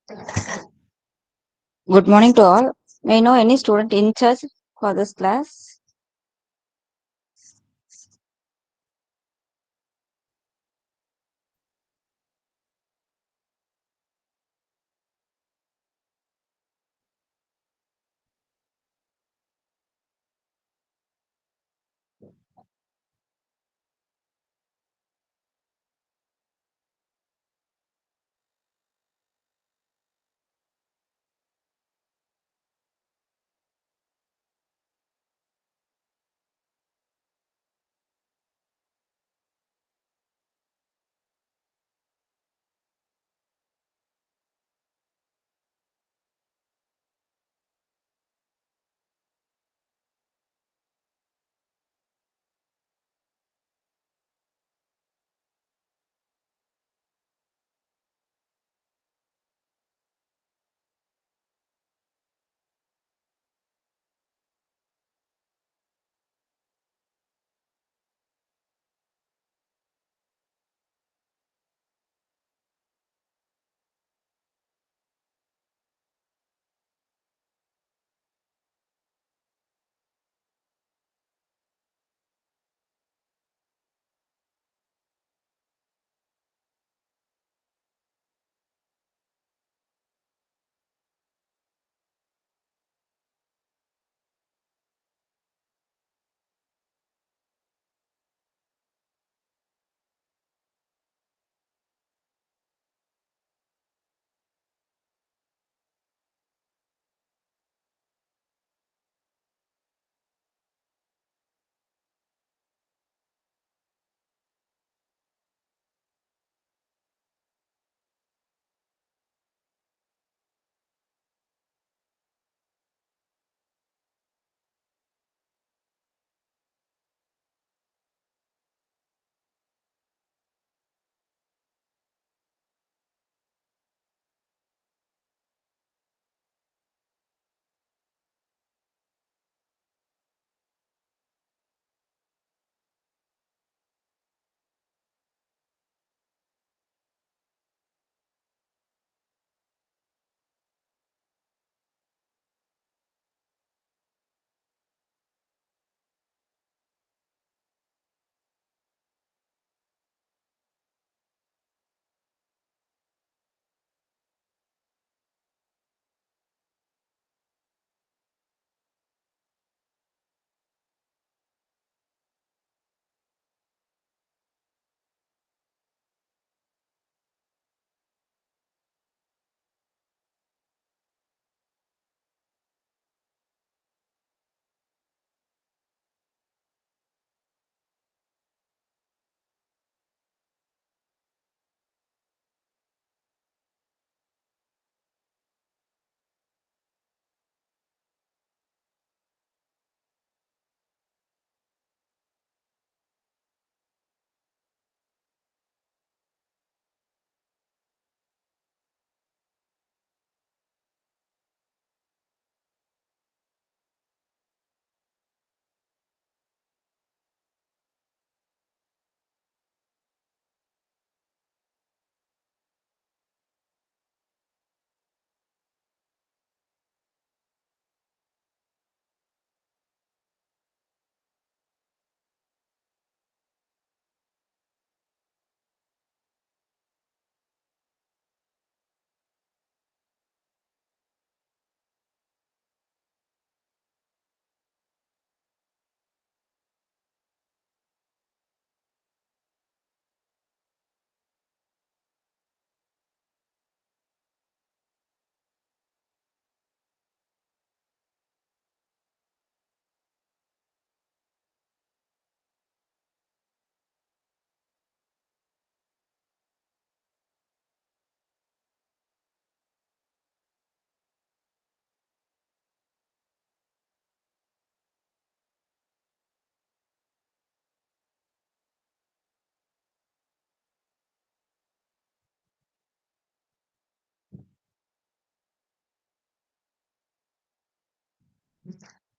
Good morning to all. May I know any student in charge for this class?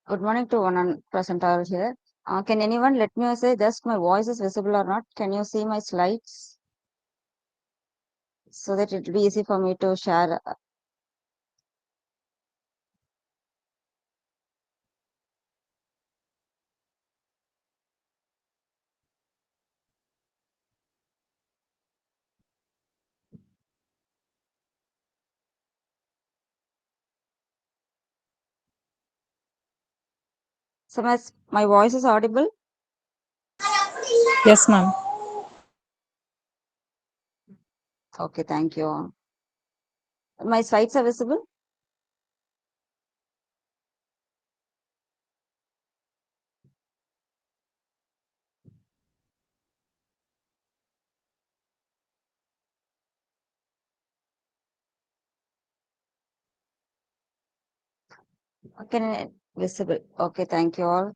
Good morning to one and present all here. Can anyone let me say just my voice is visible or not? Can you see my slides so that it will be easy for me to share? So my voice is audible. Yes, ma'am. Okay, thank you. My slides are visible. Okay, visible. Okay, thank you all.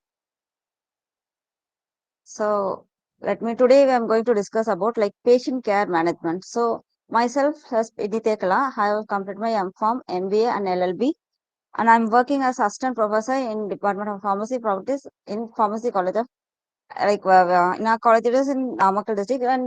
So today I'm going to discuss about like patient care management. So myself as Tekala, I have completed my M.Pharm, MBA and LLB, and I'm working as assistant professor in Department of Pharmacy Practice in Pharmacy College of in our college it is in Namakkal district, and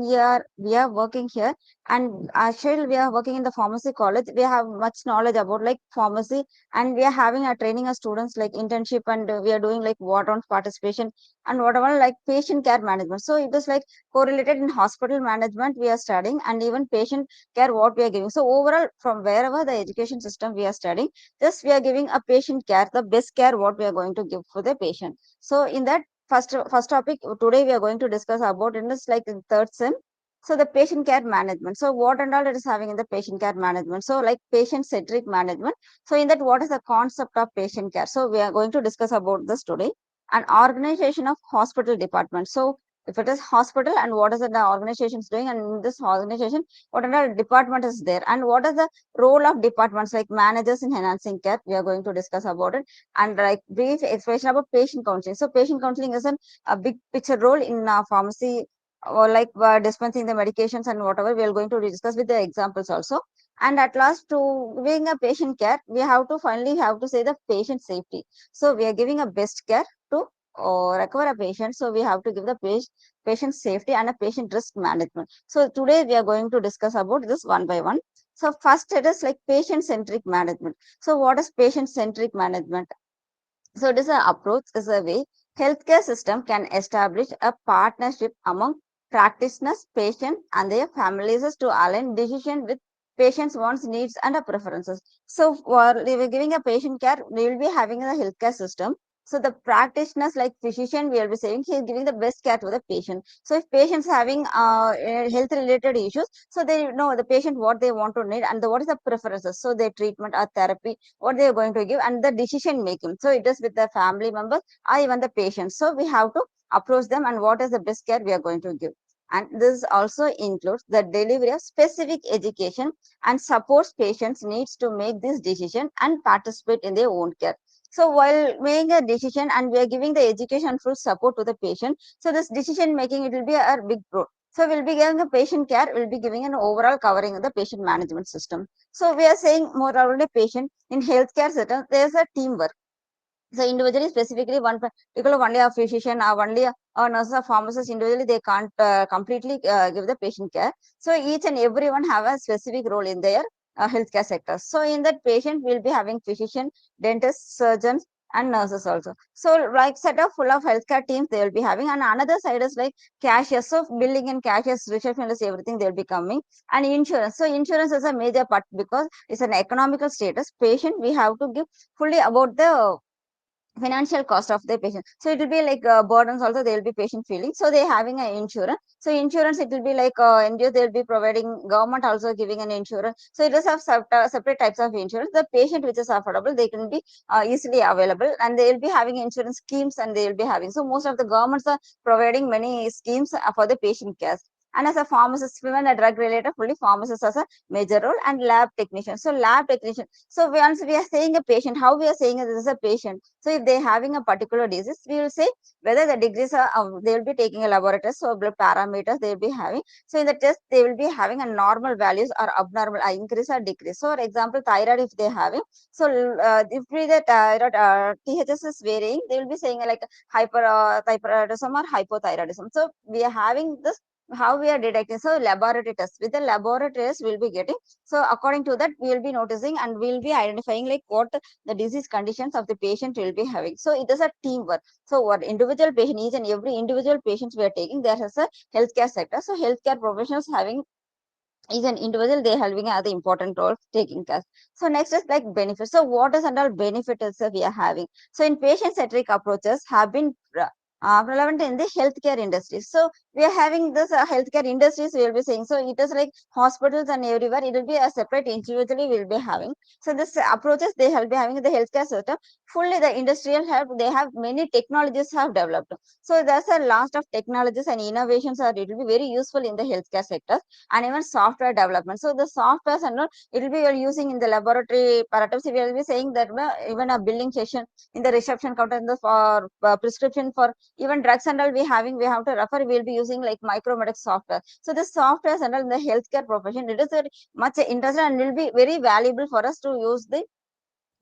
we are working here, and actually we are working in the pharmacy college. We have much knowledge about like pharmacy, and we are having a training of students like internship, and we are doing like what on participation and whatever like patient care management. So it is like correlated in hospital management we are studying, and even patient care what we are giving. So overall from wherever the education system we are studying, just we are giving a patient care, the best care what we are going to give for the patient. So in that first topic today we are going to discuss about in this like in third sem. So the patient care management. So what and all it is having in the patient care management. So like patient centric management. So in that what is the concept of patient care? So we are going to discuss about this today. An organization of hospital department. So if it is hospital and what is it the organization is doing, and in this organization what another department is there, and what is the role of departments like managers in enhancing care, we are going to discuss about it, and like brief explanation about patient counseling. So patient counseling is a big picture role in pharmacy, or like dispensing the medications and whatever we are going to discuss with the examples also. And at last, to giving a patient care, we have to finally have to say the patient safety. So we are giving a best care to recover a patient. So we have to give the patient safety and a patient risk management. So today we are going to discuss about this one by one. So first it is like patient centric management. So what is patient centric management? So it is an approach, is a way healthcare system can establish a partnership among practitioners, patients, and their families to align decision with patients' wants, needs, and preferences. So for we were giving a patient care, we will be having a healthcare system. So the practitioners like physician, we will be saying he is giving the best care to the patient. So if patients having health related issues, so they know the patient what they want to need, and what is the preferences. So their treatment or therapy what they are going to give, and the decision making. So it is with the family members or even the patients. So we have to approach them and what is the best care we are going to give. And this also includes the delivery of specific education and supports patients needs to make this decision and participate in their own care. So while making a decision and we are giving the education full support to the patient, so this decision making it will be a big role. So we'll be giving a patient care, we'll be giving an overall covering of the patient management system. So we are saying more around a patient in healthcare setting, there's a teamwork. So individually, specifically one particular only a physician or only a nurse or pharmacist individually they can't completely give the patient care. So each and everyone have a specific role in their healthcare sector. So in that patient will be having physician, dentists, surgeons, and nurses also. So like set up full of healthcare teams they will be having, and another side is like cashiers. So billing and cashiers, receptionists, everything they will be coming, and insurance. So insurance is a major part because it's an economical status. Patient we have to give fully about the financial cost of the patient. So it will be like burdens also they will be patient feeling. So they having an insurance. So insurance it will be like NGO they will be providing, government also giving an insurance. So it does have separate types of insurance. The patient which is affordable they can be easily available, and they will be having insurance schemes, and they will be having. So most of the governments are providing many schemes for the patient care. And as a pharmacist, women a drug related, fully pharmacist as a major role, and lab technician. So lab technician. So once we are saying a patient, how we are saying this is a patient. So if they're having a particular disease, we will say whether the degrees are, they will be taking a laboratory, so blood parameters they will be having. So in the test, they will be having a normal values or abnormal, increase or decrease. So for example, thyroid if they having, so if the thyroid THS is varying, they will be saying like hyperthyroidism or hypothyroidism. So we are having this how we are detecting. So laboratory tests, with the laboratory tests we'll be getting. So according to that we will be noticing and we'll be identifying like what the disease conditions of the patient will be having. So it is a teamwork. So what individual patient, each and every individual patients we are taking, there is a healthcare sector. So healthcare professionals having is an individual, they having other important role taking care. So next is like benefits. So what is and all benefits we are having? So in patient centric approaches have been relevant in the healthcare industry. So we are having this healthcare industries we will be saying. So it is like hospitals and everywhere it will be a separate individually we will be having. So this approaches they will be having in the healthcare system. Fully the industrial have they have many technologies have developed. So there's a lot of technologies and innovations are it will be very useful in the healthcare sector and even software development. So the softwares and all it will be you're using in the laboratory paradigms. We will be saying that even a billing session in the reception counter in the for prescription for even drugs and all we have to refer. We will be using like micrometric software. So the softwares and all in the healthcare profession it is very much interesting and will be very valuable for us to use the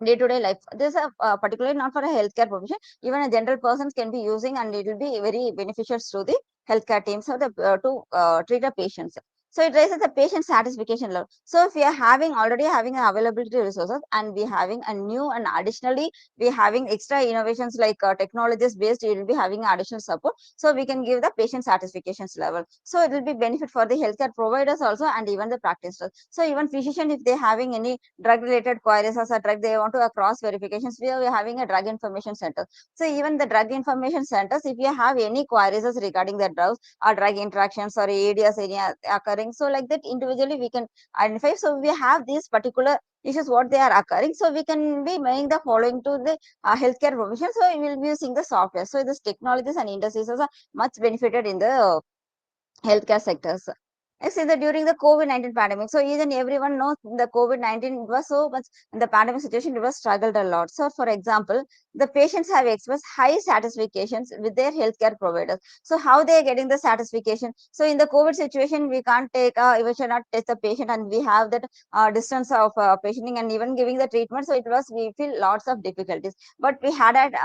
day-to-day life. This is particularly not for a healthcare profession. Even a general persons can be using, and it will be very beneficial to the healthcare teams or the to treat the patients. So it raises the patient satisfaction level. So if we are having already having an availability resources, and we having a new and additionally we having extra innovations like technologies based, it will be having additional support. So we can give the patient satisfactions level. So it will be benefit for the healthcare providers also and even the practitioners. So even physician if they having any drug related queries as a drug they want to cross verifications, we are having a drug information center. So even the drug information centers if you have any queries regarding the drugs or drug interactions or ads any occurring, so like that individually we can identify. So we have these particular issues what they are occurring, so we can be making the following to the healthcare provision. So we will be using the software. So this technologies and industries are much benefited in the healthcare sectors. I see that during the COVID-19 pandemic, so even everyone knows the COVID-19 it was so much in the pandemic situation, it was struggled a lot. So, for example, the patients have expressed high satisfactions with their healthcare providers. So, how they are getting the satisfaction? So, in the COVID situation, we can't take, we should not test the patient, and we have that distance of patienting and even giving the treatment. So, it was we feel lots of difficulties, but we had at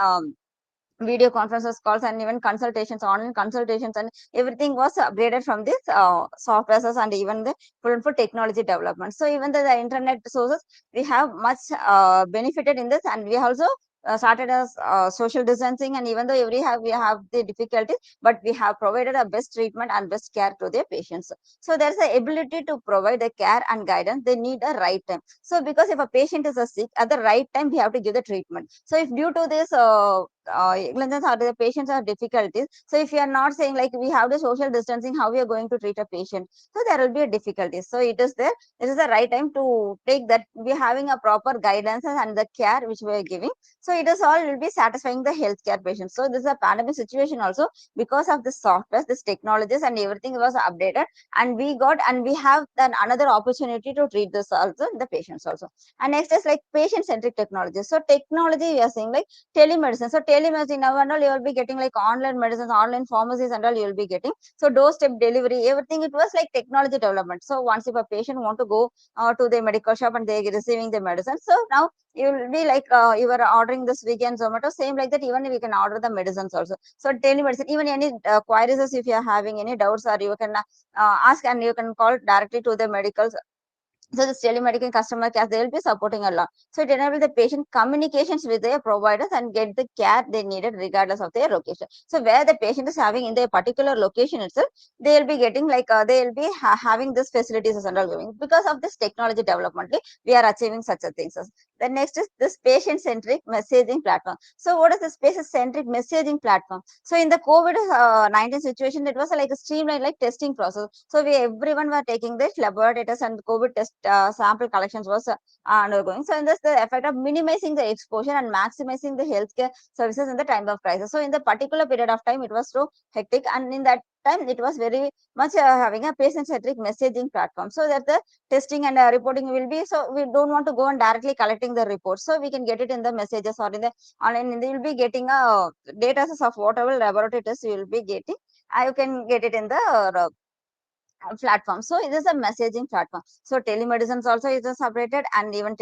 video conferences calls and even consultations online consultations and everything was upgraded from this softwares and even the full technology development. So even the internet sources we have much benefited in this, and we also started as social distancing, and even though we have the difficulties, but we have provided a best treatment and best care to their patients. So there's the ability to provide the care and guidance they need a right time. So because if a patient is a sick at the right time we have to give the treatment. So if due to this illnesses or the patients have difficulties, so if you are not saying like we have the social distancing, how we are going to treat a patient, so there will be a difficulty. So it is there, this is the right time to take that we are having a proper guidance and the care which we are giving. So it is all will be satisfying the healthcare patients. So this is a pandemic situation also because of the software, this technologies and everything was updated, and we got and we have then another opportunity to treat this also the patients also. And next is like patient centric technology. So technology we are saying like telemedicine. So telemedicine now and all you will be getting like online medicines, online pharmacies and all you will be getting. So doorstep delivery, everything it was like technology development. So once if a patient want to go to the medical shop and they receiving the medicine, so now you will be like you are ordering the Swiggy and Zomato, same like that. Even we can order the medicines also. So telemedicine, even any queries if you are having any doubts or you can ask and you can call directly to the medical. So this telemedicine customer care, they will be supporting a lot. So it enables the patient communications with their providers and get the care they needed regardless of their location. So where the patient is having in their particular location itself, they will be getting like they will be having this facilities as undergoing because of this technology development. We are achieving such a things. The next is this patient-centric messaging platform. So what is this patient-centric messaging platform? So in the COVID-19 situation, it was like a streamlined like testing process. So we everyone were taking this laboratory tests and COVID test sample collections was undergoing. So in this, the effect of minimizing the exposure and maximizing the healthcare services in the time of crisis. So in the particular period of time, it was so hectic, and in that time, it was very much having a patient-centric messaging platform. So that the testing and reporting will be. So we don't want to go and directly collecting the reports. So we can get it in the messages or in the online. You will be getting a data of whatever laboratory tests you will be getting. You can get it in the platform. So it is a messaging platform. So telemedicine also is separated, and even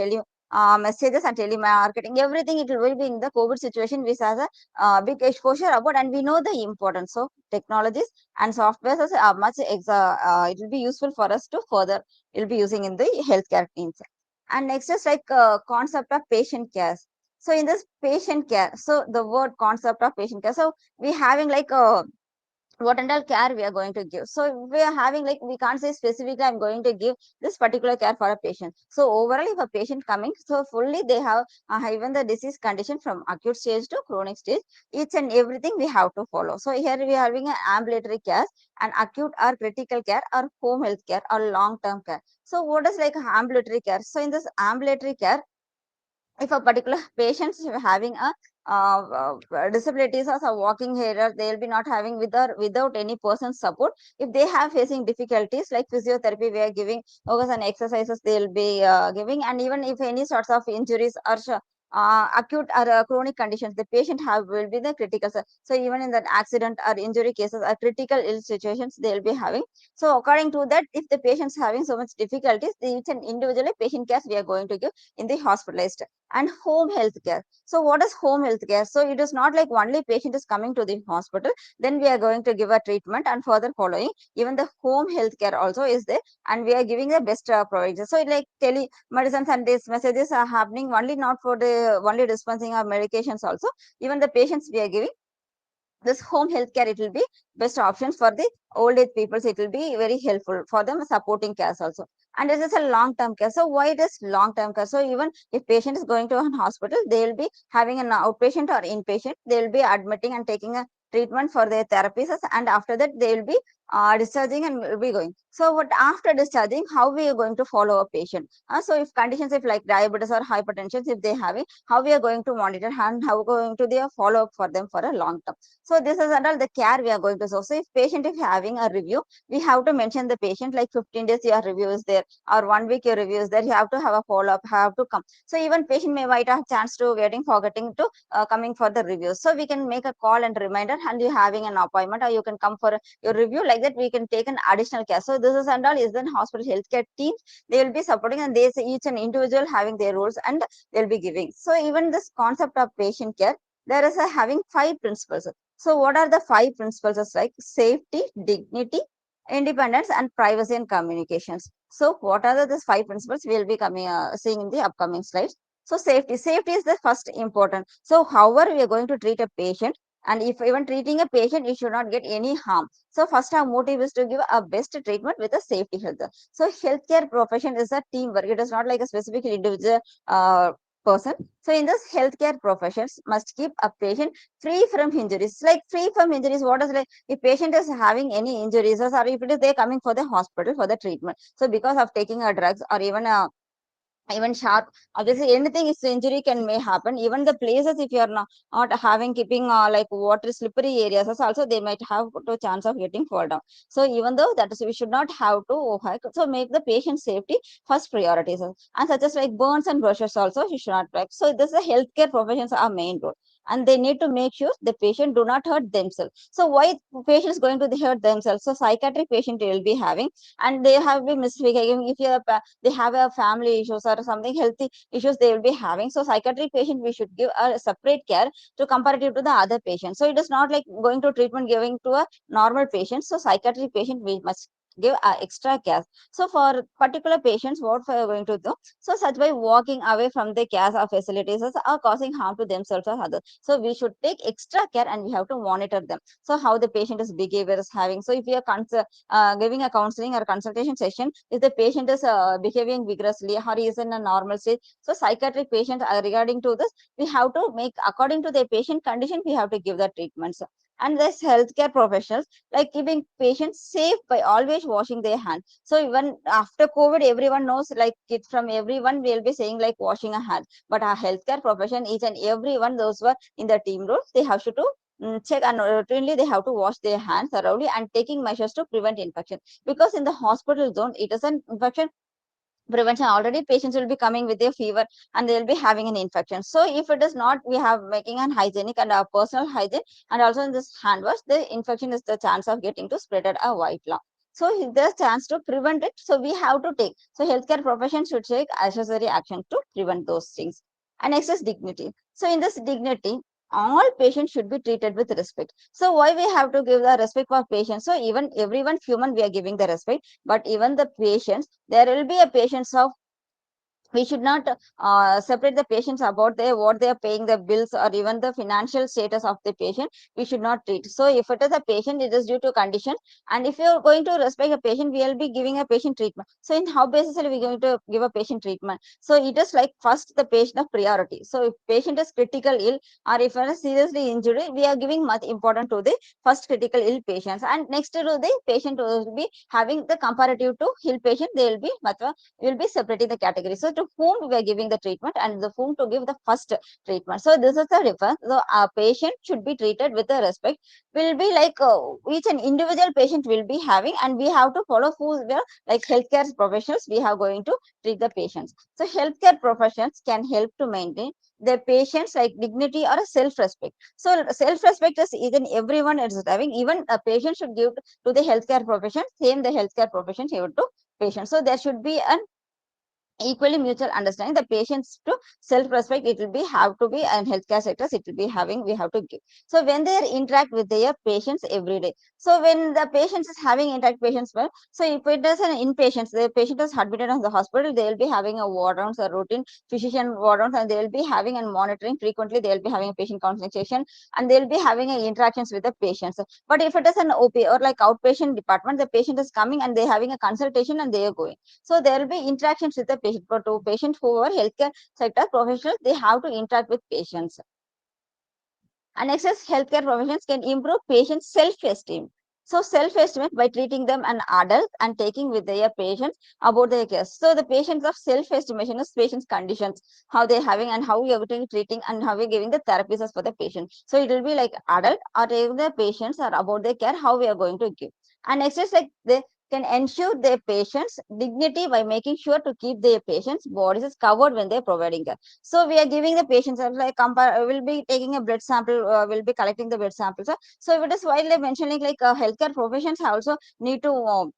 messages and telemarketing, everything it will be in the COVID situation which has a big exposure about, and we know the importance. So technologies and softwares are much it will be useful for us to further will be using in the healthcare teams. And next is like concept of patient care. So in this patient care, so the word concept of patient care, so we having like what and all care we are going to give. So we are having like, we can't say specifically I'm going to give this particular care for a patient. So overall, if a patient coming, so fully they have even the disease condition from acute stage to chronic stage, each and everything we have to follow. So here we are having an ambulatory care and acute or critical care or home health care or long term care. So what is like ambulatory care? So in this ambulatory care, if a particular patient is having a disabilities or a walking error, they will be not having with or without any person's support. If they have facing difficulties like physiotherapy, we are giving focus on exercises, they will be giving. And even if any sorts of injuries or acute or chronic conditions the patient have, will be the critical. So even in that accident or injury cases or critical ill situations, they will be having. So according to that, if the patient's having so much difficulties, each and individually patient care we are going to give in the hospitalized. And home health care. So what is home health care? So it is not like only patient is coming to the hospital, then we are going to give a treatment and further following. Even the home health care also is there, and we are giving the best providers. So like telemedicines and these messages are happening only not for the only dispensing of medications also. Even the patients we are giving this home healthcare, it will be best options for the old age peoples. It will be very helpful for them supporting care also. And this is a long term care. So why it is long term care? So even if patient is going to an hospital, they will be having an outpatient or inpatient, they will be admitting and taking a treatment for their therapies, and after that they will be discharging and will be going. So what after discharging, how we are going to follow a patient? So if conditions if like diabetes or hypertension, if they have it, how we are going to monitor and how going to the follow up for them for a long term. So this is all the care we are going to solve. So if patient is having a review, we have to mention the patient like 15 days your review is there or 1 week your review is there. You have to have a follow up, have to come. So even patient may might have chance to getting forgetting to coming for the review. So we can make a call and reminder, and you having an appointment or you can come for your review, like that we can take an additional care. So this is and all is then hospital healthcare teams, they will be supporting, and they say each and individual having their roles and they'll be giving. So even this concept of patient care, there is a having 5 principles. So what are the 5 principles? It's like safety, dignity, independence, and privacy and communications. So what are these 5 principles? We'll be coming seeing in the upcoming slides. So safety. Safety is the first important. So however we are going to treat a patient, and if even treating a patient, you should not get any harm. So first our motive is to give a best treatment with a safety health. So healthcare profession is a teamwork. It is not like a specific individual person. So in this healthcare professions must keep a patient free from injuries. Like free from injuries, what is like if patient is having any injuries or if it is they coming for the hospital for the treatment. So because of taking a drugs or even sharp, obviously anything is injury can may happen. Even the places if you are not having keeping like water slippery areas also, they might have to chance of getting fall down. So even though that is we should not have to so make the patient safety first priorities, and such as like burns and brushes also you should not like. So this is a healthcare professions are main role, and they need to make sure the patient do not hurt themselves. So why patients going to hurt themselves? So psychiatric patient will be having, and they have been misbehaving. If you have they have a family issues or something healthy issues they will be having. So psychiatric patient we should give a separate care to comparative to the other patients. So it is not like going to treatment giving to a normal patient. So psychiatric patient we must give extra care. So for particular patients, what we are going to do? So such by walking away from the care or facilities are causing harm to themselves or others. So we should take extra care and we have to monitor them. So how the patient is behavior is having. So if we are giving a counseling or consultation session, if the patient is behaving vigorously or is in a normal state, so psychiatric patients regarding to this, we have to make according to their patient condition, we have to give the treatments. And this healthcare professionals like keeping patients safe by always washing their hands. So even after COVID, everyone knows like it from everyone will be saying like washing a hand. But our healthcare profession, each and everyone, those who are in the team role, they have to check and routinely they have to wash their hands thoroughly and taking measures to prevent infection. Because in the hospital zone, it is an infection prevention. Already patients will be coming with their fever and they will be having an infection. So if it is not, we have making an hygienic and our personal hygiene, and also in this hand wash, the infection is the chance of getting to spread at a white lung. So if there's chance to prevent it, so we have to take. So healthcare profession should take necessary action to prevent those things. And next is dignity. So in this dignity, all patients should be treated with respect. So why we have to give the respect for patients? So even everyone human we are giving the respect, but even the patients, there will be a patients of we should not separate the patients about their what they are paying the bills or even the financial status of the patient. We should not treat. So if it is a patient, it is due to condition, and if you are going to respect a patient, we will be giving a patient treatment. So in how basis are we going to give a patient treatment? So it is like first the patient of priority. So if patient is critical ill or if it is seriously injured, we are giving much important to the first critical ill patients, and next to the patient will be having the comparative to ill patient, they will be we will be separating the category. So to whom we are giving the treatment and the whom to give the first treatment. So this is the difference. So our patient should be treated with the respect. Will be like each an individual patient will be having, and we have to follow who we are like healthcare professionals. We are going to treat the patients. So healthcare professions can help to maintain the patients like dignity or a self-respect. So self-respect is even everyone is having. Even a patient should give to the healthcare profession. Same the healthcare profession give to patient. So there should be an equally mutual understanding. The patients to self-respect, it will be have to be, and healthcare sectors it will be having, we have to give. So when they interact with their patients every day, so when the patients is having interact patients well, so if it is an inpatient, the patient is admitted in the hospital, they will be having a ward rounds, a routine physician ward rounds, and they will be having and monitoring frequently. They will be having a patient consultation, and they will be having interactions with the patients. But if it is an OP or like outpatient department, the patient is coming and they having a consultation and they are going. So there will be interactions with the patient. But to patients who are healthcare sector professionals, they have to interact with patients. And next is healthcare professions can improve patients' self-esteem. So self-esteem by treating them an adult and taking with their patients about their care. So the patients of self-estimation is patients' conditions, how they're having and how we are treating and how we're giving the therapies for the patient. So it will be like adult or even the patients are about their care, how we are going to give. And next is like the can ensure their patients' dignity by making sure to keep their patients' bodies is covered when they're providing care. So we are giving the patients like compare. We'll be taking a blood sample. We'll be collecting the blood samples. So if it is widely mentioning like healthcare professions also need to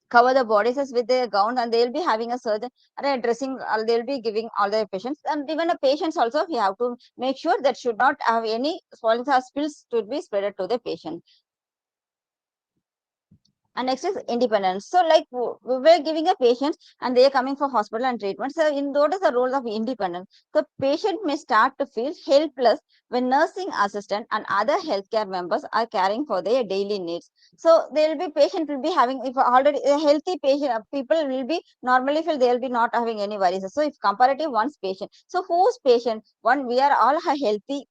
cover the bodies as with their gown, and they'll be having a surgeon or a dressing. They'll be giving all the patients, and even the patients also we have to make sure that should not have any spoils or spills to be spread to the patient. And next is independence. So like we're giving a patient and they are coming for hospital and treatment. So in what is the role of independence? The patient may start to feel helpless when nursing assistant and other healthcare members are caring for their daily needs. So there will be patient will be having, if already a healthy patient, people will be normally feel they will be not having any worries. So if comparative one's patient, so whose patient? One, we are all healthy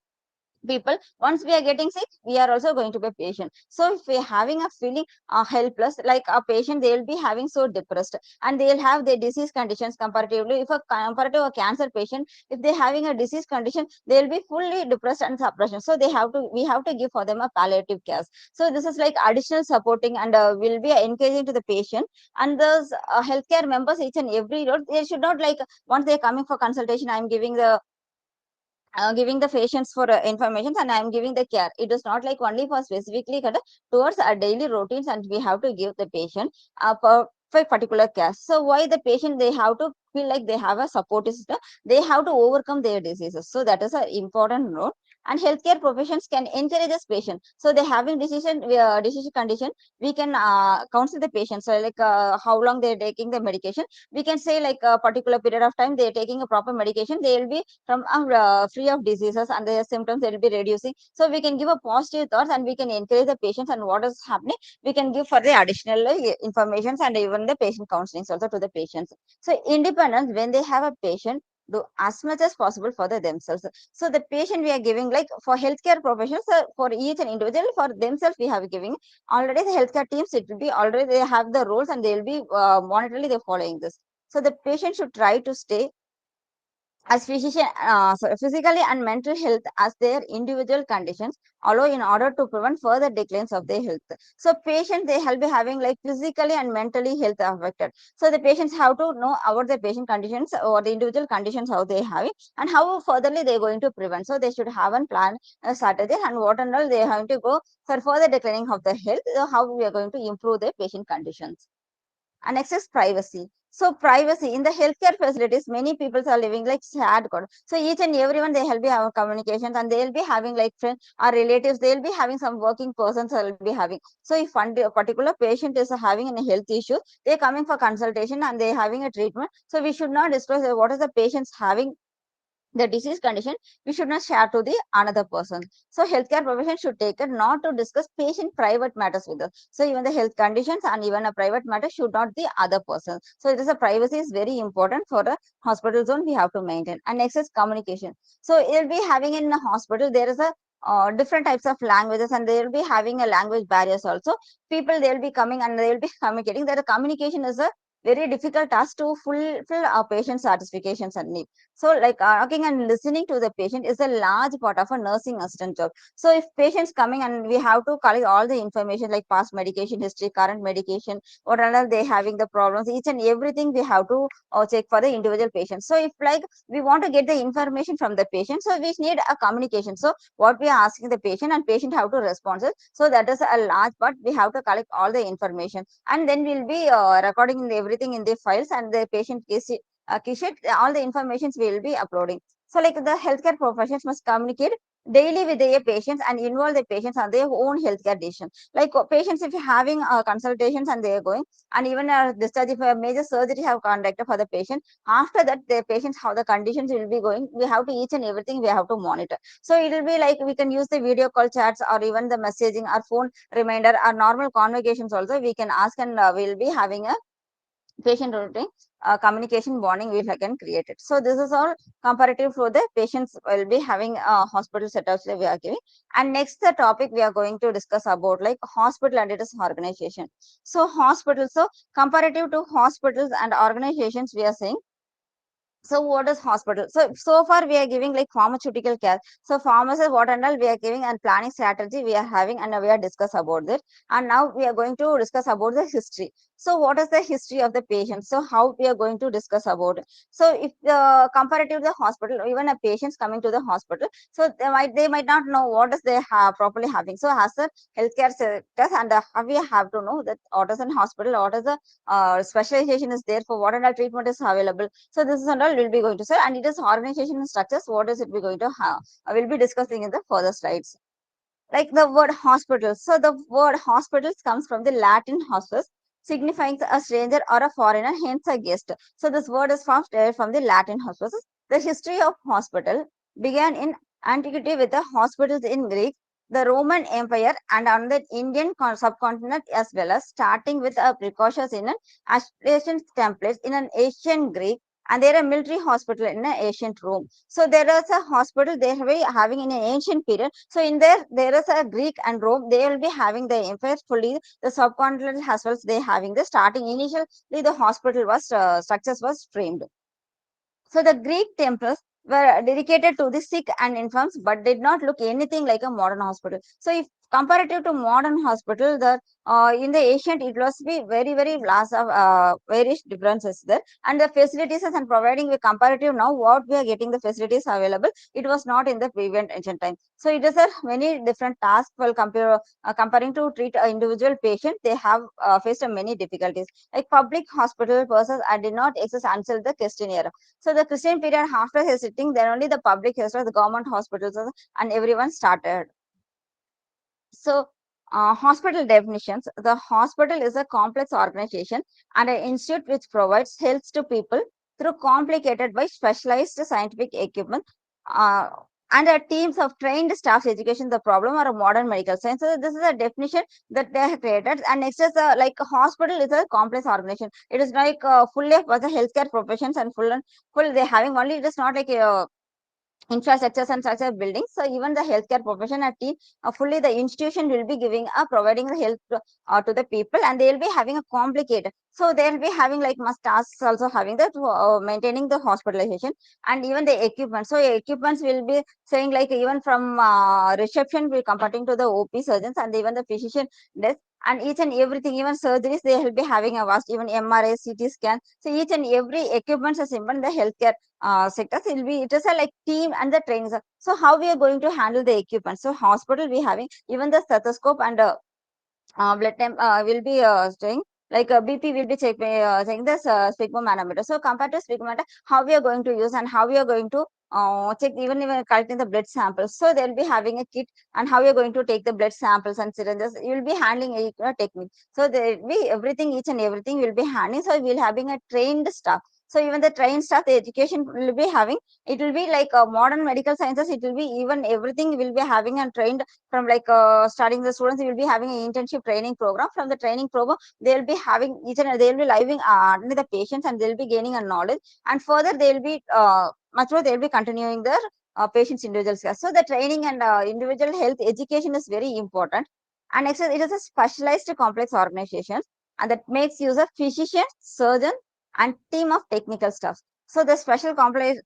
people. Once we are getting sick, we are also going to be patient. So if we are having a feeling helpless like a patient, they will be having so depressed, and they will have their disease conditions comparatively. If a comparative a cancer patient, if they're having a disease condition, they will be fully depressed and suppression. So they have to, we have to give for them a palliative care. So this is like additional supporting, and will be encouraging to the patient. And those healthcare members each and every road, they should not like once they're coming for consultation, I'm giving the patients for information, and I'm giving the care. It is not like only for specifically towards our daily routines, and we have to give the patient for particular care. So why the patient, they have to feel like they have a support system, they have to overcome their diseases. So that is an important role. And healthcare professions can encourage this patient. So they having decision condition, we can counsel the patient. So like how long they're taking the medication, we can say like a particular period of time they're taking a proper medication, they will be from free of diseases, and their symptoms will be reducing. So we can give a positive thoughts, and we can encourage the patients, and what is happening we can give for the additional informations, and even the patient counselings also to the patients. So independence, when they have a patient, do as much as possible for themselves. So the patient we are giving like for healthcare professionals, for each and individual for themselves we have giving already the healthcare teams, it will be already they have the rules, and they will be monetarily they're following this. So the patient should try to stay as physically and mental health as their individual conditions allow, in order to prevent further declines of their health. So patients, they will be having like physically and mentally health affected. So the patients have to know about the patient conditions or the individual conditions how they have it, and how furtherly they're going to prevent. So they should have a plan, a strategy, and what and all they have to go for further declining of the health, how we are going to improve the patient conditions. And next is privacy. So privacy in the healthcare facilities, many people are living like sad God. So each and everyone they will be having communications and they'll be having like friends or relatives, they'll be having some working persons will be having. So if a particular patient is having a health issue, they're coming for consultation and they're having a treatment. So we should not disclose what is the patient's having the disease condition, we should not share to the another person. So healthcare profession should take it not to discuss patient private matters with us. So even the health conditions and even a private matter should not the other person. So it is a privacy is very important for the hospital zone we have to maintain. And next is communication. So you'll be having in a hospital there is a different types of languages and they will be having a language barriers also. People they'll be coming and they'll be communicating. That the communication is a very difficult task to fulfill our patient satisfactions and needs. So, like talking and listening to the patient is a large part of a nursing assistant job. So, if patients coming and we have to collect all the information like past medication history, current medication, what are they having the problems, each and everything we have to check for the individual patient. So, if like we want to get the information from the patient, so we need a communication. So, what we are asking the patient and patient have to respond. So, that is a large part. We have to collect all the information and then we'll be recording everything in the files and the patient case Kishet, all the informations we will be uploading. So, like the healthcare professionals must communicate daily with their patients and involve the patients on their own healthcare decision. Like patients, if you're having consultations and they are going, and even discharge if a major surgery have conducted for the patient, after that the patients how the conditions will be going, we have to each and everything we have to monitor. So it will be like we can use the video call chats or even the messaging or phone reminder or normal conversations also we can ask and we'll be having a patient routine communication bonding we can create it. So this is all comparative for the patients will be having hospital setups that we are giving. And next the topic we are going to discuss about like hospital and its organization. So hospitals, so comparative to hospitals and organizations we are saying, so what is hospital? So far we are giving like pharmaceutical care. So pharmacy, what and all we are giving and planning strategy we are having and we are discuss about it. And now we are going to discuss about the history. So what is the history of the patient? So how we are going to discuss about it? So if comparative to the hospital, even a patients coming to the hospital, so they might not know what is they have properly having. So as a healthcare sector and we have to know that what is in hospital, what is the specialization is there for what and all treatment is available. So this is and all we'll be going to say, and it is organization structures. What is it we going to have? I will be discussing in the further slides. Like the word hospitals. So the word hospitals comes from the Latin hospis, signifying a stranger or a foreigner, hence a guest. So this word is from the Latin hospis. The history of hospital began in antiquity with the hospitals in Greek, the Roman Empire, and on the Indian subcontinent as well as starting with a precautions in an ancient templates in an ancient Greek and there are military hospital in an ancient Rome. So there is a hospital they were having in an ancient period. So in there is a Greek and Rome. They will be having the empire fully. The subcontinent as well. They having the starting initially the hospital was structures was framed. So the Greek temples were dedicated to the sick and infirms, but did not look anything like a modern hospital. So if comparative to modern hospital, the in the ancient it was be very lots of various differences there, and the facilities and providing the comparative now what we are getting the facilities available, it was not in the previous ancient time. So it is a many different tasks while comparing to treat an individual patient. They have faced many difficulties like public hospital versus I did not exist until the Christian era. So the Christian period after his sitting, then only the public hospitals, the government hospitals, and everyone started. So hospital definitions. The hospital is a complex organization and an institute which provides health to people through complicated by specialized scientific equipment. Uh, and teams of trained staff education the problem or a modern medical science. So this is a definition that they have created. And next is like a hospital is a complex organization. It is like fully of the healthcare professions and full they having only it is not like a infrastructures and such as buildings. So even the healthcare profession at team, fully the institution will be giving providing the health to the people, and they will be having a complicated. So they will be having like must tasks also having that maintaining the hospitalization and even the equipment. So equipments will be saying like even from reception will comparing to the OP surgeons and even the physician desk and each and everything, even surgeries, they will be having a vast, even MRI, CT scan. So each and every equipment is even the healthcare sectors will be it is a like team and the trainings. So how we are going to handle the equipment? So hospital we having even the stethoscope and blood temp will be staying like BP will be checking this sphygmomanometer. So compared to sphygmomanometer, how we are going to use and how we are going to check even collecting the blood samples. So they'll be having a kit and how you're going to take the blood samples and syringes. You will be handling a technique. So there will be everything, each and everything will be handling. So we'll having a trained staff. So even the trained staff, the education will be having, it will be like modern medical sciences. It will be even everything will be having and trained from like starting the students. Will be having an internship training program. From the training program, they will be having each and they will be living under the patients and they will be gaining a knowledge. And further, they will be much more. They will be continuing their patients' individual care. So the training and individual health education is very important. And next, it is a specialized complex organization and that makes use of physician, surgeon, and team of technical staff. So the special complex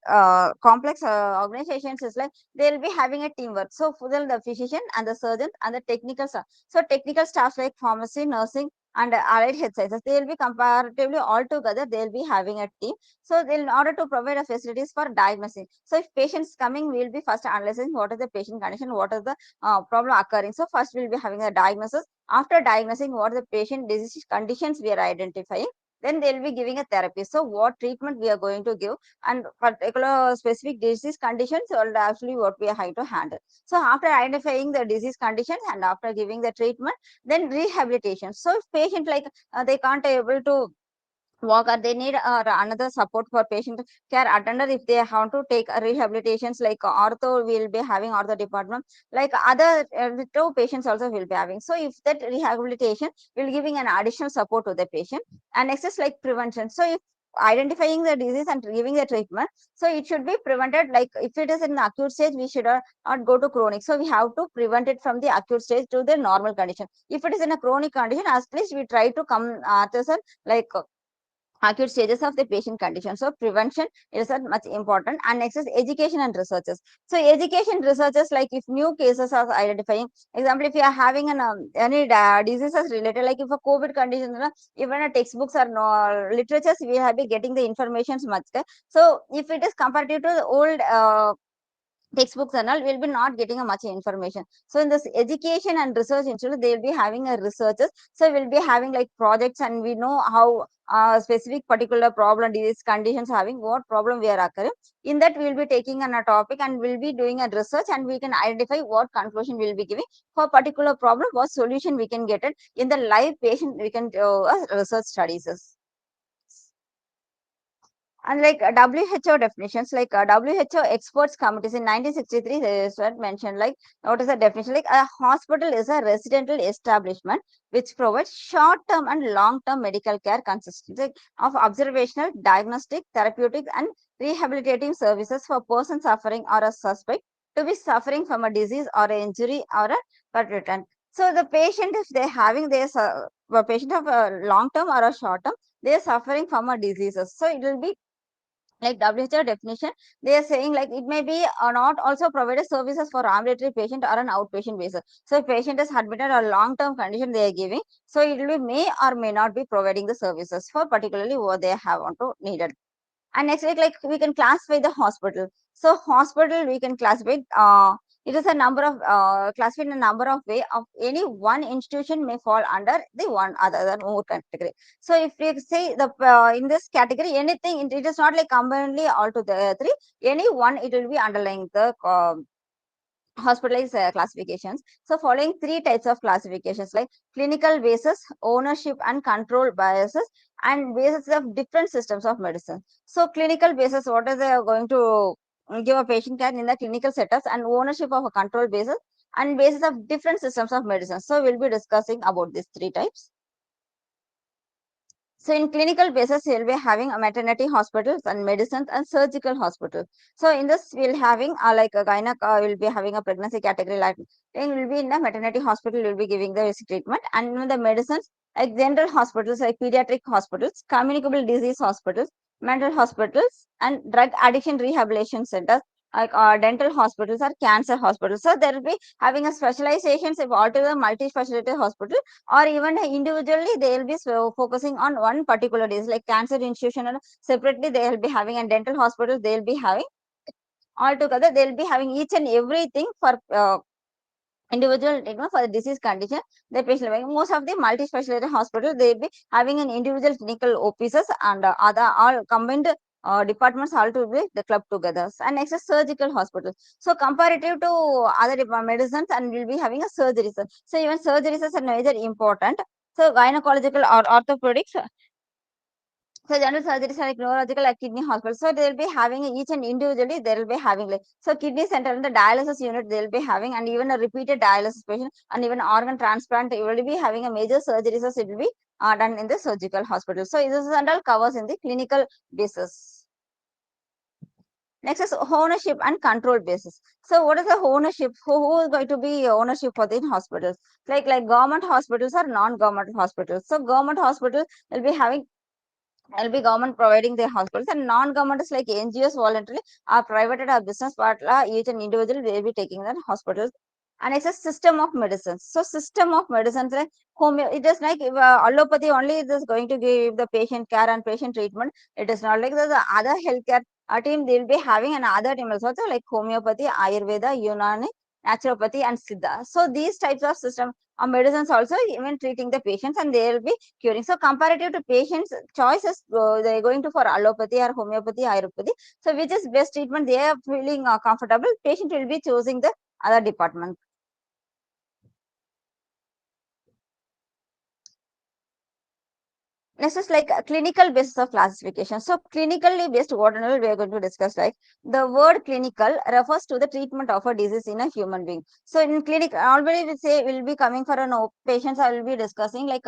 organizations is like they'll be having a teamwork. So for the physician and the surgeon and the technical staff. So technical staff like pharmacy, nursing, and allied health sciences, they will be comparatively all together. They'll be having a team. So in order to provide a facilities for diagnosing. So if patients coming, we'll be first analyzing what is the patient condition, what is the problem occurring. So first we'll be having a diagnosis. After diagnosing what is the patient disease conditions we are identifying, then they'll be giving a therapy. So what treatment we are going to give and particular specific disease conditions or actually what we are going to handle. So after identifying the disease conditions and after giving the treatment, then rehabilitation. So if patient like they can't able to walk or they need another support for patient care attender, if they have to take rehabilitations like ortho will be having ortho department, like other two patients also will be having. So if that rehabilitation will giving an additional support to the patient. And next is like prevention. So if identifying the disease and giving the treatment, so it should be prevented. Like if it is in the acute stage, we should not go to chronic. So we have to prevent it from the acute stage to the normal condition. If it is in a chronic condition, at least we try to come to like acute stages of the patient condition. So prevention is much important. And next is education and researches. So education researches, like if new cases are identifying, example, if you are having an any diseases related, like if a COVID condition, even a textbooks or no literatures, we have been getting the informations much. So if it is comparative to the old textbooks and all, will be not getting a much information. So in this education and research institute, they will be having a researches. So we'll be having like projects and we know how specific particular problem disease conditions having what problem we are occurring. In that we will be taking on a topic and we'll be doing a research and we can identify what conclusion we will be giving for particular problem, what solution we can get it in the live patient we can research studies. And like WHO definitions, like WHO experts committees in 1963, they mentioned like what is the definition? Like a hospital is a residential establishment which provides short-term and long-term medical care consisting of observational, diagnostic, therapeutic, and rehabilitative services for persons suffering or a suspect to be suffering from a disease or an injury or a return. So the patient, if they're having this a patient of a long-term or a short-term, they are suffering from a diseases. So it will be like WHO definition, they are saying like it may be or not also provided services for ambulatory patient or an outpatient basis. So if patient is admitted or long-term condition they are giving, so it will be may or may not be providing the services for particularly what they have on to needed. And next week, like we can classify the hospital. So hospital we can classify it is a number of classified in a number of way of any one institution may fall under the one other than more category. So if we say the in this category anything, it is not like combinedly all to the three, any one it will be underlying the hospitalized classifications. So following three types of classifications like clinical basis, ownership and control biases, and basis of different systems of medicine. So clinical basis, what is they are going to give a patient care in the clinical setups, and ownership of a control basis and basis of different systems of medicine. So we'll be discussing about these three types. So in clinical basis, we'll be having a maternity hospitals and medicines and surgical hospitals. So in this, we'll having like a gynec, will be having a pregnancy category. Like then will be in the maternity hospital, will be giving the treatment, and in the medicines like general hospitals, like pediatric hospitals, communicable disease hospitals, mental hospitals, and drug addiction rehabilitation centers, like dental hospitals or cancer hospitals. So there will be having a specializations if altogether multi-specialty hospital, or even individually they will be focusing on one particular disease like cancer institution, and separately they will be having, and dental hospitals they will be having. Altogether they will be having each and everything for individual treatment for the disease condition the patient having. Most of the multi-specialty hospitals they will be having an individual clinical OPSs and other all combined departments all to be the club together. And next is surgical hospitals. So comparative to other medicines and will be having a surgeries. So even surgeries is a major important. So gynecological or orthopedics. So general surgeries like neurological like kidney hospital. So they will be having each and individually they will be having like so kidney center and the dialysis unit they will be having and even a repeated dialysis patient and even organ transplant you will be having a major surgeries as it will be done in the surgical hospital. So this is and all covers in the clinical basis. Next is ownership and control basis. So what is the ownership? Who is going to be ownership for the hospitals? Like government hospitals or non-government hospitals. So government hospitals will be having will be government providing their hospitals and non-government is like NGOs voluntarily are private or business partner each and individual will be taking their hospitals. And it's a system of medicines. So system of medicines like it is like if, allopathy only it is going to give the patient care and patient treatment. It is not like the other healthcare team they will be having and other team also like homeopathy, Ayurveda, Unani, naturopathy and Siddha. So these types of system of medicines also even treating the patients and they will be curing. So comparative to patients choices they're going to for allopathy or homeopathy, Ayurveda. So which is best treatment they are feeling comfortable. Patient will be choosing the other department. Next is like a clinical basis of classification. So clinically based what we are going to discuss like the word clinical refers to the treatment of a disease in a human being. So in clinic already we say will be coming for an patients I will be discussing like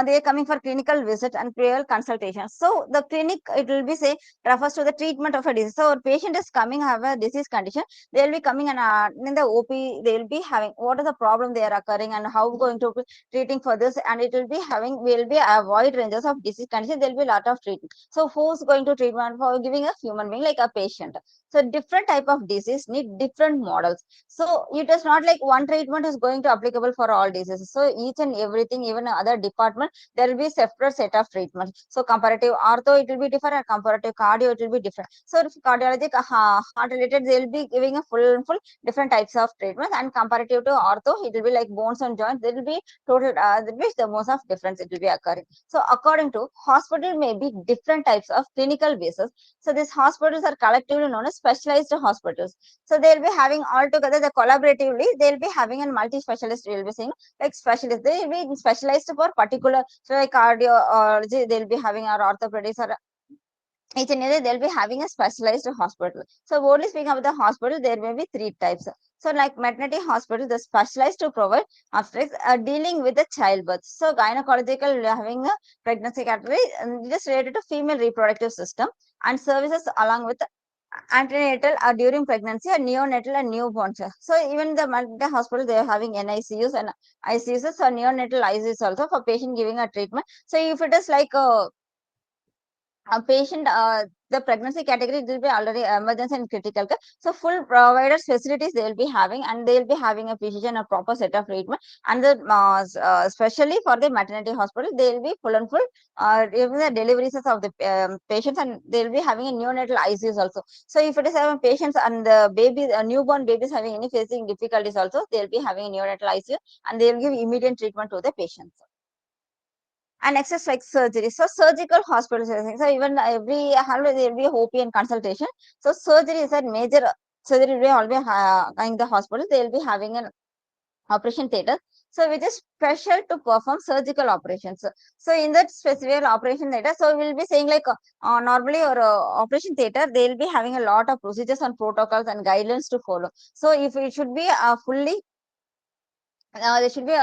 they are coming for clinical visit and prior consultation. So the clinic it will be say refers to the treatment of a disease. So a patient is coming have a disease condition they will be coming and in the OP they will be having what is the problem they are occurring and how going to be treating for this and it will be having will be a wide ranges of disease condition there will be a lot of treatment. So who's going to treatment for giving a human being like a patient. So different type of disease need different models. So it is not like one treatment is going to applicable for all diseases. So each and everything even other department there will be separate set of treatments. So comparative ortho it will be different and comparative cardio it will be different. So if cardiologic heart related they will be giving a full different types of treatments and comparative to ortho it will be like bones and joints there will be total which the most of difference it will be occurring. So according to hospital may be different types of clinical basis. So these hospitals are collectively known as specialized hospitals. So they'll be having all together the collaboratively they'll be having a multi-specialist will be saying like specialist they will be specialized for particular so like cardiology they'll be having our orthopedics or each and every they'll be having a specialized hospital. So only speaking about the hospital, there may be three types. So like maternity hospital, the specialized to provide obstetrics dealing with the childbirth. So gynecological having a pregnancy category and it is related to female reproductive system and services along with antenatal during pregnancy and neonatal and newborn. So even the maternity hospital they are having NICUs and ICUs or neonatal ICUs also for patient giving a treatment. So if it is like a patient the pregnancy category will be already emergency and critical care. So full providers facilities they will be having and they will be having a physician a proper set of treatment and the especially for the maternity hospital they will be full and full even the deliveries of the patients and they will be having a neonatal ICUs also. So if it is having patients and the baby newborn babies having any facing difficulties also they will be having a neonatal ICU and they will give immediate treatment to the patients. And next is like surgery. So surgical hospitalization. So even every always there will be OP and consultation. So surgery is a major surgery will always in the hospital. They will be having an operation theater. So which is special to perform surgical operations. So in that specific operation theater, so we'll be saying like normally or operation theater, they will be having a lot of procedures and protocols and guidelines to follow. So if it should be fully they should be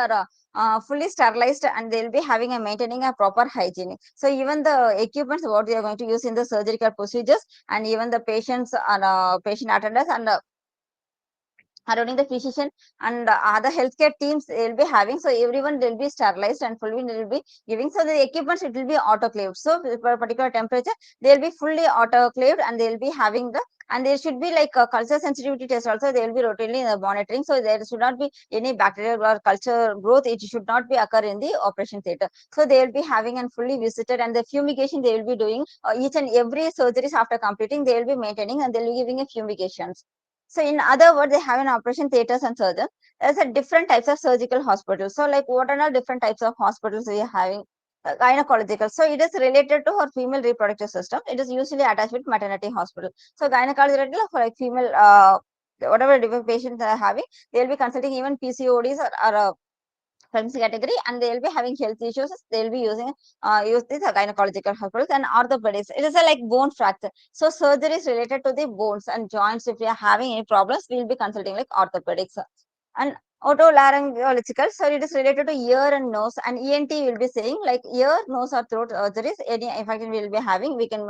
fully sterilized and they'll be having a maintaining a proper hygiene. So even the equipments what they are going to use in the surgical procedures and even the patients and patient attendants and surrounding the physician and other healthcare teams will be having. So everyone will be sterilized and fully will be giving. So the equipments it will be autoclaved. So for a particular temperature, they'll be fully autoclaved and they'll be having the and there should be like a culture sensitivity test also they will be routinely monitoring. So there should not be any bacterial or culture growth. It should not be occur in the operation theater. So they will be having and fully visited and the fumigation they will be doing each and every surgeries after completing they will be maintaining and they will be giving a fumigations. So in other words, they have an operation theaters and surgeons. there's a different types of surgical hospitals. So like what are the different types of hospitals we are having? Gynecological. So it is related to our female reproductive system. It is usually attached with maternity hospital. So gynecological for like female, whatever different patients are having, they'll be consulting even PCODs or pregnancy category, and they will be having health issues. They will be using use these gynecological hospitals and orthopedics. It is a like bone fracture. So surgeries related to the bones and joints. If we are having any problems, we will be consulting like orthopedics. And otolaryngological, so it is related to ear and nose, and ENT will be saying like ear, nose or throat surgeries. Any infection we will be having, we can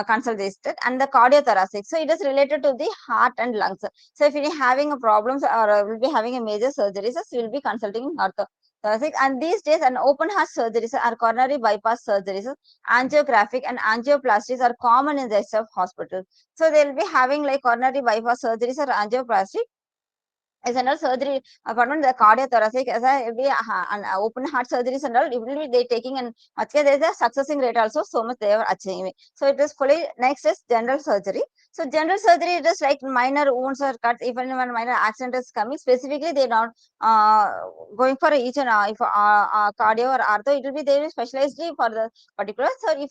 consult this. And the cardiothoracic, so it is related to the heart and lungs. So if you are having a problems or will be having a major surgeries, we will be consulting orthothoracic. And these days, an open heart surgeries or coronary bypass surgeries, angiographic and angioplasties are common in the hospital. So they will be having like coronary bypass surgeries or angioplasty is another surgery appointment. The cardiothoracic as a be an open heart surgeries and all, it will be they taking, and there is a successing rate also so much they are achieving. So it is fully. Next is general surgery. So general surgery is just like minor wounds or cuts. Even when minor accident is coming, specifically they not uh, going for each and if cardio or ortho, it will be they will specialized for the particular. So if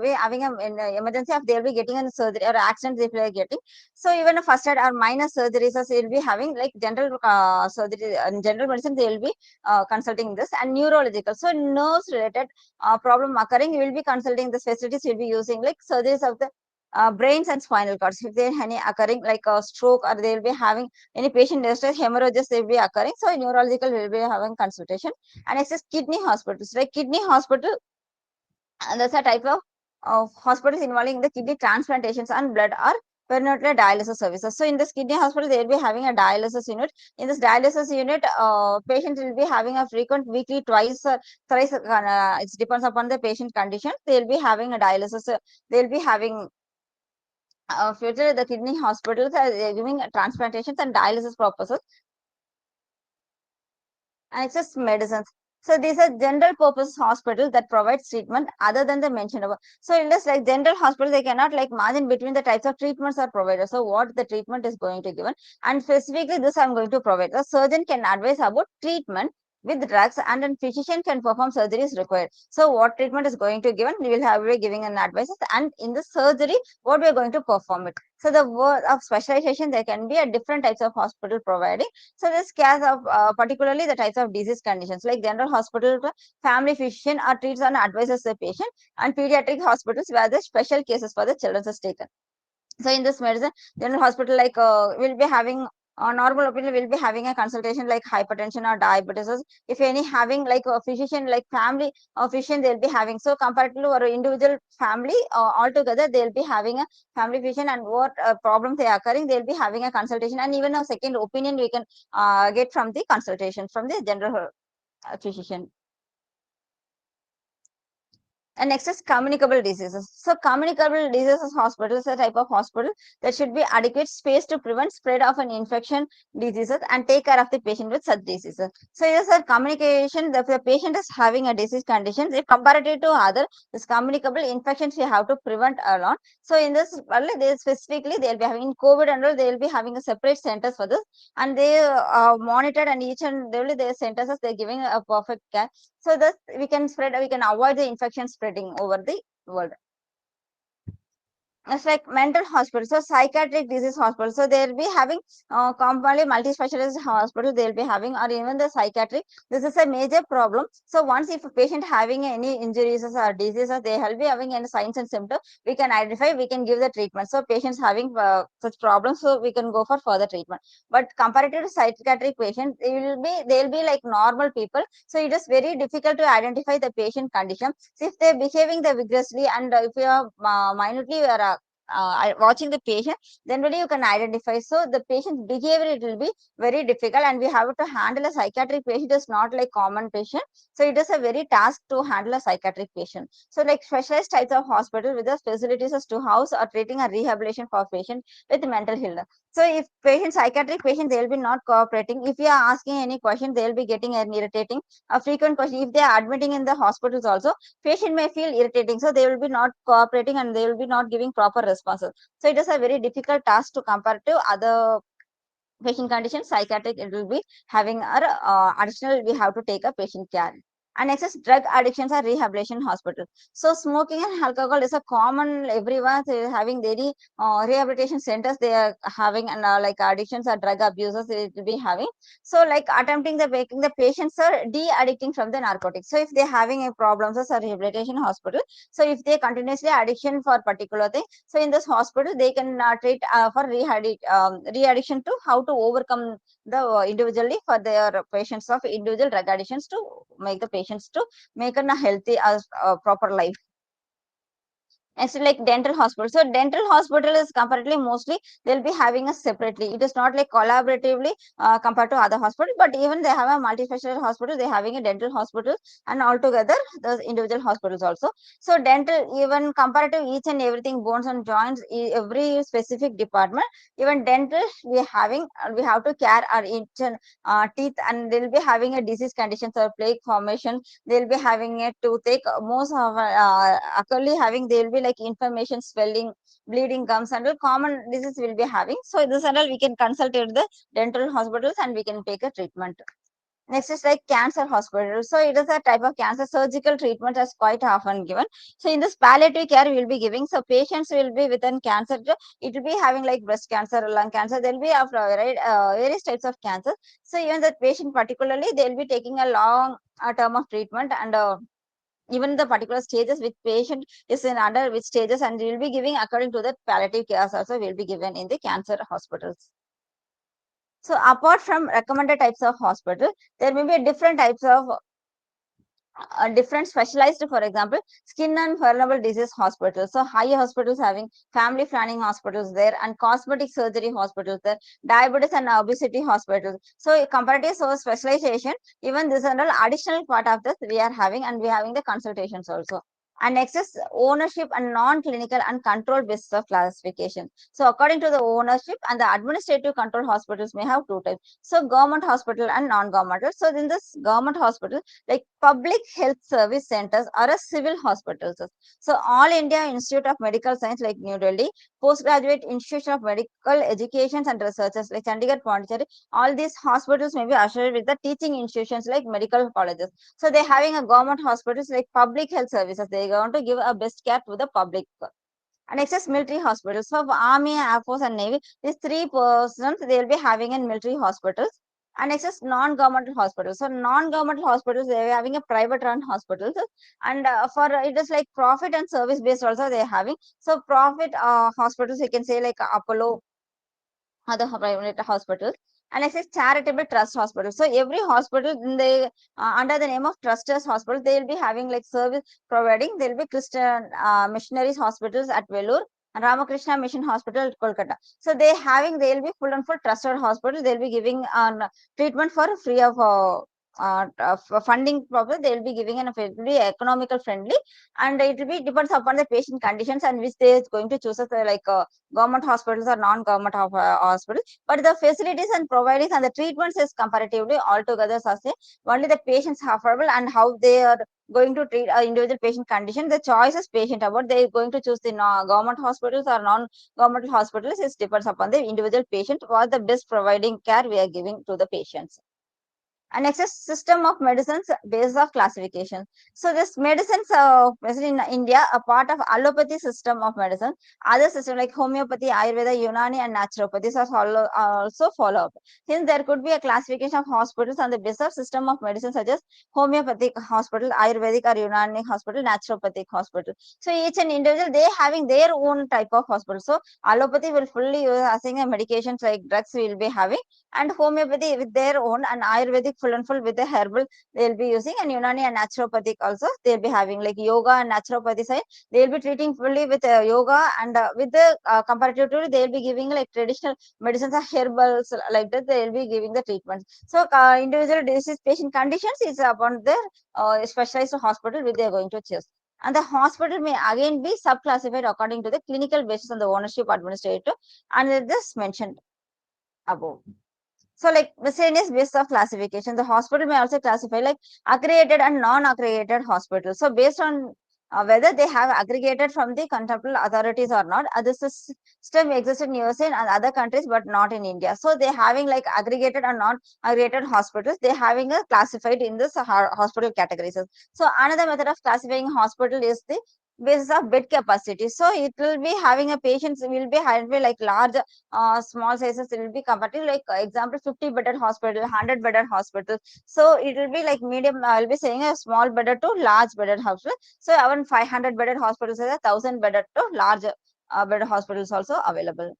we having an emergency, if they will be getting a surgery or accident if they are getting, so even a first aid or minor surgeries, as they'll be having like general surgery and general medicine, they will be consulting this. And neurological, so nerves related problem occurring, you will be consulting the facilities. You'll be using like surgeries of the brains and spinal cords. If there any occurring like a stroke, or they will be having any patient distress, hemorrhages, they will be occurring. So neurological will be having consultation. And next is kidney hospitals. Like kidney hospital, and that's a type of hospitals involving the kidney transplantations and blood or peritoneal dialysis services. So in this kidney hospital, they will be having a dialysis unit. In this dialysis unit, patients will be having a frequent weekly, twice, thrice. It depends upon the patient condition. They will be having a dialysis. They will be having future the kidney hospitals are giving transplantations and dialysis purposes. And it's just medicines. So these are general purpose hospitals that provides treatment other than the mentioned above. So in this like general hospital, they cannot like margin between the types of treatments are provided. So what the treatment is going to given, and specifically this I'm going to provide. The surgeon can advise about treatment with drugs, and then physician can perform surgeries required. So what treatment is going to given, we will have be giving an advice, and in the surgery, what we are going to perform it. So the word of specialization, there can be a different types of hospital providing. So this case of particularly the types of disease conditions, like general hospital, family physician or treats and advises the patient, and pediatric hospitals where the special cases for the children is taken. So in this medicine, general hospital like will be having normal opinion, will be having a consultation like hypertension or diabetes. If any having like a physician like family physician, they'll be having. So compared to our individual family altogether, they'll be having a family physician, and what problems they are occurring, they'll be having a consultation, and even a second opinion we can get from the consultation from the general physician. And next is communicable diseases. So communicable diseases hospital is a type of hospital that should be adequate space to prevent spread of an infection diseases and take care of the patient with such diseases. So yes, sir, communication, if the patient is having a disease condition, if comparative to other, this communicable infections you have to prevent alone. So in this, they specifically they'll be having in COVID and all, they'll be having a separate centers for this, and they monitored, and each and every their centers they're giving a perfect care, so that we can avoid the infection spreading over the world. It's like mental hospital, so psychiatric disease hospital. So they'll be having commonly multi-specialist hospital. They'll be having, or even the psychiatric. This is a major problem. So once if a patient having any injuries or diseases, they will be having any signs and symptoms. We can identify. We can give the treatment. So patients having such problems, so we can go for further treatment. But comparative to psychiatric patients, they'll be like normal people. So it is very difficult to identify the patient condition. So if they're behaving the vigorously, and if you are minutely watching the patient, then only you can identify. So the patient's behavior, it will be very difficult, and we have to handle a psychiatric patient is not like common patient. So it is a very task to handle a psychiatric patient. So like specialized types of hospital with the facilities as to house or treating a rehabilitation for patient with mental illness. So if patient psychiatric patient, they will be not cooperating. If you are asking any question, they will be getting an irritating a frequent question. If they are admitting in the hospitals also, patient may feel irritating, so they will be not cooperating, and they will be not giving proper responses. So it is a very difficult task to compare to other patient condition, psychiatric, it will be having our additional, we have to take a patient care. And next is drug addictions or rehabilitation hospital. So smoking and alcohol is a common, everyone is having daily rehabilitation centers they are having, and like addictions or drug abusers it will be having. So like attempting the making the patients are de-addicting from the narcotics. So if they're having a problems as a rehabilitation hospital, so if they continuously addiction for particular thing, so in this hospital they can treat for re-addiction to how to overcome the individually for their patients of individual drug addictions to make the patients to make a healthy as proper life. Next, like dental hospital. So dental hospital is comparatively mostly they'll be having a separately. It is not like collaboratively compared to other hospitals, but even they have a multi-specialty hospital, they're having a dental hospital, and altogether those individual hospitals also. So dental, even compared to each and everything, bones and joints, every specific department, even dental we having, we have to care our each and teeth, and they'll be having a disease conditions or plaque formation, they'll be having a toothache, most of occurrently having, they will be like inflammation, swelling, bleeding gums, and all common disease will be having. So this and all we can consult at the dental hospitals and we can take a treatment. Next is like cancer hospital. So it is a type of cancer surgical treatment is quite often given. So in this palliative care we will be giving. So patients will be within cancer. It will be having like breast cancer, lung cancer. There will be of right, various types of cancer. So even that patient particularly, they will be taking a long term of treatment, and even the particular stages which patient is in under which stages, and we will be giving according to that palliative care also will be given in the cancer hospitals. So apart from recommended types of hospital, there may be different types of different specialized, for example, skin and vulnerable disease hospitals. So higher hospitals having family planning hospitals there, and cosmetic surgery hospitals there, diabetes and obesity hospitals. So comparative so specialization, even this and all additional part of this we are having, and we are having the consultations also. And next is ownership and non-clinical and control basis of classification. So according to the ownership and the administrative control, hospitals may have two types. So government hospital and non-governmental. So in this government hospital, like public health service centers or a civil hospitals. So All India Institute of Medical Science like New Delhi, Postgraduate Institution of Medical Education and Researchers like Chandigarh, Pondicherry, all these hospitals may be associated with the teaching institutions like medical colleges. So they're having a government hospitals like public health services. They want to give a best care to the public. And next is military hospitals. So for Army, Air Force, and Navy, these three persons they will be having in military hospitals. And next is non-governmental hospitals. So non-governmental hospitals they are having a private run hospitals, and for it is like profit and service based also they are having. So profit hospitals you can say like Apollo, other private hospitals. And next is charitable trust hospitals. So every hospital in the under the name of trusters hospital, they will be having like service providing. There will be Christian missionaries hospitals at Vellore and Ramakrishna Mission Hospital at Kolkata. So they will be full and full trusted hospitals. They will be giving treatment for free of funding problem. They will be giving an very economical friendly, and it will be depends upon the patient conditions and which they is going to choose as like government hospitals or non-government hospitals. But the facilities and providers and the treatments is comparatively altogether are same. Only the patients are affordable, and how they are going to treat individual patient condition. The choice is patient about they are going to choose the government hospitals or non-government hospitals. It depends upon the individual patient what the best providing care we are giving to the patients. And next is system of medicines based of classification. So this medicines in India a part of allopathy system of medicine. Other system like homeopathy, Ayurveda, Unani, and naturopathy are also follow up. Since there could be a classification of hospitals on the basis of system of medicine such as homeopathic hospital, Ayurvedic or Unani hospital, naturopathic hospital. So each and individual they having their own type of hospital. So allopathy will fully use asking medications like drugs will be having, and homeopathy with their own, and Ayurvedic full and full with the herbal they'll be using, and Unani and naturopathic also they'll be having like yoga and naturopathy side. They'll be treating fully with yoga, and with the comparatively they'll be giving like traditional medicines or herbals like that. They'll be giving the treatment. So individual disease patient conditions is upon their specialized hospital which they are going to choose. And the hospital may again be subclassified according to the clinical basis on the ownership administrator, and this mentioned above. So, like miscellaneous basis of classification, the hospital may also classify like accredited and non-accredited hospitals. So, based on whether they have aggregated from the contemporary authorities or not. This system exists in USA and other countries, but not in India. So they having like aggregated or not aggregated hospitals. They having a classified in this hospital categories. So another method of classifying hospital is the basis of bed capacity. So it will be having a patients will be having like large, small sizes. It will be comparative. Like example, 50-bedded hospital, 100-bedded hospital. So it will be like medium. I will be saying a small bedded to large bedded hospital. So around 500-bedded hospitals, 1,000-bedded to large bedded hospitals also available.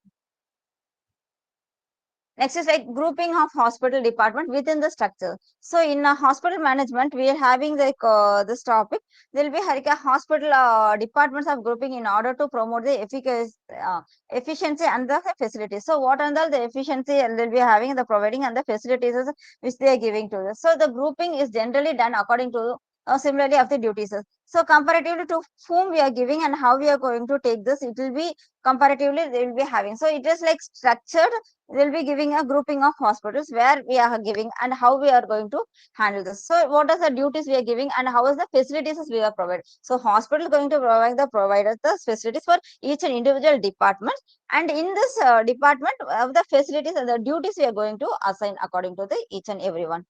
Next is like grouping of hospital department within the structure. So in hospital management, we are having like this topic. There will be like a hospital departments of grouping in order to promote the efficiency and the facilities. So what are the efficiency and they'll be having the providing and the facilities which they are giving to us. So the grouping is generally done according to similarly of the duties. So comparatively to whom we are giving and how we are going to take this, it will be comparatively they will be having. So it is like structured. We'll be giving a grouping of hospitals where we are giving and how we are going to handle this. So what are the duties we are giving and how is the facilities we are provided. So hospital is going to provide the providers the facilities for each and individual department, and in this department of the facilities and the duties we are going to assign according to the each and everyone.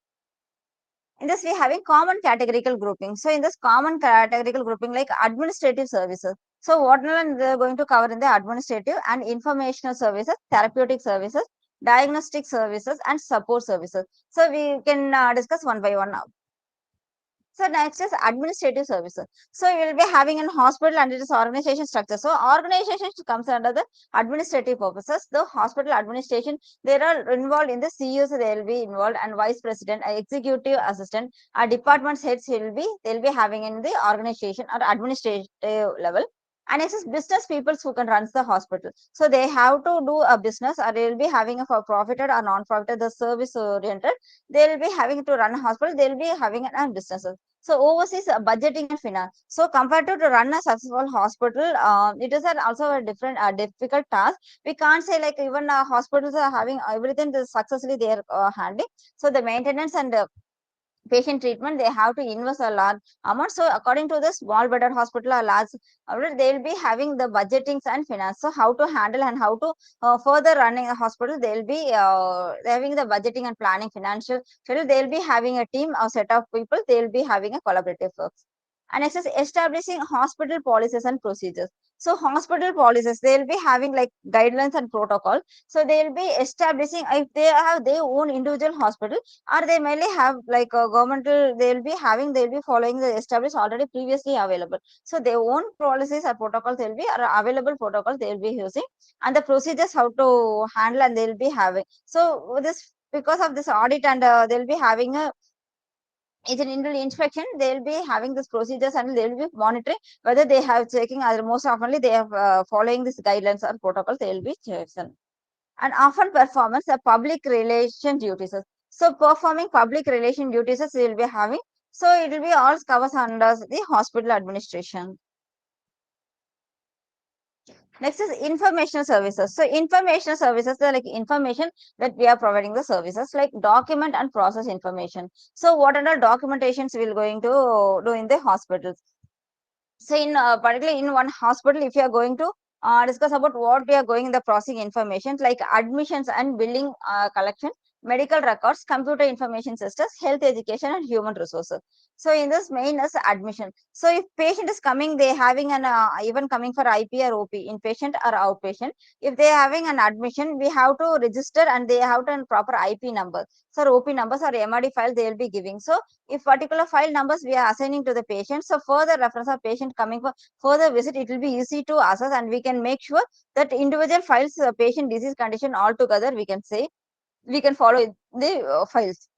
In this, we having common categorical grouping. So in this common categorical grouping, like administrative services. So what they're going to cover in the administrative and informational services, therapeutic services, diagnostic services, and support services. So we can discuss one by one now. So next is administrative services. So you will be having an hospital and it is organization structure. So organization comes under the administrative purposes. The hospital administration, they are involved in the CEOs, they will be involved, and vice president, executive assistant, department heads will be, they'll be having in the organization or administrative level. And next is business people who can run the hospital. So they have to do a business or they will be having a for profited or non-profited, the service oriented. They will be having to run a hospital. They will be having a businesses. So overseas budgeting and finance. So compared to run a successful hospital, it is also a different difficult task. We can't say like even hospitals are having everything successfully they are handling. So the maintenance and patient treatment, they have to invest a large amount. So according to the small bedded hospital or large, they will be having the budgetings and finance. So how to handle and how to further running a hospital, they will be having the budgeting and planning financial schedule. They will be having a team or set of people. They will be having a collaborative works. And next is establishing hospital policies and procedures. So hospital policies, they will be having like guidelines and protocol. So they will be establishing if they have their own individual hospital, or they mainly have like a governmental, they'll be following the established already previously available. So their own policies or protocols will be, or available protocols they will be using, and the procedures how to handle and they'll be having. So this, because of this audit and they'll be having a, it's an internal inspection, they'll be having this procedures and they'll be monitoring whether they have checking, or most oftenly they have following these guidelines or protocols, they will be checking. And often performance of public relation duties. So performing public relation duties we will be having. So it will be all covers under the hospital administration. Next is information services. So information services are like information that we are providing the services like document and process information. So what are the documentations we are going to do in the hospitals? So in particularly in one hospital, if you are going to discuss about what we are going in the processing information like admissions and billing collection, medical records, computer information systems, health education, and human resources. So in this main is admission. So if patient is coming, they having an even coming for IP or OP, inpatient or outpatient. If they are having an admission, we have to register and they have to proper IP number. So OP numbers or MRD file they will be giving. So if particular file numbers we are assigning to the patient, so further reference of patient coming for further visit, it will be easy to assess and we can make sure that individual files, patient disease condition altogether, we can say, we can follow the files.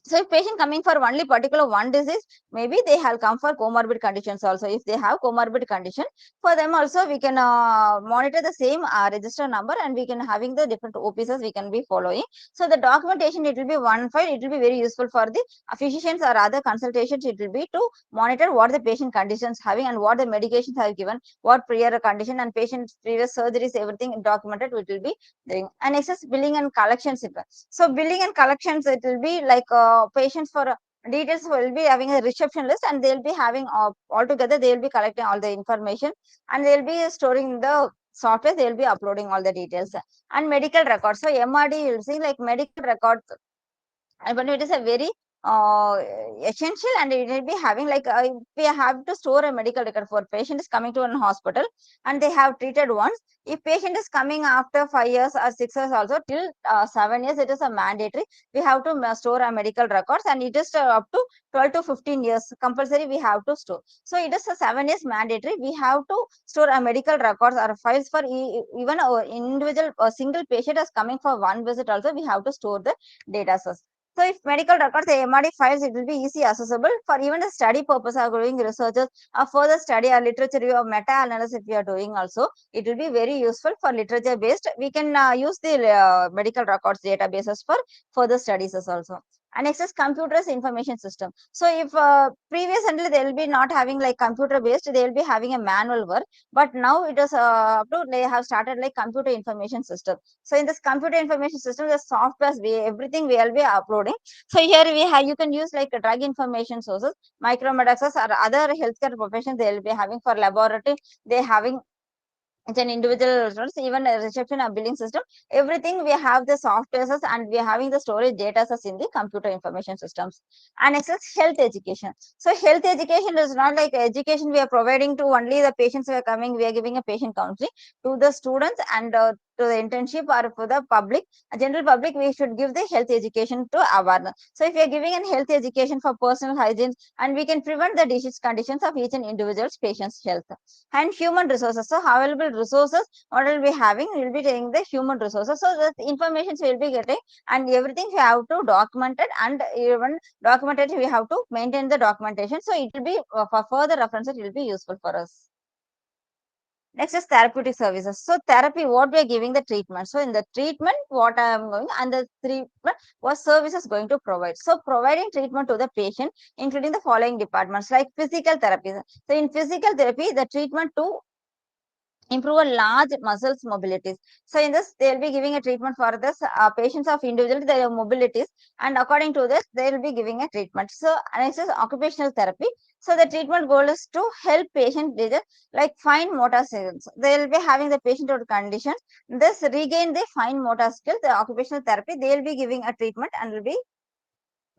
So if patient coming for only particular one disease, maybe they have come for comorbid conditions also. If they have comorbid condition, for them also we can monitor the same register number and we can having the different OPSs we can be following. So the documentation, it will be one file. It will be very useful for the physicians or other consultations. It will be to monitor what the patient conditions having and what the medications have given, what prior condition and patient's previous surgeries, everything documented. It will be doing. And next is billing and collections. So billing and collections, it will be like patients for details will be having a reception list, and they'll be having all together, they'll be collecting all the information, and they'll be storing the software, they'll be uploading all the details. And medical records. So MRD, you'll see like medical records, but it is a very uh, essential, and it will be having like we have to store a medical record for patient is coming to an hospital and they have treated once. If patient is coming after 5 years or 6 years also till 7 years, it is a mandatory. We have to store a medical records, and it is up to 12 to 15 years compulsory we have to store. So it is a 7 years mandatory. We have to store a medical records or files for even a individual, a single patient is coming for one visit also, we have to store the data source. So if medical records, the MRD files, it will be easy accessible for even the study purpose of doing researches or further study or literature review or meta-analysis if we are doing also. It will be very useful for literature based. We can use the medical records databases for further studies as also. And next is computers information system. So if previously they will be not having like computer based, they will be having a manual work. But now it is they have started like computer information system. So in this computer information system, the software, everything we will be uploading. So here we have, you can use like drug information sources, micromedaxes or other healthcare professions they will be having for laboratory. They having it's an individual resource, even a reception and billing system. Everything we have the softwares and we are having the storage data in the computer information systems. And next is health education. So health education is not like education we are providing to only the patients who are coming. We are giving a patient counseling to the students and to the internship or for the public, general public. We should give the health education to awareness. So if we are giving a health education for personal hygiene, and we can prevent the disease conditions of each and individual's patient's health. And human resources. So available resources, what will be having, we will be taking the human resources. So the information we will be getting, and everything we have to document it, and even documented we have to maintain the documentation. So it will be for further references, it will be useful for us. Next is therapeutic services. So therapy, what we are giving the treatment. So in the treatment, what I am going, and the treatment, what services going to provide. So providing treatment to the patient, including the following departments like physical therapy. So in physical therapy, the treatment to improve a large muscles mobilities. So in this, they will be giving a treatment for this patients of individual their mobilities, and according to this, they will be giving a treatment. So next is occupational therapy. So the treatment goal is to help patient like fine motor skills. They will be having the patient with conditions. This regain the fine motor skills. The occupational therapy, they will be giving a treatment and will be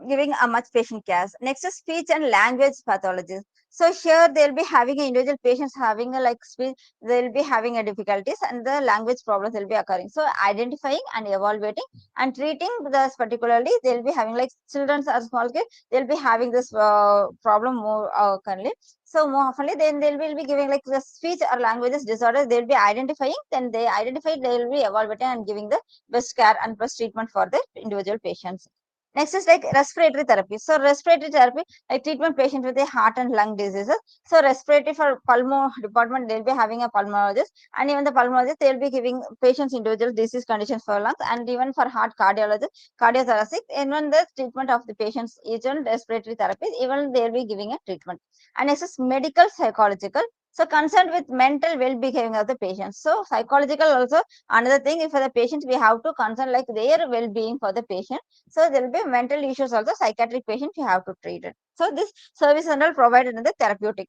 giving a much patient care. Next is speech and language pathologies. So here they'll be having individual patients having a like speech, they'll be having a difficulties and the language problems will be occurring. So identifying and evaluating and treating this particularly, they'll be having like children or small kids, they'll be having this problem more currently. So more oftenly, then they will be giving like the speech or languages disorder. They'll be identifying, then they identify, they will be evaluating and giving the best care and best treatment for the individual patients. Next is like respiratory therapy. So respiratory therapy, like treatment patient with a heart and lung diseases. So respiratory for pulmo department, they'll be having a pulmonologist, and even the pulmonologist, they'll be giving patients individual disease conditions for lungs, and even for heart cardiologist, cardiothoracic, even the treatment of the patients, each one respiratory therapy, even they'll be giving a treatment. And next is medical psychological. So concerned with mental well-being of the patient. So psychological also another thing. If for the patient, we have to concern like their well-being for the patient. So there will be mental issues also, psychiatric patient you have to treat it. So this service and all provided in the therapeutic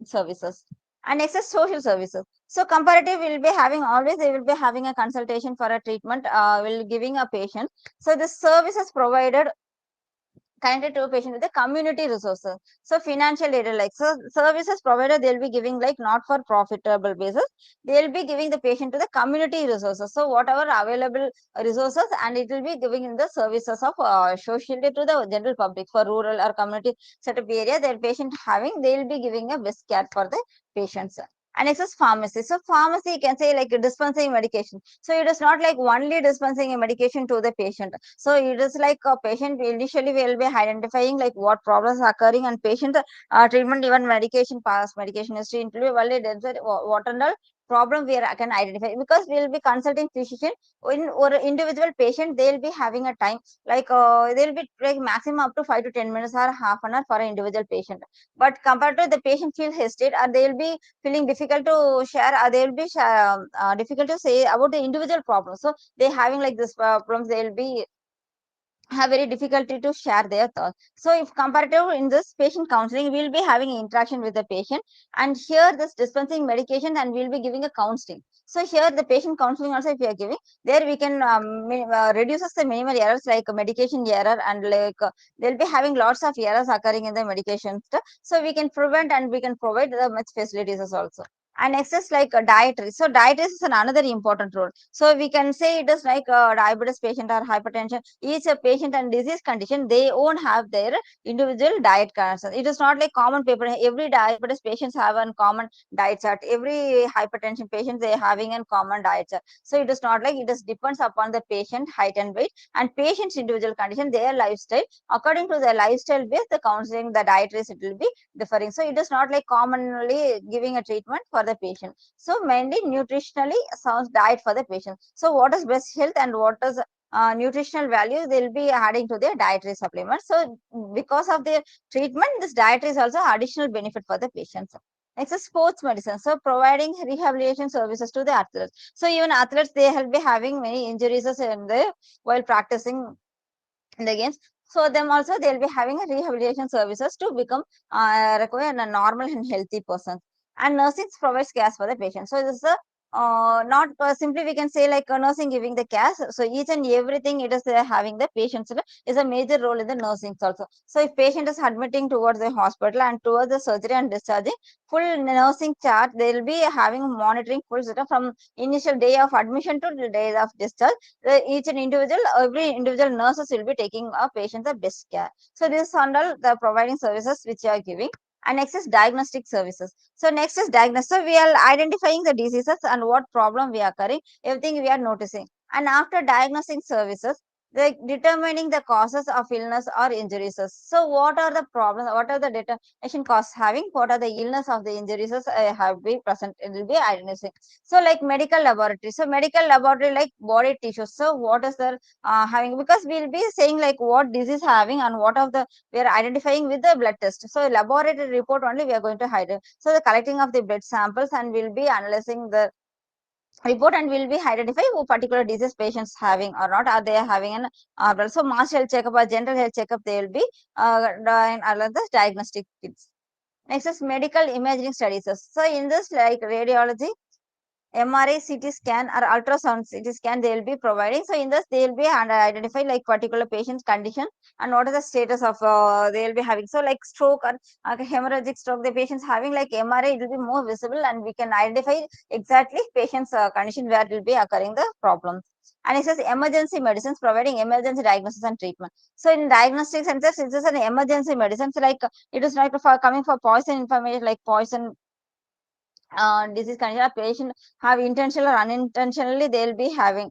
services. And next is social services. So comparative will be having always, they will be having a consultation for a treatment, will giving a patient. So the services provided connected to a patient with the community resources. So financial aid, like so services provided, they'll be giving like not for profitable basis. They'll be giving the patient to the community resources. So whatever available resources, and it will be giving in the services of socially to the general public for rural or community setup area. Their patient having, they'll be giving a best care for the patients. And next is pharmacy. So pharmacy, you can say like dispensing medication. So it is not like only dispensing a medication to the patient. So it is like a patient initially will be identifying like what problems are occurring, and patient treatment, even medication past medication history interview, what and all problem we are, can identify, because we will be consulting physician in or individual patient. They will be having a time like they'll be like maximum up to 5 to 10 minutes or half an hour for an individual patient. But compared to the patient feel hesitate, or they'll be feeling difficult to share, or they'll be difficult to say about the individual problems. So they having like this problems, they'll be have very difficulty to share their thoughts. So if comparative in this patient counseling, we'll be having interaction with the patient, and here this dispensing medication and we'll be giving a counseling. So here the patient counseling also if we are giving, there we can reduces the minimal errors like medication error, and like they'll be having lots of errors occurring in the medication stuff. So we can prevent and we can provide the much facilities as also. And next is like dietary. So dietary is another important role. So we can say it is like a diabetes patient or hypertension. Each a patient and disease condition, they won't have their individual diet concerns. It is not like common paper. Every diabetes patients have a common diet chart. Every hypertension patient they having a common diet chart. So it is not like, it is depends upon the patient height and weight and patient's individual condition, their lifestyle. According to the lifestyle based, the counseling, the dietaries, it will be differing. So it is not like commonly giving a treatment for the patient. So mainly nutritionally sound diet for the patient. So what is best health and what is nutritional value, they'll be adding to their dietary supplements. So because of their treatment, this dietary is also additional benefit for the patients. Next is sports medicine. So providing rehabilitation services to the athletes. So even athletes, they will be having many injuries in the while practicing in the games. So them also they'll be having a rehabilitation services to become require a normal and healthy person. And nursing provides care for the patient. So this is a not simply we can say like nursing giving the care. So each and everything it is having the patients is a major role in the nursing also. So if patient is admitting towards the hospital and towards the surgery and discharging, full nursing chart they'll be having monitoring full setup from initial day of admission to the day of discharge. Each and individual, every individual nurses will be taking a patient the best care. So this is under the providing services which you are giving. And next is diagnostic services. So next is diagnosis. So we are identifying the diseases and what problem we are occurring, everything we are noticing. And after diagnosing services, like determining the causes of illness or injuries. So what are the problems? What are the determination causes having? What are the illness of the injuries have been present? It will be identifying. So like medical laboratory. So medical laboratory like body tissues. So what is the having? Because we'll be saying like what disease having and what of the we are identifying with the blood test. So laboratory report only we are going to hide. So the collecting of the blood samples and we'll be analyzing the report and will be identify who particular disease patients having or not. Are they having an so mass health checkup or general health checkup they will be doing along the diagnostic kits. Next is medical imaging studies. So in this like radiology, MRI, CT scan or ultrasound CT scan they will be providing. So in this they will be identify like particular patient's condition and what is the status of they will be having. So like stroke or hemorrhagic stroke the patients having like MRI, it will be more visible and we can identify exactly patient's condition where it will be occurring the problems. And it says emergency medicines providing emergency diagnosis and treatment. So in diagnostic centers, it is an emergency medicines like it is like for coming for poison information like poison disease condition, a patient have intentional or unintentionally they'll be having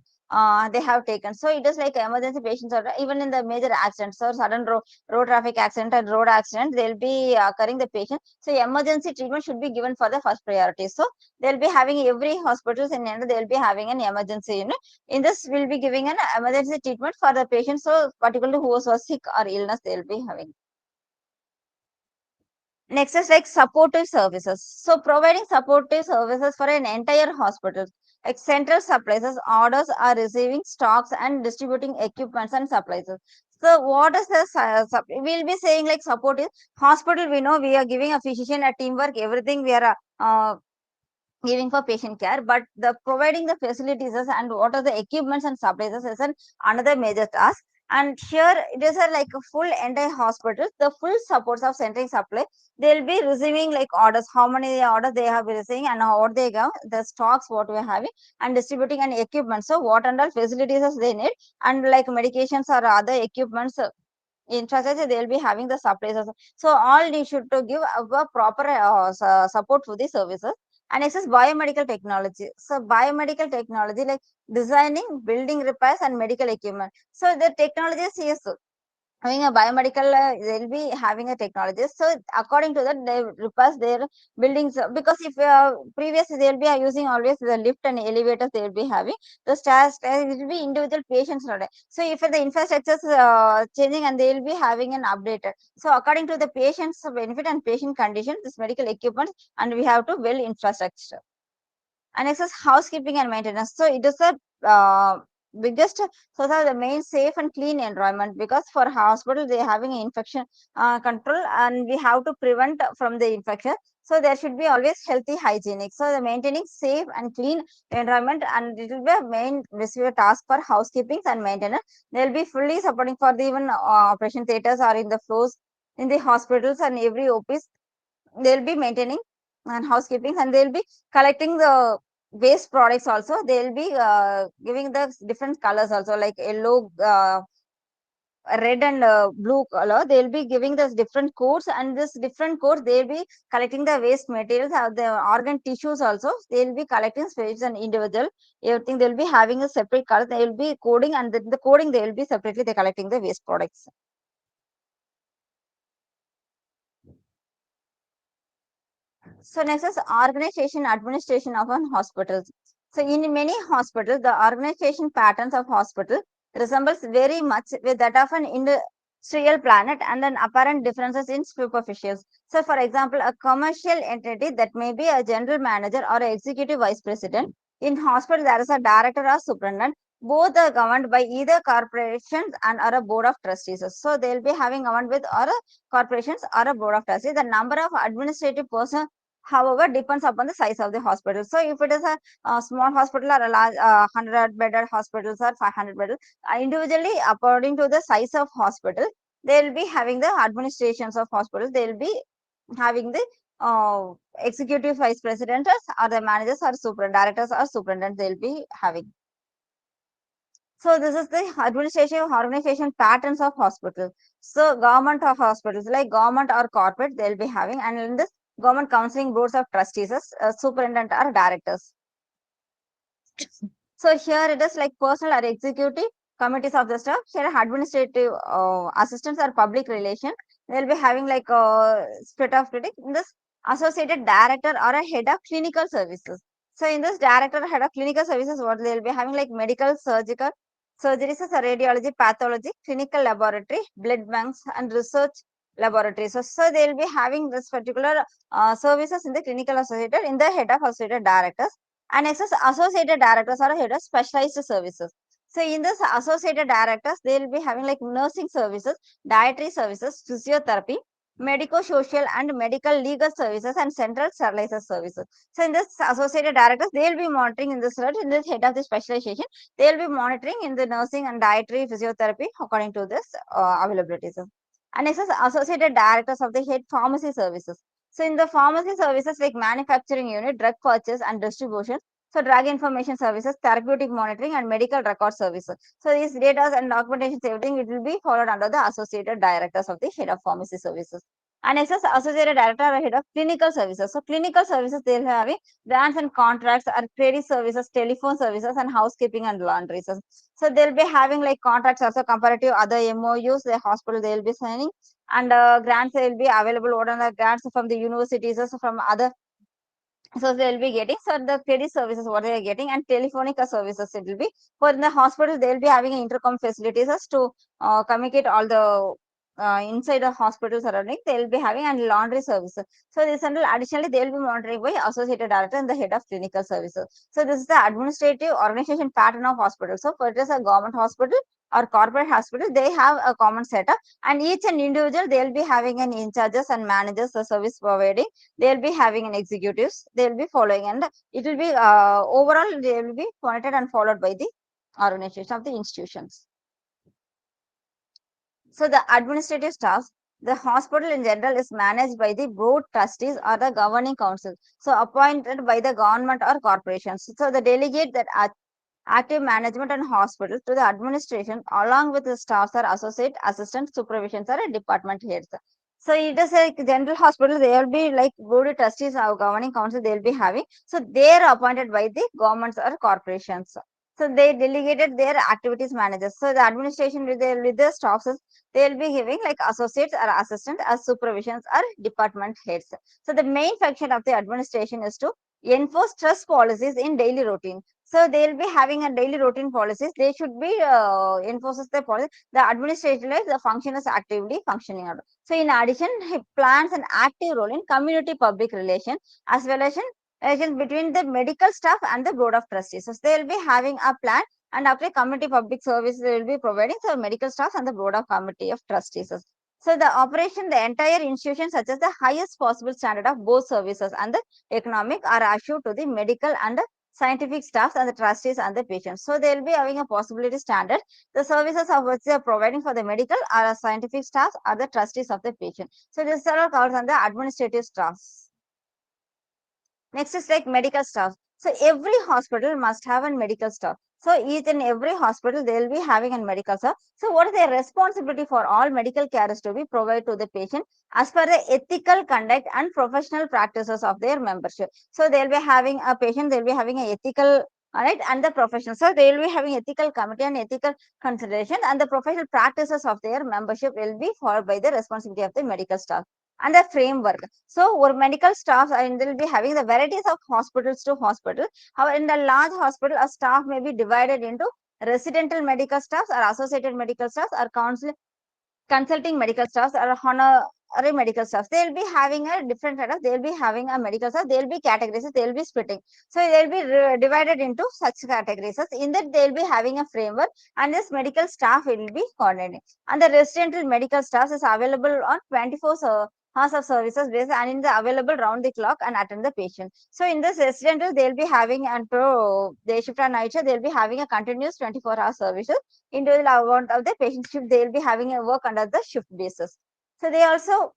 they have taken. So it is like emergency patients or even in the major accidents or sudden road traffic accident and road accident they'll be occurring the patient. So emergency treatment should be given for the first priority. So they'll be having every hospitals in India they'll be having an emergency unit. In this we'll be giving an emergency treatment for the patient. So particularly who was sick or illness they'll be having. Next is like supportive services. So providing supportive services for an entire hospital, like central supplies, orders are receiving stocks and distributing equipments and supplies. So what is the we'll be saying like support is hospital. We know we are giving a physician a teamwork, everything we are giving for patient care, but the providing the facilities and what are the equipments and supplies is another major task. And here it is a like a full entire hospital, the full supports of centering supply. They'll be receiving like orders, how many orders they have been receiving and what they got, the stocks what we are having, and distributing and equipment. So what and all facilities they need, and like medications or other equipments infrastructure they'll be having the supplies also. So all they should to give a proper support for the services. And it is biomedical technology. So biomedical technology like designing, building repairs and medical equipment. So the technology is having a biomedical they'll be having a technology. So according to that they repair their buildings, because if previously they'll be using always the lift and elevators they will be having the stairs, it will be individual patients not. So if the infrastructure is changing and they will be having an updated, so according to the patient's benefit and patient condition this medical equipment, and we have to build infrastructure. And next is housekeeping and maintenance. So it is a biggest source of the main safe and clean environment, because for hospital they having infection control, and we have to prevent from the infection. So there should be always healthy hygienic. So the maintaining safe and clean environment, and it will be a main visible task for housekeeping and maintenance. They'll be fully supporting for the even operation theaters or in the floors in the hospitals and every OPs. They'll be maintaining and housekeeping, and they'll be collecting the waste products also. They'll be giving the different colors also, like yellow, red and blue color. They'll be giving this different codes, and this different codes they'll be collecting the waste materials, the organ tissues also. They'll be collecting space and individual everything. They'll be having a separate color. They'll be coding, and the coding they will be separately they collecting the waste products. So next is organization administration of an hospital. So in many hospitals, the organization patterns of hospital resembles very much with that of an industrial planet, and then apparent differences in superficials. So for example, a commercial entity that may be a general manager or an executive vice president. In hospital, there is a director or superintendent. Both are governed by either corporations and or a board of trustees. So they'll be having governed with or a corporations or a board of trustees. The number of administrative persons, however, depends upon the size of the hospital. So if it is a small hospital or a large 100 bedded hospitals or 500 bedded, individually according to the size of hospital, they will be having the administrations of hospitals. They will be having the executive vice presidents or the managers or super directors or superintendents. They will be having. So this is the administration organization patterns of hospitals. So government of hospitals, like government or corporate, they'll be having, and in this government counseling boards of trustees, superintendent or directors. So here it is like personal or executive committees of the staff. Here administrative assistants or public relation. They'll be having like a split of critic. In this associated director or a head of clinical services. So in this director head of clinical services, what they'll be having like medical, surgical, surgeries, radiology, pathology, clinical laboratory, blood banks, and research laboratories. So they'll be having this particular services in the clinical associated in the head of associated directors, and next is associated directors are head of specialized services. So in this associated directors, they will be having like nursing services, dietary services, physiotherapy, medico-social and medical legal services, and central sterilizer services. So in this associated directors, they will be monitoring in this head of the specialization. They will be monitoring in the nursing and dietary physiotherapy according to this availabilities. And next is associated directors of the head pharmacy services. So in the pharmacy services like manufacturing unit, drug purchase and distribution, so drug information services, therapeutic monitoring, and medical record services. So these data and documentations, everything, it will be followed under the associated directors of the head of pharmacy services. And next is associated director or head of clinical services. So clinical services, they'll have grants and contracts, or credit services, telephone services, and housekeeping and laundry. So they'll be having like contracts also comparative other MOUs, the hospital they'll be signing, and grants will be available. What are the grants from the universities, also from other, so they'll be getting. So the credit services what they are getting, and telephonic services it will be. For the hospital, they'll be having intercom facilities as to communicate all the inside the hospital surrounding. They'll be having, and laundry services. So this and additionally they will be monitoring by associated director and the head of clinical services. So this is the administrative organization pattern of hospital. So for it is a government hospital or corporate hospital, they have a common setup, and each and individual they'll be having an in charges and managers the service providing. They'll be having an executives. They'll be following, and it will be overall they will be monitored and followed by the organization of the institutions. So the administrative staff, the hospital in general is managed by the board trustees or the governing council. So appointed by the government or corporations. So the delegate that active management and hospital to the administration along with the staffs or associate, assistant, supervisions or department heads. So it is a general hospital, they will be like board of trustees or governing council they will be having. So they are appointed by the governments or corporations. So they delegated their activities managers. So the administration with the staffs, they will be giving like associates or assistant as supervisions or department heads. So the main function of the administration is to enforce trust policies in daily routine. So they'll be having a daily routine policies. They should be enforces the policy. The administrative life, the function is actively functioning out. So in addition, he plans an active role in community public relation as well as in relations between the medical staff and the board of trustees. So they'll be having a plan And after community public service, they will be providing the medical staff and the board of committee of trustees. So the operation, the entire institution such as the highest possible standard of both services and the economic are assured to the medical and the scientific staffs and the trustees and the patients. So they will be having a possibility standard. The services of which they are providing for the medical or scientific staff are the trustees of the patient. So this are all covered on the administrative staffs. Next is like medical staff. So every hospital must have a medical staff. So each and every hospital they will be having a medical staff. So what is their responsibility for all medical care is to be provided to the patient as per the ethical conduct and professional practices of their membership. So they will be having a patient, they will be having a ethical, all right, and the profession. So they will be having ethical committee and ethical consideration, and the professional practices of their membership will be followed by the responsibility of the medical staff and the framework. So, our medical staff and they will be having the varieties of hospitals to hospital. However, in the large hospital, a staff may be divided into residential medical staffs or associated medical staffs or consulting medical staffs or honorary medical staffs. They will be having a different kind of, they will be having a medical staff, they will be categories, they will be splitting. So they will be divided into such categories. In that they will be having a framework and this medical staff will be coordinating. And the residential medical staff is available on 24 hours of services based and in the available round the clock and attend the patient. So in this residential, they'll be having and pro day shift and night shift, they'll be having a continuous 24-hour services into the amount of the patient shift. They will be having a work under the shift basis. So they also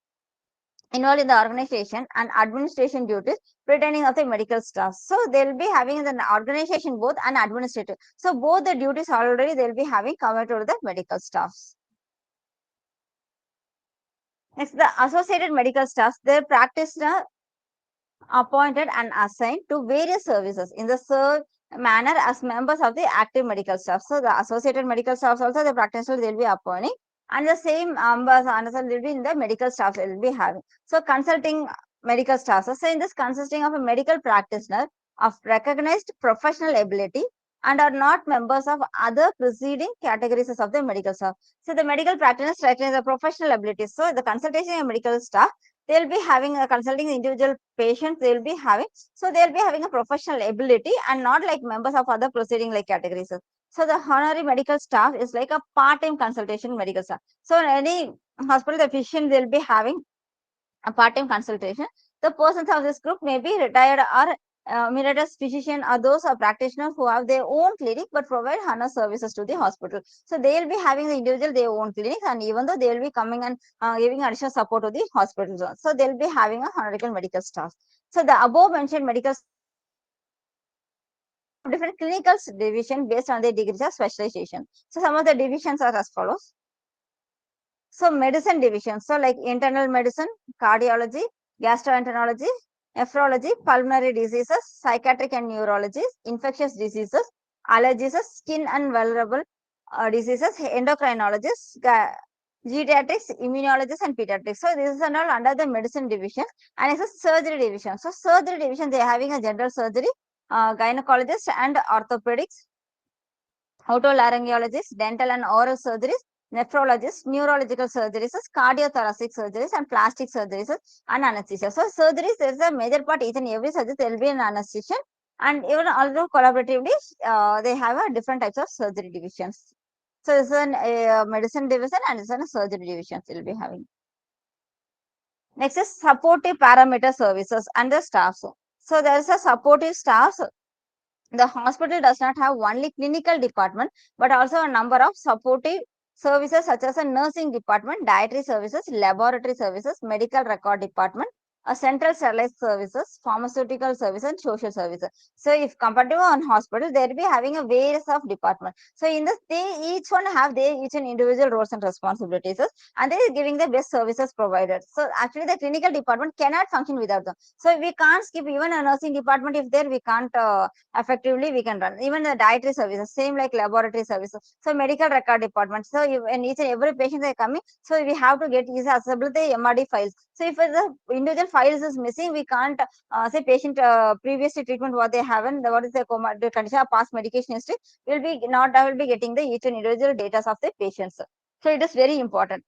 involved in the organization and administration duties pertaining of the medical staff. So they'll be having the organization both and administrative. So both the duties already they'll be having covered to the medical staffs. Next, the associated medical staffs, their practice appointed and assigned to various services in the manner as members of the active medical staff. So the associated medical staffs also the practitioners they will be appointing and the same members will be in the medical staff they will be having. So consulting medical staff. So in this consisting of a medical practitioner of recognized professional ability and are not members of other preceding categories of the medical staff. So the medical practitioners recognize the professional abilities. So the consultation of medical staff they'll be having a consulting individual patients they'll be having, so they'll be having a professional ability and not like members of other proceeding like categories. So the honorary medical staff is like a part-time consultation medical staff. So in any hospital the physician they'll be having a part-time consultation. The persons of this group may be retired or emeritus physician or those are practitioners who have their own clinic but provide honor services to the hospital. So they will be having the individual their own clinics and even though they will be coming and giving additional support to the hospitals. So they will be having a honorary medical staff. So the above mentioned medical different clinical division based on their degrees of specialization. So some of the divisions are as follows. So medicine division, so like internal medicine, cardiology, gastroenterology, nephrology, pulmonary diseases, psychiatric and neurology, infectious diseases, allergies, skin and vulnerable diseases, endocrinologists, geriatrics, immunologists, and pediatrics. So this is all under the medicine division, and it's a surgery division. So surgery division, they are having a general surgery, gynecologist and orthopedics, otolaryngologists, dental and oral surgeries, nephrologists, neurological surgeries, cardiothoracic surgeries, and plastic surgeries, and anesthesia. So, surgeries, there is a major part, each and every surgery, there will be an anesthesia. And even although collaboratively, they have a different types of surgery divisions. So, this is a medicine division and this is a surgery division they will be having. Next is supportive parameter services and the staffs. So, there is a supportive staffs. The hospital does not have only clinical department, but also a number of supportive services such as a nursing department, dietary services, laboratory services, medical record department, a central sterilized services, pharmaceutical services, and social services. So, if compared to one hospital, they will be having a various of department. So, in this, they each one have their each and individual roles and responsibilities, and they are giving the best services provided. So, actually, the clinical department cannot function without them. So, we can't skip even a nursing department if there we can't. Effectively we can run even the dietary services same like laboratory services, so medical record department. So when each and every patient they coming, so we have to get easy accessible the MRD files. So if the individual files is missing, we can't say patient previous treatment what they haven't, what is the condition of past medication history, will be not will be getting the each and individual data of the patients. So it is very important.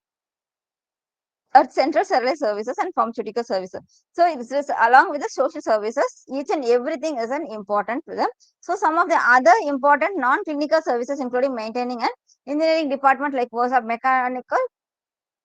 earth central sterile services and pharmaceutical services. So this is along with the social services, each and everything is an important to them. So some of the other important non-clinical services including maintaining an engineering department like was of mechanical,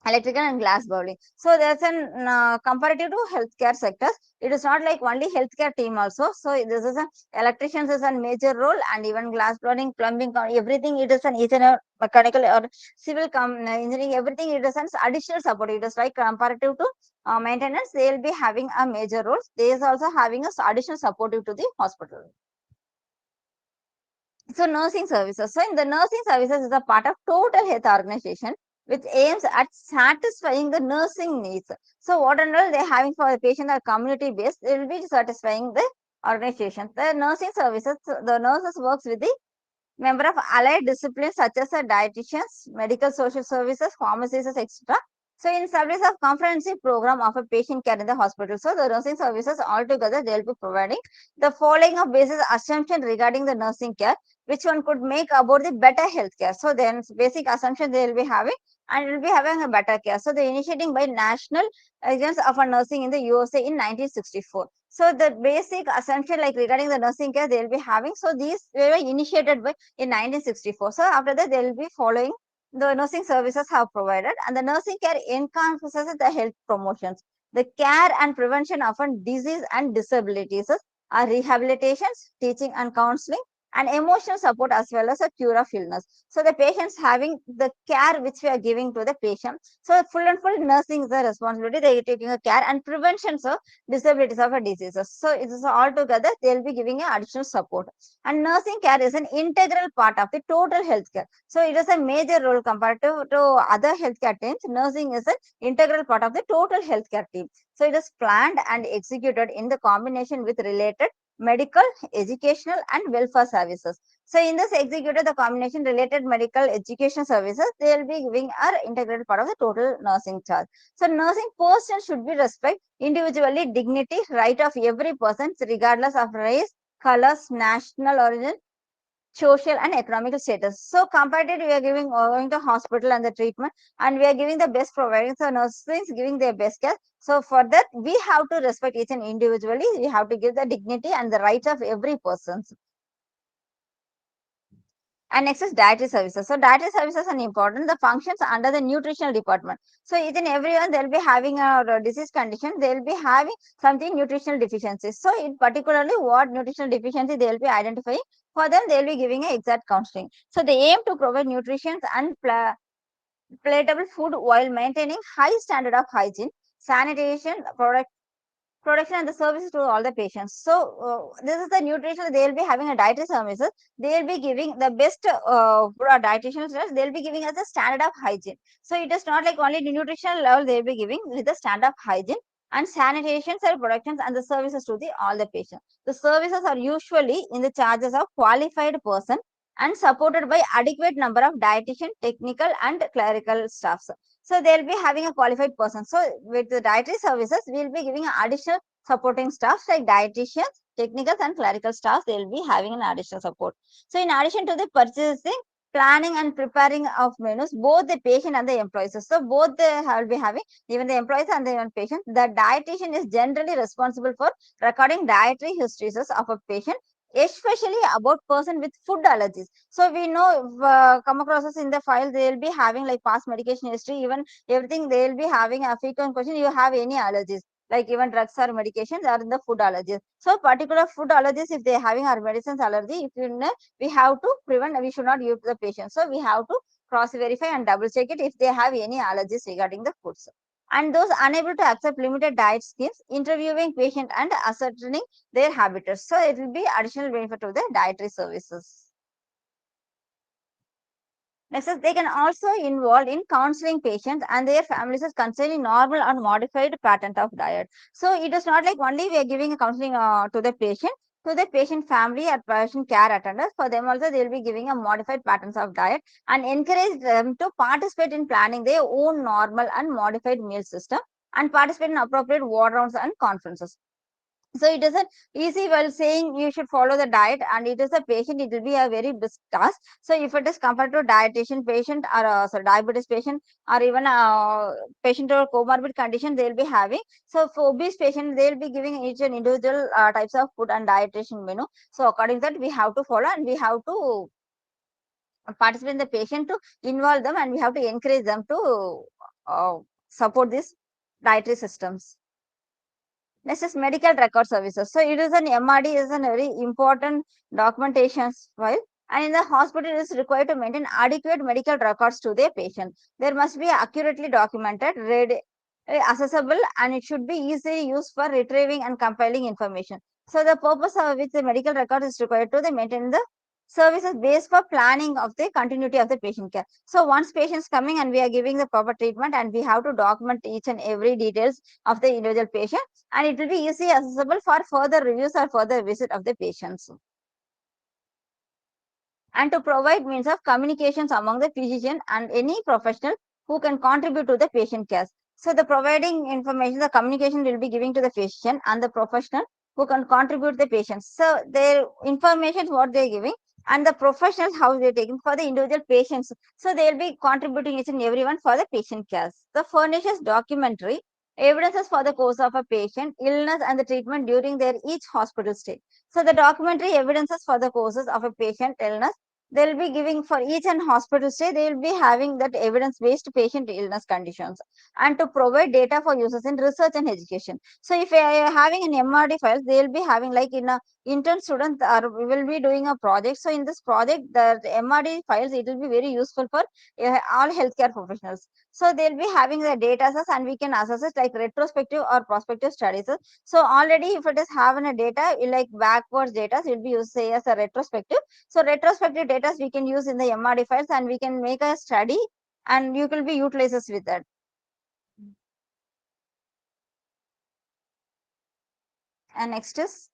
electrical and glass building. So there's an comparative to healthcare sectors. It is not like only healthcare team also. So this is a electricians is a major role, and even glass blowing, plumbing, everything. It is an each and a mechanical or civil engineering, everything. It is an additional support. It is like comparative to maintenance. They will be having a major role. They is also having a additional supportive to the hospital. So nursing services. So in the nursing services is a part of total health organization which aims at satisfying the nursing needs. So what and all they're having for the patient are community based, they will be satisfying the organization. The nursing services, the nurses works with the member of allied disciplines such as dietitians, medical social services, pharmacists, etc. So in service of comprehensive program of a patient care in the hospital. So the nursing services altogether they will be providing the following of basis assumption regarding the nursing care, which one could make about the better health care. So then basic assumption they will be having, and will be having a better care. So the initiating by National Agents of a Nursing in the USA in 1964. So the basic assumption like regarding the nursing care they will be having. So these were initiated by in 1964. So after that, they will be following the nursing services have provided, and the nursing care encompasses the health promotions, the care and prevention of disease and disabilities, are rehabilitations, teaching and counseling, and emotional support as well as a cure of illness. So the patients having the care which we are giving to the patient. So full and full nursing is the responsibility. They are taking a care and prevention of disabilities of a diseases. So it is all together. They will be giving a additional support. And nursing care is an integral part of the total healthcare. So it is a major role compared to other healthcare teams. Nursing is an integral part of the total healthcare team. So it is planned and executed in the combination with related medical, educational, and welfare services. So in this executed the combination related medical education services, they will be giving our integrated part of the total nursing charge. So nursing person should be respect individually dignity, right of every person regardless of race, colors, national origin, social and economical status. So comparative, we are giving going to hospital and the treatment, and we are giving the best providing. So nurses giving their best care. So for that, we have to respect each and individually. We have to give the dignity and the rights of every person. And next is dietary services. So dietary services are important. The functions under the nutritional department. So each and everyone they'll be having a disease condition. They'll be having something nutritional deficiencies. So in particularly what nutritional deficiency they'll be identifying. For them they'll be giving an exact counseling. So they aim to provide nutrition and palatable food while maintaining high standard of hygiene, sanitation, production and the services to all the patients. So this is the nutrition. They will be having a dietary services. They will be giving the best for our dietitian. They will be giving us a standard of hygiene. So it is not like only the nutritional level they will be giving with the standard of hygiene and sanitation, productions and the services to the all the patients. The services are usually in the charges of qualified person and supported by adequate number of dietitian, technical and clerical staffs. So they'll be having a qualified person. So with the dietary services, we'll be giving additional supporting staff like dietitians, technical and clerical staff. They'll be having an additional support. So in addition to the purchasing, planning and preparing of menus, both the patient and the employees. So both they will be having, even the employees and the patient. The dietitian is generally responsible for recording dietary histories of a patient, especially about person with food allergies. So we know come across us in the file, they will be having like past medication history, even everything they will be having a frequent question, you have any allergies? Like even drugs or medications are in the food allergies. So particular food allergies, if they are having our medicines allergy, if you know, we have to prevent, we should not use the patient. So we have to cross verify and double check it if they have any allergies regarding the foods. And those unable to accept limited diet schemes, interviewing patient and ascertaining their habitats. So it will be additional benefit to the dietary services. Next is they can also involve in counseling patients and their families concerning normal and modified pattern of diet. So it is not like only we are giving a counseling to the patient family or patient care attenders. For them also they will be giving a modified patterns of diet and encourage them to participate in planning their own normal and modified meal system and participate in appropriate war rounds and conferences. So it isn't easy while saying you should follow the diet, and it is a patient, it will be a very big task. So if it is compared to dietitian patient or sorry, diabetes patient, or even a patient or comorbid condition they will be having. So for obese patient, they will be giving each an individual types of food and dietitian menu. So according to that, we have to follow and we have to participate in the patient to involve them, and we have to encourage them to uh, support these dietary systems. Next is medical record services. So it is an MRD is a very important documentation file, and in the hospital it is required to maintain adequate medical records to their patient. There must be accurately documented, accessible, and it should be easily used for retrieving and compiling information. So the purpose of which the medical record is required to maintain the services based for planning of the continuity of the patient care. So once patients coming and we are giving the proper treatment, and we have to document each and every details of the individual patient, and it will be easily accessible for further reviews or further visit of the patients, and to provide means of communications among the physician and any professional who can contribute to the patient care. So the providing information, the communication will be giving to the physician and the professional who can contribute the patients. So their information what they're giving, and the professionals how they're taking for the individual patients. So they'll be contributing each and everyone for the patient care. The furnishes documentary evidences for the course of a patient illness and the treatment during their each hospital stay. So the documentary evidences for the causes of a patient illness, they'll be giving for each and hospital stay, they will be having that evidence-based patient illness conditions, and to provide data for users in research and education. So if I are having an MRD files, they will be having like in a intern student or we will be doing a project. So in this project, the MRD files, it will be very useful for all healthcare professionals. So they'll be having the data sets, and we can assess it like retrospective or prospective studies. So already if it is having a data like backwards data, it will be used say as a retrospective. So retrospective data we can use in the MRD files, and we can make a study, and you will be utilizes with that. And next is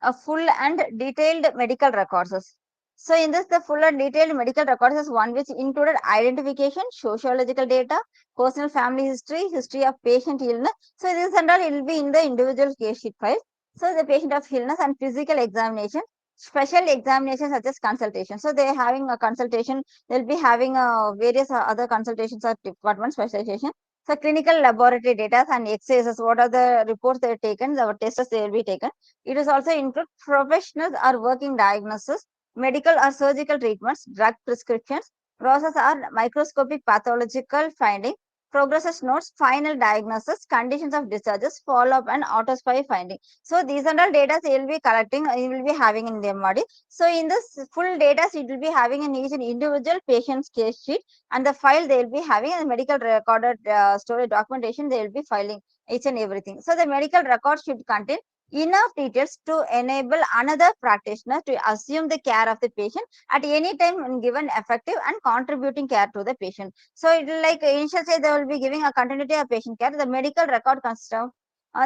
a full and detailed medical records. So in this, the full and detailed medical records is one which included identification, sociological data, personal family history, history of patient illness. So this and all it will be in the individual case sheet file. So the patient of illness and physical examination, special examination such as consultation. So they are having a consultation, they'll be having various other consultations or department specialization. So clinical laboratory data and X-rays, what are the reports they are taken, the tests they will be taken. It is also include professionals or working diagnosis, medical or surgical treatments, drug prescriptions, process or microscopic pathological finding, progresses notes, final diagnosis, conditions of discharges, follow-up and autopsy finding. So these are all data you will be collecting, you will be having in the MRD. So in this full data, it will be having in each individual patient's case sheet, and the file they will be having, and medical recorded storage documentation they will be filing each and everything. So the medical record should contain enough details to enable another practitioner to assume the care of the patient at any time when given effective and contributing care to the patient. So it will like initial say they will be giving a continuity of patient care. The medical record consists of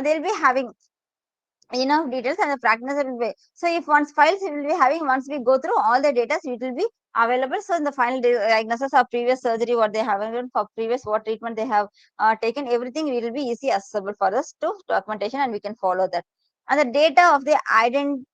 they'll be having enough details, and the practitioner will be. So if once files we will be having, once we go through all the data, it will be available. So in the final diagnosis of previous surgery, what they have done for previous what treatment they have taken, everything will be easy accessible for us to documentation, and we can follow that. And the data of the identity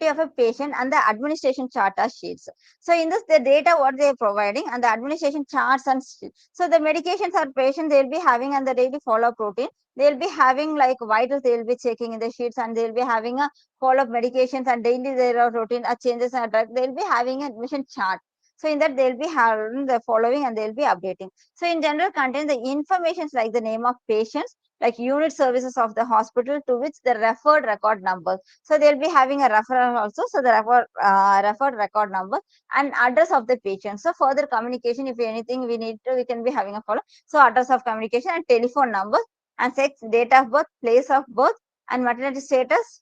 of a patient and the administration chart are sheets. So in this, the data what they are providing and the administration charts and sheets. So the medications are patient they will be having, and the daily follow-up routine. They will be having like vitals they will be checking in the sheets, and they will be having a follow-up medications and daily their routine changes and drug. They will be having an admission chart. So in that they will be having the following, and they will be updating. So in general contain the informations like the name of patients, like unit services of the hospital to which the referred record number. So they'll be having a referral also. So the referred record number and address of the patient. So further communication, if anything we need to, we can be having a follow. So address of communication and telephone number and sex, date of birth, place of birth, and maternity status,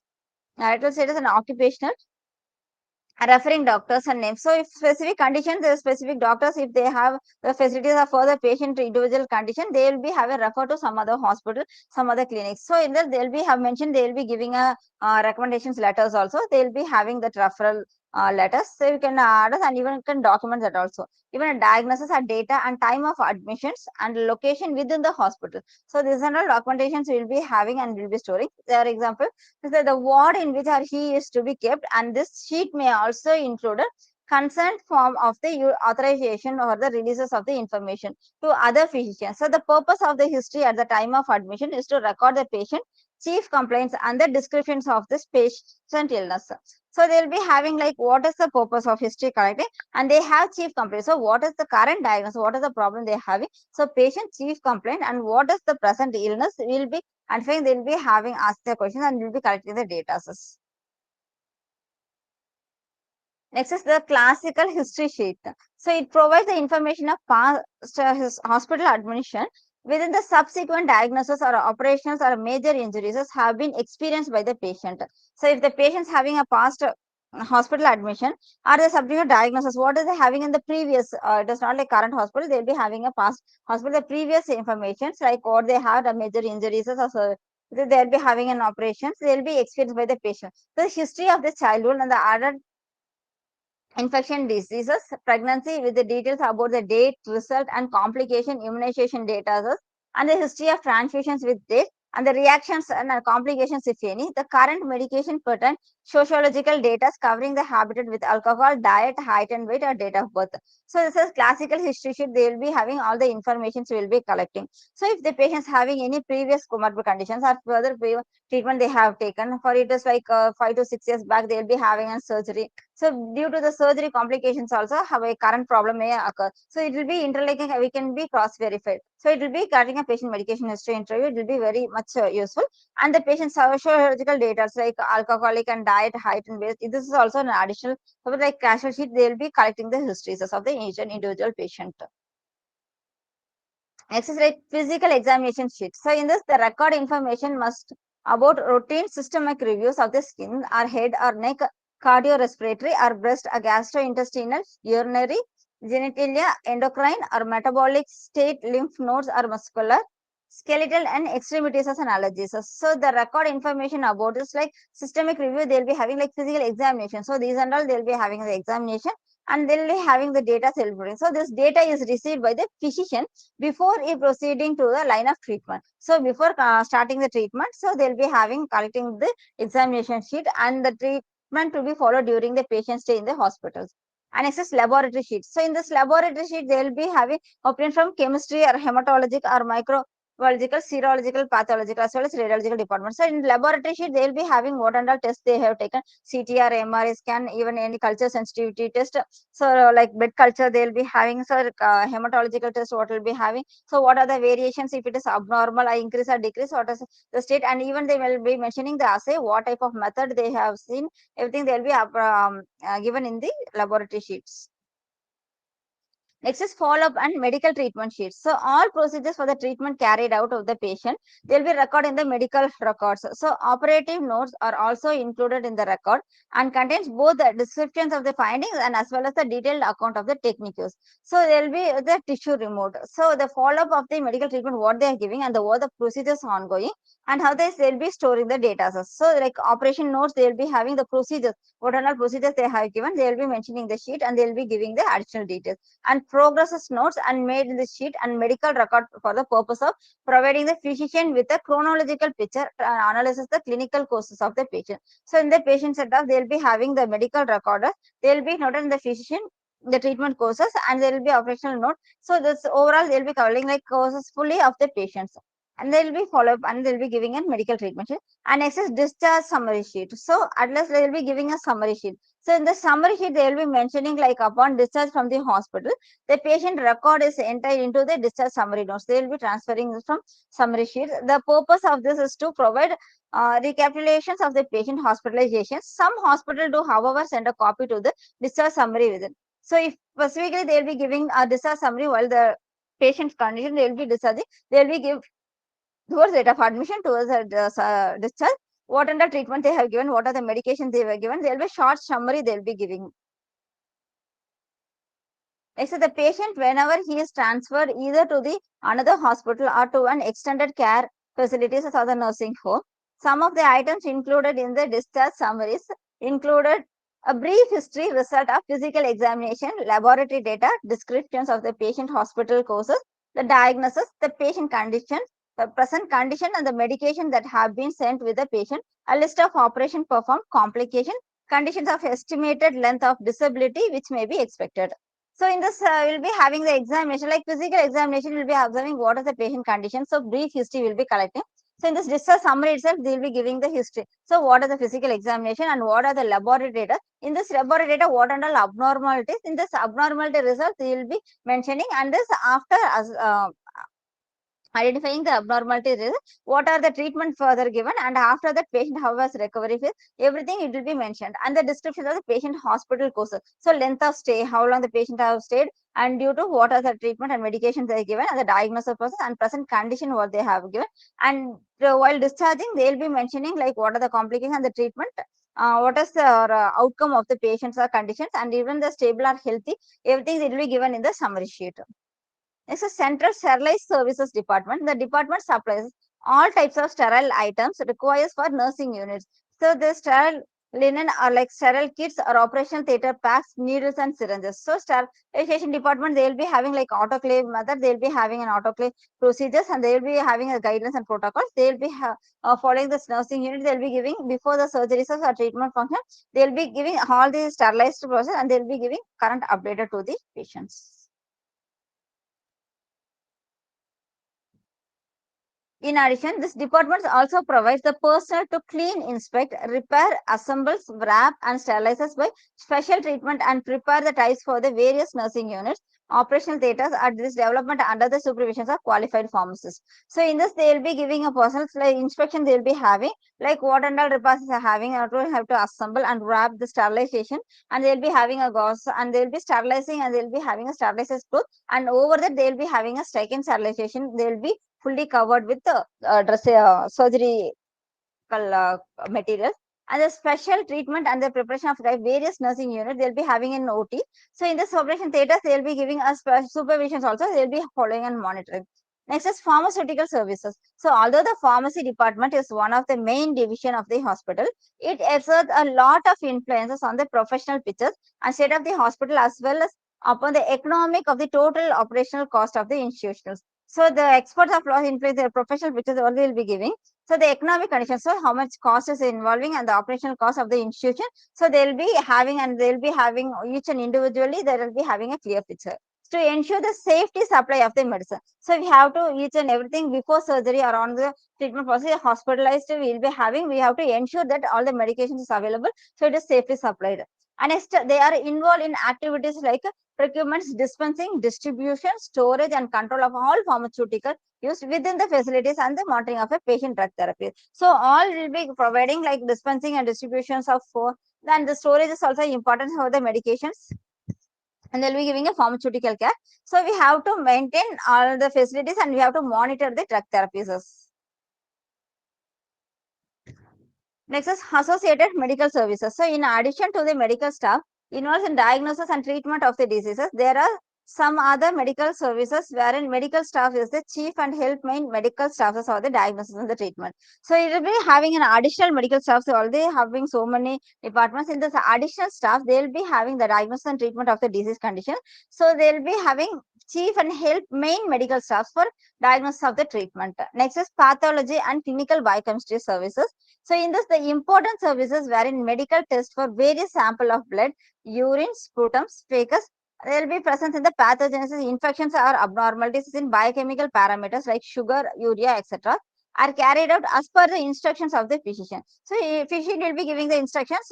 marital status, and occupational referring doctors and names. So if specific conditions, the specific doctors, if they have the facilities are for the patient individual condition, they will be have a refer to some other hospital, some other clinics. So in that they'll be have mentioned, they'll be giving a recommendations letters also. They'll be having that referral letters. So you can address and even can document that also. Even a diagnosis or data and time of admissions and location within the hospital. So these are all documentations we will be having and will be storing. For example, the ward in which he is to be kept, and this sheet may also include a consent form of the authorization or the releases of the information to other physicians. So the purpose of the history at the time of admission is to record the patient chief complaints and the descriptions of this patient illness. So they'll be having like what is the purpose of history collecting, and they have chief complaint. So what is the current diagnosis? What is the problem they're having? So patient chief complaint and what is the present illness will be, and they'll be having asked the questions and will be collecting the data. Next is the classical history sheet. So it provides the information of past hospital admission within the subsequent diagnosis or operations or major injuries have been experienced by the patient. So if the patient is having a past hospital admission or the subsequent diagnosis, what is they having in the previous, it is not like current hospital, they'll be having a past hospital, the previous information, like what they have, the major injuries or so, they'll be having an operations, they'll be experienced by the patient. The history of the childhood and the adult infection diseases, pregnancy with the details about the date, result, and complication, immunization data, and the history of transfusions with date, and the reactions and complications, if any, the current medication pattern, sociological data covering the habitat with alcohol, diet, height and weight, or date of birth. So this is classical history sheet. They will be having all the information we will be collecting. So if the patient's having any previous comorbid conditions or further treatment they have taken, for it is like 5 to 6 years back, they will be having a surgery. So due to the surgery complications also have a current problem may occur. So it will be interlinking, we can be cross verified. So it will be cutting a patient medication history interview. It will be very much useful. And the patient's sociological data like alcoholic and diet, height and weight. This is also an additional, so like casual sheet, they will be collecting the histories of the each and individual patient. Next is like physical examination sheet. So in this, the record information must about routine systemic reviews of the skin or head or neck, cardiorespiratory or breast, or gastrointestinal, urinary, genitalia, endocrine or metabolic state, lymph nodes or muscular, skeletal and extremities as an allergies. So the record information about is like systemic review, they'll be having like physical examination. So these and all they'll be having the examination and they'll be having the data celebrating. So this data is received by the physician before proceeding to the line of treatment. So before starting the treatment, so they'll be having collecting the examination sheet and the treatment to be followed during the patient stay in the hospitals. And next is laboratory sheet. So in this laboratory sheet, they will be having obtained from chemistry or hematologic or microbiological, serological, pathological, as well as radiological department. So in laboratory sheet, they will be having what and all tests they have taken, CTR, MRI scan, even any culture sensitivity test. So like blood culture, they will be having, so hematological test, what will be having. So what are the variations if it is abnormal, increase or decrease, what is the state, and even they will be mentioning the assay, what type of method they have seen, everything they will be given in the laboratory sheets. Next is follow-up and medical treatment sheets. So all procedures for the treatment carried out of the patient, they'll be recorded in the medical records. So operative notes are also included in the record and contains both the descriptions of the findings and as well as the detailed account of the technique used. So there'll be the tissue removed. So the follow-up of the medical treatment, what they are giving and what the procedures ongoing and how they'll be storing the data. So like operation notes, they'll be having the procedures, what are all procedures they have given, they'll be mentioning the sheet and they'll be giving the additional details. And progress notes and made in the sheet and medical record for the purpose of providing the physician with a chronological picture analysis the clinical courses of the patient. So in the patient setup, they'll be having the medical recorder, they'll be noted in the physician the treatment courses and there will be operational note. So this overall they'll be covering like courses fully of the patients and they'll be follow up and they'll be giving a medical treatment sheet. And next is discharge summary sheet. So at least they'll be giving a summary sheet. So in the summary sheet, they will be mentioning like upon discharge from the hospital, the patient record is entered into the discharge summary notes. They will be transferring this from summary sheets. The purpose of this is to provide recapitulations of the patient hospitalization. Some hospital do, however, send a copy to the discharge summary within. So if specifically they will be giving a discharge summary while the patient's condition, they will be discharging, they will be give towards date of admission, towards discharge, what under treatment they have given, what are the medications they were given, there will be short summary they will be giving. Next, the patient, whenever he is transferred either to the another hospital or to an extended care facilities or the nursing home, some of the items included in the discharge summaries included A brief history, result of physical examination, laboratory data, descriptions of the patient hospital courses, the diagnosis, the patient condition, the present condition and the medication that have been sent with the patient, a list of operation performed, complication, conditions of estimated length of disability which may be expected. So in this, we'll be having the examination, like physical examination, we'll be observing what is the patient condition. So brief history will be collecting. So in this discharge summary itself, they will be giving the history. So what are the physical examination and what are the laboratory data? In this laboratory data, what are all abnormalities? In this abnormality results, they will be mentioning, and this after identifying the abnormalities, what are the treatment further given, and after that patient how was recovery phase, everything it will be mentioned, and the description of the patient hospital courses. So length of stay, how long the patient have stayed, and due to what are the treatment and medications they are given, and the diagnosis process and present condition what they have given. And while discharging, they will be mentioning like what are the complications and the treatment, what is the outcome of the patients or conditions, and even the stable or healthy, everything it will be given in the summary sheet. Next is Central Sterilized Services Department. The department supplies all types of sterile items required for nursing units. So the sterile linen or like sterile kits or operational theater packs, needles and syringes. So sterilization department, they will be having like autoclave method, they will be having an autoclave procedures, and they will be having a guidelines and protocols. They will be following this nursing unit. They will be giving before the surgeries or treatment function. They will be giving all the sterilized process, and they will be giving current updated to the patients. In addition, this department also provides the personnel to clean, inspect, repair, assembles, wrap, and sterilizes by special treatment and prepare the types for the various nursing units, operational theaters at this development under the supervision of qualified pharmacists. So in this, they will be giving a personal like inspection. They will be having like what and all repairs are having, or to have to assemble and wrap the sterilization, and they will be having a gauze, and they will be sterilizing, and they will be having a sterilized cloth, and over that they will be having a second sterilization. They will be fully covered with the surgery materials, and the special treatment and the preparation of various nursing units they'll be having in OT. So in this operation theaters, they'll be giving us supervisions also, they'll be following and monitoring. Next is pharmaceutical services. So although the pharmacy department is one of the main division of the hospital, it exerts a lot of influences on the professional pictures and state of the hospital, as well as upon the economic of the total operational cost of the institutions. So the experts of law influence their professional pictures only will be giving. So the economic conditions, so how much cost is involving and the operational cost of the institution. So they'll be having, and they'll be having each and individually, they will be having a clear picture to ensure the safety supply of the medicine. So we have to each and everything before surgery or on the treatment process, hospitalized we'll be having, we have to ensure that all the medications is available, so it is safely supplied. And next, they are involved in activities like procurements, dispensing, distribution, storage, and control of all pharmaceutical used within the facilities and the monitoring of a patient drug therapy. So all will be providing like dispensing and distributions of then the storage is also important for the medications, and they'll be giving a pharmaceutical care. So we have to maintain all the facilities and we have to monitor the drug therapies. Next is associated medical services. So in addition to the medical staff involved in diagnosis and treatment of the diseases, there are some other medical services wherein medical staff is the chief and help main medical staffs for the diagnosis and the treatment. So it will be having an additional medical staff. So already having so many departments in this additional staff, they will be having the diagnosis and treatment of the disease condition. So they will be having chief and help main medical staffs for diagnosis of the treatment. Next is pathology and clinical biochemistry services. So in this, the important services wherein medical tests for various sample of blood, urine, sputums, fecus, they will be present in the pathogenesis, infections or abnormalities in biochemical parameters like sugar, urea, etc. are carried out as per the instructions of the physician. So physician will be giving the instructions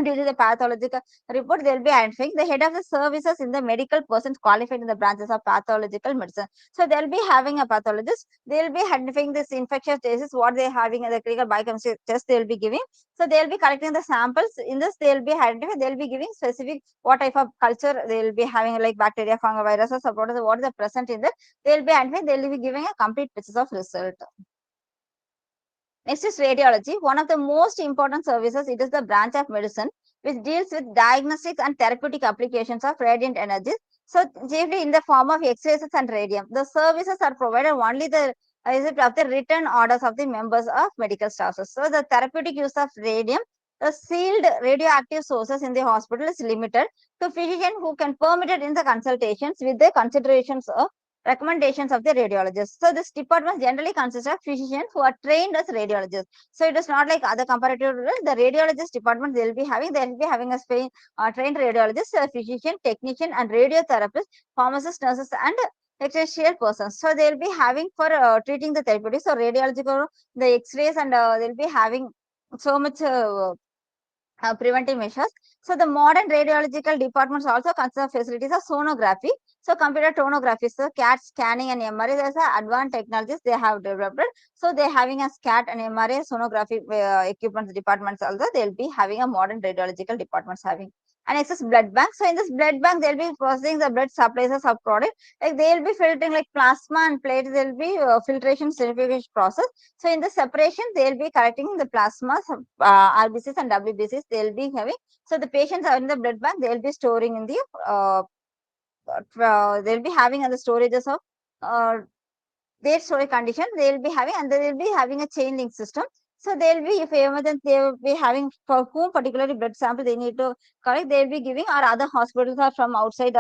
due to the pathological report. They will be identifying the head of the services in the medical persons qualified in the branches of pathological medicine. So they will be having a pathologist. They will be identifying this infectious disease, what they are having in the clinical biochemistry test they will be giving. So they will be collecting the samples. In this, they will be identifying, they will be giving specific what type of culture they will be having, like bacteria, fungi, viruses, or what is the present in that. They will be identifying, they will be giving a complete picture of result. Next is radiology, one of the most important services. It is the branch of medicine which deals with diagnostics and therapeutic applications of radiant energy. So chiefly in the form of X-rays and radium. The services are provided only the of the written orders of the members of medical staff. So the therapeutic use of radium the sealed radioactive sources in the hospital is limited to physicians who can permit it in the consultations with the considerations of recommendations of the radiologist. So this department generally consists of physicians who are trained as radiologists. So it is not like other comparative, the radiologist department they'll be having a trained radiologist, a physician, technician, and radiotherapist, pharmacist, nurses, and essential persons. So they'll be having for treating the therapeutics, so radiological, the X-rays, and they'll be having so much preventive measures. So the modern radiological departments also consider facilities of sonography. So computer tomography, so CAT scanning and MRI, there's advanced technologies they have developed. So they're having a SCAT and MRI sonography equipment departments also. They'll be having a modern radiological departments having. And next is blood bank. So in this blood bank, they'll be processing the blood supplies of product. Like they'll be filtering like plasma and platelets. There'll be filtration centrifugation process. So in the separation, they'll be collecting the plasma, RBCs and WBCs. They'll be having. So the patients are in the blood bank. They'll be storing in the. They'll be having the storages of their storage condition. They'll be having, and they'll be having a chain link system. So they'll be, if emergency, they will be having for whom particularly blood sample they need to collect. They'll be giving, or other hospitals are from outside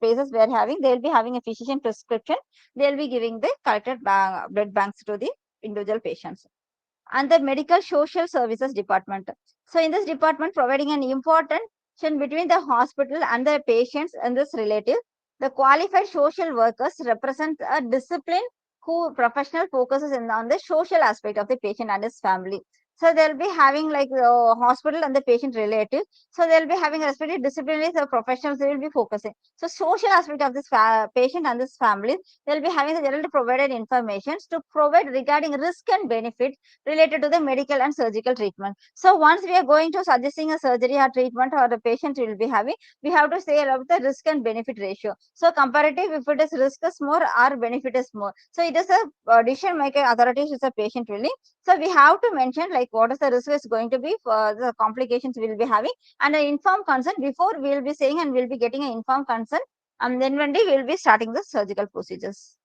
places where having. They'll be having a physician prescription. They'll be giving the collected blood banks to the individual patients. And the medical social services department. So in this department, providing an important connection between the hospital and the patients and this relative, the qualified social workers represent a discipline who professional focuses on the social aspect of the patient and his family. So they'll be having like the hospital and the patient relative. So they'll be having respective disciplinaries or professionals they will be focusing. So social aspect of this patient and this family, they'll be having the generally provided information to provide regarding risk and benefits related to the medical and surgical treatment. So once we are going to suggesting a surgery or treatment or the patient will be having, we have to say about the risk and benefit ratio. So comparative, if it is risk is more or benefit is more. So it is a decision maker authority is a patient really. So we have to mention like what is the risk is going to be for the complications we will be having, and an informed consent before we will be saying, and we will be getting an informed consent, and then when we will be starting the surgical procedures.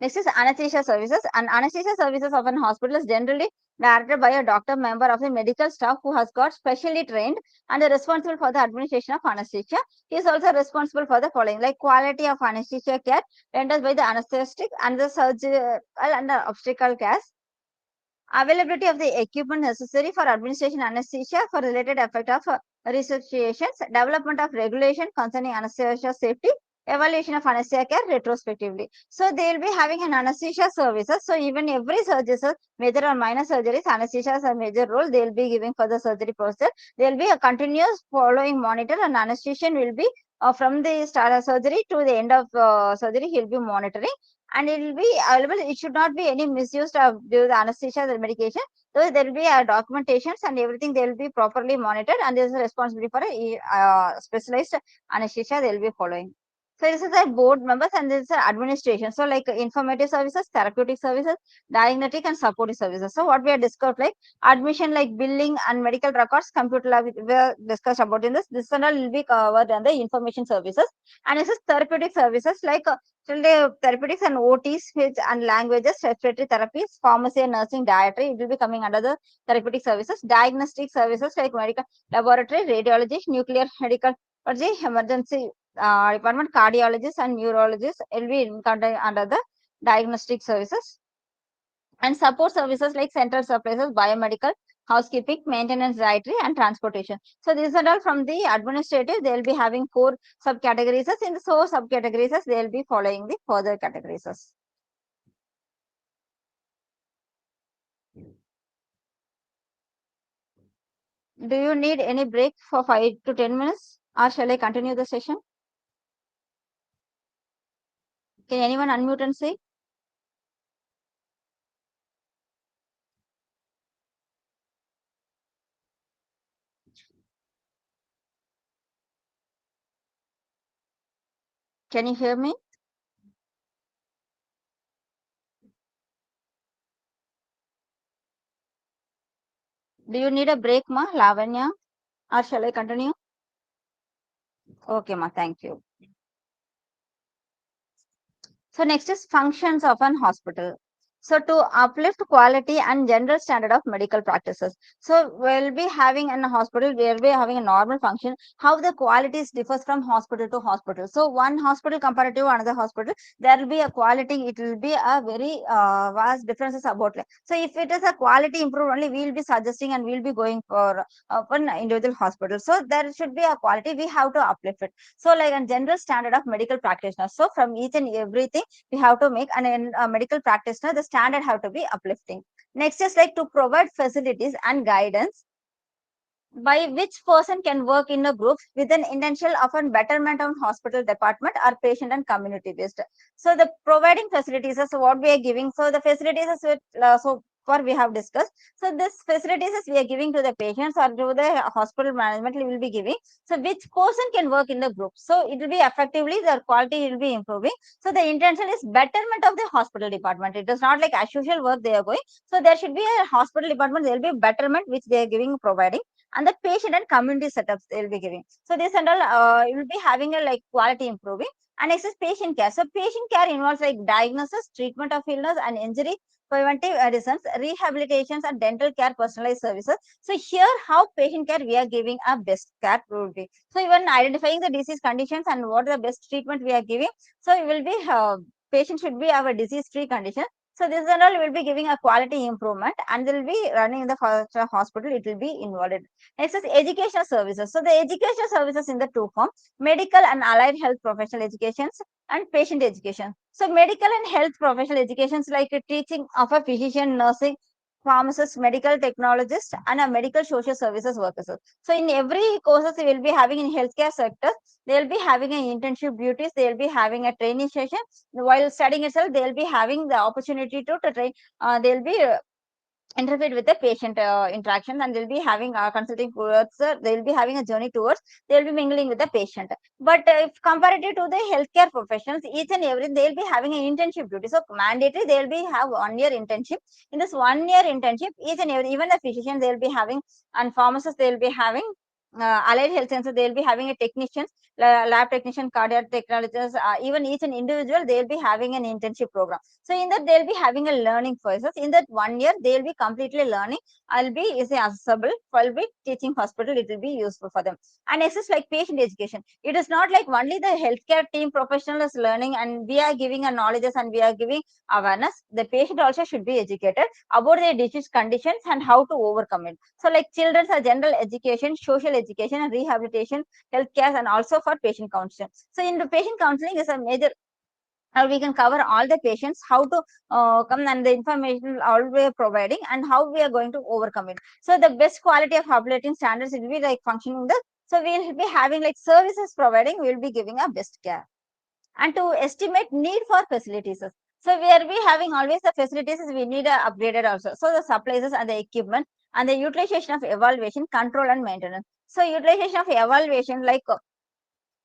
Next is anesthesia services. And anesthesia services of an hospital is generally directed by a doctor member of the medical staff who has got specially trained and is responsible for the administration of anesthesia. He is also responsible for the following, like quality of anesthesia care rendered by the anesthetic and the surgical and the obstetrical care, availability of the equipment necessary for administration anesthesia for related effect of resuscitations, development of regulation concerning anesthesia safety, evaluation of anesthesia care retrospectively. So they will be having an anesthesia services. So even every surgery, major or minor surgeries, anesthesia is a major role. They will be giving for the surgery process. There will be a continuous following monitor, and anesthesian will be from the start of surgery to the end of surgery. He will be monitoring, and it will be available. It should not be any misuse of the anesthesia the medication. So there will be documentations and everything. They will be properly monitored, and there is a responsibility for a specialized anesthesia. They will be following. So this is the board members, and this is the administration. So like informative services, therapeutic services, diagnostic and supportive services. So what we have discussed, like admission, like billing and medical records, computer lab, we have discussed about in this. This and all will be covered under information services. And this is therapeutic services, like therapeutics and OT, speech and languages, respiratory therapies, pharmacy and nursing, dietary. It will be coming under the therapeutic services. Diagnostic services like medical laboratory, radiology, nuclear medical emergency department, cardiologists and neurologists will be under the diagnostic services. And support services like central supplies, biomedical, housekeeping, maintenance, dietary, and transportation. So these are all from the administrative. They will be having 4 subcategories. In the 4 subcategories, they will be following the further categories. Do you need any break for 5 to 10 minutes, or shall I continue the session? Can anyone unmute and say? Can you hear me? Do you need a break, ma, Lavanya, or shall I continue? Okay, ma, thank you. So next is functions of an hospital. So to uplift quality and general standard of medical practices. So we'll be having in a hospital, we'll be having a normal function, how the qualities differs from hospital to hospital. So one hospital compared to another hospital, there will be a quality, it will be a very vast differences about it. So if it is a quality improved only, we'll be suggesting and we'll be going for one individual hospital. So there should be a quality, we have to uplift it. So like a general standard of medical practitioners. So from each and everything, we have to make and in a medical practitioner, the standard have to be uplifting. Next is like to provide facilities and guidance by which person can work in a group with an intention of a betterment of hospital department or patient and community based. So the providing facilities is what we are giving. So the facilities is with, so far we have discussed. So this facilities is we are giving to the patients or to the hospital management we will be giving. So which person can work in the group. So it will be effectively, their quality will be improving. So the intention is betterment of the hospital department. It is not like as usual work they are going. So there should be a hospital department, there will be betterment which they are giving, providing, and the patient and community setups they will be giving. So this and all you will be having a like quality improving. And next is patient care. So patient care involves like diagnosis, treatment of illness and injury, preventive medicines, rehabilitations, and dental care, personalized services. So here how patient care we are giving a best care will be. So even identifying the disease conditions and what the best treatment we are giving. So it will be patient should be our disease free condition. So this and all will be giving a quality improvement and they will be running in the hospital, it will be involved. Next is educational services. So the educational services in the two form, medical and allied health professional educations and patient education. So medical and health professional educations like a teaching of a physician, nursing, pharmacist, medical technologist, and a medical social services workers. So in every courses they will be having in healthcare sector, they will be having an internship duties, they will be having a training session. While studying itself, they will be having the opportunity to train, they will be interfere with the patient interaction, and they'll be having consulting towards they'll be having a journey towards, they'll be mingling with the patient. But if comparative to the healthcare professionals, each and every they'll be having an internship duty. So mandatory they'll be have 1 year internship. In this 1 year internship, each and every, even the physician they'll be having, and pharmacists they'll be having, allied health sciences they'll be having a technician, lab technician, cardiac technologists, even each and individual they'll be having an internship program. So in that they'll be having a learning process. In that 1 year, they'll be completely learning. I'll be is accessible. I'll be teaching hospital. It will be useful for them. And next is like patient education. It is not like only the healthcare team professional is learning and we are giving a knowledges and we are giving awareness. The patient also should be educated about their disease conditions and how to overcome it. So like children's are general education, social education, and rehabilitation, healthcare, and also for patient counseling. So in the patient counseling is a major, we can cover all the patients, how to come, and the information all we are providing and how we are going to overcome it. So the best quality of operating standards will be like functioning the, so we'll be having like services providing, we'll be giving a best care. And to estimate need for facilities, so we are be having always the facilities we need upgraded also. So the supplies and the equipment and the utilization of evaluation, control, and maintenance. So utilization of evaluation, like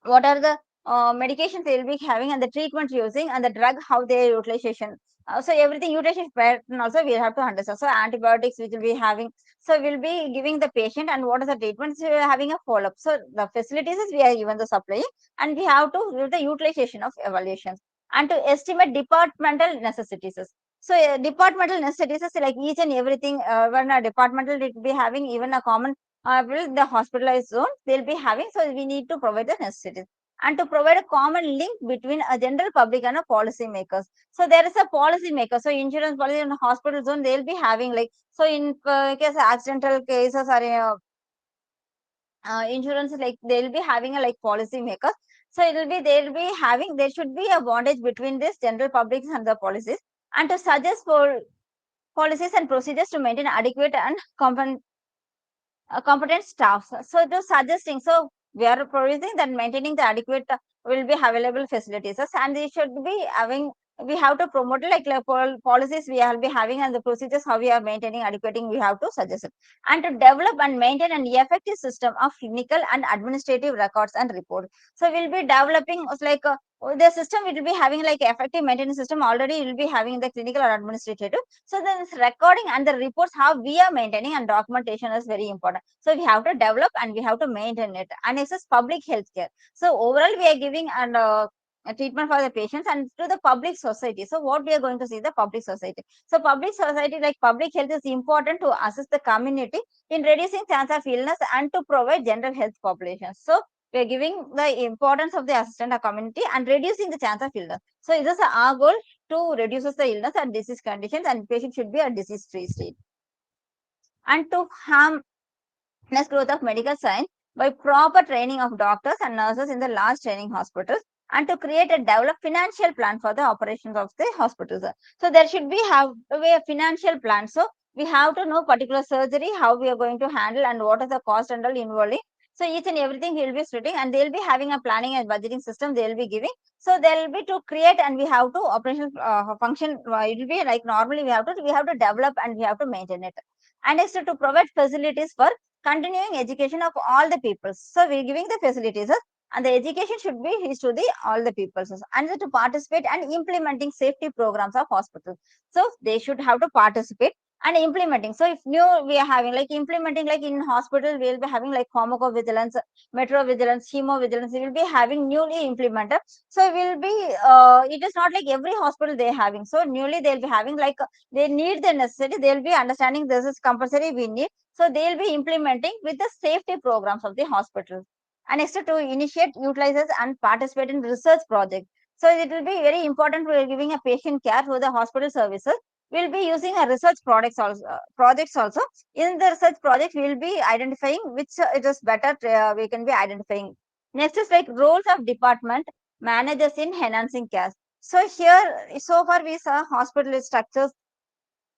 what are the medications they will be having and the treatment using and the drug, how their utilization. So everything utilization pattern also we have to understand. So antibiotics which will be having, so we'll be giving the patient and what is the treatment, so we are having a follow-up. So the facilities is we are given the supply and we have to do the utilization of evaluations and to estimate departmental necessities. So departmental necessities is like each and everything, when a departmental will be having even a common will the hospitalized zone they'll be having. So we need to provide the necessities and to provide a common link between a general public and a policy makers. So there is a policy maker. So insurance policy in a hospital zone they'll be having like, so in case accidental cases or insurance, like they'll be having a like policy maker. So it will be, they'll be having, there should be a bondage between this general public and the policies, and to suggest for policies and procedures to maintain adequate and competent staff. So it is suggesting, so we are proposing that maintaining the adequate will be available facilities, and they should be having, we have to promote like policies we will be having and the procedures how we are maintaining adequating we have to suggest it. And to develop and maintain an effective system of clinical and administrative records and reports. So we'll be developing like the system will be having like effective maintenance system already will be having the clinical or administrative. So this recording and the reports how we are maintaining and documentation is very important. So we have to develop and we have to maintain it. And this is public health care. So overall we are giving and treatment for the patients and to the public society. So what we are going to see the public society. So public society, like public health is important to assist the community in reducing chance of illness and to provide general health populations. So we are giving the importance of the assistant community and reducing the chance of illness. So this is our goal, to reduce the illness and disease conditions, and patient should be a disease free state. And to harm next growth of medical science by proper training of doctors and nurses in the large training hospitals, and to create a developed financial plan for the operations of the hospitals. So there should be have a financial plan. So we have to know particular surgery, how we are going to handle and what is the cost and all involving. So each and everything he will be splitting, and they will be having a planning and budgeting system they will be giving. So there will be to create, and we have to operational function. It will be like normally we have to develop and we have to maintain it. And next, to provide facilities for continuing education of all the people. So we're giving the facilities, and the education should be is to the all the people, and to participate and implementing safety programs of hospitals. So they should have to participate and implementing. So if new we are having like implementing, like in hospital we will be having like pharmacovigilance, metrovigilance, hemovigilance, we will be having newly implemented. So it will be it is not like every hospital they are having. So newly they will be having like they need the necessity, they will be understanding this is compulsory we need. So they will be implementing with the safety programs of the hospital. And next, to initiate, utilizes and participate in research projects. So it will be very important for giving a patient care for the hospital services. We will be using a research projects also. In the research project, we will be identifying which it is better we can be identifying. Next is like roles of department managers in enhancing care. So here, so far we saw hospital structures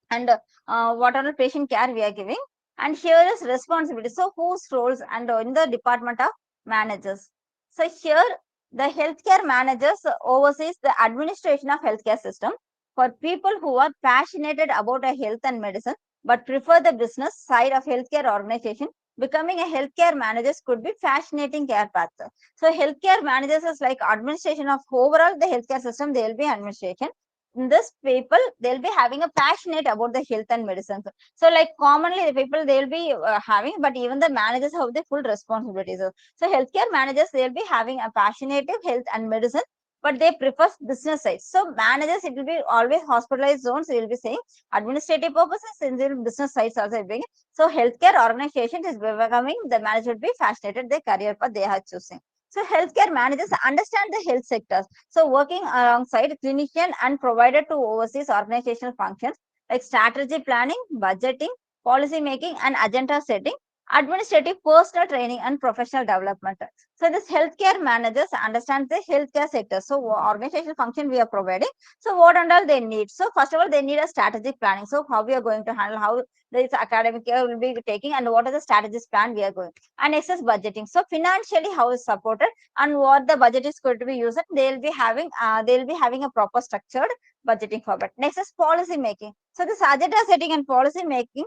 and what are the patient care we are giving. And here is responsibility. So whose roles and in the department of managers. So here the healthcare managers oversees the administration of healthcare system for people who are passionate about a health and medicine but prefer the business side of healthcare organization. Becoming a healthcare managers could be fascinating care path. So healthcare managers is like administration of overall the healthcare system. They will be administration. In this people they'll be having a passionate about the health and medicine. So like commonly the people they'll be having, but even the managers have the full responsibilities. So healthcare managers they'll be having a passionate health and medicine, but they prefer business side. So managers, it will be always hospitalized zones, they will be saying administrative purposes in the business sides also being. So healthcare organization is becoming the manager will be fascinated the career path they are choosing. So healthcare managers understand the health sectors. So working alongside clinician and provider to overseas organizational functions like strategy planning, budgeting, policy making, and agenda setting, administrative personal training and professional development. So this healthcare managers understand the healthcare sector. So organizational function we are providing. So what and all they need. So first of all, they need a strategic planning. So how we are going to handle, how this academic year will be taking, and what are the strategies plan we are going. And excess budgeting. So financially how is supported and what the budget is going to be used. They'll be having a proper structured budgeting for that. Next is policy making. So this agenda setting and policy making,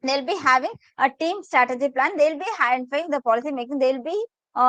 they'll be having a team strategy plan. They'll be identifying the policy making. They'll be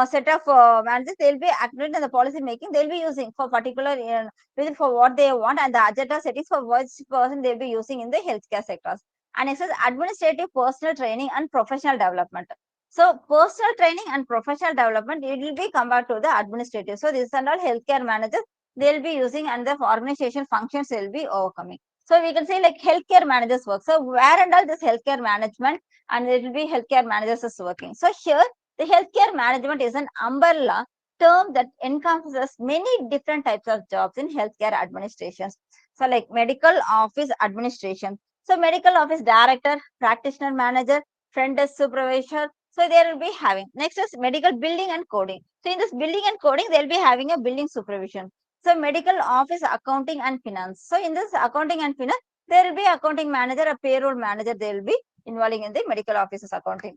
set of managers. They'll be activating the policy making. They'll be using for particular for what they want, and the agenda settings for which person they'll be using in the healthcare sectors. And it says administrative personal training and professional development. So personal training and professional development, it will be compared to the administrative. So this and all healthcare managers they'll be using, and the organization functions they'll be overcoming. So we can say like healthcare managers work. So where and all this healthcare management, and it will be healthcare managers is working. So here the healthcare management is an umbrella term that encompasses many different types of jobs in healthcare administrations. So like medical office administration. So medical office director, practitioner manager, front desk supervisor. So they will be having. Next is medical building and coding. So in this building and coding, they'll be having a building supervision. So medical office accounting and finance. So in this accounting and finance, there will be accounting manager, a payroll manager, they will be involving in the medical offices accounting.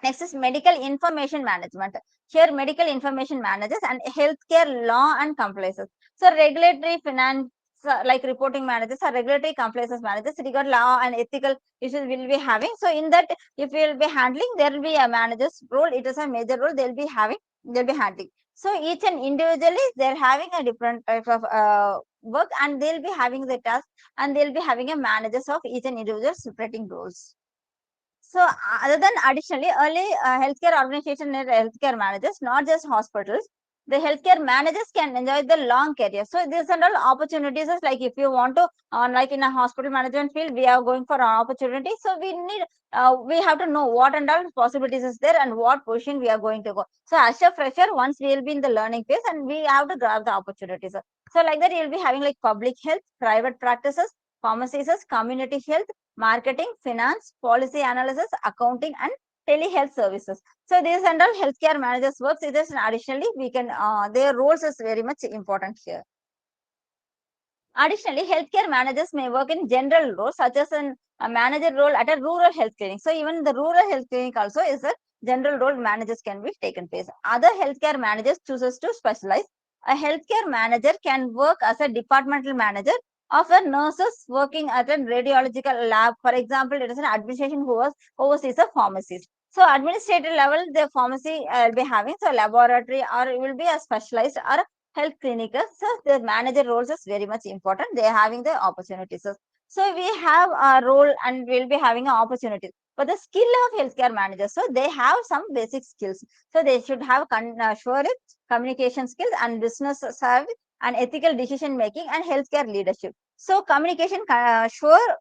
Next is medical information management. Here medical information managers and healthcare law and compliances. So regulatory finance like reporting managers or regulatory compliances managers regard law and ethical issues will be having. So in that, if we will be handling, there will be a manager's role. It is a major role they'll be having, they'll be handling. So each and individually they're having a different type of work, and they'll be having the task, and they'll be having a managers of each and individual separating roles. So other than additionally, early healthcare organization and healthcare managers, not just hospitals. the healthcare managers can enjoy the long career. So these are all opportunities is like if you want to, like in a hospital management field, we are going for an opportunity. So we have to know what and all possibilities is there and what position we are going to go. So as a fresher, once we will be in the learning phase and we have to grab the opportunities. So like that, you'll be having like public health, private practices, pharmacies, community health, marketing, finance, policy analysis, accounting, and telehealth services. So these and all healthcare managers works. It is additionally we can their roles is very much important here. Additionally, healthcare managers may work in general roles such as a manager role at a rural health clinic. So even the rural health clinic also is a general role managers can be taken place. Other healthcare managers chooses to specialize. A healthcare manager can work as a departmental manager of a nurses working at a radiological lab. For example, it is an administration who oversees a pharmacies. So administrative level, the pharmacy will be having so laboratory or it will be a specialized or health clinic. So the manager roles is very much important. They are having the opportunities. So we have a role and we'll be having an opportunity. But the skill of healthcare managers, so they have some basic skills. So they should have sure communication skills and business savvy and ethical decision making and healthcare leadership. So communication sure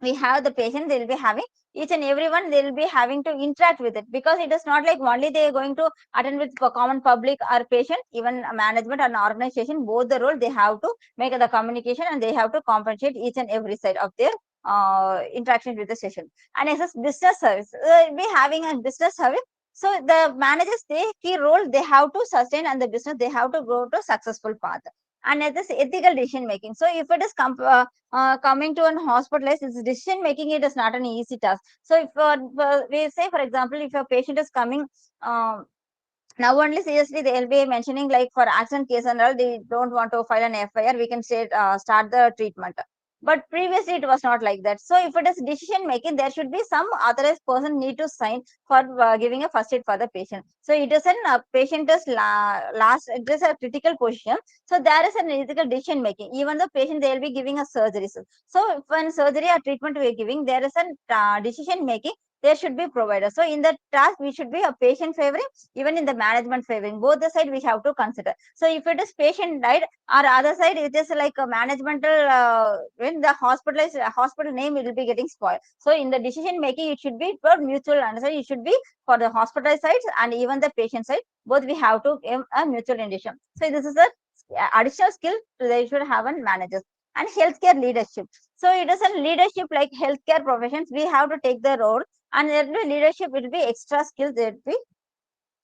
we have the patient, they will be having each and everyone, they will be having to interact with it, because it is not like only they are going to attend with common public or patient, even management and organization, both the role they have to make the communication and they have to compensate each and every side of their interaction with the session. And as a business service, we having a business service. So the managers, they key role they have to sustain and the business they have to go to successful path. And as this ethical decision making, so if it is coming to an hospitalized, it's decision making, it is not an easy task. So if we say, for example, if a patient is coming now only seriously they will be mentioning like for accident case and all, they don't want to file an FIR, we can say start the treatment. But previously it was not like that. So if it is decision making, there should be some authorized person need to sign for giving a first aid for the patient. So it is an patient is last, it is a critical position. So there is an ethical decision making. Even the patient, they will be giving a surgery. So when surgery or treatment we are giving, there is a decision making. There should be provider. So in that task, we should be a patient favoring, even in the management favoring. Both the side we have to consider. So if it is patient died, or other side it is like a managemental when the hospitalized hospital name will be getting spoiled. So in the decision making, it should be for mutual understanding. It should be for the hospital sides and even the patient side. Both we have to give a mutual intention. So this is a additional skill they should have in managers. And healthcare leadership. So it is a leadership like healthcare professions. We have to take the role, and every leadership will be extra skills that we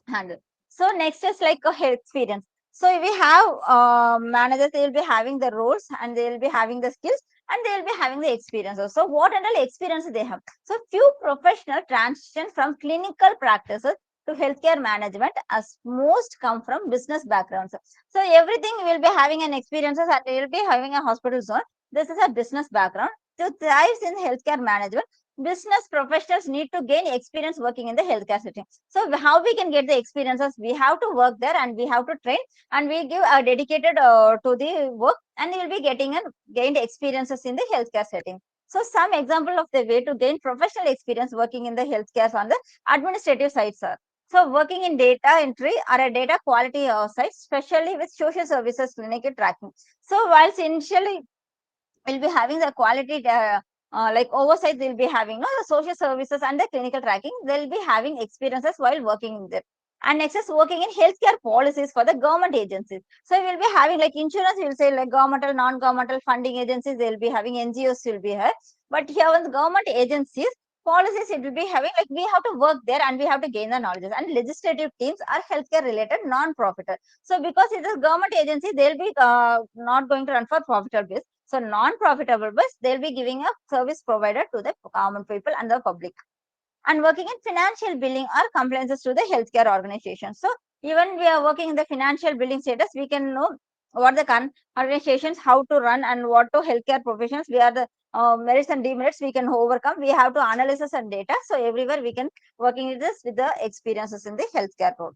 handle. So next is like a health experience. So we have managers, they will be having the roles and they will be having the skills and they will be having the experiences. So what and all experience they have? So few professional transition from clinical practices to healthcare management as most come from business backgrounds. So everything will be having an experiences and they will be having a hospital zone. This is a business background. To thrive in healthcare management, business professionals need to gain experience working in the healthcare setting. So how we can get the experiences? We have to work there and we have to train and we give a dedicated to the work, and you will be getting and gained experiences in the healthcare setting. So some example of the way to gain professional experience working in the healthcare on the administrative sides are. So working in data entry or a data quality site, especially with social services clinical tracking. So whilst initially will be having the quality like oversight, they'll be having the social services and the clinical tracking, they'll be having experiences while working in there. And next is working in healthcare policies for the government agencies. So we'll be having like insurance, we'll say like governmental, non-governmental funding agencies, they'll be having NGOs will be here. But here on the government agencies, policies it will be having like we have to work there and we have to gain the knowledge. And legislative teams are healthcare related non-profit. So because it is government agency, they'll be not going to run for profitable base. So non-profitable bus, they'll be giving a service provider to the common people and the public. And working in financial billing or compliances to the healthcare organization. So even we are working in the financial billing status, we can know what the organizations, how to run and what to healthcare professions. We are the merits and demerits we can overcome. We have to analysis and data. So everywhere we can working with this with the experiences in the healthcare role.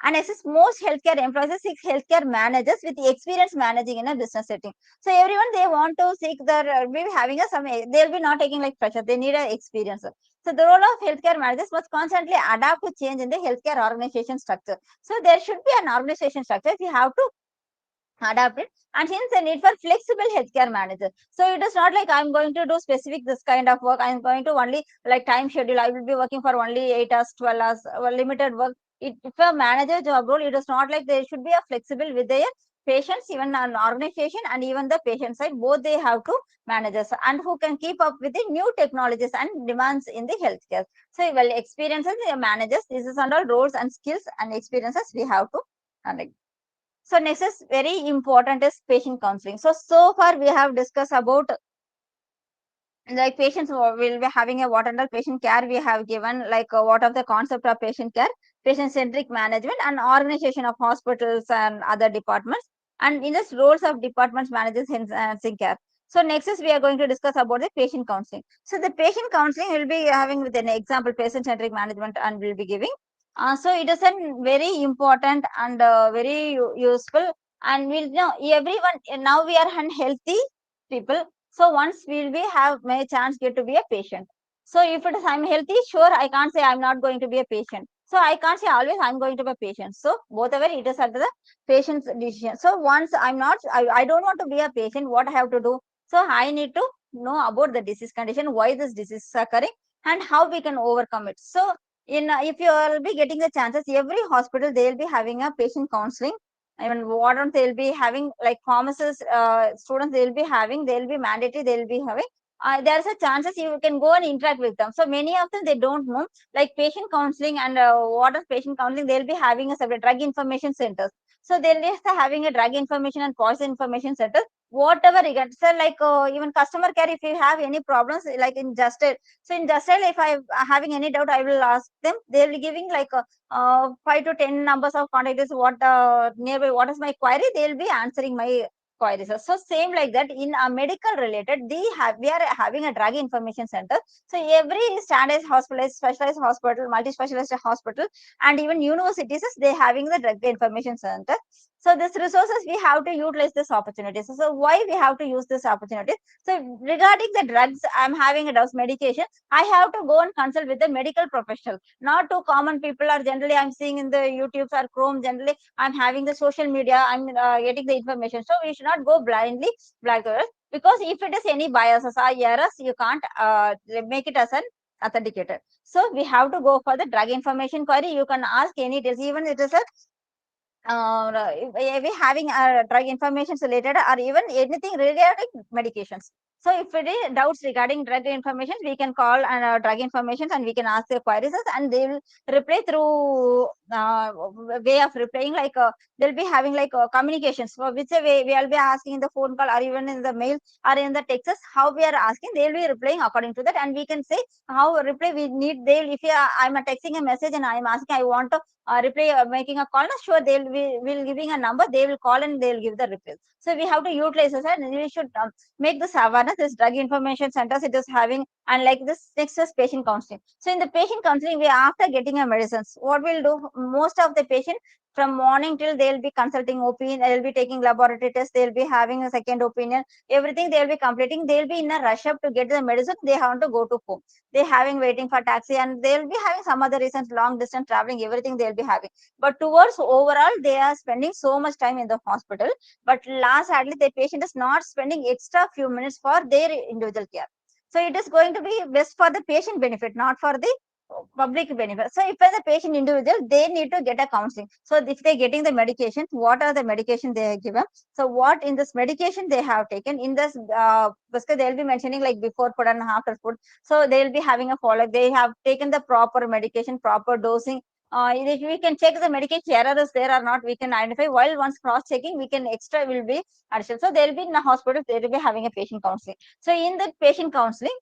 And assist most healthcare employees seek healthcare managers with experience managing in a business setting. So everyone they want to seek their be having a some they'll be not taking like pressure. They need a experience. So So the role of healthcare managers must constantly adapt to change in the healthcare organization structure. So there should be an organization structure. We have to adapt it, and hence the need for flexible healthcare manager. So it is not like I'm going to do specific this kind of work, I'm going to only like time schedule, I will be working for only 8 hours, 12 hours, limited work. If a manager job role, it is not like they should be a flexible with their patients, even an organization and even the patient side, both they have to managers and who can keep up with the new technologies and demands in the healthcare. So well, experiences managers, this is under roles and skills and experiences we have to like. So next is very important is patient counseling. So far we have discussed about like patients will be having a what under patient care. We have given like what of the concept of patient care, patient centric management and organization of hospitals and other departments, and in this roles of departments managers in care. So next is we are going to discuss about the patient counseling. So the patient counseling will be having with an example patient centric management and will be giving. So it is a very important and very useful, and we'll know everyone now we are unhealthy people. So once we'll be have my chance get to be a patient. So if it is I'm healthy, sure I can't say I'm not going to be a patient. So I can't say always I'm going to be a patient. So whatever it is at the patient's decision. So once I don't want to be a patient, what I have to do? So I need to know about the disease condition, why this disease is occurring, and how we can overcome it. So in if you will be getting the chances, every hospital they will be having a patient counseling. I mean, wardens they'll be having, like pharmacists, students they'll be having, they'll be mandatory, they'll be having. There's a chances you can go and interact with them. So many of them they don't know, like patient counseling and wardens patient counseling, they'll be having a separate drug information centers. So they'll be having a drug information and poison information center. Whatever you get, so like even customer care, if you have any problems, like in Just so in Just if I'm having any doubt, I will ask them. They'll be giving like 5 to 10 numbers of contacts. What nearby? What is my query? They'll be answering my queries. So same like that in a medical related, we are having a drug information center. So every standardized hospital, specialized hospital, multi-specialized hospital, and even universities, they having the drug information center. So this resources we have to utilize this opportunity. So why we have to use this opportunity? So regarding the drugs, I'm having a dose medication. I have to go and consult with the medical professional, not to common people, or generally I'm seeing in the YouTubes or Chrome. Generally, I'm having the social media. I'm getting the information. So we should not go blindly black to it, because if it is any biases or errors, you can't make it as an authenticated. So we have to go for the drug information query. You can ask any details, even it is a we having drug information related or even anything regarding medications. So if it is doubts regarding drug information, we can call drug information and we can ask their queries, and they will reply through way of replying, like they'll be having like communications for which way we will be asking in the phone call or even in the mail or in the texts, how we are asking, they will be replying according to that, and we can say how reply we need. They will, if you are, I'm texting a message and I'm asking I want to reply making a call, sure they'll be will giving a number, they will call and they'll give the reply. So we have to utilize this, and we should make this awareness. This drug information centers it is having, and like this next is patient counseling. So in the patient counseling, we after getting a medicines, what we'll do, most of the patient from morning till they'll be consulting opinion, they'll be taking laboratory tests, they'll be having a second opinion, everything they'll be completing, they'll be in a rush up to get the medicine, they have to go to home, they having waiting for taxi, and they'll be having some other reasons, long distance traveling, everything they'll be having. But towards overall, they are spending so much time in the hospital, but last sadly the patient is not spending extra few minutes for their individual care. So it is going to be best for the patient benefit, not for the public benefit. So if as a patient individual, they need to get a counseling. So if they're getting the medication, what are the medication they are given? So what in this medication they have taken in this basically they'll be mentioning like before food and after food. So they'll be having a follow. They have taken the proper medication, proper dosing. If we can check the medication error is there or not, we can identify. While once cross checking, we can extra will be additional. So they'll be in the hospital, they will be having a patient counseling. So in the patient counseling,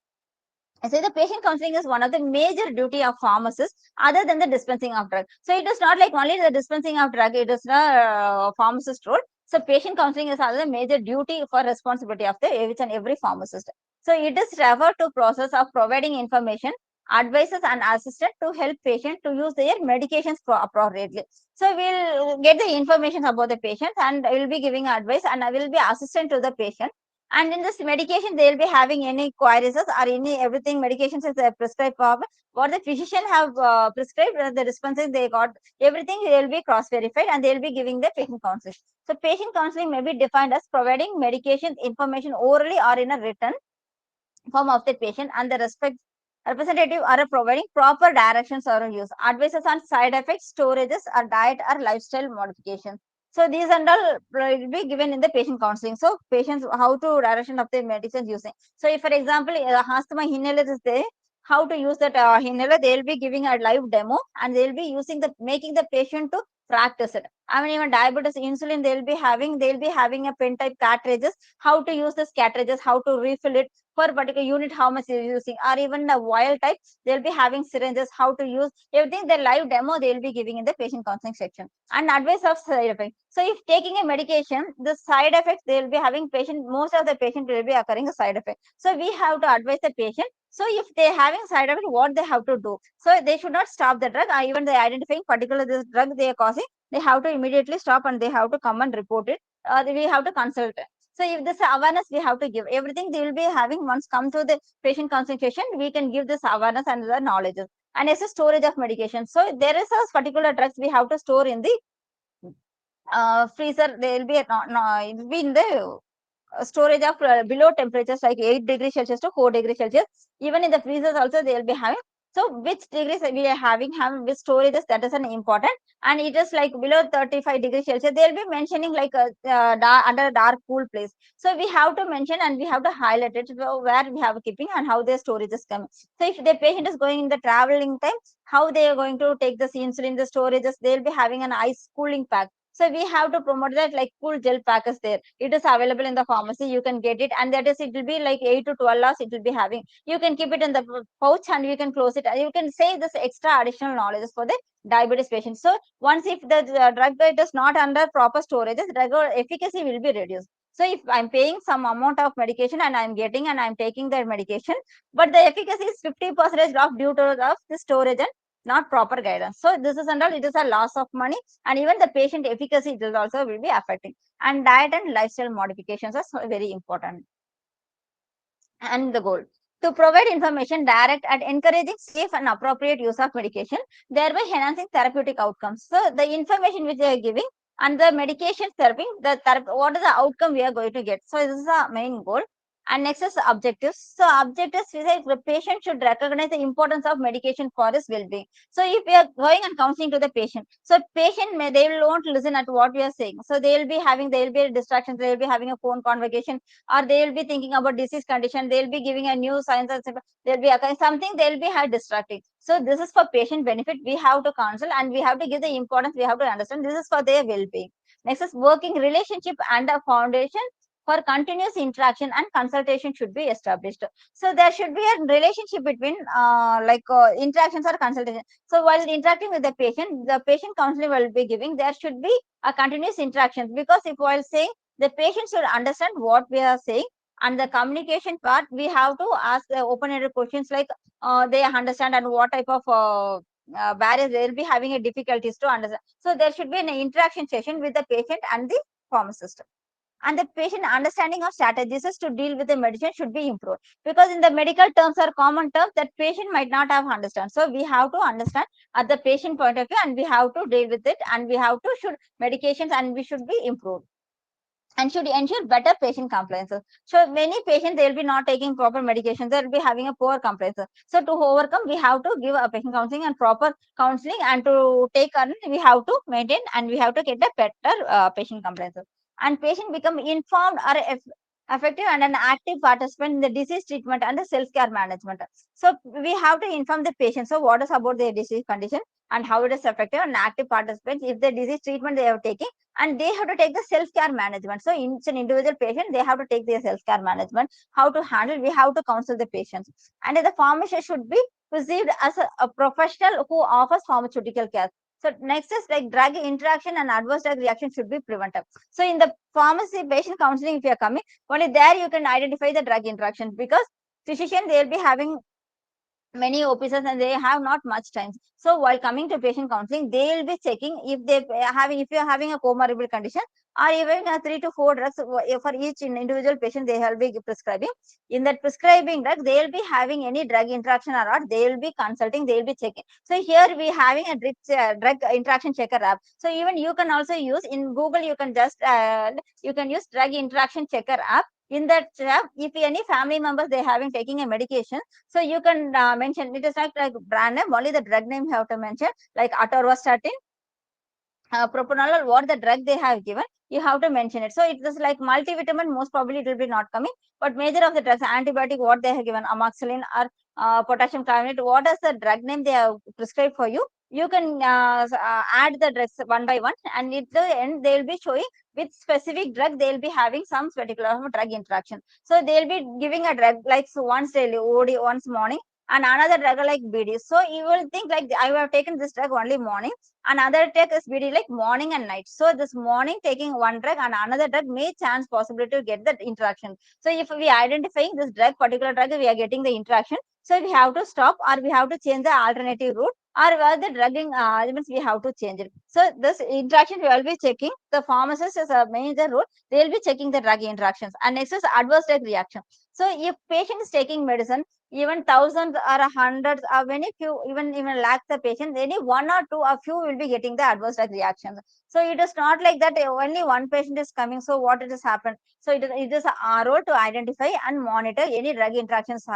I say the patient counseling is one of the major duty of pharmacists other than the dispensing of drug. So it is not like only the dispensing of drug, it is the pharmacist role. So patient counseling is another major duty for responsibility of the each and every pharmacist. So it is referred to process of providing information, advices and assistance to help patient to use their medications appropriately. So we'll get the information about the patient and I will be giving advice and I will be assistant to the patient And in this medication, they will be having any queries or any everything medications is prescribed for what the physician have prescribed, the responses they got, everything they will be cross-verified and they will be giving the patient counseling. So patient counseling may be defined as providing medication information orally or in a written form of the patient, and the representative are providing proper directions or use, advices on side effects, storages, or diet or lifestyle modifications. So these and all will be given in the patient counseling. So patients how to direction of the medicines using. So if for example asthma inhaler is there, how to use that inhaler, they will be giving a live demo and they will be using the making the patient to practice it. I mean even diabetes insulin they will be having a pen type cartridges, how to use this cartridges, how to refill it per particular unit, how much you're using, or even the vial type, they'll be having syringes, how to use everything. The live demo they'll be giving in the patient counseling section, and advice of side effects. So if taking a medication, the side effects they'll be having patient, most of the patient will be occurring a side effect. So we have to advise the patient. So if they having side effect, what they have to do? So they should not stop the drug, or even they identifying particular this drug they are causing, they have to immediately stop and they have to come and report it. We have to consult. So if this awareness we have to give, everything they will be having once come to the patient consultation, we can give this awareness and the knowledge. And as a storage of medication. So there is a particular drugs we have to store in the freezer. They will be it will be in the storage of below temperatures like 8 degrees Celsius to 4 degrees Celsius. Even in the freezers also they will be having. So which degrees we are having which storages, that is an important. And it is like below 35 degrees Celsius, they will be mentioning like under a dark cool place. So we have to mention and we have to highlight it where we have keeping and how their storage is coming. So if the patient is going in the traveling time, how they are going to take this insulin, the storages, they will be having an ice cooling pack. So we have to promote that like cool gel pack is there. It is available in the pharmacy. You can get it, and that is it will be like 8 to 12 hours. It will be having. You can keep it in the pouch and you can close it. You can save this extra additional knowledge for the diabetes patient. So once if the drug it is not under proper storage, the drug efficacy will be reduced. So if I'm paying some amount of medication and I'm getting and I'm taking that medication, but the efficacy is 50% off due to the storage and not proper guidance. So this is and all, it is a loss of money, and even the patient efficacy it is also will be affecting. And diet and lifestyle modifications are so very important. And the goal to provide information direct and encouraging safe and appropriate use of medication, thereby enhancing therapeutic outcomes. So the information which they are giving and the medication therapy, what is the outcome we are going to get. So this is the main goal. And next is objectives. So objectives is like the patient should recognize the importance of medication for his well-being. So if we are going and counseling to the patient, so patient may they will won't listen at what we are saying. So they will be having, they will be distractions, they will be having a phone conversation, or they will be thinking about disease condition, they will be giving a new science, etc. They'll be something, they'll be distracting. So this is for patient benefit. We have to counsel and we have to give the importance. We have to understand this is for their well-being. Next is working relationship and a foundation for continuous interaction and consultation should be established. So there should be a relationship between interactions or consultation. So while interacting with the patient counseling will be giving, there should be a continuous interaction, because if while saying, the patient should understand what we are saying, and the communication part we have to ask open-ended questions like they understand and what type of barriers they will be having a difficulties to understand. So there should be an interaction session with the patient and the pharmacist. And the patient understanding of strategies to deal with the medicine should be improved, because in the medical terms or common terms that patient might not have understand. So we have to understand at the patient point of view and we have to deal with it, and we have to should medications and we should be improved and should ensure better patient compliance. So many patients they will be not taking proper medication, they will be having a poor compliance. So to overcome, we have to give a patient counseling and proper counseling, and to take on we have to maintain and we have to get a better patient compliance. And patient become informed or effective and an active participant in the disease treatment and the self-care management. So we have to inform the patient. So what is about their disease condition and how it is effective, and active participants if the disease treatment they are taking, and they have to take the self-care management. So it's an individual patient, they have to take their self-care management, how to handle, we have to counsel the patients. And the pharmacist should be perceived as a professional who offers pharmaceutical care. So next is like drug interaction and adverse drug reaction should be prevented. So in the pharmacy patient counseling, if you are coming, only there you can identify the drug interactions, because physician they will be having many officers and they have not much time. So while coming to patient counseling, they will be checking if they having, if you are having a comorbid condition, or even 3 to 4 drugs for each individual patient they will be prescribing. In that prescribing drug, they will be having any drug interaction or not, they will be consulting, they will be checking. So here we having a drug interaction checker app. So even you can also use in Google, you can just you can use drug interaction checker app. In that app, if any family members they having taking a medication, so you can mention it is like brand name, only the drug name you have to mention, like atorvastatin, propranolol, what the drug they have given, you have to mention it. So it is like multivitamin, most probably it will be not coming, but major of the drugs, antibiotic, what they have given, amoxicillin or potassium carbonate, what is the drug name they have prescribed for you. You can add the drugs one by one, and at the end they will be showing with specific drug they will be having some particular drug interaction. So they will be giving a drug like so once daily, OD once morning, and another drug like BD. So you will think like I have taken this drug only morning, another take is BD like morning and night. So this morning taking one drug and another drug may chance possibility to get that interaction. So if we identifying this drug, particular drug, we are getting the interaction. So we have to stop or we have to change the alternative route, or the drugging means we have to change it. So this interaction we will be checking. The pharmacist is a major role. They will be checking the drug interactions. And next is adverse drug reaction. So if patient is taking medicine, even thousands or hundreds or many few, even lakhs of patients, any one or two or few will be getting the adverse drug reactions. So it is not like that only one patient is coming. So what it has happened? So it is our role to identify and monitor any drug interactions.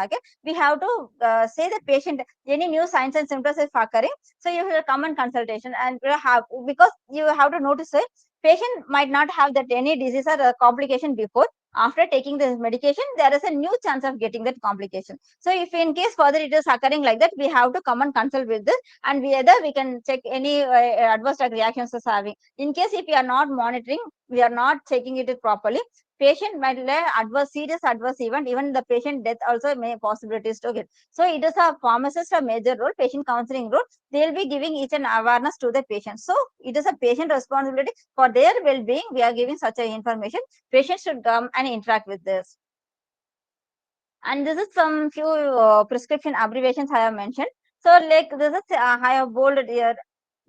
We have to say the patient any new signs and symptoms is occurring. So you will come and consultation, and you have, because you have to notice it. Patient might not have that any disease or complication before. After taking this medication, there is a new chance of getting that complication. So if in case further it is occurring like that, we have to come and consult with this, and either we can check any adverse drug reactions is having. In case if we are not monitoring, we are not checking it properly, patient might learn serious adverse event, even the patient death also may possibilities to get. So it is a pharmacist a major role, patient counseling role. They will be giving each and awareness to the patient. So it is a patient responsibility for their well-being. We are giving such a information. Patients should come and interact with this. And this is some few prescription abbreviations I have mentioned. So like this is I have bolded here.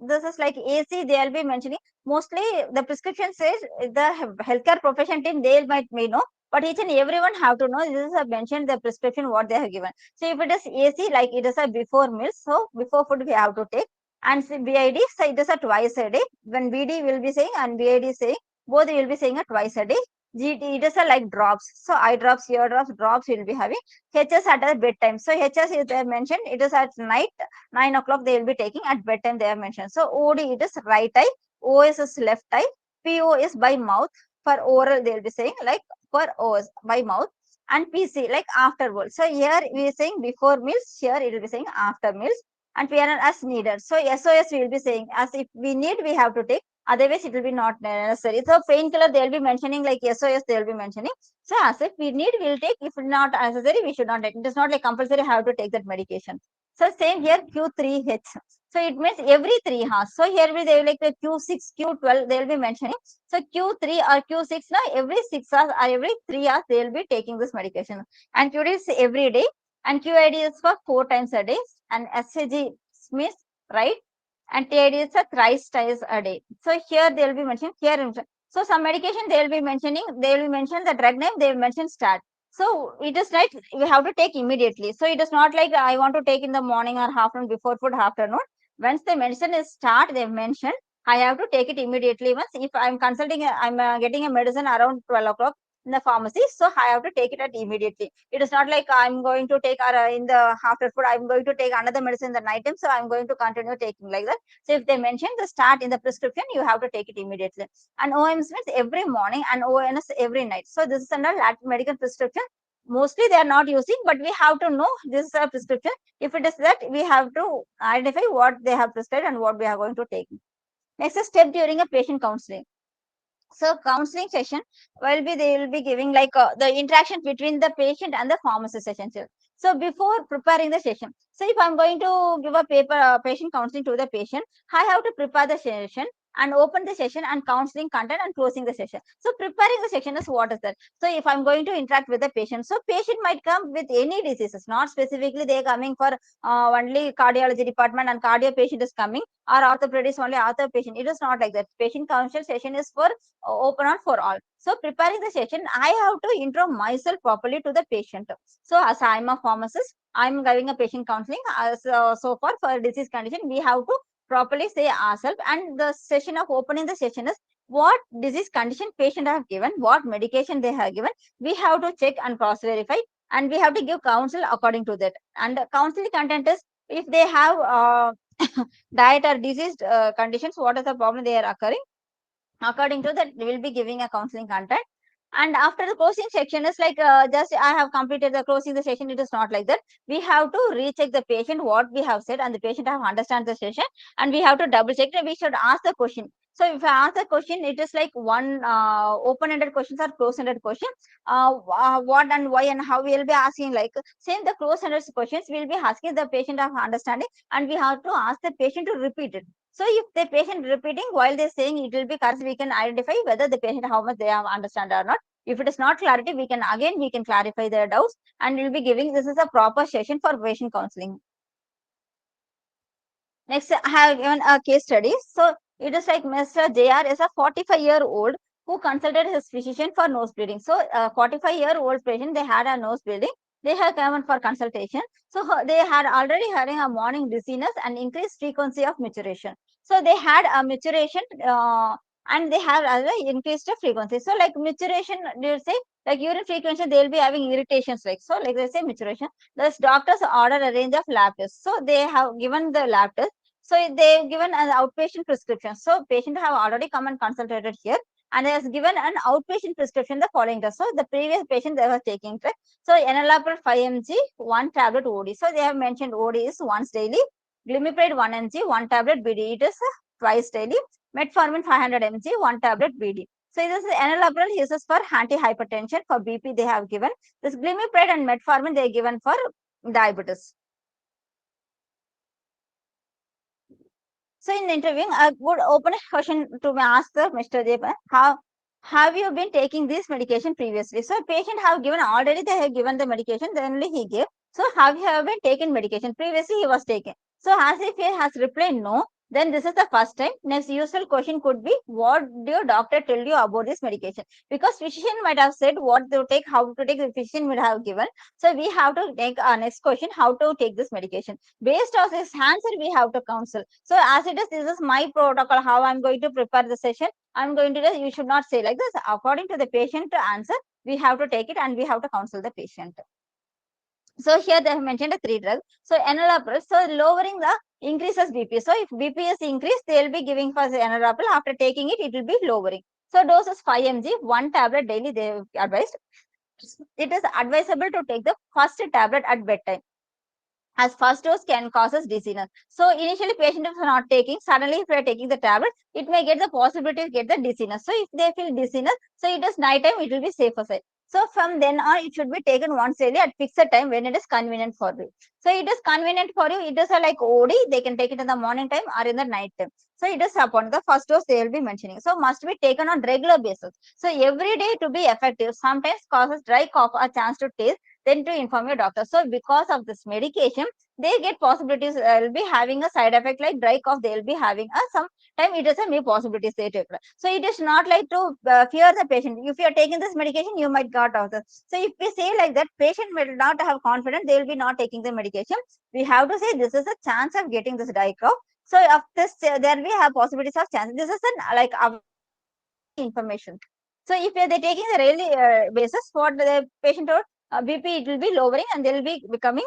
This is like AC, they will be mentioning. Mostly the prescription says the healthcare profession team, they may know, but each and everyone have to know. This is a mentioned the prescription what they have given. So if it is AC, like it is a before meals, so before food we have to take. And BID, so it is a twice a day. When BD will be saying and BID saying, both will be saying a twice a day. GT, it is a like drops. So eye drops, ear drops will be having. HS at a bedtime. So HS is they mentioned, it is at night, 9 o'clock they will be taking, at bedtime they have mentioned. So OD, it is right eye, OS is left eye, PO is by mouth. For oral they will be saying like for OS by mouth, and PC like afterwards. So here we are saying before meals, here it will be saying after meals, and PRN as needed. So SOS we will be saying as if we need we have to take, otherwise it will be not necessary. So painkiller they will be mentioning like SOS they will be mentioning. So as if we need we'll take, if not necessary we should not take. It is not like compulsory have to take that medication. So same here Q3H. So it means every 3 hours. So here we they will like the Q6, Q12 they will be mentioning. So Q3 or Q6 now every 6 hours or every 3 hours they will be taking this medication. And QD is every day, and QID is for 4 times a day, and SCG means right, and TID is a thrice times a day. So here they will be mentioning here. So some medication they will be mentioning, they will mention the drug name, they will mention start. So it is right, we have to take immediately. So it is not like I want to take in the morning or afternoon, before food, afternoon. Once the medicine is start, they mentioned I have to take it immediately. Once if I'm consulting, I'm getting a medicine around 12 o'clock in the pharmacy, so I have to take it at immediately. It is not like I'm going to take in the after food, I'm going to take another medicine in the night time, so I'm going to continue taking like that. So if they mention the start in the prescription, you have to take it immediately. And OMS means every morning, and ONS every night. So this is under medical prescription. Mostly they are not using, but we have to know this is a prescription. If it is that, we have to identify what they have prescribed and what we are going to take. Next is step during a patient counseling. So counseling session will be, they will be giving like the interaction between the patient and the pharmacist essential. So before preparing the session, so if I'm going to give a paper patient counseling to the patient, I have to prepare the session. and open the session and counseling content and closing the session. So preparing the session is what is that? So if I'm going to interact with the patient, so patient might come with any diseases, not specifically they are coming for only cardiology department and cardio patient is coming, or orthopedist only ortho patient. It is not like that. Patient counsel session is for open on for all. So preparing the session, I have to intro myself properly to the patient. So as I'm a pharmacist, I'm giving a patient counseling. So far for disease condition, we have to properly say ourselves, and the session of opening the session is what disease condition patient have given, what medication they have given. We have to check and cross verify, and we have to give counsel according to that. And counseling content is if they have diet or disease conditions, what is the problem they are occurring. According to that, we will be giving a counseling content. And after the closing section is like just I have completed the closing the session. It is not like that. We have to recheck the patient what we have said, and the patient have understand the session, and we have to double check. And we should ask the question. So if I ask the question, it is like one open-ended questions or close-ended question. What and why and how we will be asking. Like same the close-ended questions we will be asking the patient of understanding, and we have to ask the patient to repeat it. So if the patient repeating while they're saying, it will be correct, we can identify whether the patient how much they have understand or not. If it is not clarity, we can clarify their doubts, and we'll be giving this is a proper session for patient counseling. Next, I have given a case study. So it is like Mr. JR is a 45-year-old who consulted his physician for nose bleeding. So 45-year-old patient, they had a nose bleeding. They have come for consultation. So they had already having a morning dizziness and increased frequency of maturation. So they had a maturation and they have increased frequency. So like maturation, do you say like urine frequency, they will be having irritations like so. Like they say maturation. Thus doctors order a range of lab tests. So they have given the lab test. So they've given an outpatient prescription. So patient have already come and consulted here, and they has given an outpatient prescription the following test. So the previous patient they were taking it. So enalapril 5 mg, 1 tablet OD. So they have mentioned OD is once daily. Glimepiride 1 mg, 1 tablet BD. It is twice daily. Metformin 500 mg, 1 tablet BD. So this is enalapril uses for anti-hypertension. For BP they have given. This glimepiride and metformin they are given for diabetes. So in interviewing, I would open a question to ask the Mr. Devan, how have you been taking this medication previously? So patient have given already they have given the medication, then only he gave. So have you been taken medication? Previously he was taken. So as if he has replied no, then this is the first time. Next usual question could be, what do your doctor tell you about this medication? Because physician might have said what to take, how to take, the physician would have given. So we have to take our next question, how to take this medication. Based on this answer, we have to counsel. So as it is, this is my protocol, how I'm going to prepare the session. I'm going to, you should not say like this. According to the patient answer, we have to take it and we have to counsel the patient. So here they have mentioned 3 drugs. So enalapril, so lowering the increases BP. So if BP is increased, they will be giving for the enalapril. After taking it, it will be lowering. So dose is 5 mg, 1 tablet daily they advised. It is advisable to take the first tablet at bedtime, as first dose can causes dizziness. So initially patient is not taking, suddenly if they are taking the tablet, it may get the possibility to get the dizziness. So if they feel dizziness, so it is night time, it will be safer side. So from then on, it should be taken once daily at fixed time when it is convenient for you. So it is convenient for you. It is like OD. They can take it in the morning time or in the night time. So it is upon the first dose they will be mentioning. So must be taken on regular basis. So every day to be effective. Sometimes causes dry cough or chance to taste. Then to inform your doctor. So because of this medication, they get possibilities. Will be having a side effect like dry cough. They will be having some time. It is a new possibilities they take. So it is not like to fear the patient. If you are taking this medication, you might got out. So if we say like that, patient will not have confidence. They will be not taking the medication. We have to say this is a chance of getting this dry cough. So of this, there we have possibilities of chance. This is an like information. So if they are taking the daily basis for the patient or BP, it will be lowering and they will be becoming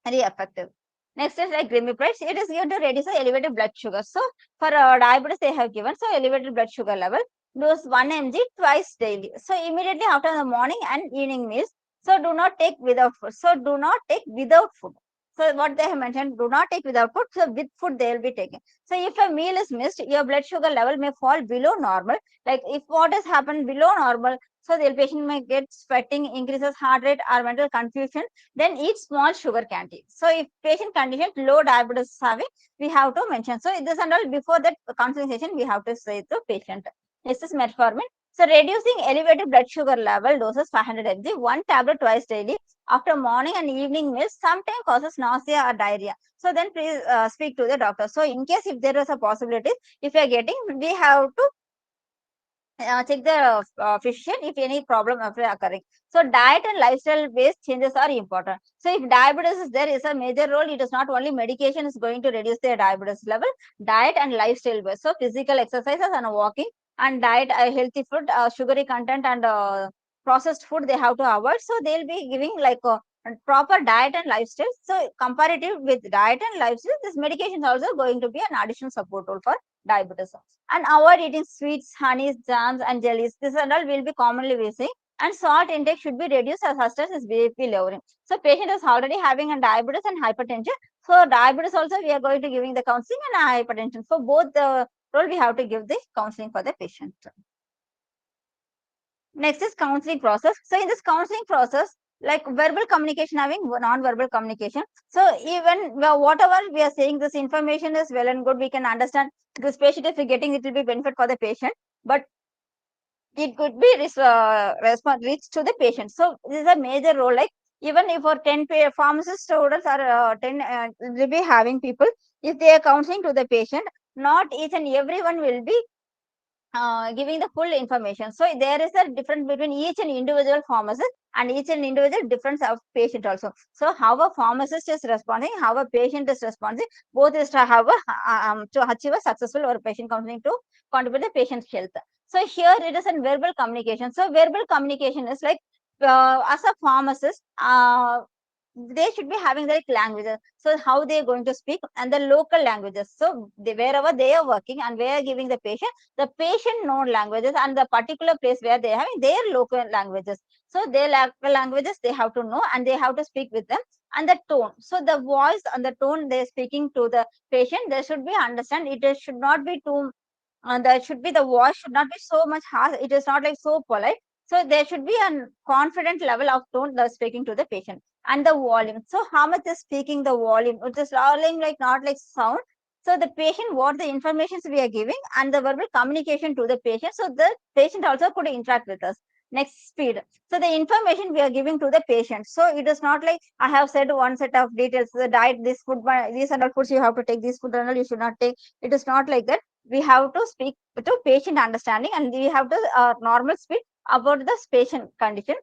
very effective. Next is like glimepiride. It is given to reduce the elevated blood sugar. So for diabetes, they have given so elevated blood sugar level. Dose 1 mg twice daily. So immediately after the morning and evening meals. So do not take without food. So do not take without food. So what they have mentioned, do not take without food. So with food they will be taking. So if a meal is missed, your blood sugar level may fall below normal. Like if what has happened below normal, so the patient may get sweating, increases heart rate or mental confusion, then eat small sugar candy. So if patient condition low diabetes is having, we have to mention. So this and all before that counseling session, we have to say to patient. This is metformin. So reducing elevated blood sugar level doses 500 mg, one tablet twice daily after morning and evening meals sometimes causes nausea or diarrhea. So then please speak to the doctor. So in case if there is a possibility, if you are getting, we have to check the physician if any problem occurring. So diet and lifestyle based changes are important. So if diabetes is there is a major role, it is not only medication is going to reduce their diabetes level, diet and lifestyle based. So physical exercises and walking and diet, healthy food, sugary content and processed food they have to avoid. So they'll be giving like a proper diet and lifestyle. So comparative with diet and lifestyle, this medication is also going to be an additional support tool for diabetes. And avoid eating sweets, honeys, jams, and jellies. This and all will be commonly missing. And salt intake should be reduced as fast as BP lowering. So patient is already having a diabetes and hypertension. So diabetes also we are going to giving the counseling and hypertension. So both the role we have to give the counseling for the patient. Next is counseling process. So in this counseling process, like verbal communication having non-verbal communication. So even whatever we are saying, this information is well and good. We can understand this patient is getting, it will be benefit for the patient, but it could be response reach to the patient. So this is a major role. Like even if for 10 pharmacist students or 10 will be having people, if they are counseling to the patient, not each and everyone will be giving the full information. So there is a difference between each and individual pharmacist and each and individual difference of patient also. So how a pharmacist is responding, how a patient is responding, both is to have a to achieve a successful or patient counseling to contribute the patient's health. So here it is a verbal communication. So verbal communication is like as a pharmacist, they should be having like languages. So how they are going to speak and the local languages. So wherever they are working and where giving the patient known languages and the particular place where they are having their local languages. So their local languages they have to know and they have to speak with them. And the tone. So the voice and the tone they are speaking to the patient, they should be understand. Should not be too there should be the voice should not be so much harsh. It is not like so polite. So there should be a confident level of tone they're speaking to the patient. And the volume. So how much is speaking the volume? It is volume like not like sound. So the patient, what the information we are giving and the verbal communication to the patient. So the patient also could interact with us. Next, speed. So the information we are giving to the patient. So it is not like I have said one set of details, the diet, this food, these and all foods you have to take, this food and all you should not take. It is not like that. We have to speak to patient understanding and we have to normal speak about the patient condition.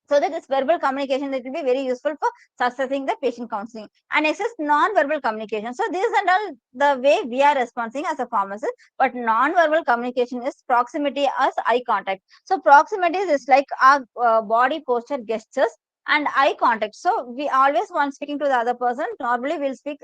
So that this verbal communication that will be very useful for successing the patient counseling. And next is non-verbal communication. So these are all the way we are responding as a pharmacist, but non-verbal communication is proximity as eye contact. So proximity is like our body posture gestures and eye contact. So we always want speaking to the other person. Normally we'll speak,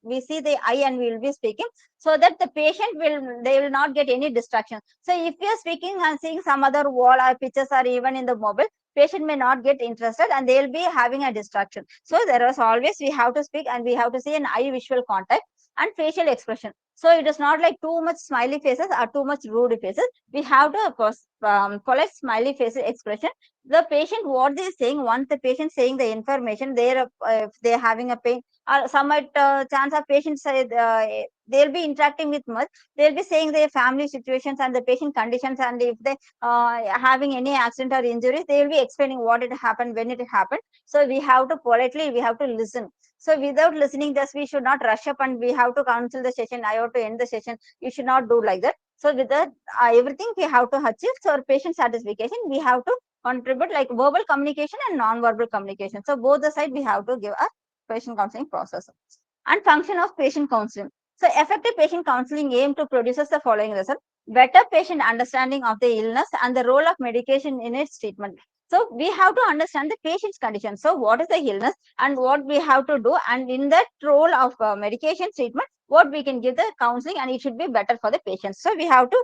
we see the eye and we will be speaking so that the patient they will not get any distraction. So if we are speaking and seeing some other wall or pictures or even in the mobile, patient may not get interested and they'll be having a distraction. So there is always we have to speak and we have to see an eye visual contact and facial expression. So it is not like too much smiley faces or too much rude faces. We have to, of course, collect smiley face expression. The patient, what they are saying, once the patient saying the information, they're if they're having a pain or some chance of patients say they'll be interacting with much. They'll be saying their family situations and the patient conditions, and if they having any accident or injuries, they will be explaining what it happened, when it happened. So we have to politely, we have to listen. So without listening, just we should not rush up and we have to cancel the session. I have to end the session. You should not do like that. So with that, everything we have to achieve. So our patient satisfaction, we have to contribute like verbal communication and non-verbal communication. So both the side we have to give a patient counseling process. And function of patient counseling. So effective patient counseling aim to produces the following result: better patient understanding of the illness and the role of medication in its treatment. So we have to understand the patient's condition. So what is the illness and what we have to do, and in that role of medication treatment, what we can give the counseling, and it should be better for the patient. So we have to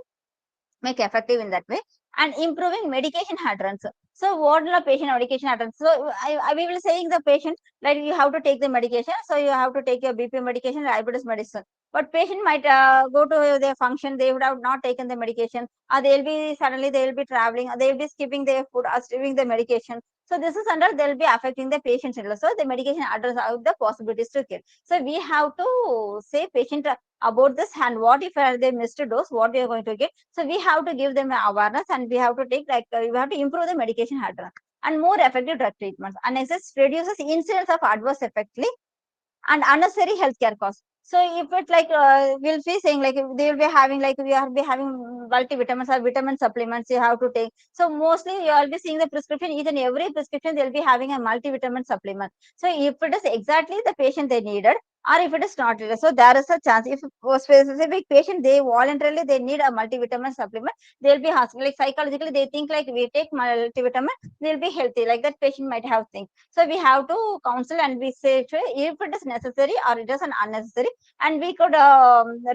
make effective in that way. and improving medication adherence. So what are patient medication adherence? So we will saying the patient like you have to take the medication. So you have to take your BP medication, diabetes medicine. But patient might go to their function, they would have not taken the medication, or they'll be suddenly they will be traveling, or they will be skipping their food or skipping the medication. So this is under they'll be affecting the patient. So the medication address out the possibilities to kill. So we have to say patient about this, and what if they missed a dose, what we are going to get. So we have to give them awareness, and we have to take like we have to improve the medication adherence and more effective drug treatments. And it reduces incidence of adverse effects and unnecessary healthcare costs. So if it like we'll be saying like they will be having like we are be having multivitamins or vitamin supplements you have to take. So mostly you will be seeing the prescription, each and every prescription they'll be having a multivitamin supplement. So if it is exactly the patient they needed, or if it is not needed, so there is a chance if for specific patient they voluntarily they need a multivitamin supplement, they'll be asking like psychologically they think like we take multivitamin they'll be healthy, like that patient might have think. So we have to counsel and we say if it is necessary or it is an unnecessary, and we could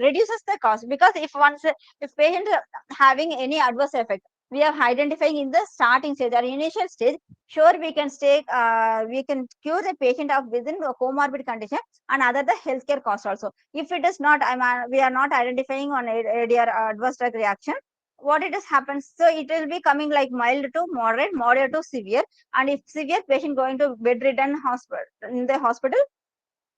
reduces the cost, because if once if patient having any adverse effect we are identifying in the starting stage or initial stage, sure we can stay we can cure the patient of within a comorbid condition and other the healthcare cost also. If it is not we are not identifying on ADR adverse drug reaction, what it has happens, so it will be coming like mild to moderate to severe, and if severe patient going to bedridden hospital in the hospital,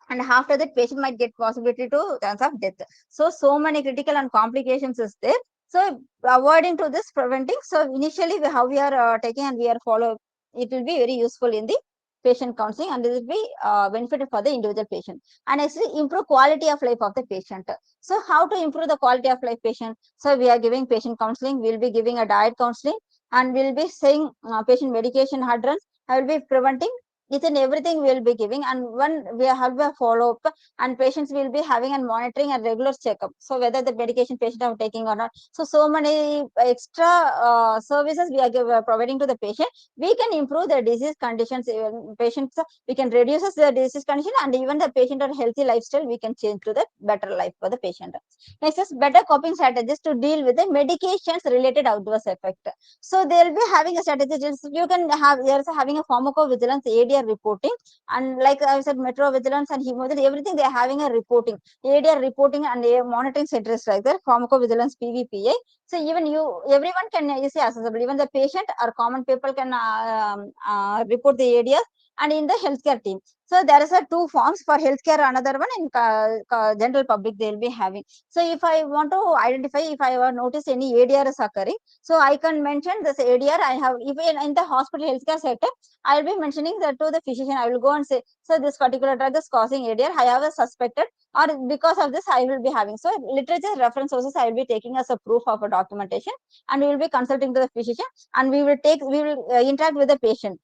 and after that patient might get possibility to chance of death. So many critical and complications is there. So avoiding to this preventing, so initially how we are taking and we are follow, it will be very useful in the patient counseling, and it will be beneficial for the individual patient, and actually improve quality of life of the patient. So how to improve the quality of life patient? So we are giving patient counseling, we'll be giving a diet counseling, and we'll be saying patient medication adherence. I will be preventing each and everything we will be giving, and one we have a follow up, and patients will be having and monitoring a regular checkup, so whether the medication patient are taking or not. So many extra services we are providing to the patient. We can improve the disease conditions, even patients we can reduce the disease condition, and even the patient or healthy lifestyle we can change to the better life for the patient. Next is better coping strategies to deal with the medications related adverse effect. So they'll be having a strategy. You can have there's having a pharmacovigilance ADR reporting, and like I said, metrovigilance and hemovigilance, everything they're having a reporting, ADR reporting and a monitoring centers like that, pharmacovigilance PVPA. So even you, everyone can easily accessible. Even the patient or common people can report the ADR, and in the healthcare team. So there is a two forms for healthcare, another one in general public they'll be having. So if I want to identify, if I notice any ADR is occurring, so I can mention this ADR. I have even in the hospital healthcare sector, I will be mentioning that to the physician. I will go and say, so this particular drug is causing ADR. I have a suspected, or because of this, I will be having. So literature reference sources I will be taking as a proof of a documentation, and we will be consulting to the physician, and we will interact with the patient.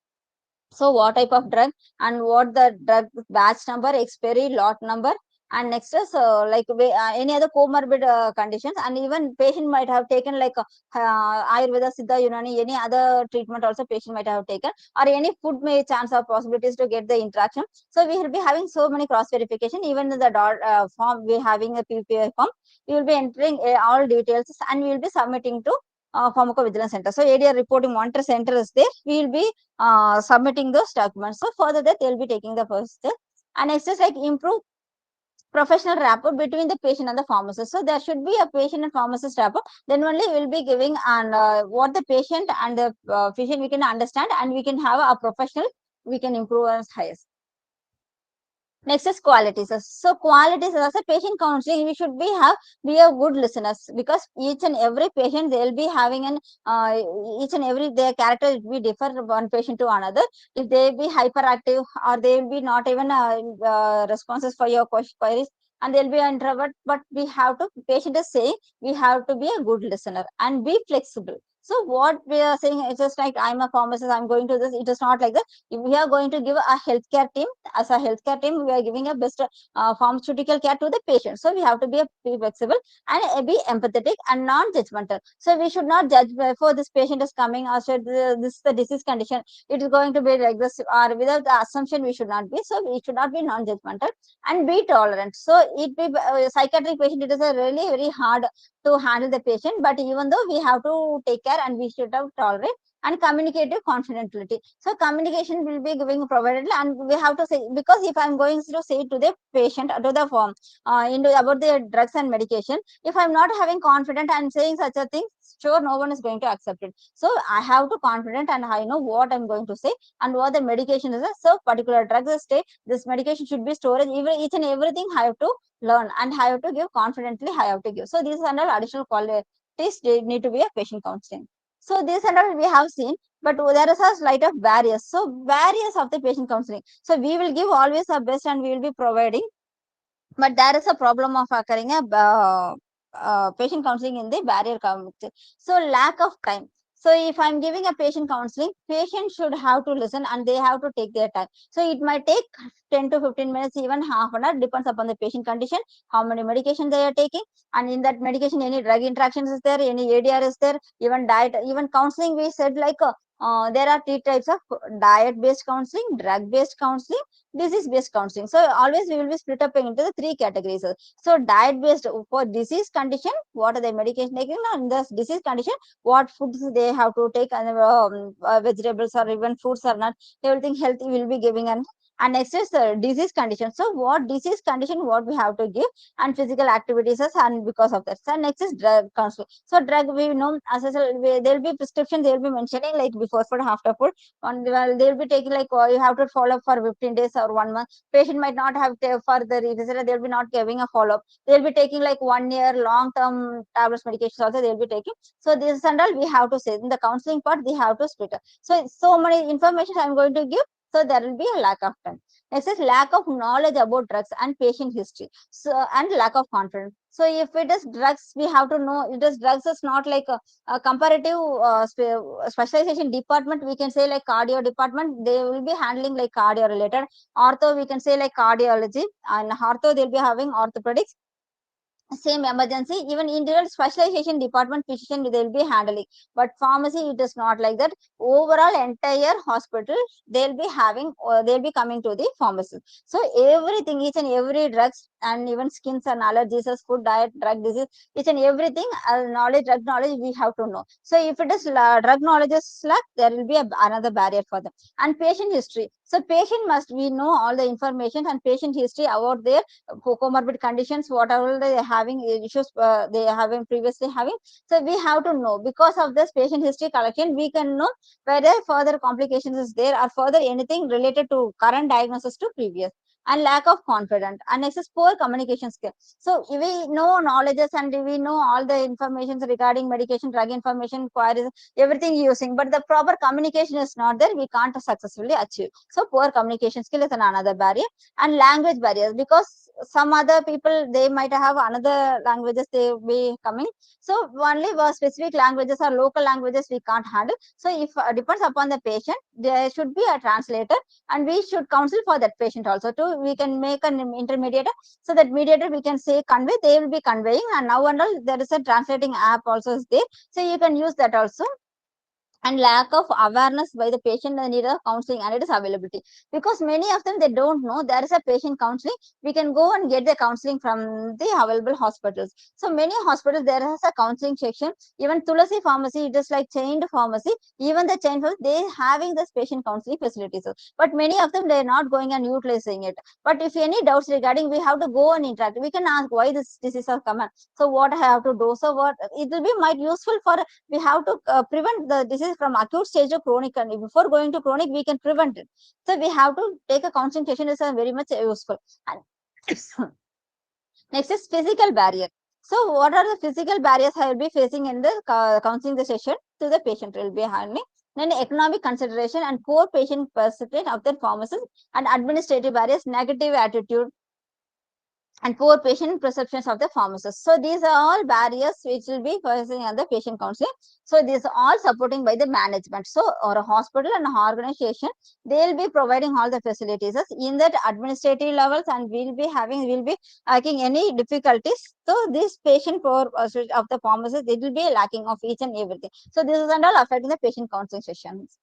So what type of drug, and what the drug batch number, expiry, lot number, and next is like any other comorbid conditions, and even patient might have taken like Ayurveda, Siddha, Unani, any other treatment also patient might have taken, or any food may chance of possibilities to get the interaction. So we will be having so many cross verification. Even in the form we having a PPI form, we will be entering all details, and we will be submitting to pharmacovigilance center. So ADR reporting monitor center is there. We will be submitting those documents. So further that they'll be taking the first step. And next is like improve professional rapport between the patient and the pharmacist. So there should be a patient and pharmacist rapport. Then only we'll be giving and what the patient and the physician we can understand, and we can have a professional. We can improve our highest. Next is qualities. So qualities as a patient counseling, we should be a good listeners, because each and every patient they'll be having an each and every their character will be differ one patient to another. If they be hyperactive, or they will be not even responses for your queries, and they'll be an introvert. But we have to, patient is saying, we have to be a good listener and be flexible. So what we are saying, it's just like I'm a pharmacist, I'm going to this. It is not like that. If we are going to give a healthcare team, as a healthcare team, we are giving a best pharmaceutical care to the patient. So we have to be flexible, and be empathetic and non-judgmental. So we should not judge before this patient is coming, or should this is the disease condition, it is going to be like this, or without the assumption we should not be. So we should not be non-judgmental and be tolerant. So it be psychiatric patient, it is a really very hard to handle the patient, but even though we have to take care care, and we should have tolerate and communicative confidentiality. So communication will be giving provided, and we have to say, because if I'm going to say to the patient, to the form into about the drugs and medication, if I'm not having confidence and saying such a thing, sure no one is going to accept it. So I have to confident, and I know what I'm going to say and what the medication is. So particular drugs stay, this medication should be stored, even each and everything I have to learn, and I have to give confidently, I have to give. So these are all additional qualities they need to be a patient counseling. So this and all we have seen, but there is a slight of barriers. So barriers of the patient counseling. So we will give always our best, and we will be providing, but there is a problem of occurring a patient counseling in the barrier community. So lack of time. So if I'm giving a patient counseling, patient should have to listen, and they have to take their time. So it might take 10 to 15 minutes, even half an hour, depends upon the patient condition, how many medication they are taking, and in that medication any drug interactions is there, any ADR is there, even diet, even counseling. We said like there are three types of diet based counseling, drug based counseling, disease based counseling. So always we will be split up into the three categories. So diet based for disease condition, what are the medication taking, and this disease condition, what foods they have to take, and vegetables or even fruits or not, everything healthy will be giving. And next is the disease condition. So what disease condition, what we have to give, and physical activities, and because of that. So next is drug counseling. So drug, we know as I said, there will be prescription, they will be mentioning like before food, after food, on well, they'll be taking like you have to follow up for 15 days or 1 month. Patient might not have for the revisit, they'll be not giving a follow up, they'll be taking like 1 year long term tablets medications also they'll be taking. So this and all we have to say in the counseling part, they have to split up. So many information I'm going to give, so there will be a lack of time. Next is lack of knowledge about drugs and patient history, so and lack of confidence. So if it is drugs, we have to know it is drugs is not like a comparative specialization department. We can say like cardio department, they will be handling like cardio related. Ortho, we can say like cardiology, and ortho they'll be having orthopedics, same emergency, even individual specialization department physician they will be handling. But pharmacy, it is not like that. Overall entire hospital, they'll be having, or they'll be coming to the pharmacy. So everything, each and every drugs, and even skins and allergies, food, diet, drug, disease, each and everything, knowledge, drug knowledge, we have to know. So if it is drug knowledge is lack, there will be another barrier for them. And patient history, so patient must we know all the information and patient history about their comorbid conditions, whatever they are having, issues they are having previously having. So we have to know, because of this patient history collection, we can know whether further complications is there, or further anything related to current diagnosis to previous. And lack of confidence, and next is poor communication skill. So if we know knowledges, and we know all the information regarding medication, drug information, queries, everything using, but the proper communication is not there, we can't successfully achieve. So poor communication skill is another barrier. And language barriers, because some other people, they might have another languages they be coming. So only specific languages or local languages we can't handle. So if depends upon the patient, there should be a translator, and we should counsel for that patient also too. We can make an intermediator, so that mediator we can say convey, they will be conveying. And now and all, there is a translating app also is there, so you can use that also. And lack of awareness by the patient and need of counseling and its availability, because many of them, they don't know there is a patient counseling. We can go and get the counseling from the available hospitals. So many hospitals, there is a counseling section. Even Tulasi pharmacy, it is like chained pharmacy, even the chain pharmacy, they having this patient counseling facilities, but many of them, they are not going and utilizing it. But if any doubts regarding, we have to go and interact, we can ask why this disease has come, so what I have to do, so what it will be might useful for, we have to prevent the disease from acute stage to chronic, and before going to chronic, we can prevent it. So we have to take a counseling session, is very much useful. And next is physical barrier. So what are the physical barriers I will be facing in the counseling the session to the patient will be handling? Then economic consideration and poor patient perception of their pharmacist, and administrative barriers, negative attitude, and poor patient perceptions of the pharmacist. So these are all barriers which will be facing on the patient counseling. So these are all supporting by the management. So or a hospital and an organization, they will be providing all the facilities in that administrative levels, and will be having any difficulties. So this patient poor of the pharmacist, it will be lacking of each and everything. So this is and all affecting the patient counseling sessions.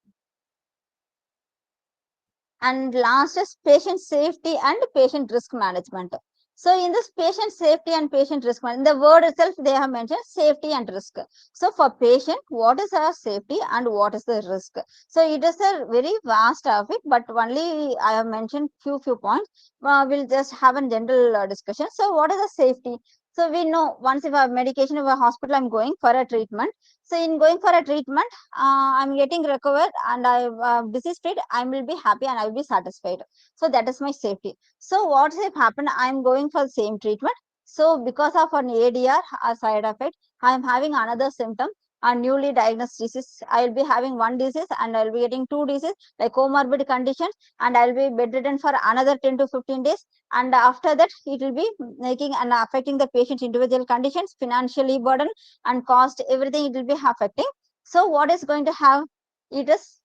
And last is patient safety and patient risk management. So in this patient safety and patient risk, in the word itself, they have mentioned safety and risk. So for patient, what is our safety and what is the risk? So it is a very vast topic, but only I have mentioned few points. We'll just have a general discussion. So what is the safety? So we know once if a medication, if a hospital, I'm going for a treatment. So in going for a treatment, I'm getting recovered and I disease free. I will be happy and I will be satisfied. So that is my safety. So what if happen? I'm going for the same treatment. So because of an ADR, a side effect, I'm having another symptom, a newly diagnosed disease. I'll be having one disease and I'll be getting two diseases like comorbid conditions, and I'll be bedridden for another 10 to 15 days. And after that, it will be making and affecting the patient's individual conditions, financially burden and cost, everything it will be affecting. So what is going to have? It is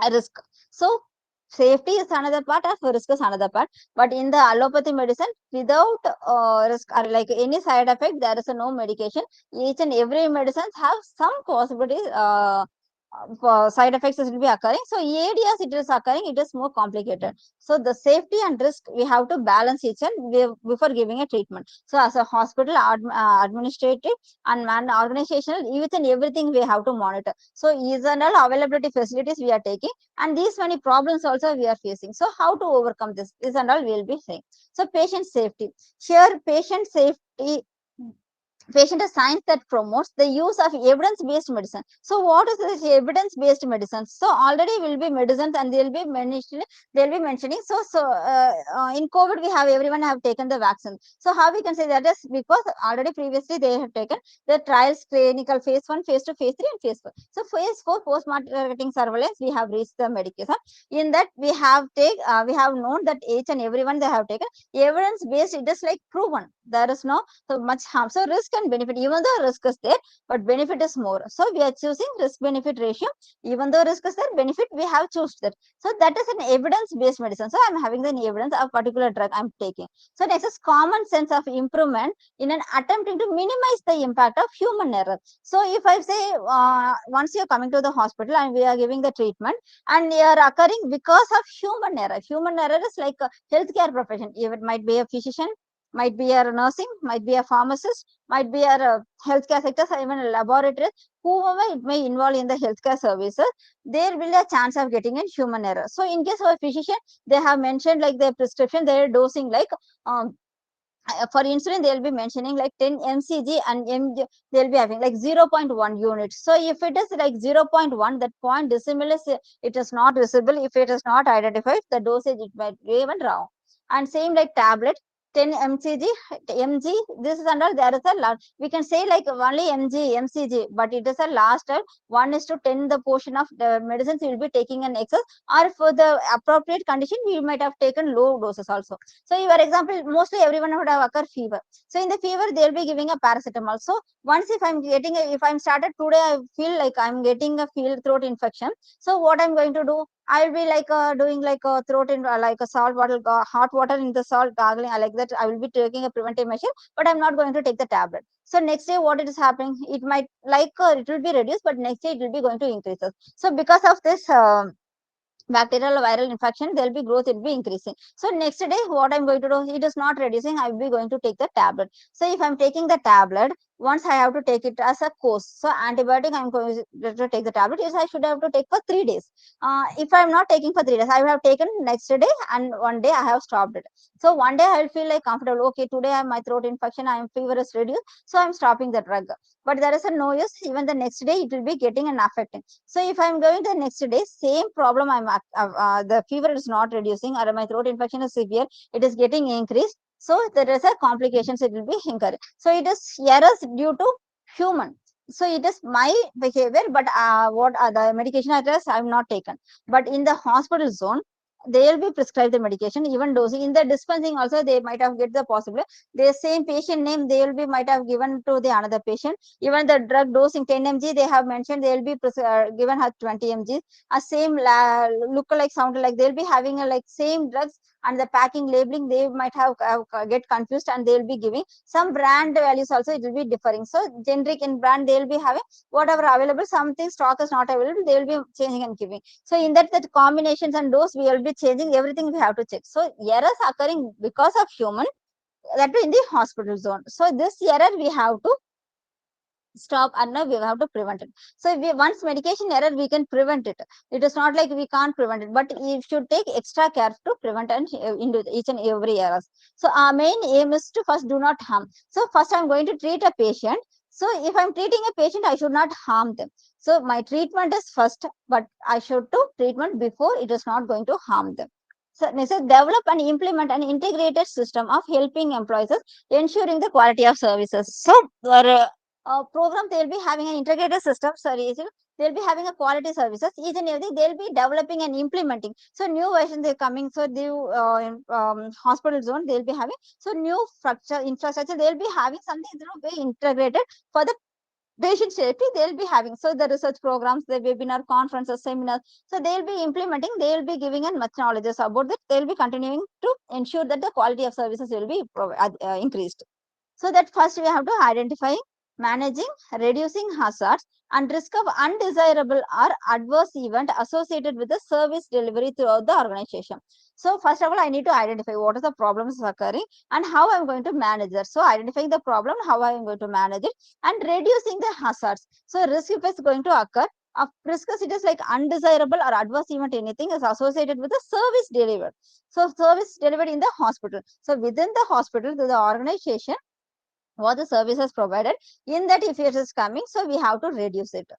a risk. So safety is another part of risk is another part. But in the allopathy medicine, without risk or like any side effect, there is no medication. Each and every medicine have some possibilities. Side effects will be occurring. So areas it is occurring, it is more complicated. So the safety and risk we have to balance each and before giving a treatment. So as a hospital administrative and man organizational, each and everything we have to monitor. So is and all availability facilities we are taking, and these many problems also we are facing. So how to overcome this and all we will be saying. So patient safety, here patient safety, patient is science that promotes the use of evidence-based medicine. So what is this evidence-based medicine? So already will be medicines and they'll be mentioning. So in COVID we have everyone have taken the vaccine. So how we can say that is because already previously they have taken the trials, clinical phase 1, phase 2, phase 3 and phase 4. So phase 4 post-marketing surveillance we have reached the medication. In that we have known that each and everyone they have taken evidence-based. It is like proven. There is no so much harm. So risk and benefit, even though risk is there, but benefit is more. So we are choosing risk benefit ratio. Even though risk is there, benefit we have chosen that. So that is an evidence based medicine. So I'm having the evidence of particular drug I'm taking. So next is common sense of improvement in an attempting to minimize the impact of human error. So if I say once you're coming to the hospital and we are giving the treatment and they are occurring because of human error. Human error is like a healthcare profession. It might be a physician, might be a nursing, might be a pharmacist, might be a healthcare sector, even a laboratory, whoever it may involve in the healthcare services, there will be a chance of getting a human error. So in case of a physician, they have mentioned like their prescription, their dosing like for insulin, they'll be mentioning like 10 mcg and they'll be having like 0.1 units. So if it is like 0.1, that point decimal is it is not visible. If it is not identified, the dosage it might be even wrong. And same like tablet, 10 mcg, mg, this is under there is a lot. We can say like only mcg, but it is a last 1:10 the portion of the medicines you will be taking an excess, or for the appropriate condition, we might have taken low doses also. So your example, mostly everyone would have occur fever. So in the fever, they'll be giving a paracetamol. So once if if I'm started today, I feel like I'm getting a throat infection. So what I'm going to do? I'll be like doing like a throat in like a salt water, hot water in the salt gargling. I like that. I will be taking a preventive measure, but I'm not going to take the tablet. So next day, what it is happening? It might like it will be reduced, but next day it will be going to increase. So because of this. Bacterial or viral infection, there will be growth, it will be increasing. So next day, what I'm going to do, it is not reducing, I will be going to take the tablet. So if I'm taking the tablet, once I have to take it as a course. So antibiotic, I'm going to take the tablet. Yes, I should have to take for 3 days. If I'm not taking for 3 days, I have taken next day and one day I have stopped it. So one day I will feel like comfortable. Okay, today I have my throat infection, I am fever is reduced. So I'm stopping the drug. But there is a no use. Even the next day, it will be getting an affecting. So if I'm going the next day, same problem, the fever is not reducing or my throat infection is severe, it is getting increased. So there is a complications it will be incurred. So it is errors due to human. So it is my behavior, but what are the medication address I have not taken. But in the hospital zone, they will be prescribed the medication, even dosing in the dispensing also they might have get the possible. The same patient name they will be might have given to the another patient. Even the drug dosing 10 mg they have mentioned, they will be given her 20 mg. A same look like sound like they'll be having a like same drugs, and the packing labeling they might have get confused, and they'll be giving some brand values also, it will be differing. So generic in brand they'll be having whatever available, something stock is not available, they will be changing and giving. So in that combinations and dose we will be changing, everything we have to check. So errors occurring because of human, that too in the hospital zone. So this error we have to stop, and now we have to prevent it. So if we once medication error, we can prevent it. It is not like we can't prevent it, but you should take extra care to prevent and into each and every errors. So our main aim is to first do not harm. So first I'm going to treat a patient. So if I'm treating a patient, I should not harm them. So my treatment is first, but I should do treatment before it is not going to harm them. So they said develop and implement an integrated system of helping employees, ensuring the quality of services. So program, they'll be having an integrated system. Sorry, they'll be having a quality services. Each and everything they'll be developing and implementing. So new versions are coming. So the hospital zone they'll be having. So new structure infrastructure they'll be having something be integrated for the patient safety they'll be having. So the research programs, the webinar, conferences, seminars, so they'll be implementing, they'll be giving in much knowledge about that. They'll be continuing to ensure that the quality of services will be increased. So that first we have to identify, managing, reducing hazards and risk of undesirable or adverse event associated with the service delivery throughout the organization. So first of all, I need to identify what are the problems occurring and how I'm going to manage it. So identifying the problem, how I am going to manage it, and reducing the hazards. So risk if it's going to occur, of risk it is like undesirable or adverse event, anything is associated with the service delivered. So service delivered in the hospital. So within the hospital, to the organization, what the services provided, in that if it is coming, so we have to reduce it.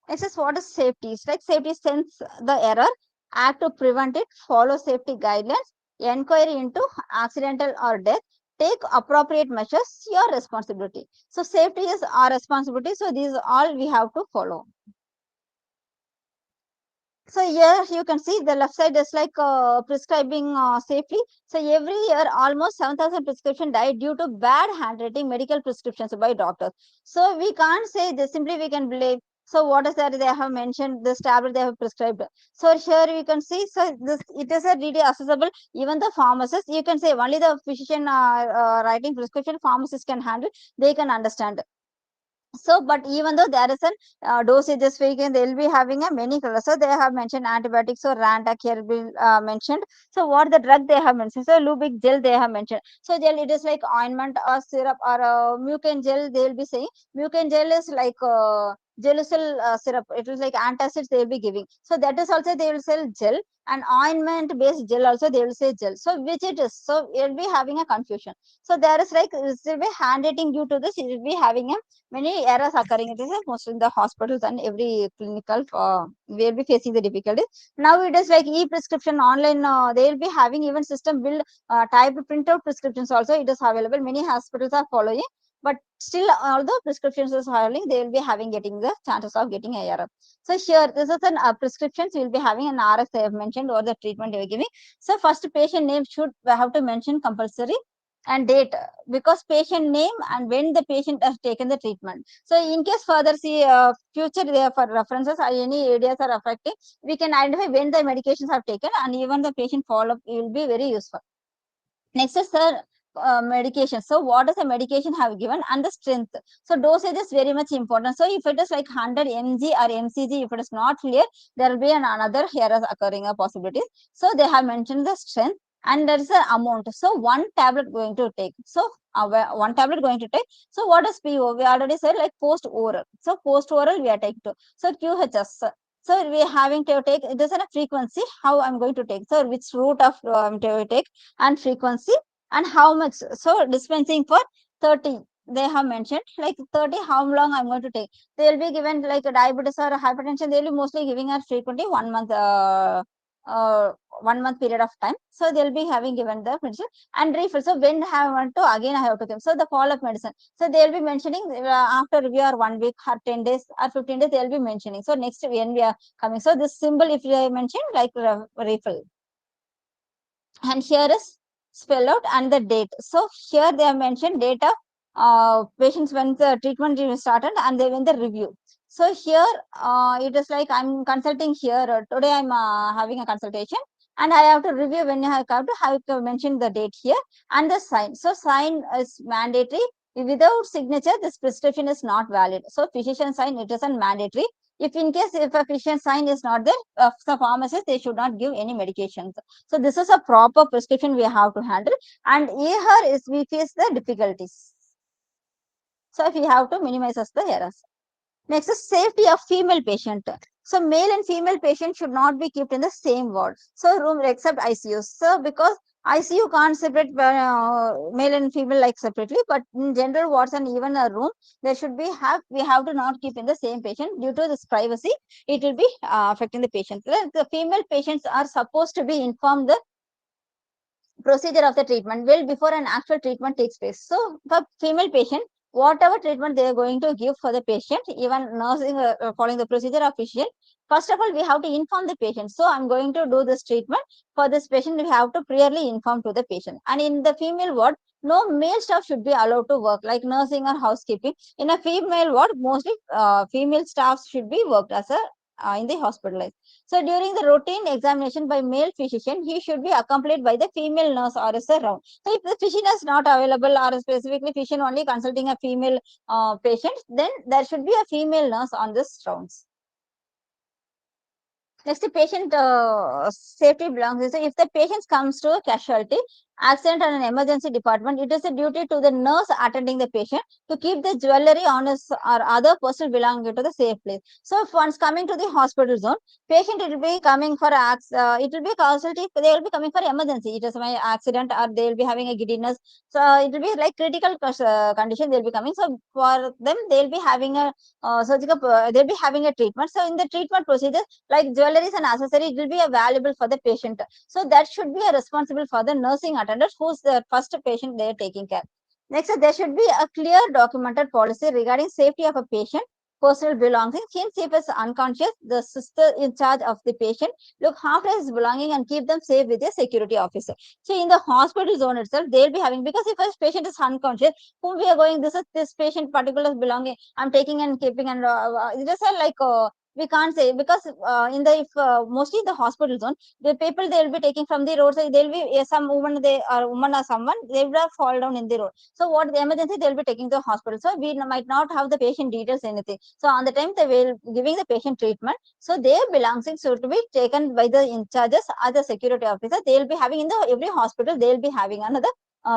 Next is what is safety. It's like safety, sense the error, act to prevent it, follow safety guidelines, inquiry into accidental or death, take appropriate measures, your responsibility. So safety is our responsibility. So these all we have to follow. So here you can see the left side is like prescribing safely. So every year almost 7,000 prescriptions die due to bad handwriting medical prescriptions by doctors. So we can't say this, simply we can blame. So what is that they have mentioned, this tablet they have prescribed. So here you can see, so this it is a really accessible, even the pharmacist, you can say only the physician writing prescription, pharmacist can handle, they can understand. So but even though there is a dosage this weekend, they'll be having a many colors. So they have mentioned antibiotics, so Rantac here will mentioned. So what the drug they have mentioned, so lubic gel they have mentioned. So gel, it is like ointment or syrup or mucin gel, they'll be saying. Mucin gel is like gelusil syrup, it is like antacids they'll be giving. So that is also they will sell gel, and ointment based gel also they will say gel. So which it is, so you'll be having a confusion. So there is like, it will be handwriting, due to this it will be having a many errors occurring. It is most in the hospitals and every clinical will be facing the difficulties. Now it is like e-prescription online, they will be having even system build typed printout prescriptions also, it is available. Many hospitals are following, but still although prescriptions is following, they will be having getting the chances of getting a error. So here this is an prescriptions, we will be having an RX I have mentioned, or the treatment they are giving. So first patient name should have to mention compulsory, and date, because patient name and when the patient has taken the treatment. So in case further see future there for references or any areas are affecting, we can identify when the medications have taken, and even the patient follow-up will be very useful. Next is the medication. So what is the medication have given, and the strength. So dosage is very much important. So if it is like 100 mg or mcg, if it is not clear, there will be another errors occurring possibilities. So they have mentioned the strength, and there is an amount. So one tablet going to take. So one tablet going to take. So what is PO? We already said like post oral. So post oral we are taking to. So QHS. So we are having to take, it is a frequency, how I'm going to take. So which route of to take, and frequency, and how much. So dispensing for 30, they have mentioned like 30, how long I'm going to take. They will be given like a diabetes or a hypertension, they will be mostly giving us frequently 1 month, uh, 1 month period of time. So they'll be having given the medicine and refill. So when I want to, again I have to give. So the follow-up medicine, so they'll be mentioning after review or 1 week or 10 days or 15 days, they'll be mentioning. So next when we are coming, so this symbol if you mention like refill, and here is spell out and the date. So here they have mentioned date of patients when the treatment is started, and then when the review. So here it is like I'm consulting here today, I'm having a consultation, and I have to review when I have to mention the date here, and the sign. So sign is mandatory. Without signature, this prescription is not valid. So physician sign, it is a mandatory. If in case if a physician sign is not there, the pharmacist, they should not give any medications. So this is a proper prescription we have to handle, and here is we face the difficulties. So if we have to minimize the errors. Next is safety of female patient. So male and female patient should not be kept in the same ward. So room except ICU. So because ICU can't separate male and female like separately, but in general wards and even a room, there should be we have to not keep in the same patient due to this privacy. It will be affecting the patient. The female patients are supposed to be informed the procedure of the treatment well before an actual treatment takes place. So for female patient, whatever treatment they are going to give for the patient, even nursing following the procedure of physician, first of all, we have to inform the patient. So I'm going to do this treatment for this patient. We have to clearly inform to the patient. And in the female ward, no male staff should be allowed to work like nursing or housekeeping. In a female ward, mostly female staff should be worked as a in the hospital. So during the routine examination by male physician, he should be accompanied by the female nurse or a round. So if the physician is not available or specifically physician only consulting a female patient, then there should be a female nurse on this rounds. Next, the patient safety belongs. So if the patient comes to a casualty, accident and an emergency department, it is a duty to the nurse attending the patient to keep the jewelry on his or other personal belonging to the safe place. So if one's coming to the hospital zone, patient will be coming for it will be casualty. They will be coming for emergency. It is my accident or they will be having a giddiness. So it will be like critical condition. They will be coming. So for them, they will be having a surgical. They'll be having a treatment. So in the treatment procedure, like jewelries and accessories, it will be available for the patient. So that should be a responsible for the nursing attendant who's the first patient they are taking care. Next, there should be a clear documented policy regarding safety of a patient personal belongings. Since if is unconscious, the sister in charge of the patient look after his belonging and keep them safe with a security officer. So in the hospital zone itself, they'll be having, because if a patient is unconscious, whom we are going, this is this patient particular belonging, I'm taking and keeping, and it is like we can't say, because in the if mostly the hospital zone, the people they will be taking from the roadside, they'll be some woman, they or woman or someone, they will have fall down in the road. So what the emergency, they'll be taking to the hospital. So we might not have the patient details, anything. So on the time they will giving the patient treatment. So their belongings should be taken by the in charges or the security officer. They will be having in the every hospital, they will be having another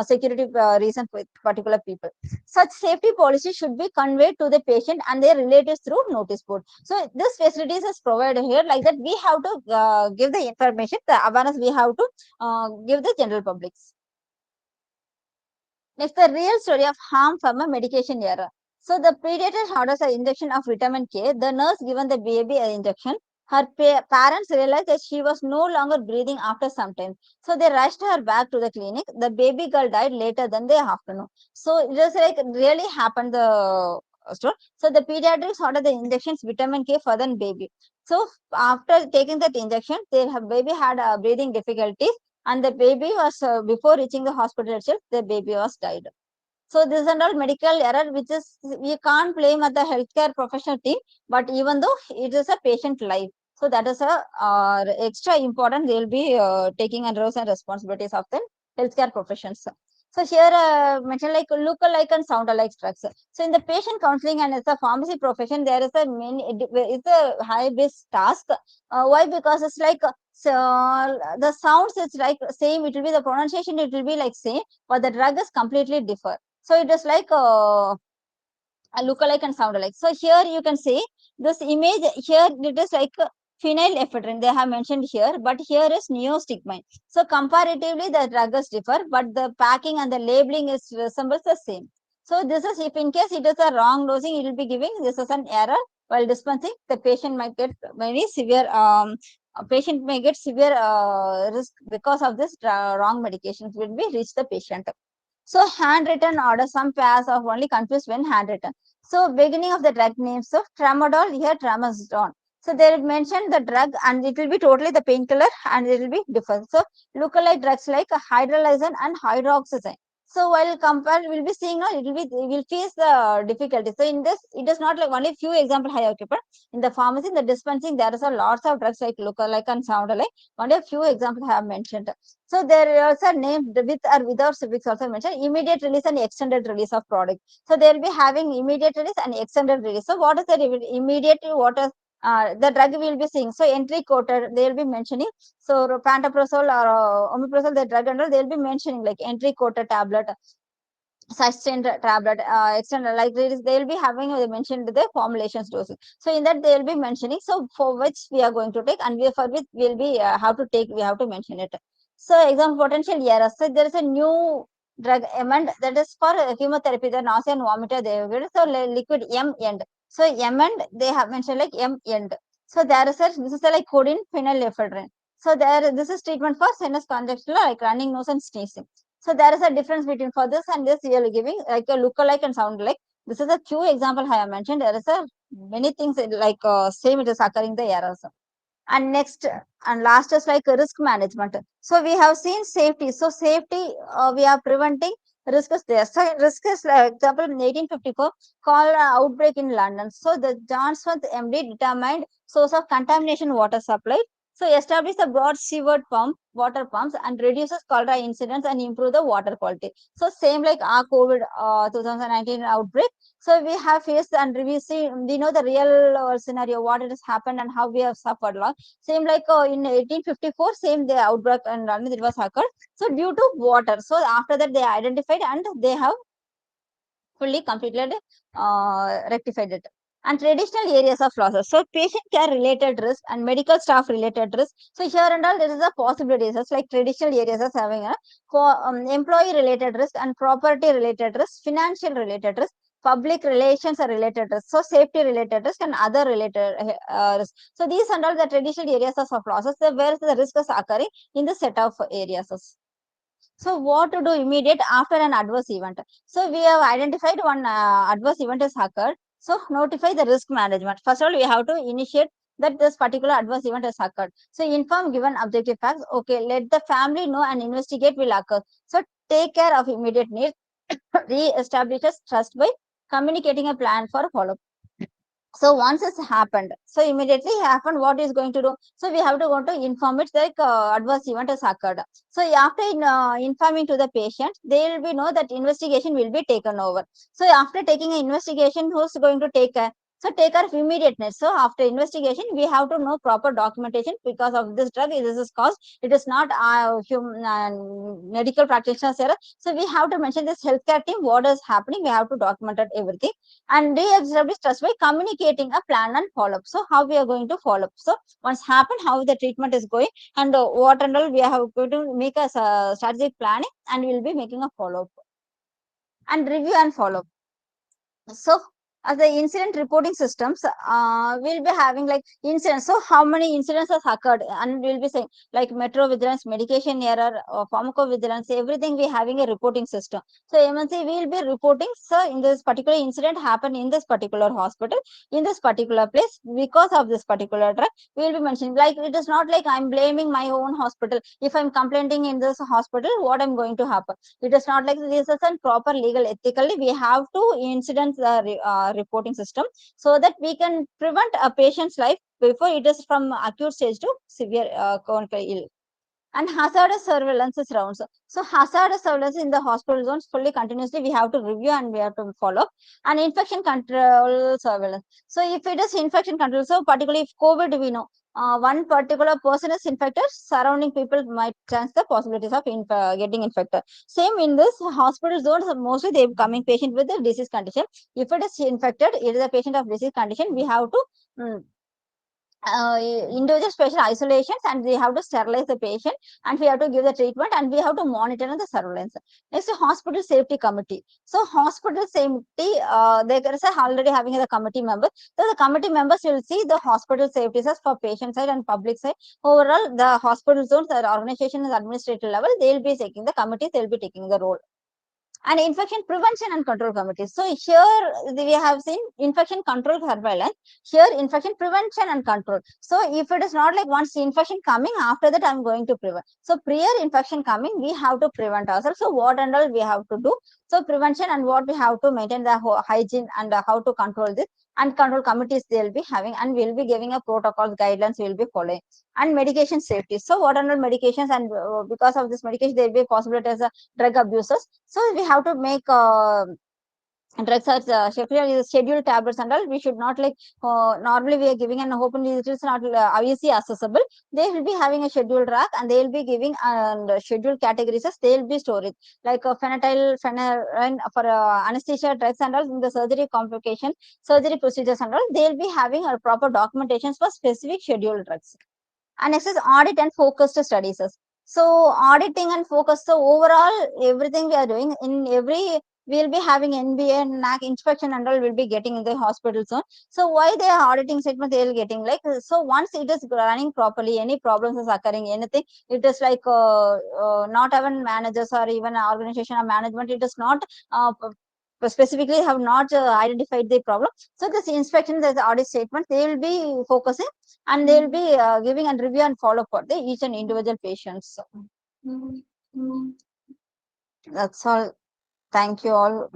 security reason with particular people. Such safety policy should be conveyed to the patient and their relatives through notice board. So this facilities is provided here, like that we have to give the information, the awareness we have to give the general publics. Next, the real story of harm from a medication error. So the pediatrician orders an injection of vitamin K. The nurse given the baby an injection. Her parents realized that she was no longer breathing after some time. So they rushed her back to the clinic. The baby girl died later than the afternoon. So it was like really happened the story. So the pediatrics ordered the injections vitamin K for the baby. So after taking that injection, the baby had breathing difficulties, and the baby was before reaching the hospital itself, the baby was died. So this is all medical error, which is we can't blame at the healthcare professional team, but even though it is a patient life, so that is a extra important. They will be taking and roles and responsibilities of the healthcare professions. So here mentioned like look alike and sound alike drugs. So in the patient counseling and it's a pharmacy profession, there is a it's a high risk task. Why? Because it's like so the sounds is like same. It will be the pronunciation. It will be like same, but the drug is completely different. So it is like a look-alike and sound-alike. So here you can see this image here. It is like phenylephrine. They have mentioned here, but here is neostigmine. So comparatively, the drugs differ, but the packing and the labeling is resembles the same. So this is if in case it is a wrong dosing, it will be giving this is an error while dispensing. The patient might get very severe. A patient may get severe risk because of this wrong medications will be reach the patient. So handwritten order, some pairs of only confused when handwritten. So beginning of the drug name, so tramadol, here tramadol. So they mention the drug and it will be totally the painkiller and it will be different. So lookalike drugs like hydrolyzine and hydroxyzine. So while compared, we'll be seeing now it will be we will face the difficulty. So in this, it is not like only few example I have kept. In the pharmacy, in the dispensing, there is a lots of drugs like lookalike and sound alike. Only a few examples I have mentioned. So there are also named with or without suffix also mentioned immediate release and extended release of product. So they will be having immediate release and extended release. So what is the immediate? What is the drug will be seeing. So entry quoted, they will be mentioning. So pantoprazole or omeprazole, the drug and all, they will be mentioning like entry quoted tablet, sustained tablet, extended, like they will be having, they mentioned the formulations dosing. So in that they will be mentioning, so for which we are going to take, and we, for which we will be how to take, we have to mention it. So example, potential errors. So there is a new drug amend that is for chemotherapy, the nausea and vomiter they have given. So liquid M end. So M end they have mentioned like M end. So there is a, this is a like codeine phenylephrine. So there, this is treatment for sinus congestion, like running nose and sneezing. So there is a difference between for this and this, you are giving like a look-alike and sound like. This is a few example I have mentioned. There is a many things like same it is occurring the errors. And next and last is like risk management. So we have seen safety. So safety, we are preventing risk is there. So risk is like example in 1854 called outbreak in London. So the John Smith MD determined source of contamination water supply. So establish the broad seaward pump, water pumps, and reduces cholera incidents and improve the water quality. So same like our COVID 2019 outbreak. So we have faced and we see, we know the real scenario, what it has happened and how we have suffered loss. Same like in 1854, same the outbreak and it was occurred. So due to water. So after that they identified and they have fully completed, rectified it. And traditional areas of losses. So patient care related risk and medical staff related risk. So here and all there is a possibilities just like traditional areas as having a employee related risk and property related risk, financial related risk, public relations are related risk, so safety related risk and other related risk. So these and all the traditional areas of losses, where the risk is occurring in the set of areas. So what to do immediate after an adverse event? So we have identified one adverse event has occurred. So notify the risk management. First of all, we have to initiate that this particular adverse event has occurred. So inform given objective facts. Okay, let the family know and investigate will occur. So take care of immediate needs. Re-establishes trust by communicating a plan for follow-up. So once it's happened, so immediately happened, what is going to do? So we have to go to inform it like adverse event has occurred. So after informing to the patient, they will be know that investigation will be taken over. So after taking an investigation, who's going to take care? So take care of immediateness. So after investigation, we have to know proper documentation because of this drug. This is caused. It is not human medical practitioners error. So we have to mention this healthcare team what is happening. We have to document it, everything, and re-establish trust by communicating a plan and follow-up. So how we are going to follow up? So once happened, how the treatment is going and what and all we have going to make a strategic planning and we will be making a follow-up and review and follow-up. So as the incident reporting systems, we'll be having like incidents. So how many incidents has occurred, and we'll be saying like metro vigilance, medication error, pharmacovigilance, everything we having a reporting system. So MNC will be reporting. So in this particular incident happened in this particular hospital, in this particular place because of this particular drug. We will be mentioning like it is not like I'm blaming my own hospital. If I'm complaining in this hospital, what I'm going to happen? It is not like this is a proper legal ethically. We have to incident reporting system so that we can prevent a patient's life before it is from acute stage to severe chronic ill. And hazardous surveillance rounds. So hazardous surveillance in the hospital zones fully continuously we have to review and we have to follow. And infection control surveillance. So if it is infection control, so particularly if COVID we know one particular person is infected, surrounding people might chance the possibilities of getting infected. Same in this hospital zones, mostly they coming patient with the disease condition. If it is infected, it is a patient of disease condition, we have to individual patient isolations and we have to sterilize the patient and we have to give the treatment and we have to monitor the surveillance. Next, hospital safety committee. So hospital safety, they is already having the committee member. So the committee members will see the hospital safety for patient side and public side. Overall, the hospital zones, the organization is administrative level, they will be taking the committees, they will be taking the role. And infection prevention and control committees. So here we have seen infection control surveillance, here infection prevention and control. So if it is not like once infection coming, after that I'm going to prevent. So prior infection coming, we have to prevent ourselves. So what and all we have to do? So prevention and what we have to maintain the hygiene and how to control this, and control committees they will be having, and we'll be giving a protocols guidelines we will be following. And medication safety. So what and all medications, and because of this medication there will be possibility as a drug abusers. So we have to make drugs are scheduled tablets and all. We should not like normally we are giving and hopefully it is not obviously accessible. They will be having a scheduled rack and they will be giving and scheduled categories as they will be storage like phenylephrine for anesthesia drugs and all in the surgery complication surgery procedures and all. They will be having a proper documentations for specific scheduled drugs. And next is audit and focused studies. So auditing and focus. So overall, everything we are doing in every we'll be having NBA and NAC inspection and all will be getting in the hospital zone. So why they are auditing statement they will getting like so once it is running properly, any problems is occurring, anything it is like not even managers or even organization or management, it is not specifically have not identified the problem. So this inspection, this audit statement, they will be focusing and they will be giving and review and follow for the each and individual patients. That's all. Thank you all.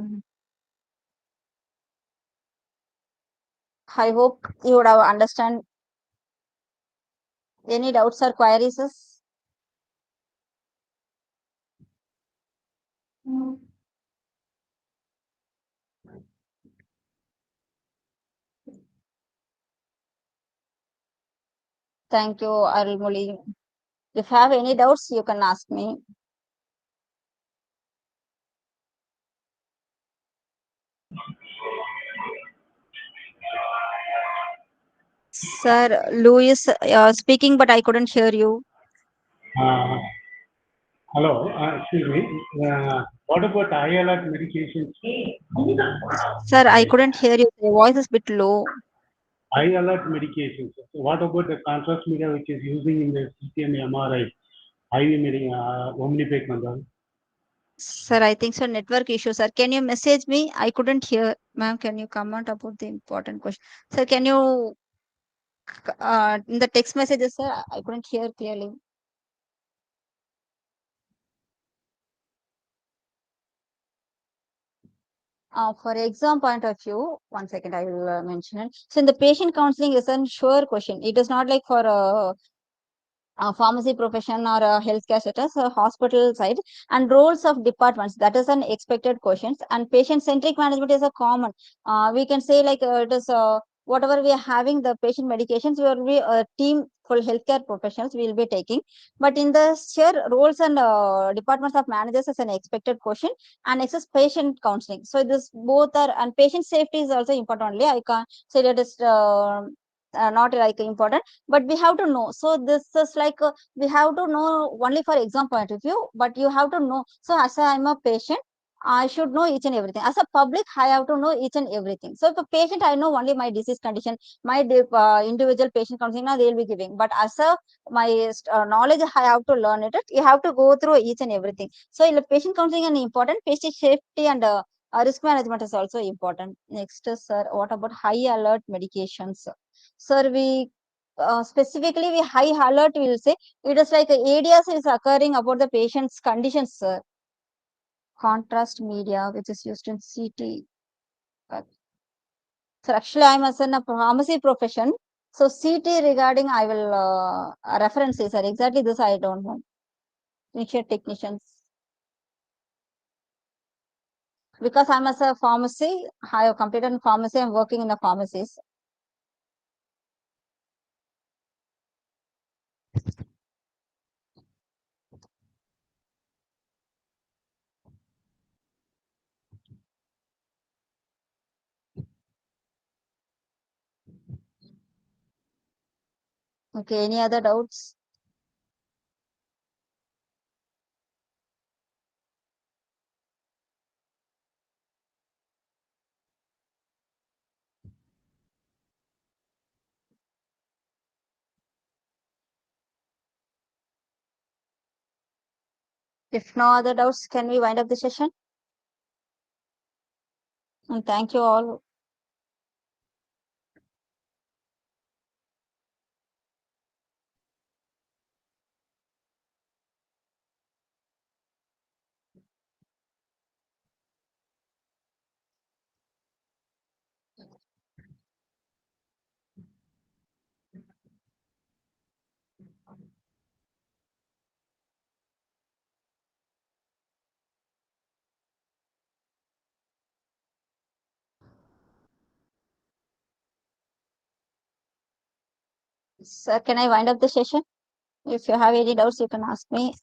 I hope you would have understand any doubts or queries. Thank you, Arulmoli. If you have any doubts, you can ask me. Sir, Louis speaking, but I couldn't hear you. Uh, Hello, excuse me. What about high alert medications? Sir, I couldn't hear you. Your voice is a bit low. High alert medications. So what about the contrast media which is using in the CT and MRI? IV Omnipaque number. Sir, I think so. Network issue, sir. Can you message me? I couldn't hear. Ma'am, can you comment about the important question? Sir, can you in the text messages, sir? I couldn't hear clearly. For exam point of view, one second, I will mention it. So, in the patient counseling is a sure question. It is not like for a pharmacy profession or a healthcare settings, a hospital side, and roles of departments. That is an expected questions. And patient-centric management is a common. We can say like it is whatever we are having the patient medications, we will be a team for healthcare professionals we will be taking. But in the share roles and departments of managers is an expected question, and next is patient counseling. So this both are and patient safety is also important. Only I can't say that is not like important, but we have to know. So this is like we have to know only for exam point of view, but you have to know. So as I'm a patient, I should know each and everything. As a public, I have to know each and everything. So if a patient, I know only my disease condition, my individual patient counseling, now they will be giving. But as a my knowledge, I have to learn it. You have to go through each and everything. So in the patient counseling is important. Patient safety and risk management is also important. Next is, sir, what about high alert medications? Sir, we specifically we high alert will say it is like areas is occurring about the patient's conditions, sir. Contrast media which is used in CT. So actually I'm as in a pharmacy profession. So CT regarding I will reference sir. Exactly this I don't know. Initial technicians. Because I'm as a pharmacy, I have completed in pharmacy, I'm working in the pharmacies. Okay, any other doubts? If no other doubts, can we wind up the session? And thank you all. Sir, can I wind up the session? If you have any doubts, you can ask me.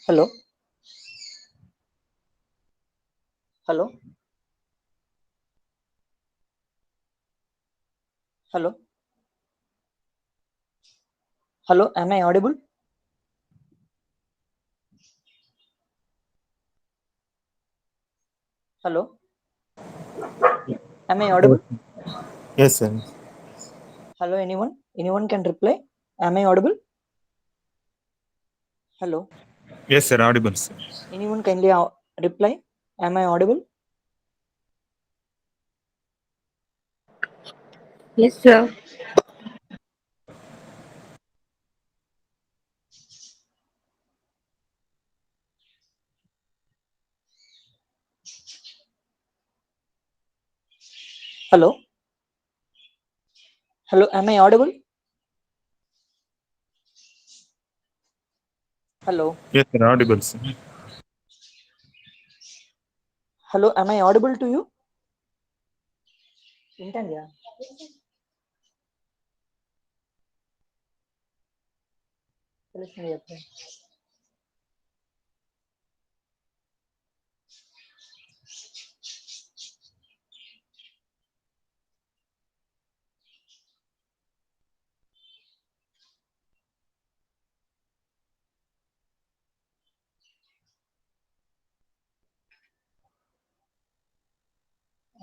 Hello. Hello. Hello. Hello. Am I audible? Hello. Am I audible? Yes, sir. Hello, anyone? Anyone can reply? Am I audible? Hello. Yes, sir. Audible, sir. Anyone kindly reply? Am I audible? Yes, sir. Hello. Hello. Am I audible? Hello. Yes, sir. Audible, sir. Hello. Am I audible to you? Intanya.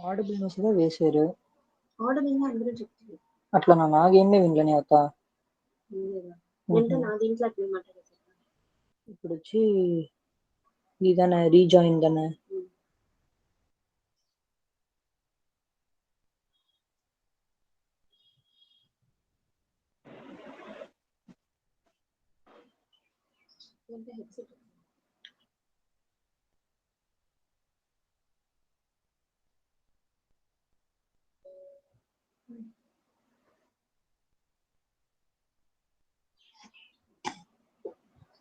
Audible message వేసారు audible గా అందరూ చెప్తారు అట్లా నాకేంలే వినలేని అవుత వింటే నా దీంట్లో అట్లా మాట్లాడేసారు ఇప్పుడు వచ్చి ఇదనే రీజాయిన్ దనే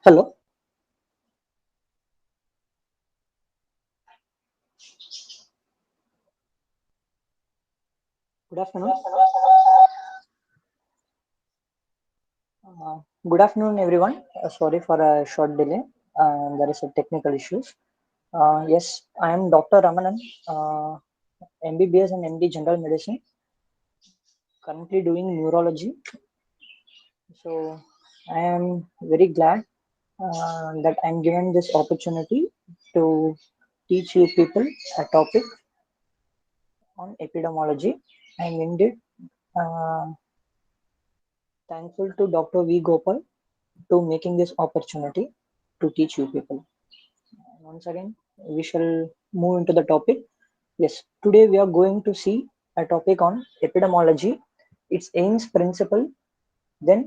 hello good afternoon good afternoon everyone. Sorry for a short delay. There is a technical issues. Yes, I am Dr. Ramanan, MBBS and MD General Medicine, currently doing neurology. So I am very glad that I am given this opportunity to teach you people a topic on epidemiology. I am indeed thankful to Dr. V. Gopal to making this opportunity to teach you people. Once again, we shall move into the topic. Yes, today we are going to see a topic on epidemiology, its aims, principle, then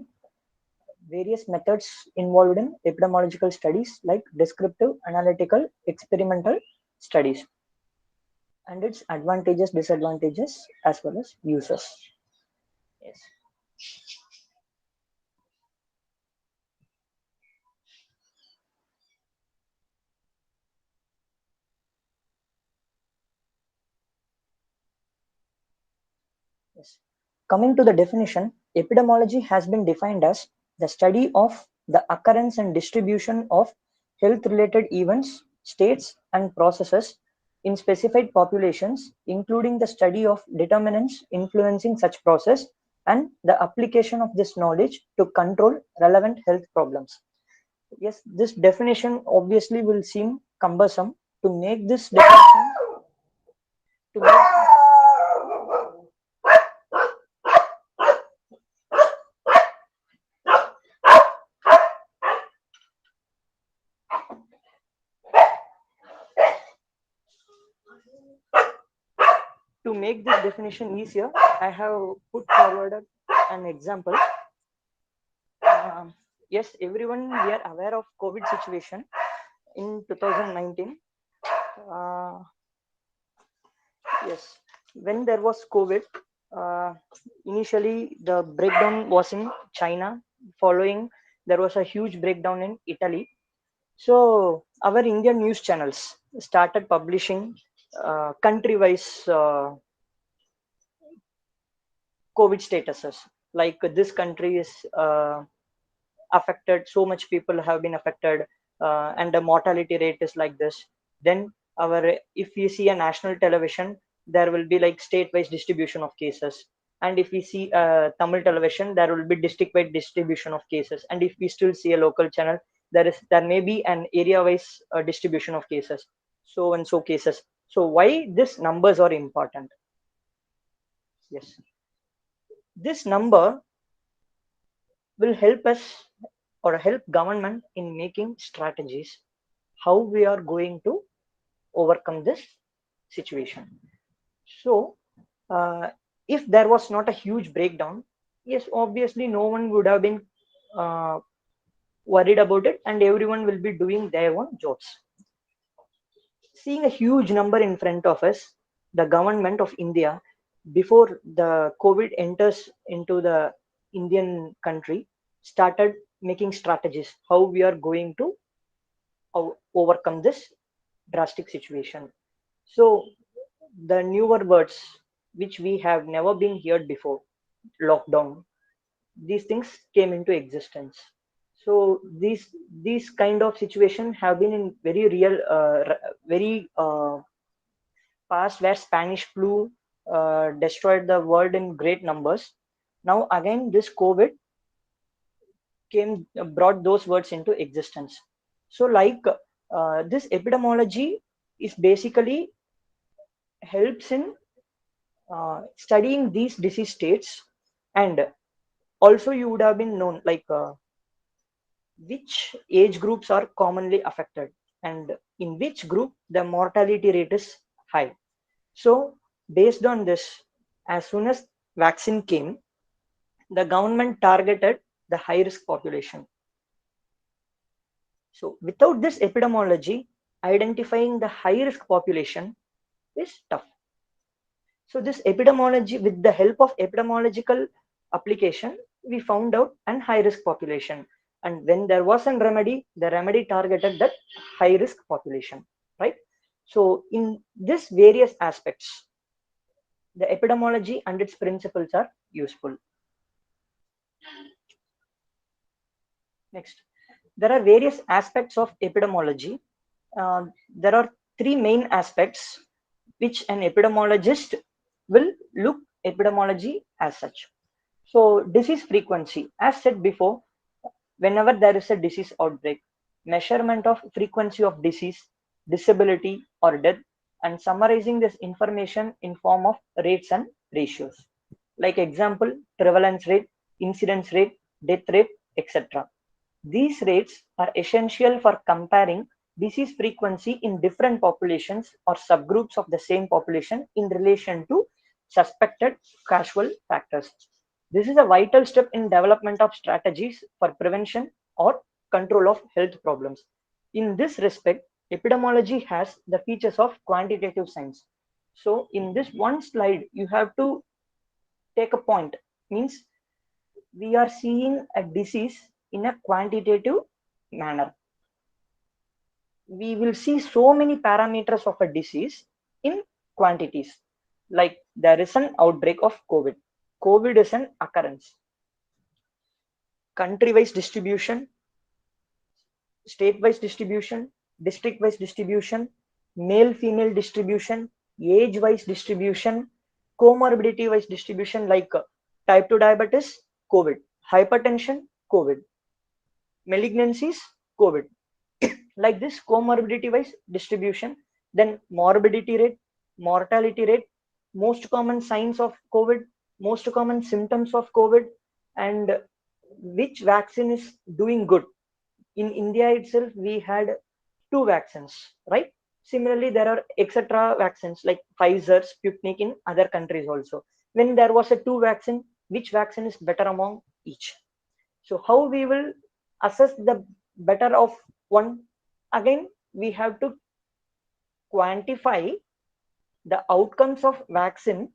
various methods involved in epidemiological studies like descriptive, analytical, experimental studies, and its advantages, disadvantages, as well as uses. Yes. Yes. Coming to the definition, epidemiology has been defined as the study of the occurrence and distribution of health-related events, states, and processes in specified populations, including the study of determinants influencing such process and the application of this knowledge to control relevant health problems. Yes, this definition obviously will seem cumbersome. To make this definition, to make To make this definition easier, I have put forward an example. Yes, everyone, we are aware of COVID situation in 2019. Yes, when there was COVID, initially the breakdown was in China. Following, there was a huge breakdown in Italy. So our Indian news channels started publishing country-wise COVID statuses. Like this country is affected, so much people have been affected. and the mortality rate is like this. Then if we see a national television, there will be like state-wise distribution of cases. And if we see Tamil television, there will be district-wide distribution of cases. And if we still see a local channel, there may be an area-wise distribution of cases, so and so cases. So why these numbers are important? Yes, this number will help us or help government in making strategies how we are going to overcome this situation. So if there was not a huge breakdown, yes, obviously no one would have been worried about it, and everyone will be doing their own jobs. Seeing a huge number in front of us, the government of India, before the COVID enters into the Indian country, started making strategies how we are going to overcome this drastic situation. So the newer words which we have never been heard before, lockdown, these things came into existence. So these kind of situation have been in very real, very past, where Spanish flu destroyed the world in great numbers. Now again, this COVID brought those words into existence. So like this epidemiology is basically helps in studying these disease states, and also you would have been known like which age groups are commonly affected and in which group the mortality rate is high. So based on this, as soon as vaccine came, the government targeted the high risk population. So without this epidemiology, identifying the high risk population is tough. So this epidemiology, with the help of epidemiological application, we found out an high risk population. And when there was a remedy, the remedy targeted that high risk population, right? So in this various aspects, the epidemiology and its principles are useful. Next, there are various aspects of epidemiology. There are three main aspects which an epidemiologist will look epidemiology as such. So disease frequency, as said before, whenever there is a disease outbreak, measurement of frequency of disease, disability or death, and summarizing this information in form of rates and ratios. Like example, prevalence rate, incidence rate, death rate, etc. These rates are essential for comparing disease frequency in different populations or subgroups of the same population in relation to suspected causal factors. This is a vital step in development of strategies for prevention or control of health problems. In this respect, epidemiology has the features of quantitative science. So in this one slide, you have to take a point, means we are seeing a disease in a quantitative manner. We will see so many parameters of a disease in quantities. Like there is an outbreak of COVID. COVID is an occurrence. Country-wise distribution, state-wise distribution, district-wise distribution, male-female distribution, age-wise distribution, comorbidity-wise distribution, like type 2 diabetes, COVID, hypertension, COVID, malignancies, COVID. Like this comorbidity-wise distribution, then morbidity rate, mortality rate, most common signs of COVID, most common symptoms of COVID, and which vaccine is doing good. In India itself, we had 2 vaccines, right? Similarly, there are etc. vaccines like Pfizer, Sputnik in other countries also. When there was a 2 vaccine, which vaccine is better among each? So how we will assess the better of one? Again, we have to quantify the outcomes of vaccine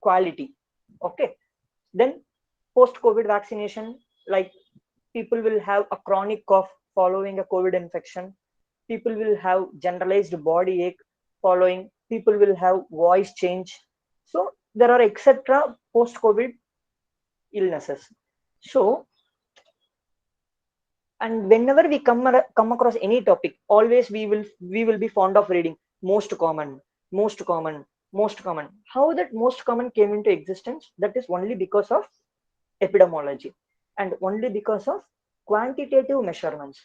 quality. Okay. Then post-COVID vaccination, like people will have a chronic cough following a COVID infection. People will have generalized body ache following. People will have voice change. So there are etc. post-COVID illnesses. So And whenever we come across any topic, always we will be fond of reading most common, most common, most common. How that most common came into existence? That is only because of epidemiology and only because of quantitative measurements.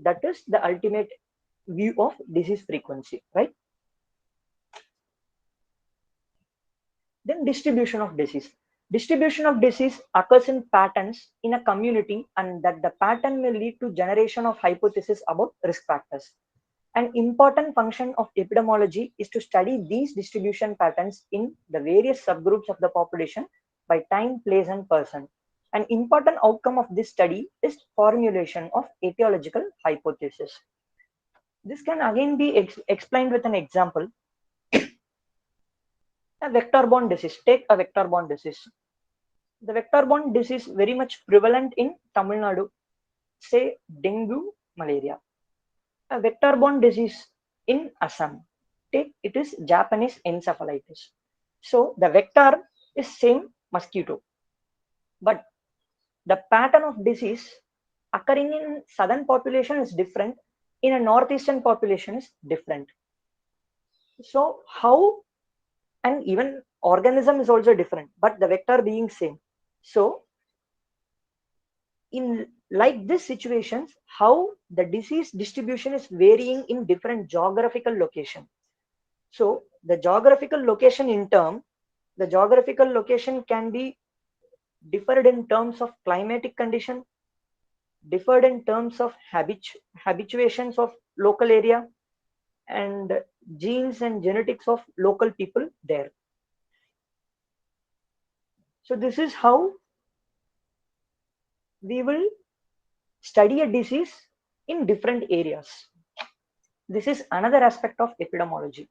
That is the ultimate view of disease frequency, right? Then distribution of disease. Distribution of disease occurs in patterns in a community, and that the pattern may lead to generation of hypotheses about risk factors. An important function of epidemiology is to study these distribution patterns in the various subgroups of the population by time, place, and person. An important outcome of this study is formulation of etiological hypothesis. This can again be explained with an example. A vector-borne disease. Take a vector-borne disease. The vector-borne disease very much prevalent in Tamil Nadu. Say dengue, malaria. A vector-borne disease in Assam. Take it is Japanese encephalitis. So the vector is same mosquito, but the pattern of disease occurring in southern population is different. In a northeastern population is different. So how, and even organism is also different, but the vector being same. So in like this situations, how the disease distribution is varying in different geographical location. So the geographical location the geographical location can be differed in terms of climatic condition, differed in terms of habituations of local area, and genes and genetics of local people there. So this is how we will study a disease in different areas. This is another aspect of epidemiology.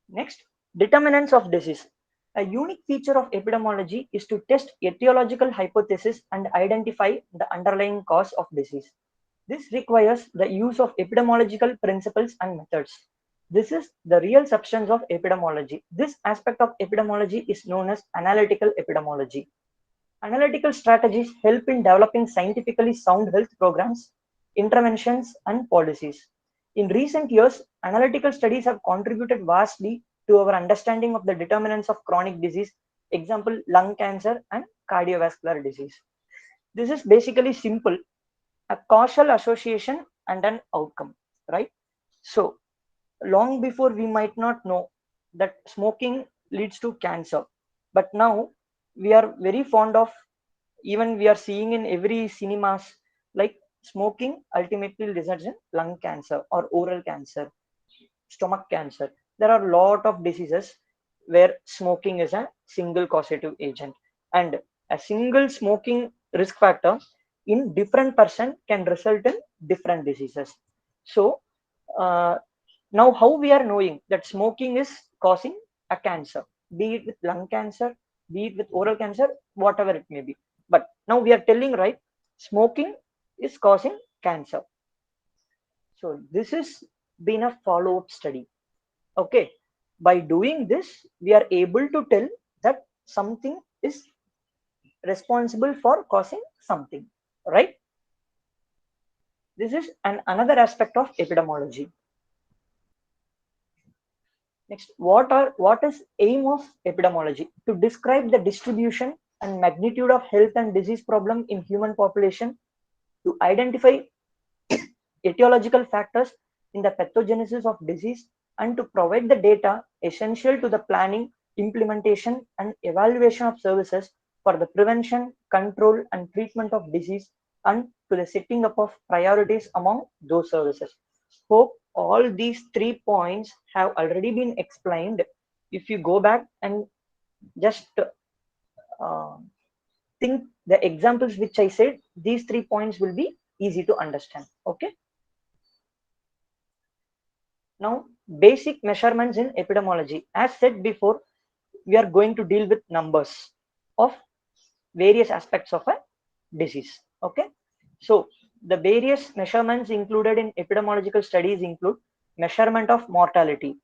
Next, determinants of disease. A unique feature of epidemiology is to test etiological hypotheses and identify the underlying cause of disease. This requires the use of epidemiological principles and methods. This is the real substance of epidemiology. This aspect of epidemiology is known as analytical epidemiology. Analytical strategies help in developing scientifically sound health programs, interventions, and policies. In recent years, analytical studies have contributed vastly to our understanding of the determinants of chronic disease, example, lung cancer and cardiovascular disease. This is basically simple, a causal association and an outcome, right? So, long before we might not know that smoking leads to cancer, but now we are very fond of, even we are seeing in every cinemas, like smoking ultimately results in lung cancer or oral cancer, stomach cancer. There are a lot of diseases where smoking is a single causative agent, and a single smoking risk factor in different person can result in different diseases. So now how we are knowing that smoking is causing a cancer, be it with lung cancer, be it with oral cancer, whatever it may be. But now we are telling, right, smoking is causing cancer. So this is been a follow-up study. Okay, by doing this, we are able to tell that something is responsible for causing something, right? This is another aspect of epidemiology. Next, what is aim of epidemiology? To describe the distribution and magnitude of health and disease problem in human population, to identify etiological factors in the pathogenesis of disease, and to provide the data essential to the planning, implementation, and evaluation of services for the prevention, control, and treatment of disease, and to the setting up of priorities among those services. Hope all these 3 points have already been explained. If you go back and just think the examples which I said, these 3 points will be easy to understand. Okay. Now, basic measurements in epidemiology. As said before, we are going to deal with numbers of various aspects of a disease. Okay. So the various measurements included in epidemiological studies include measurement of mortality,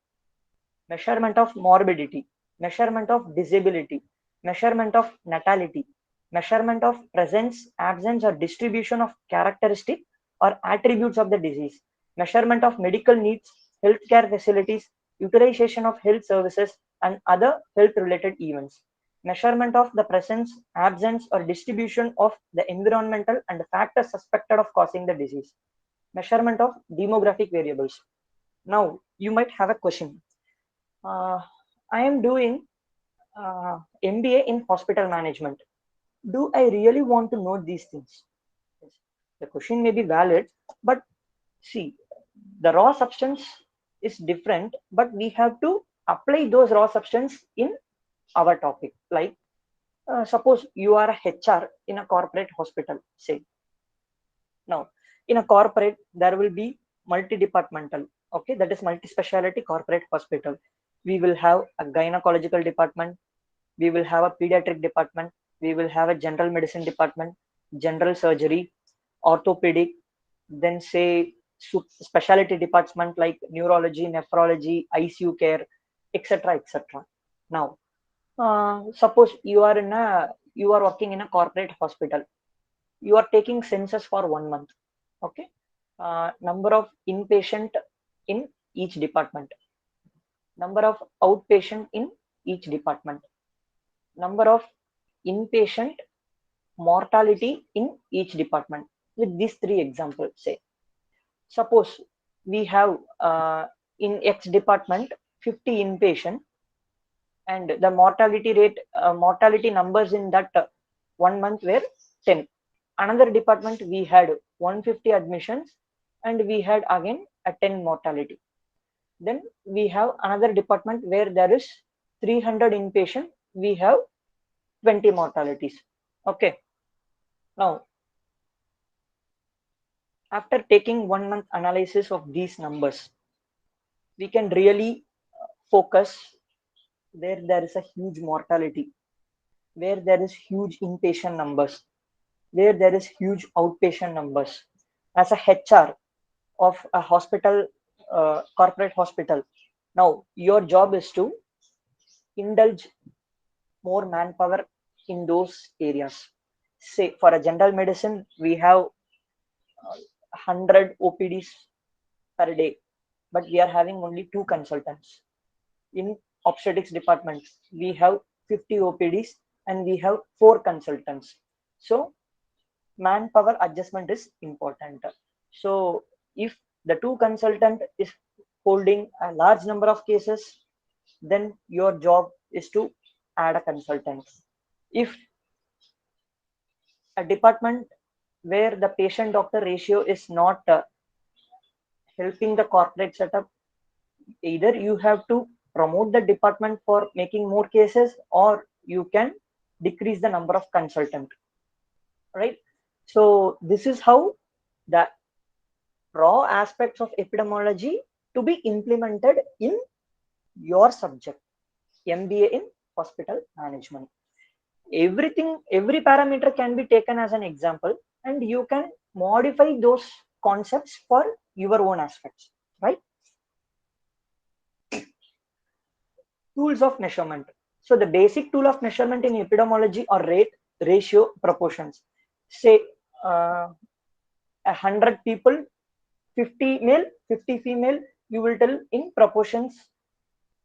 measurement of morbidity, measurement of disability, measurement of natality, measurement of presence, absence, or distribution of characteristic or attributes of the disease, measurement of medical needs, healthcare facilities, utilization of health services, and other health related events, measurement of the presence, absence, or distribution of the environmental and factors suspected of causing the disease, measurement of demographic variables. Now, you might have a question. I am doing MBA in hospital management. Do I really want to know these things? The question may be valid, but see, the raw substance is different, but we have to apply those raw substance in our topic. Like, suppose you are a HR in a corporate hospital, say. Now, in a corporate, there will be multi-departmental, okay, that is multi-speciality corporate hospital. We will have a gynecological department, we will have a pediatric department, we will have a general medicine department, general surgery, orthopedic, then say specialty department like neurology, nephrology, ICU care, etc., etc. Now, suppose you are working in a corporate hospital. You are taking census for 1 month. Okay, number of inpatient in each department, number of outpatient in each department, number of inpatient mortality in each department. With these three examples, say, suppose we have in X department 50 inpatient, and the mortality rate, mortality numbers in that 1 month were 10. Another department we had 150 admissions, and we had again a 10 mortality. Then we have another department where there is 300 inpatient, we have 20 mortalities. Okay, now after taking 1 month analysis of these numbers, we can really focus where there is a huge mortality, where there is huge inpatient numbers, where there is huge outpatient numbers. As a HR of a hospital, corporate hospital, now your job is to indulge more manpower in those areas. Say for a general medicine, we have 100 OPDs per day, but we are having only 2 consultants. In obstetrics department, we have 50 OPDs and we have 4 consultants. So manpower adjustment is important. So if the 2 consultant is holding a large number of cases, then your job is to add a consultant. If a department where the patient doctor ratio is not helping the corporate setup, either you have to promote the department for making more cases, or you can decrease the number of consultant, right? So this is how the raw aspects of epidemiology to be implemented in your subject, MBA in hospital management. Everything, every parameter can be taken as an example, and you can modify those concepts for your own aspects, right? Tools of measurement. So the basic tool of measurement in epidemiology are rate, ratio, proportions. Say 100 people, 50 male, 50 female, you will tell in proportions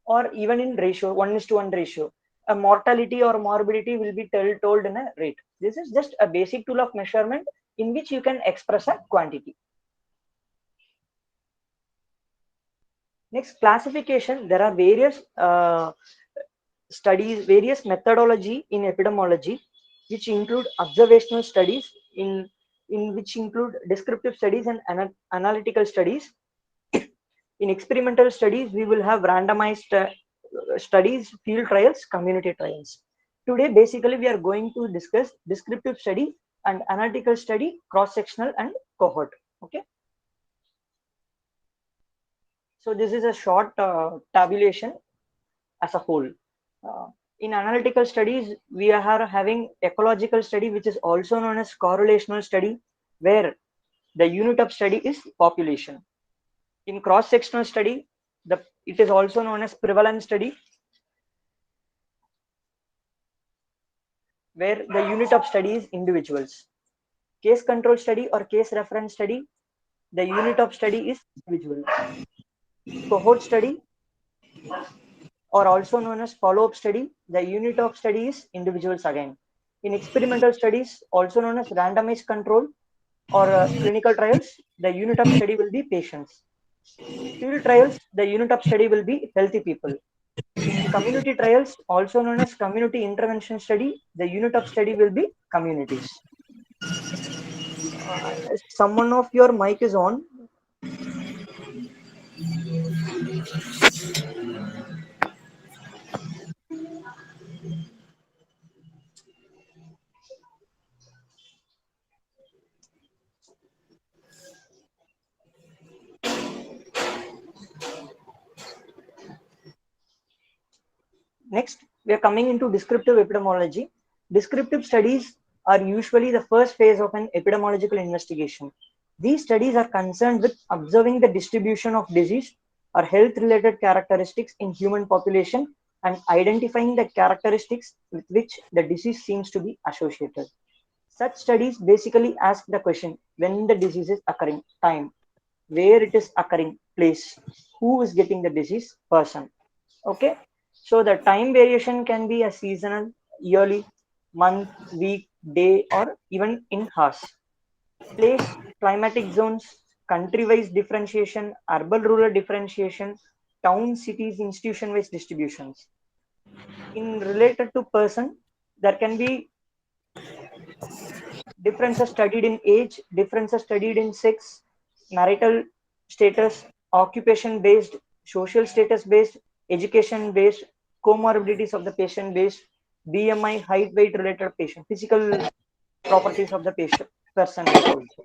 or even in ratio, 1:1 ratio. A mortality or morbidity will be told in a rate. This is just a basic tool of measurement in which you can express a quantity. Next, classification. There are various studies, various methodology in epidemiology, which include observational studies, in which include descriptive studies and analytical studies. In experimental studies, we will have randomized studies, field trials, community trials. Today, basically, we are going to discuss descriptive study and analytical study, cross-sectional and cohort. Okay. So this is a short tabulation as a whole. In analytical studies, we are having ecological study, which is also known as correlational study, where the unit of study is population. In cross-sectional study, it is also known as prevalence study. where the unit of study is individuals. Case control study or case reference study, the unit of study is individual. Cohort study, or also known as follow-up study, the unit of study is individuals again. In experimental studies, also known as randomized control or clinical trials, the unit of study will be patients. Field trials, the unit of study will be healthy people. In community trials, also known as community intervention study, the unit of study will be communities. Someone of your mic is on. Next, we are coming into descriptive epidemiology. Descriptive studies are usually the first phase of an epidemiological investigation. These studies are concerned with observing the distribution of disease or health-related characteristics in human population and identifying the characteristics with which the disease seems to be associated. Such studies basically ask the question when the disease is occurring, time, where it is occurring, place, who is getting the disease, person. Okay, so the time variation can be a seasonal, yearly, month, week, day, or even in hours. Place, climatic zones, country-wise differentiation, urban-rural differentiation, town, cities, institution-wise distributions. In related to person, there can be differences studied in age, differences studied in sex, marital status, occupation based, social status based, education based, comorbidities of the patient based, BMI, height, weight related patient, physical properties of the patient person based also.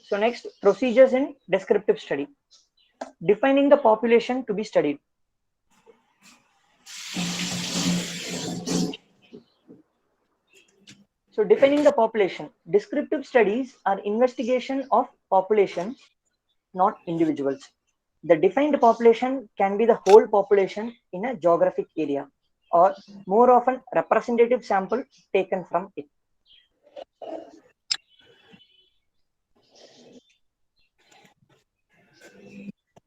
So next, procedures in descriptive study. Defining the population to be studied. So defining the population. Descriptive studies are investigation of populations, not individuals. The defined population can be the whole population in a geographic area, or more often representative sample taken from it.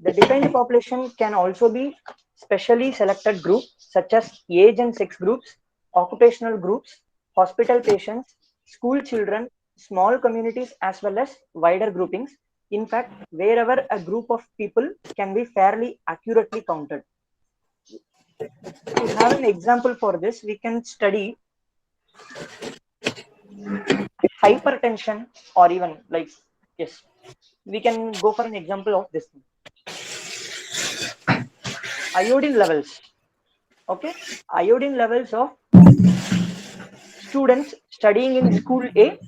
The defined population can also be specially selected groups such as age and sex groups, occupational groups, hospital patients, school children, small communities, as well as wider groupings. In fact, wherever a group of people can be fairly accurately counted. To have an example for this, we can study hypertension, or even like, yes, we can go for an example of this. Iodine levels. Okay, iodine levels of students studying in school A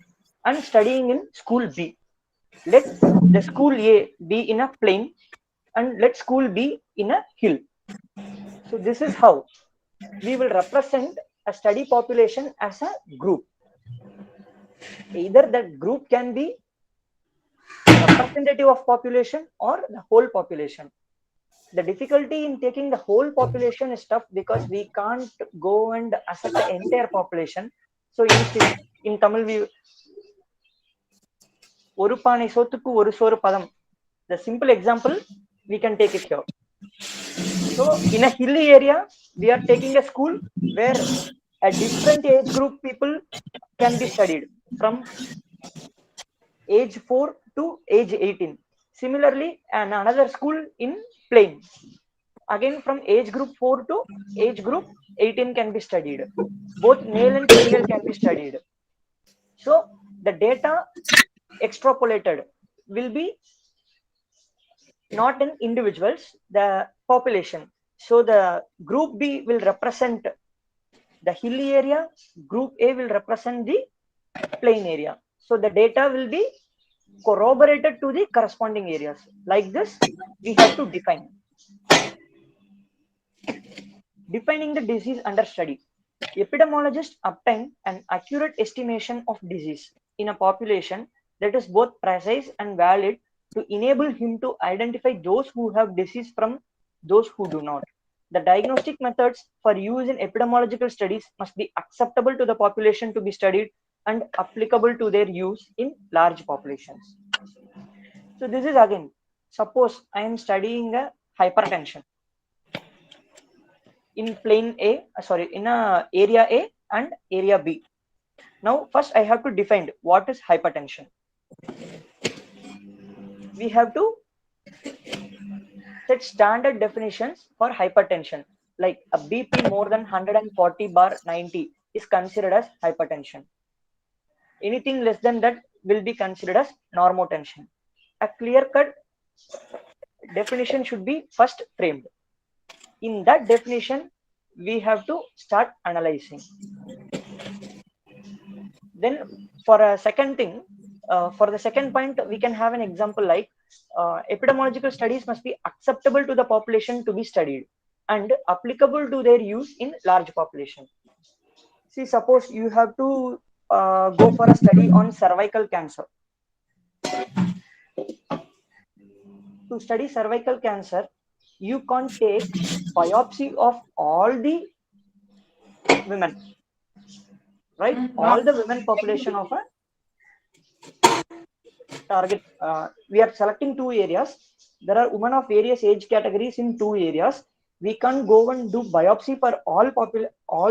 and studying in school B. Let the school A be in a plain and let school B in a hill. So this is how we will represent a study population as a group. Either that group can be representative of population or the whole population. The difficulty in taking the whole population is tough because we can't go and assess the entire population. So in Tamil, we ஒரு பானை சோத்துக்கு ஒரு சோறு பதம். The simple example, we can take it here. So in a hilly area, we are taking a school where a different age group people can be studied from age 4 to age 18. Similarly, another school in plain. Again, from age group 4 to age group 18 can be studied. Both male and female can be studied. So the data extrapolated will be not in individuals, the population. So the group B will represent the hilly area, group A will represent the plain area. So the data will be corroborated to the corresponding areas. Like this, we have to define. Defining the disease under study. Epidemiologists obtain an accurate estimation of disease in a population that is both precise and valid to enable him to identify those who have disease from those who do not. The diagnostic methods for use in epidemiological studies must be acceptable to the population to be studied and applicable to their use in large populations. So this is again, suppose I am studying a hypertension in plane A, in a area A and area B. Now first I have to define what is hypertension. We have to set standard definitions for hypertension, like a BP more than 140/90 is considered as hypertension. Anything less than that will be considered as normotension. A clear-cut definition should be first framed. In that definition, we have to start analyzing. Then for a second thing, for the second point, we can have an example like epidemiological studies must be acceptable to the population to be studied and applicable to their use in large population. See, suppose you have to go for a study on cervical cancer. To study cervical cancer, you can't take biopsy of all the women, right? All the women population of a target. We are selecting 2 areas. There are women of various age categories in 2 areas. We can't go and do biopsy for all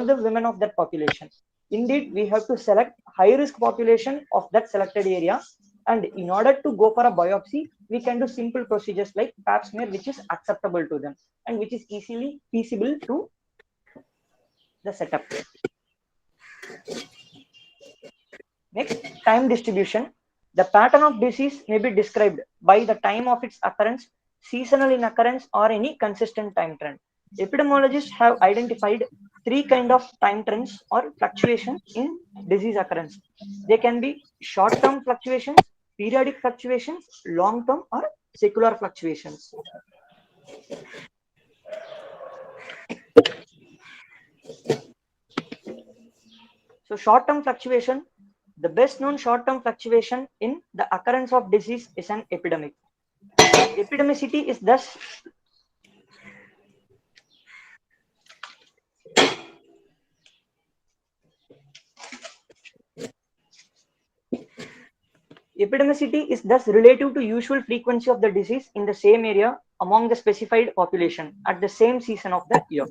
the women of that population. Indeed, we have to select high risk population of that selected area. And in order to go for a biopsy, we can do simple procedures like pap smear, which is acceptable to them and which is easily feasible to the setup. Next, time distribution. The pattern of disease may be described by the time of its occurrence, seasonal in occurrence, or any consistent time trend. Epidemiologists have identified 3 kinds of time trends or fluctuations in disease occurrence. They can be short-term fluctuations, periodic fluctuations, long-term or secular fluctuations. So short-term fluctuation, the best known short-term fluctuation in the occurrence of disease is an epidemic. Epidemicity is thus relative to usual frequency of the disease in the same area among the specified population at the same season of the year.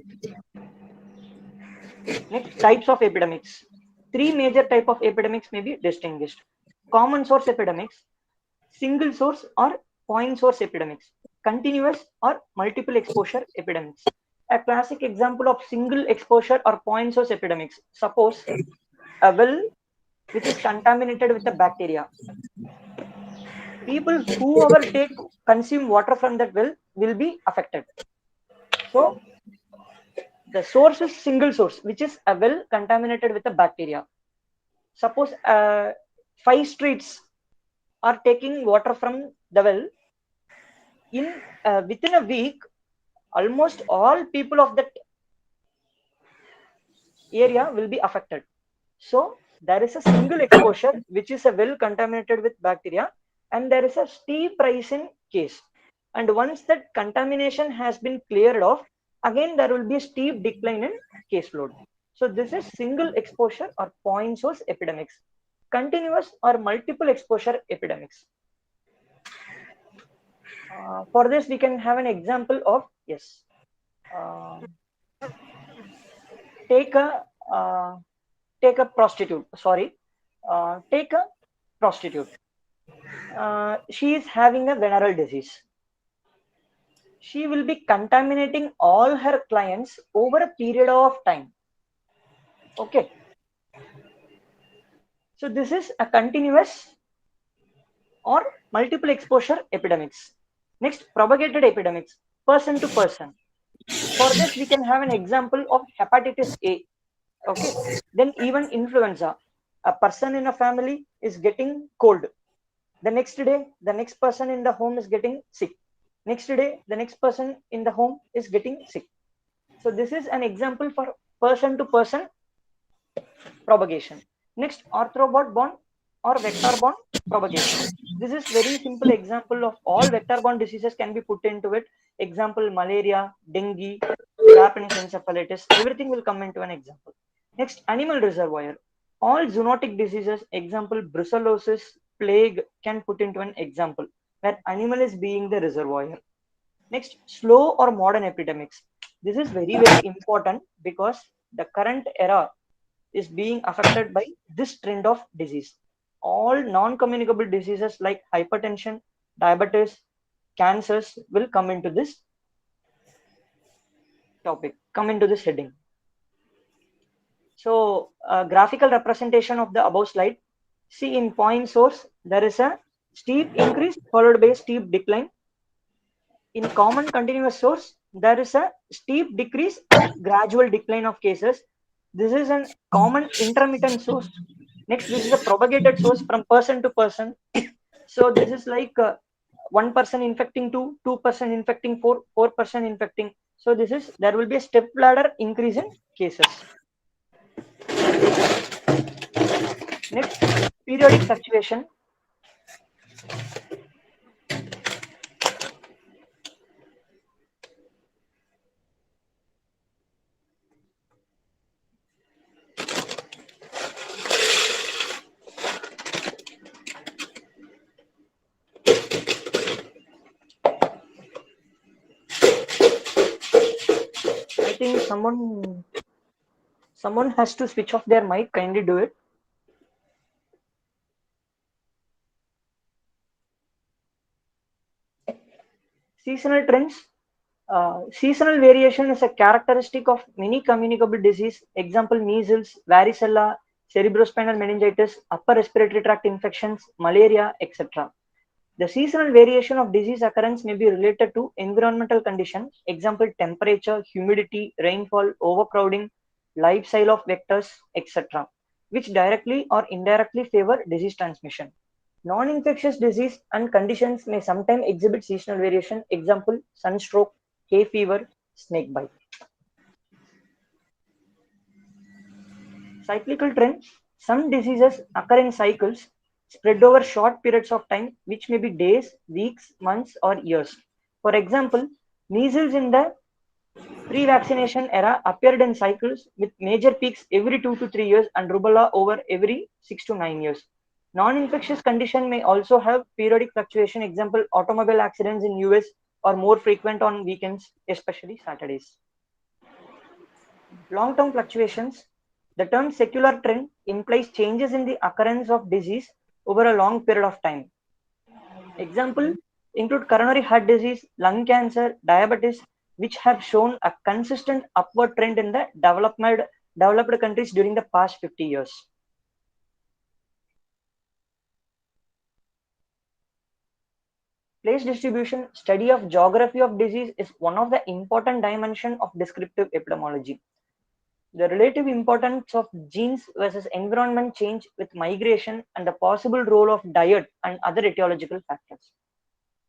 Next, types of epidemics. 3 major types of epidemics may be distinguished. Common source epidemics, single source or point source epidemics, continuous or multiple exposure epidemics. A classic example of single exposure or point source epidemics, suppose a well which is contaminated with a bacteria. People whoever consume water from that well will be affected. So the source is single source, which is a well contaminated with a bacteria. Suppose 5 streets are taking water from the well. Within a week, almost all people of that area will be affected. So there is a single exposure, which is a well contaminated with bacteria, and there is a steep rise in case. And once that contamination has been cleared off, again there will be a steep decline in caseload. So this is single exposure or point source epidemics. Continuous or multiple exposure epidemics. For this, we can have an example of, yes, take a prostitute. Take a prostitute. She is having a venereal disease. She will be contaminating all her clients over a period of time. Okay. So this is a continuous or multiple exposure epidemics. Next, propagated epidemics, person to person. For this, we can have an example of hepatitis A. Okay. Then even influenza. A person in a family is getting cold. The next day, the next person in the home is getting sick. Next day, the next person in the home is getting sick. So this is an example for person to person propagation. Next, arthropod-borne or vector-borne propagation. This is very simple example of all vector-borne diseases can be put into it. Example, malaria, dengue, Japanese encephalitis, everything will come into an example. Next, animal reservoir. All zoonotic diseases, example brucellosis, plague, can put into an example where animal is being the reservoir. Next, slow or modern epidemics. This is very, very important because the current era is being affected by this trend of disease. All non-communicable diseases like hypertension, diabetes, cancers will come into this topic, come into this heading. So, graphical representation of the above slide. See, in point source, there is a steep increase followed by a steep decline. In common continuous source, there is a steep decrease and gradual decline of cases. This is a common intermittent source. Next, this is a propagated source from person to person. So this is like one person infecting two person infecting four person infecting. So this is, there will be a step ladder increase in cases. Next, periodic fluctuation. I think someone has to switch off their mic. Kindly do it. Seasonal trends. Seasonal variation is a characteristic of many communicable disease. Example: measles, varicella, cerebrospinal meningitis, upper respiratory tract infections, malaria, etc. The seasonal variation of disease occurrence may be related to environmental conditions. Example: temperature, humidity, rainfall, overcrowding, lifestyle of vectors, etc., which directly or indirectly favor disease transmission. Non-infectious disease and conditions may sometimes exhibit seasonal variation. Example: sunstroke, hay fever, snake bite. Cyclical trend. Some diseases occur in cycles spread over short periods of time, which may be days, weeks, months, or years. For example, measles in the pre-vaccination era appeared in cycles with major peaks every 2 to 3 years and rubella over every 6 to 9 years. Non-infectious condition may also have periodic fluctuation. Example: automobile accidents in US are more frequent on weekends, especially Saturdays. Long-term fluctuations. The term secular trend implies changes in the occurrence of disease over a long period of time. Example include coronary heart disease, lung cancer, diabetes, which have shown a consistent upward trend in the developed countries during the past 50 years. Place distribution. Study of geography of disease is one of the important dimensions of descriptive epidemiology. The relative importance of genes versus environment change with migration and the possible role of diet and other etiological factors.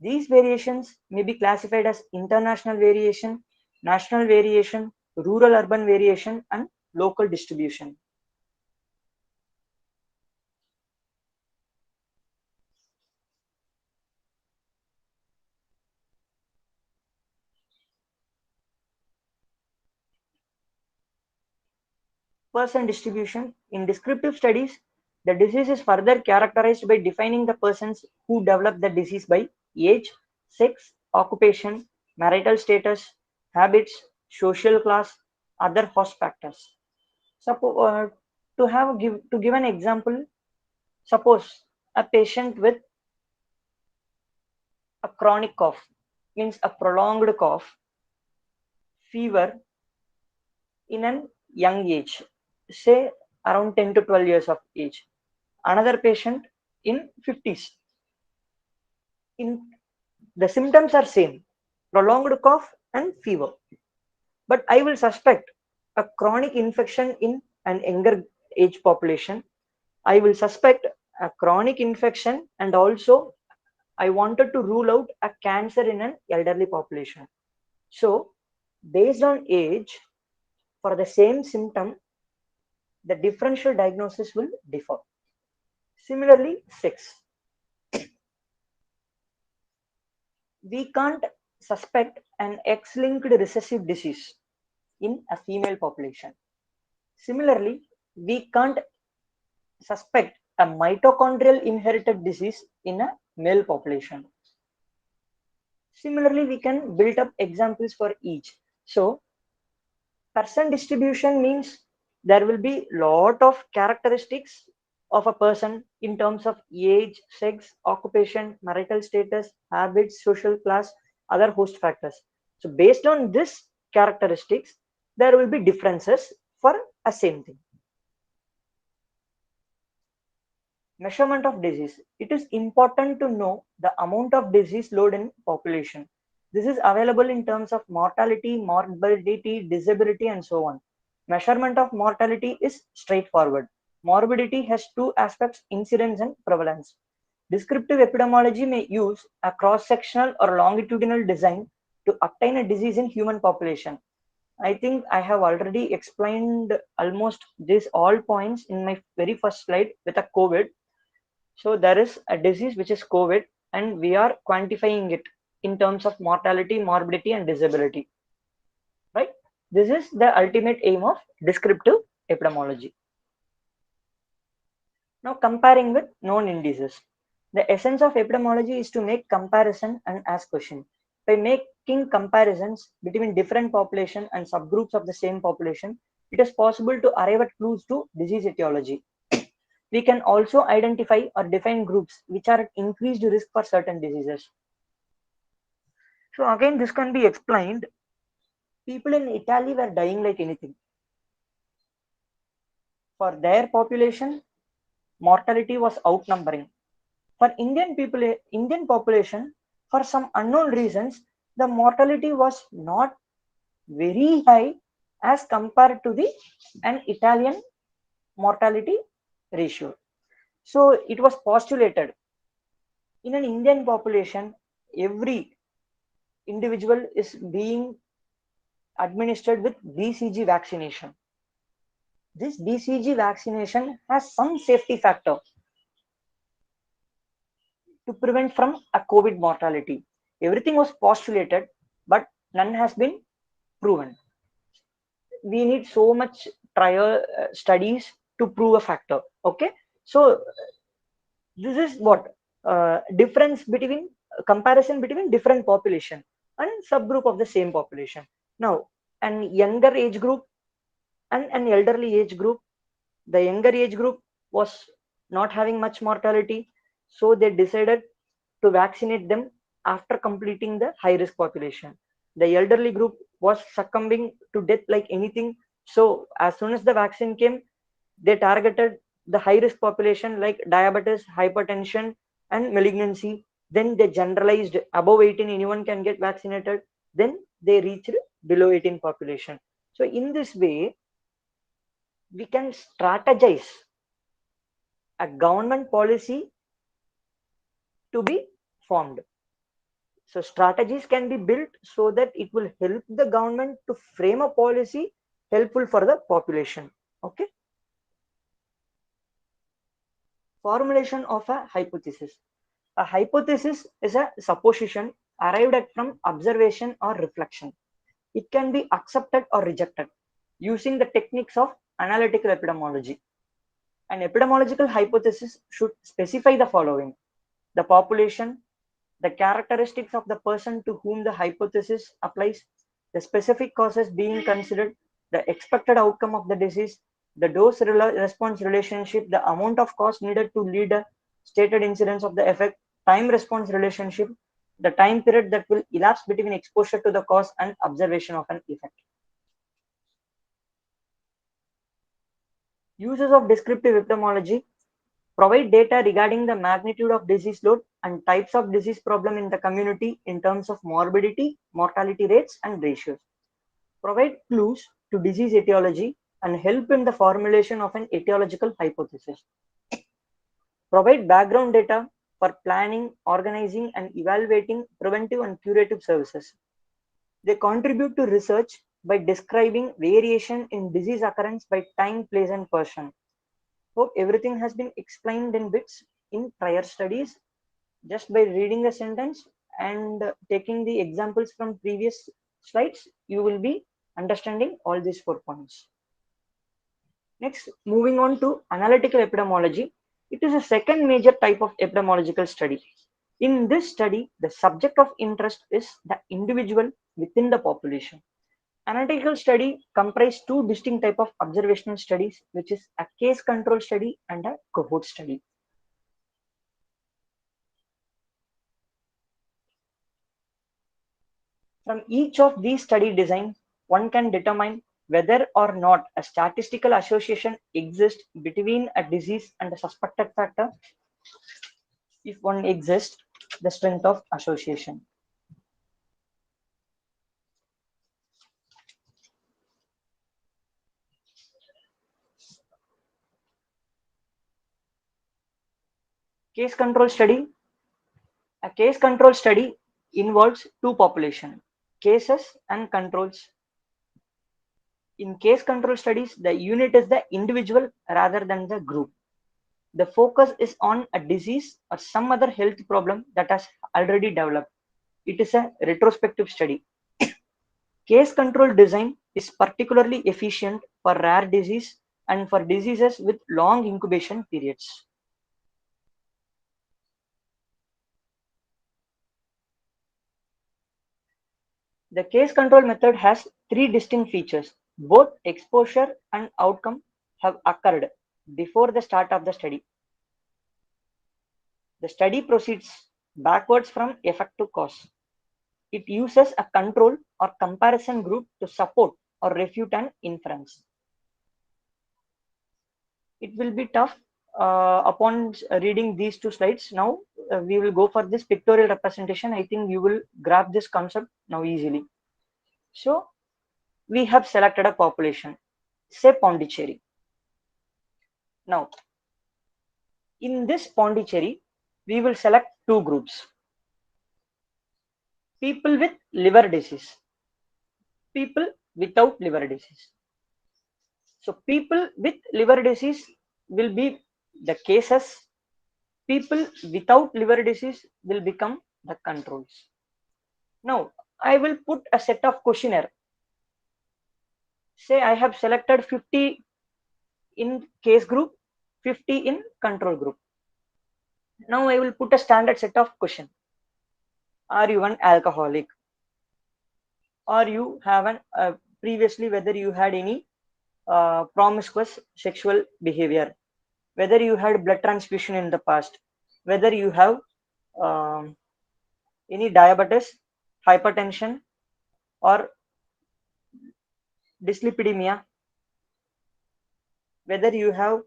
These variations may be classified as international variation, national variation, rural-urban variation, and local distribution. Person distribution. In descriptive studies, the disease is further characterized by defining the persons who develop the disease by age, sex, occupation, marital status, habits, social class, other host factors. Suppose to give an example, suppose a patient with a chronic cough, means a prolonged cough, fever in a young age, say around 10 to 12 years of age. Another patient in 50s. In the symptoms are same, prolonged cough and fever. But I will suspect a chronic infection in an younger age population. I will suspect a chronic infection, and also I wanted to rule out a cancer in an elderly population. So based on age, for the same symptom, the differential diagnosis will differ. Similarly, sex. We can't suspect an X-linked recessive disease in a female population. Similarly, we can't suspect a mitochondrial inherited disease in a male population. Similarly, we can build up examples for each. So, person distribution means there will be lot of characteristics of a person in terms of age, sex, occupation, marital status, habits, social class, other host factors. So based on this characteristics, there will be differences for a same thing. Measurement of disease. It is important to know the amount of disease load in population. This is available in terms of mortality, morbidity, disability, and so on. Measurement of mortality is straightforward. Morbidity has two aspects, incidence and prevalence. Descriptive epidemiology may use a cross-sectional or longitudinal design to obtain a disease in human population. I think I have already explained almost these all points in my very first slide with a COVID. So there is a disease which is COVID, and we are quantifying it in terms of mortality, morbidity, and disability. Right? This is the ultimate aim of descriptive epidemiology. Now comparing with known indices. The essence of epidemiology is to make comparison and ask questions. By making comparisons between different population and subgroups of the same population, it is possible to arrive at clues to disease etiology. We can also identify or define groups which are at increased risk for certain diseases. So again, this can be explained. People in Italy were dying like anything. For their population, mortality was outnumbering. For Indian population, for some unknown reasons, the mortality was not very high as compared to an Italian mortality ratio. So it was postulated in an Indian population, every individual is being administered with BCG vaccination. This BCG vaccination has some safety factor to prevent from a COVID mortality. Everything was postulated, but none has been proven. We need so much trial studies to prove a factor. Okay, so this is what difference between comparison between different population and subgroup of the same population. Now, an younger age group and an elderly age group. The younger age group was not having much mortality, so they decided to vaccinate them after completing the high risk population. The elderly group was succumbing to death like anything, so as soon as the vaccine came, they targeted the high risk population like diabetes, hypertension, and malignancy. Then they generalized above 18, anyone can get vaccinated. Then they reached below 18 population. So in this way, we can strategize a government policy to be formed. So strategies can be built so that it will help the government to frame a policy helpful for the population. Okay. Formulation of a hypothesis. A hypothesis is a supposition arrived at from observation or reflection. It can be accepted or rejected using the techniques of analytical epidemiology. An epidemiological hypothesis should specify the following: the population, the characteristics of the person to whom the hypothesis applies, the specific causes being considered, the expected outcome of the disease, the dose response relationship, the amount of cost needed to lead a stated incidence of the effect, time response relationship, the time period that will elapse between exposure to the cause and observation of an effect. Uses of descriptive epidemiology: provide data regarding the magnitude of disease load and types of disease problem in the community in terms of morbidity, mortality rates, and ratios. Provide clues to disease etiology and help in the formulation of an etiological hypothesis. Provide background data for planning, organizing, and evaluating preventive and curative services. They contribute to research by describing variation in disease occurrence by time, place, and person. Hope everything has been explained in bits in prior studies. Just by reading the sentence and taking the examples from previous slides, you will be Understanding all these 4 points. Next, moving on to analytical epidemiology. It is a second major type of epidemiological study. In this study, the subject of interest is the individual within the population. Analytical study comprise 2 distinct type of observational studies, which is a case control study and a cohort study. From each of these study designs, one can determine whether or not a statistical association exists between a disease and a suspected factor. If one exists, the strength of association. Case control study. A case control study involves 2 populations, cases and controls. In case control studies, the unit is the individual rather than the group. The focus is on a disease or some other health problem that has already developed. It is a retrospective study. Case control design is particularly efficient for rare disease and for diseases with long incubation periods. The case control method has 3 distinct features. Both exposure and outcome have occurred before the start of the study. The study proceeds backwards from effect to cause. It uses a control or comparison group to support or refute an inference. It will be tough upon reading these 2 slides. Now we will go for this pictorial representation. I think you will grab this concept now easily. So we have selected a population, say Pondicherry. Now, in this Pondicherry, we will select 2 groups. People with liver disease, people without liver disease. So people with liver disease will be the cases. People without liver disease will become the controls. Now, I will put a set of questionnaire. Say I have selected 50 in case group, 50 in control group. Now I will put a standard set of question. Are you an alcoholic? Or you have an previously whether you had any promiscuous sexual behavior, whether you had blood transfusion in the past, whether you have any diabetes, hypertension, or dyslipidemia, whether you have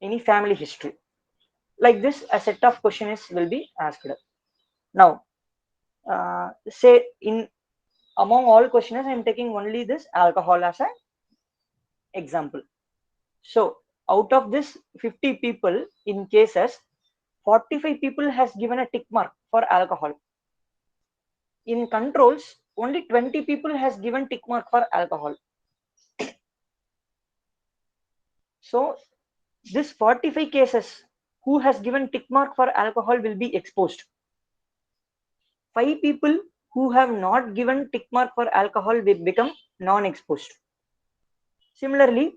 any family history. Like this, a set of questions will be asked. Now, say in among all questions, I am taking only this alcohol as an example. So out of this 50 people in cases, 45 people has given a tick mark for alcohol. In controls, only 20 people has given tick mark for alcohol. So this 45 cases who has given tick mark for alcohol will be exposed. 5 people who have not given tick mark for alcohol will become non-exposed. Similarly,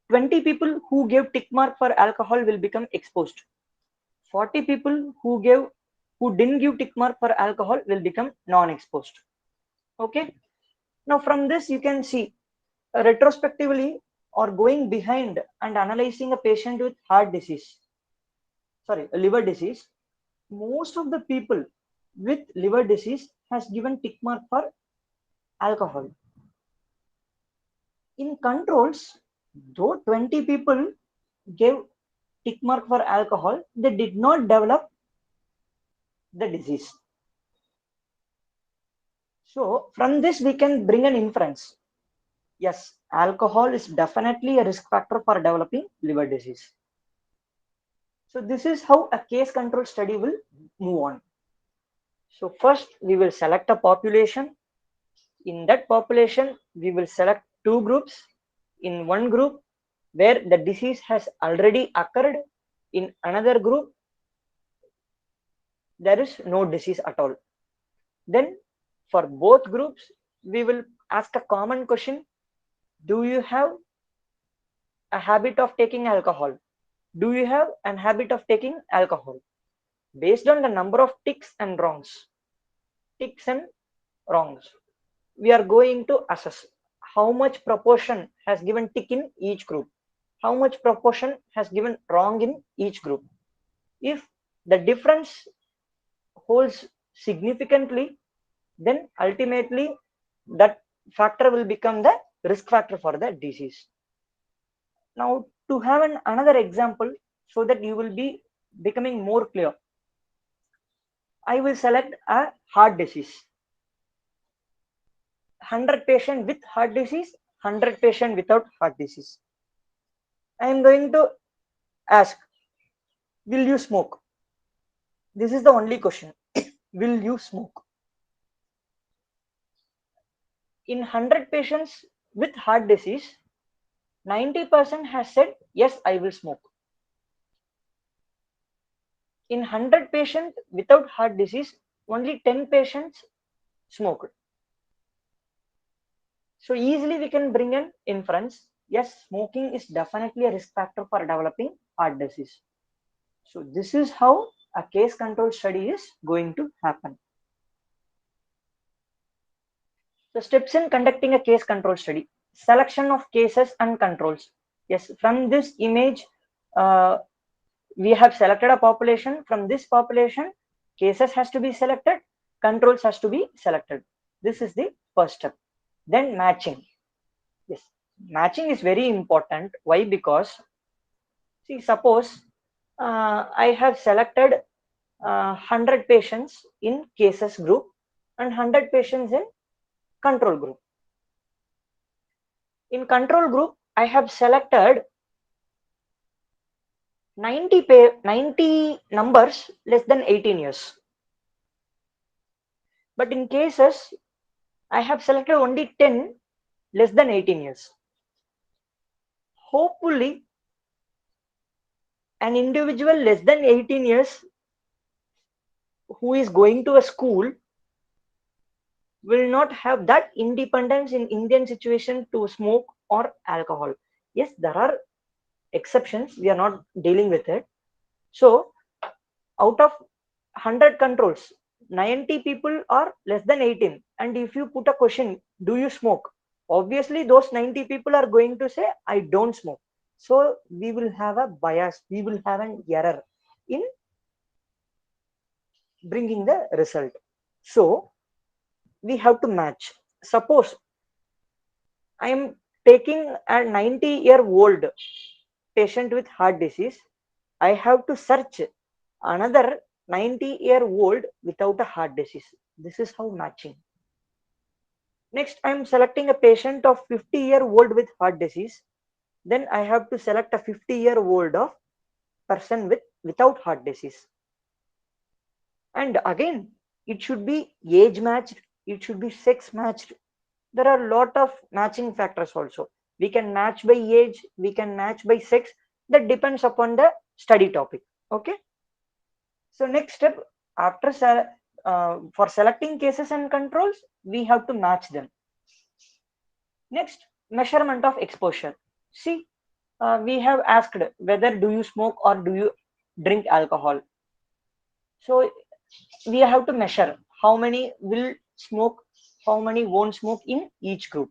20 people who gave tick mark for alcohol will become exposed. 40 people who didn't give tick mark for alcohol will become non-exposed. Okay. Now from this you can see retrospectively or going behind and analyzing a patient with liver disease, most of the people with liver disease has given tick mark for alcohol. In controls, though 20 people gave tick mark for alcohol, they did not develop the disease. So from this we can bring an inference. Yes, alcohol is definitely a risk factor for developing liver disease. So this is how a case control study will move on. So first we will select a population. In that population, we will select 2 groups. In one group where the disease has already occurred, in another group there is no disease at all. Then for both groups, we will ask a common question. Do you have a habit of taking alcohol? Do you have an habit of taking alcohol? Based on the number of ticks and wrongs, we are going to assess how much proportion has given tick in each group, how much proportion has given wrong in each group. If the difference holds significantly, then ultimately that factor will become the risk factor for the disease. Now, to have another example so that you will be becoming more clear, I will select a heart disease. 100 patient with heart disease, 100 patient without heart disease. I am going to ask, will you smoke? This is the only question. Will you smoke? In 100 patients with heart disease, 90% has said, yes, I will smoke. In 100 patients without heart disease, only 10 patients smoked. So easily we can bring an inference. Yes, smoking is definitely a risk factor for developing heart disease. So this is how a case control study is going to happen. The steps in conducting a case control study: selection of cases and controls. Yes, from this image, we have selected a population. From this population, cases has to be selected, controls has to be selected. This is the first step. Then matching. Yes, matching is very important. Why? Because see, suppose I have selected 100 patients in cases group and 100 patients in control group. In control group, I have selected 90 numbers less than 18 years. But in cases, I have selected only 10 less than 18 years. Hopefully, an individual less than 18 years who is going to a school will not have that independence in Indian situation to smoke or alcohol. Yes, there are exceptions. We are not dealing with it. So, out of 100 controls, 90 people are less than 18. And if you put a question, do you smoke? Obviously, those 90 people are going to say, I don't smoke. So, we will have a bias. We will have an error in bringing the result. So, we have to match. Suppose I am taking a 90-year-old patient with heart disease. I have to search another 90-year-old without a heart disease. This is how matching. Next, I am selecting a patient of 50-year-old with heart disease. Then I have to select a 50-year-old of person without heart disease. And again, it should be age matched. It should be sex matched. There are a lot of matching factors also. We can match by age. We can match by sex. That depends upon the study topic. Okay. So next step, after for selecting cases and controls, we have to match them. Next, measurement of exposure. See, we have asked whether do you smoke or do you drink alcohol. So we have to measure how many will smoke, how many won't smoke in each group.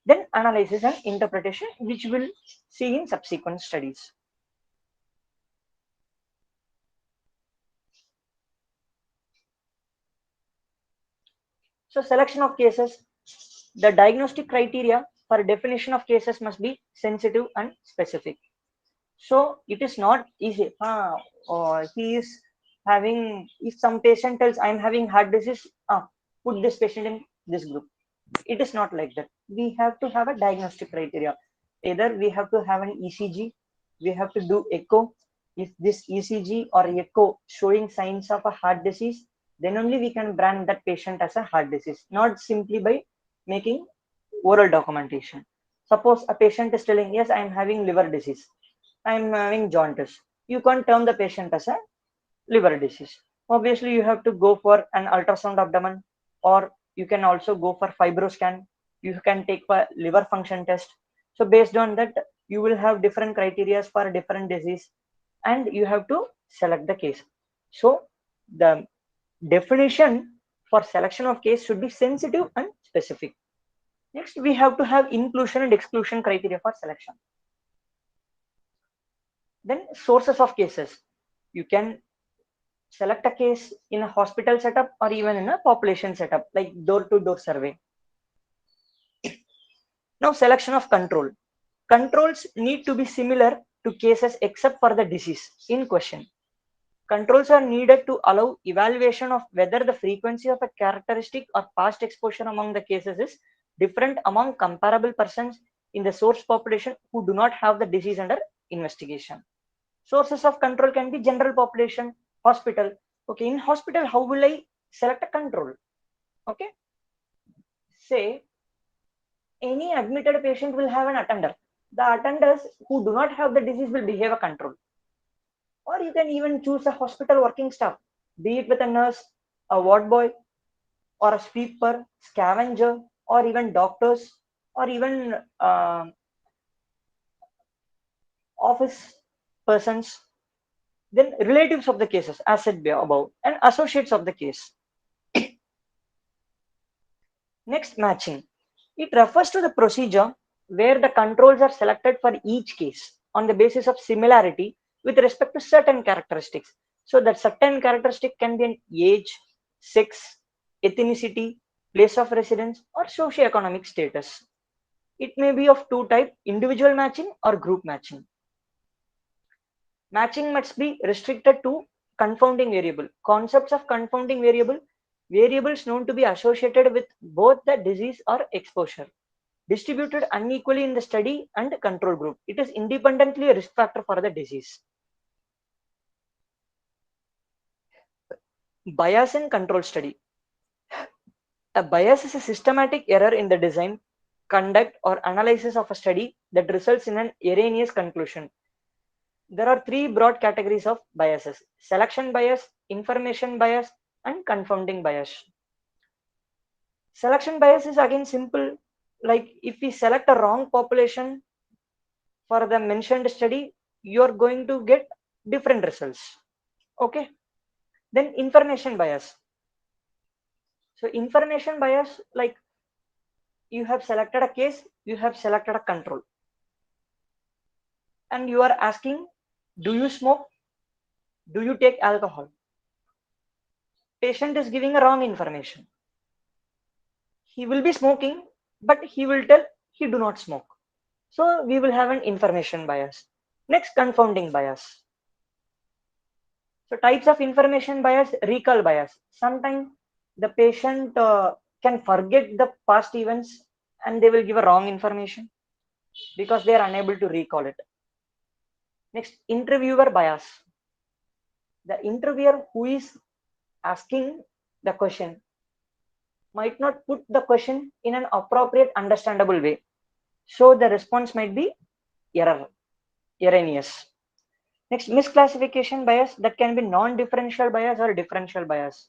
Then analysis and interpretation, which we'll see in subsequent studies. So selection of cases, the diagnostic criteria for definition of cases must be sensitive and specific. So it is not easy. He is having, if some patient tells I'm having heart disease, put this patient in this group. It is not like that. We have to have a diagnostic criteria. Either we have to have an ECG, we have to do echo. If this ECG or echo showing signs of a heart disease, then only we can brand that patient as a heart disease, not simply by making oral documentation. Suppose a patient is telling, yes, I am having liver disease, I am having jaundice. You can't term the patient as a liver disease. obviously you have to go for an ultrasound abdomen, or you can also go for fibroscan. You can take for liver function test. So based on that, you will have different criteria for different disease, and you have to select the case. So the definition for selection of case should be sensitive and specific. Next, we have to have inclusion and exclusion criteria for selection. Then sources of cases. You can select a case in a hospital setup or even in a population setup, like door-to-door survey. Now, selection of control. Controls need to be similar to cases except for the disease in question. Controls are needed to allow evaluation of whether the frequency of a characteristic or past exposure among the cases is different among comparable persons in the source population who do not have the disease under investigation. Sources of control can be general population, hospital. Okay, in hospital, how will I select a control? Okay, say any admitted patient will have an attender. The attenders who do not have the disease will behave a control. Or you can even choose a hospital working staff, be it with a nurse, a ward boy, or a sweeper, scavenger, or even doctors, or even office persons. Then relatives of the cases, as said above, and associates of the case. Next, matching. It refers to the procedure where the controls are selected for each case on the basis of similarity with respect to certain characteristics. So that certain characteristic can be an age, sex, ethnicity, place of residence, or socioeconomic status. It may be of two types, individual matching or group matching. Matching must be restricted to confounding variable. Concepts of confounding variable, variables known to be associated with both the disease or exposure, distributed unequally in the study and control group. It is independently a risk factor for the disease. Bias in control study. A bias is a systematic error in the design, conduct, or analysis of a study that results in an erroneous conclusion. There are three broad categories of biases: selection bias, information bias, and confounding bias. Selection bias is again simple, like if we select a wrong population for the mentioned study, you are going to get different results. Okay. Then information bias. So information bias, like you have selected a case, you have selected a control, and you are asking, do you smoke? Do you take alcohol? Patient is giving a wrong information. He will be smoking, but he will tell he do not smoke. So we will have an information bias. Next, confounding bias. So types of information bias, recall bias. Sometimes the patient can forget the past events and they will give a wrong information because they are unable to recall it. Next, interviewer bias. The interviewer who is asking the question might not put the question in an appropriate, understandable way. So the response might be erroneous. Next, misclassification bias, that can be non-differential bias or differential bias.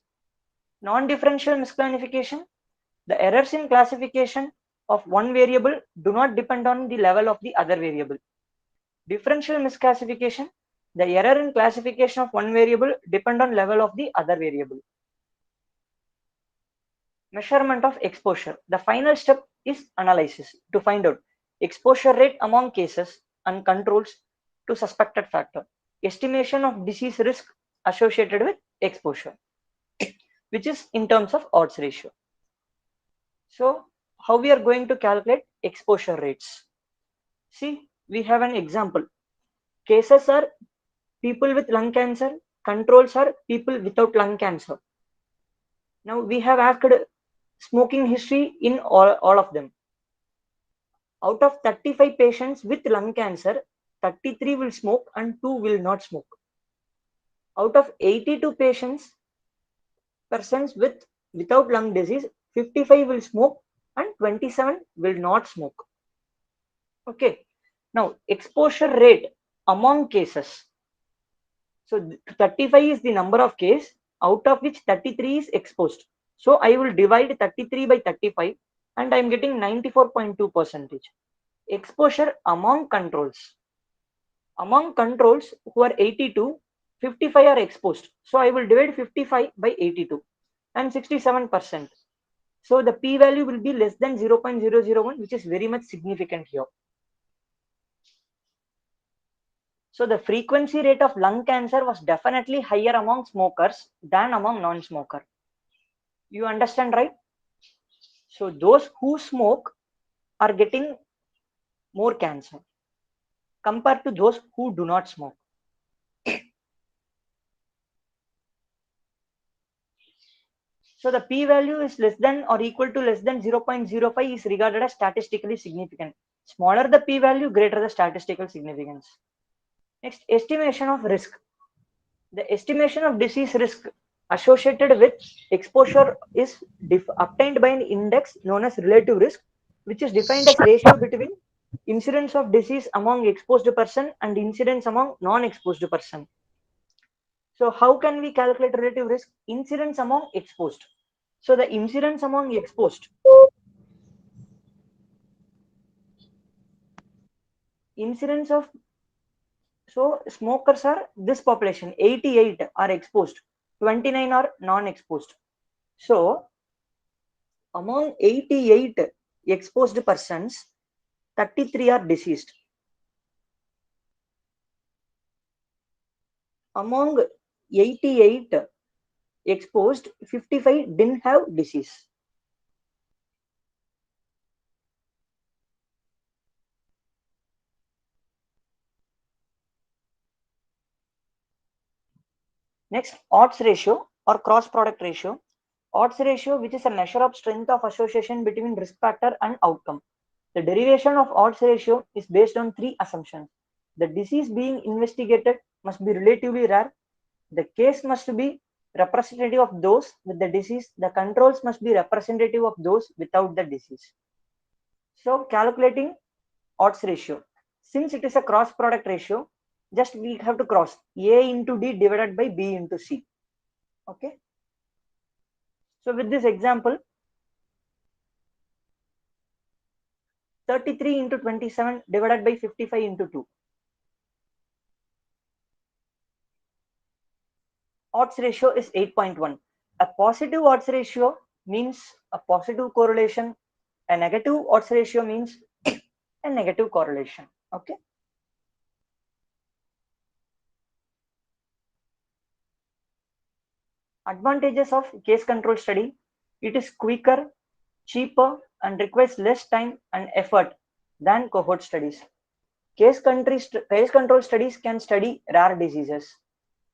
Non-differential misclassification, the errors in classification of one variable do not depend on the level of the other variable. Differential misclassification, the error in classification of one variable depend on level of the other variable. Measurement of exposure. The final step is analysis to find out exposure rate among cases and controls to suspected factor. Estimation of disease risk associated with exposure, which is in terms of odds ratio. So how we are going to calculate exposure rates? See, we have an example. Cases are people with lung cancer, controls are people without lung cancer. Now we have asked smoking history in all of them. Out of 35 patients with lung cancer, 33 will smoke and 2 will not smoke. Out of 82 persons without lung disease, 55 will smoke and 27 will not smoke. Okay. Now exposure rate among cases. So 35 is the number of cases out of which 33 is exposed. So I will divide 33 by 35 and I'm getting 94.2%. Exposure among controls. Among controls who are 82, 55 are exposed. So I will divide 55 by 82 and 67%. So the p-value will be less than 0.001, which is very much significant here. So the frequency rate of lung cancer was definitely higher among smokers than among non-smoker. You understand, right? So those who smoke are getting more cancer compared to those who do not smoke. So the p-value is less than or equal to less than 0.05 is regarded as statistically significant. Smaller the p-value, greater the statistical significance. Next, estimation of risk. The estimation of disease risk associated with exposure is obtained by an index known as relative risk, which is defined as ratio between incidence of disease among exposed person and incidence among non-exposed person. So how can we calculate relative risk? Incidence among exposed. So the incidence among exposed, incidence of, so smokers are this population, 88 are exposed, 29 are non-exposed. So among 88 exposed persons, 33 are deceased. Among 88 exposed, 55 didn't have disease. Next, odds ratio or cross product ratio. Odds ratio, which is a measure of strength of association between risk factor and outcome. The derivation of odds ratio is based on three assumptions. The disease being investigated must be relatively rare. The case must be representative of those with the disease. The controls must be representative of those without the disease. So calculating odds ratio. Since it is a cross product ratio, just we have to cross A into D divided by B into C. Okay. So with this example, 33 into 27 divided by 55 into 2. Odds ratio is 8.1. A positive odds ratio means a positive correlation. A negative odds ratio means a negative correlation. Okay. Advantages of case control study. It is quicker, cheaper, and requires less time and effort than cohort studies. Case control studies can study rare diseases.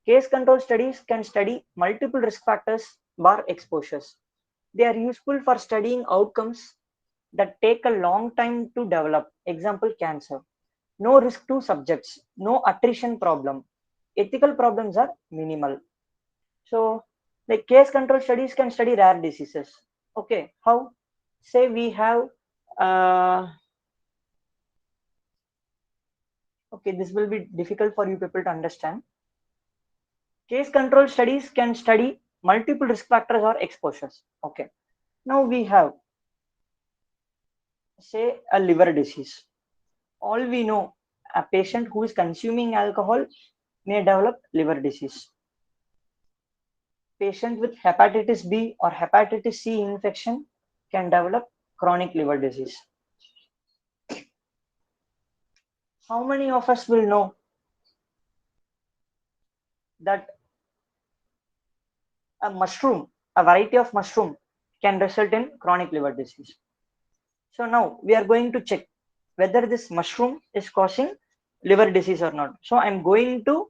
Case control studies can study multiple risk factors bar exposures. They are useful for studying outcomes that take a long time to develop. Example, cancer. No risk to subjects, no attrition problem. Ethical problems are minimal. So the case control studies can study rare diseases. Okay, how? Say we have okay, this will be difficult for you people to understand. Case control studies can study multiple risk factors or exposures. Okay, now we have, say, a liver disease. All we know, a patient who is consuming alcohol may develop liver disease. Patient with hepatitis B or hepatitis C infection can develop chronic liver disease. How many of us will know that a mushroom, a variety of mushroom, can result in chronic liver disease? So now we are going to check whether this mushroom is causing liver disease or not. So I'm going to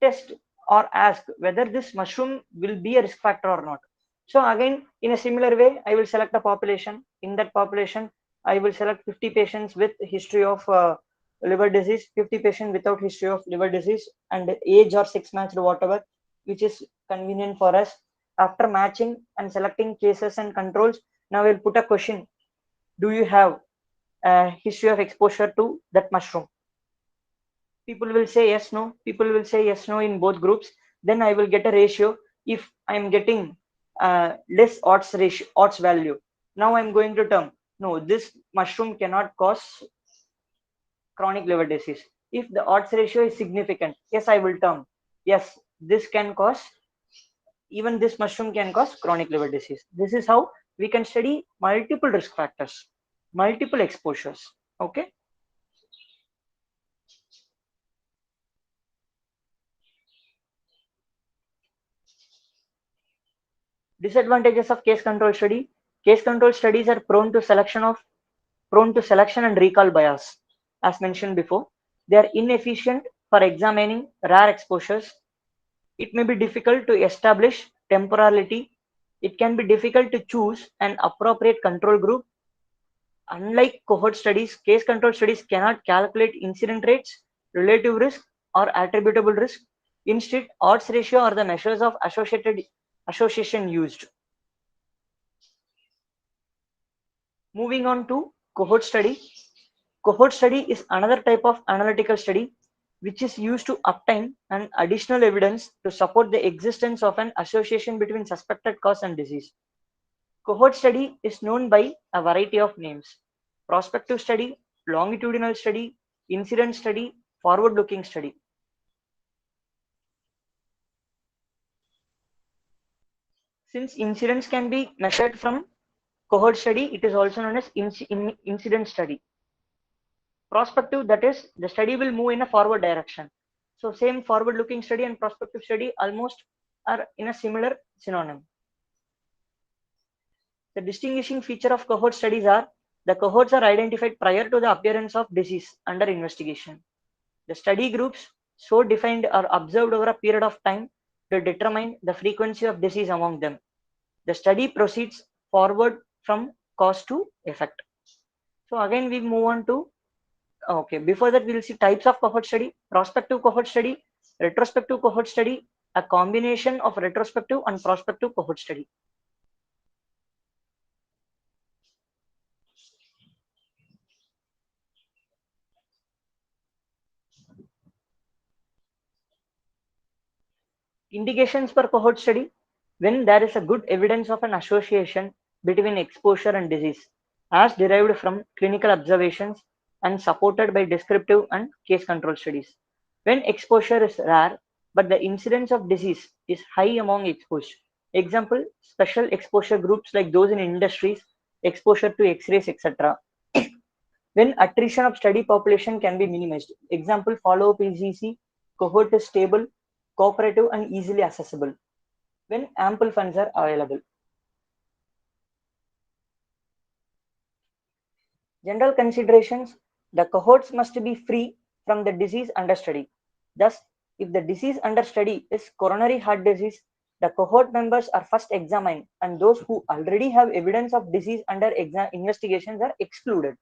test or ask whether this mushroom will be a risk factor or not. So again, in a similar way, I will select a population. In that population, I will select 50 patients with history of liver disease, 50 patients without history of liver disease, and age or sex matched, whatever, which is convenient for us. After matching and selecting cases and controls, now we'll put a question. Do you have a history of exposure to that mushroom? People will say yes, no. People will say yes, no in both groups. Then I will get a ratio if I'm getting less odds value, now I'm going to term, no, this mushroom cannot cause chronic liver disease. If the odds ratio is significant, yes, I will term, yes, this can cause, even this mushroom can cause chronic liver disease. This is how we can study multiple risk factors, multiple exposures. Okay. Disadvantages of case control study. Case control studies are prone to selection and recall bias. As mentioned before, they are inefficient for examining rare exposures. It may be difficult to establish temporality. It can be difficult to choose an appropriate control group. Unlike cohort studies, case control studies cannot calculate incident rates, relative risk, or attributable risk. Instead, odds ratio are the measures of association used. Moving on to cohort study. Cohort study is another type of analytical study which is used to obtain an additional evidence to support the existence of an association between suspected cause and disease. Cohort study is known by a variety of names: prospective study, longitudinal study, incident study, forward-looking study. Since incidents can be measured from cohort study, it is also known as incident study. Prospective, that is, the study will move in a forward direction. So same forward-looking study and prospective study almost are in a similar synonym. The distinguishing feature of cohort studies are the cohorts are identified prior to the appearance of disease under investigation. The study groups so defined are observed over a period of time to determine the frequency of disease among them. The study proceeds forward from cause to effect. So again we move on to, okay, before that we will see types of cohort study: prospective cohort study, retrospective cohort study, a combination of retrospective and prospective cohort study. Indications for cohort study: when there is a good evidence of an association between exposure and disease, as derived from clinical observations and supported by descriptive and case control studies. When exposure is rare, but the incidence of disease is high among exposed. Example, special exposure groups like those in industries, exposure to X-rays, etc. When attrition of study population can be minimized. Example, follow-up is easy, cohort is stable, cooperative and easily accessible. When ample funds are available. General considerations: the cohorts must be free from the disease under study. Thus, if the disease under study is coronary heart disease, the cohort members are first examined and those who already have evidence of disease under investigations are excluded.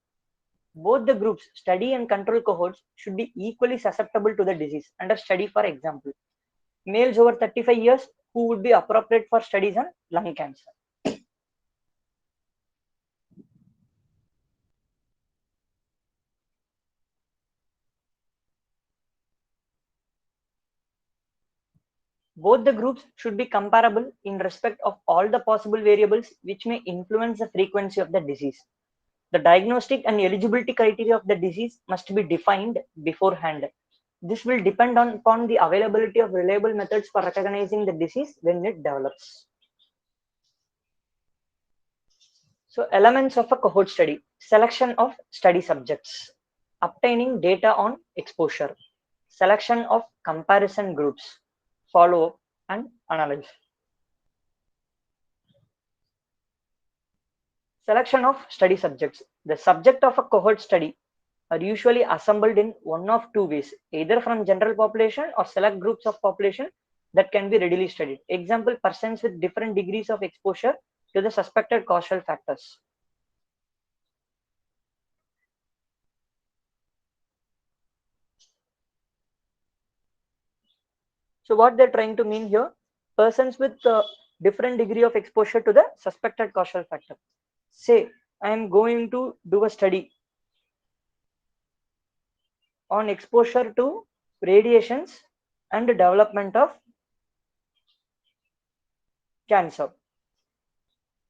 Both the groups, study and control cohorts, should be equally susceptible to the disease under study. For example, males over 35 years who would be appropriate for studies on lung cancer. Both the groups should be comparable in respect of all the possible variables which may influence the frequency of the disease. The diagnostic and eligibility criteria of the disease must be defined beforehand. This will depend upon the availability of reliable methods for recognizing the disease when it develops. So elements of a cohort study: selection of study subjects, obtaining data on exposure, selection of comparison groups, follow-up and analyze. Selection of study subjects. The subject of a cohort study are usually assembled in one of two ways, either from general population or select groups of population that can be readily studied. Example, persons with different degrees of exposure to the suspected causal factors. So what they're trying to mean here: persons with different degree of exposure to the suspected causal factor. Say, I am going to do a study on exposure to radiations and development of cancer.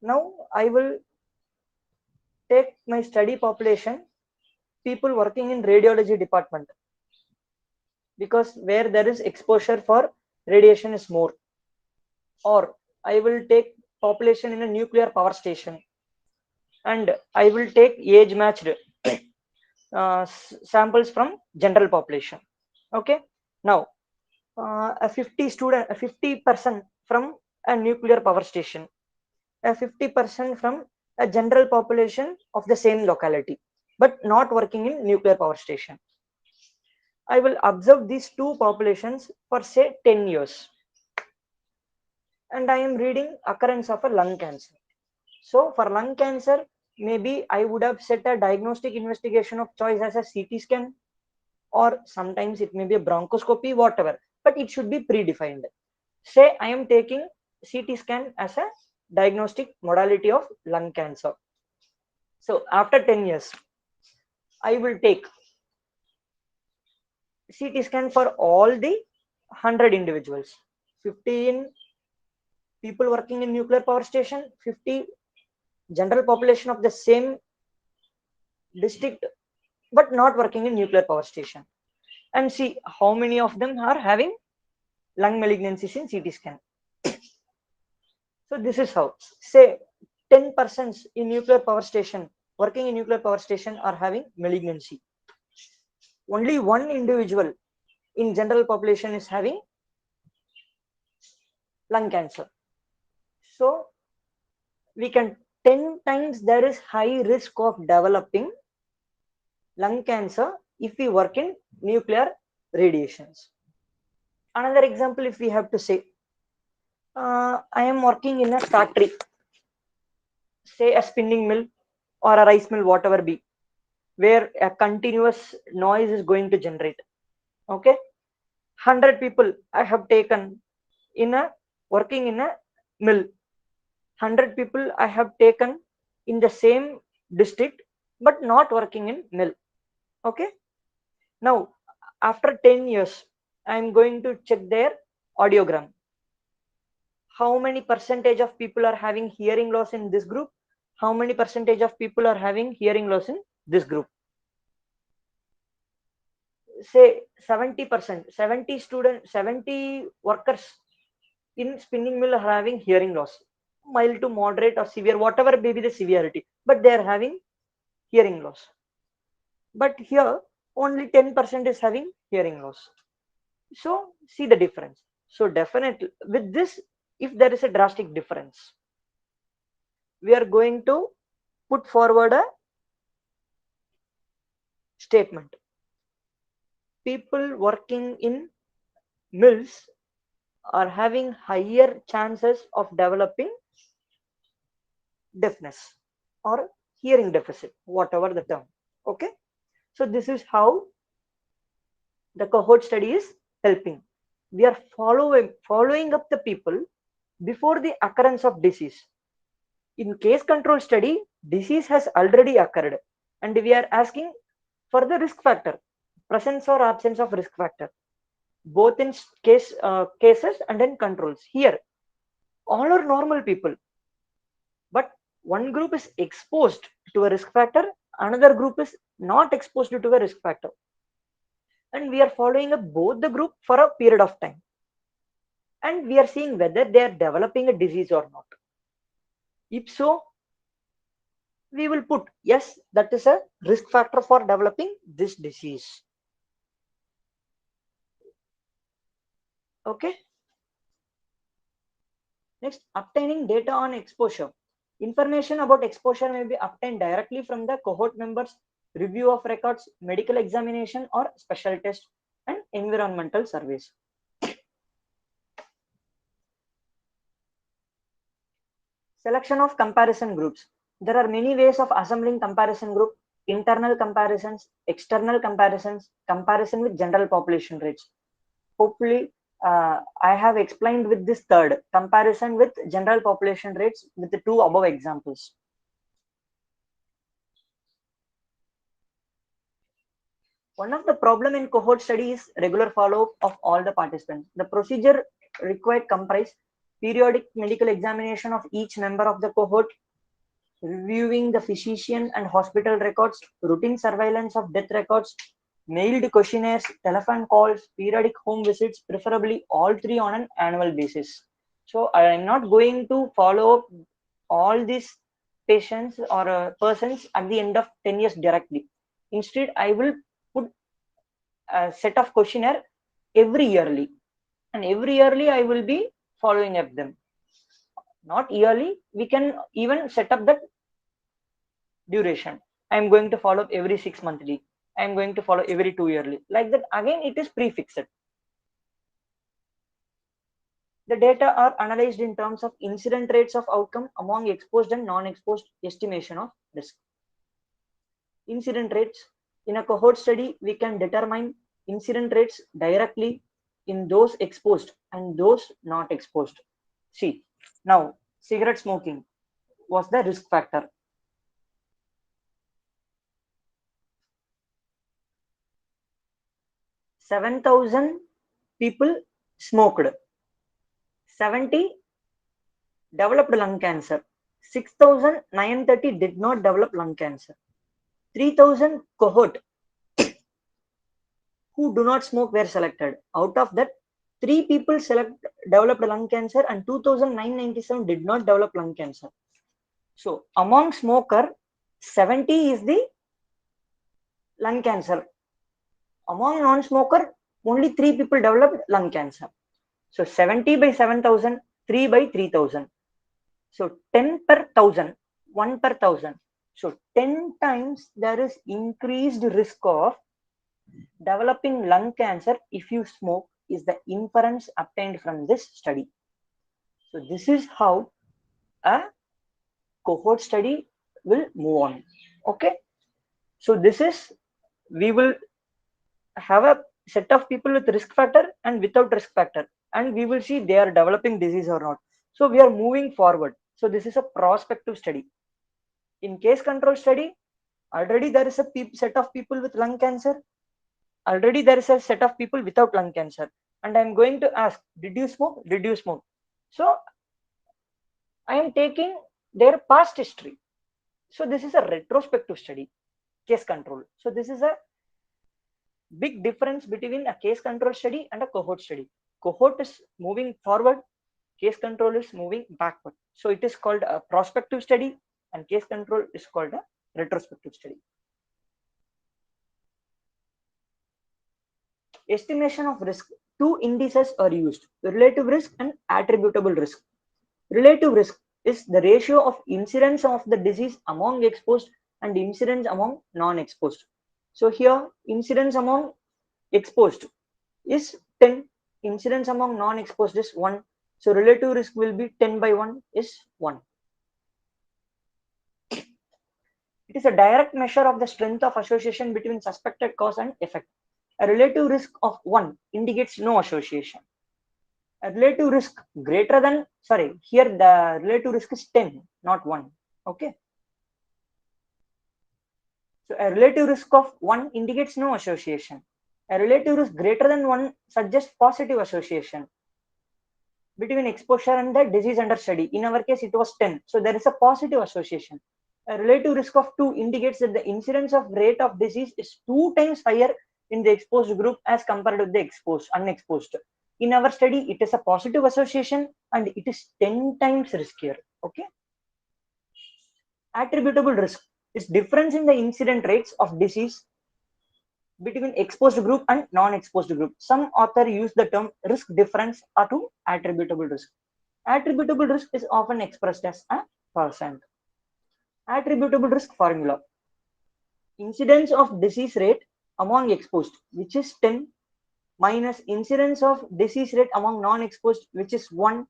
Now I will take my study population, people working in radiology department, because where there is exposure for radiation is more. Or I will take population in a nuclear power station, and I will take age matched samples from general population. Okay, now a 50% from a nuclear power station, a 50% from a general population of the same locality but not working in nuclear power station. I will observe these two populations for say 10 years, and I am reading occurrence of a lung cancer. So for lung cancer, maybe I would have set a diagnostic investigation of choice as a CT scan, or sometimes it may be a bronchoscopy, whatever, but it should be predefined. Say I am taking CT scan as a diagnostic modality of lung cancer. So after 10 years, I will take CT scan for all the 100 individuals, 15 people working in nuclear power station, 50 general population of the same district but not working in nuclear power station, and see how many of them are having lung malignancies in CT scan. So this is how, say 10% in nuclear power station, working in nuclear power station, are having malignancy. Only one individual in general population is having lung cancer. So we can 10 times there is high risk of developing lung cancer if we work in nuclear radiations. Another example, if we have to say, I am working in a factory, say a spinning mill or a rice mill, whatever be, where a continuous noise is going to generate. Okay, 100 people I have taken in a working in a mill, 100 people I have taken in the same district but not working in mill. Okay, now after 10 years I am going to check their audiogram. How many percentage of people are having hearing loss in this group, how many percentage of people are having hearing loss in this group? Say 70%, 70 workers in spinning mill are having hearing loss, mild to moderate or severe, whatever may be the severity, but they are having hearing loss. But here only 10% is having hearing loss. So see the difference. So definitely with this, if there is a drastic difference, we are going to put forward a statement. People working in mills are having higher chances of developing deafness or hearing deficit, whatever the term. Okay, so this is how the cohort study is helping. We are following up the people before the occurrence of disease. In case control study, disease has already occurred, and we are asking for the risk factor, presence or absence of risk factor, both in cases and in controls. Here all are normal people, but one group is exposed to a risk factor, another group is not exposed to a risk factor, and we are following up both the group for a period of time, and we are seeing whether they are developing a disease or not. If so, we will put yes, that is a risk factor for developing this disease. Okay, next, obtaining data on exposure. Information about exposure may be obtained directly from the cohort members, review of records, medical examination or special test, and environmental surveys. Selection of comparison groups. There are many ways of assembling comparison group: internal comparisons, external comparisons, comparison with general population rates. Hopefully, I have explained with this third, comparison with general population rates, with the two above examples. One of the problem in cohort study is regular follow-up of all the participants. The procedure required comprise periodic medical examination of each member of the cohort, reviewing the physician and hospital records, routine surveillance of death records, mailed questionnaires, telephone calls, periodic home visits, preferably all three on an annual basis. So I am not going to follow up all these patients or persons at the end of 10 years directly. Instead, I will put a set of questionnaire every yearly, and every yearly I will be following up them. Not yearly, we can even set up that duration. I am going to follow up every 6 monthly. I am going to follow every 2 yearly. Like that, again, it is prefixed. The data are analyzed in terms of incident rates of outcome among exposed and non-exposed estimation of risk. Incident rates. In a cohort study, we can determine incident rates directly in those exposed and those not exposed. See, now cigarette smoking was the risk factor. 7,000 people smoked. 70 developed lung cancer. 6,930 did not develop lung cancer. 3,000 cohort who do not smoke were selected. Out of that, 3 people developed lung cancer and 2,997 did not develop lung cancer. So among smoker, 70 is the lung cancer. Among non-smoker, only 3 people developed lung cancer. So 70 by 7,000, 3 by 3,000. So 10 per 1,000, 1 per 1,000. So 10 times there is increased risk of developing lung cancer if you smoke is the inference obtained from this study. So this is how a cohort study will move on. Okay. So this is, we will have a set of people with risk factor and without risk factor, and we will see they are developing disease or not. So we are moving forward. So this is a prospective study. In case control study, already there is a set of people with lung cancer. Already there is a set of people without lung cancer. And I'm going to ask, did you smoke? Did you smoke? So I am taking their past history. So this is a retrospective study, case control. So this is a big difference between a case control study and a cohort study. Cohort is moving forward, case control is moving backward. So it is called a prospective study and case control is called a retrospective study. Estimation of risk. 2 indices are used, relative risk and attributable risk. Relative risk is the ratio of incidence of the disease among exposed and incidence among non-exposed. So here incidence among exposed is 10, incidence among non-exposed is 1. So relative risk will be 10 by 1 is 1. It is a direct measure of the strength of association between suspected cause and effect. A relative risk of 1 indicates no association. A relative risk greater than, here the relative risk is 10, not 1. Okay. So a relative risk of 1 indicates no association. A relative risk greater than 1 suggests positive association between exposure and the disease under study. In our case, it was 10. So there is a positive association. A relative risk of 2 indicates that the incidence of rate of disease is 2 times higher in the exposed group as compared with the unexposed. In our study, it is a positive association and it is 10 times riskier. Okay. Attributable risk is difference in the incident rates of disease between exposed group and non-exposed group. Some author use the term risk difference to attributable risk. Attributable risk is often expressed as a percent. Attributable risk formula. Incidence of disease rate among exposed, which is 10, minus incidence of disease rate among non-exposed, which is 1,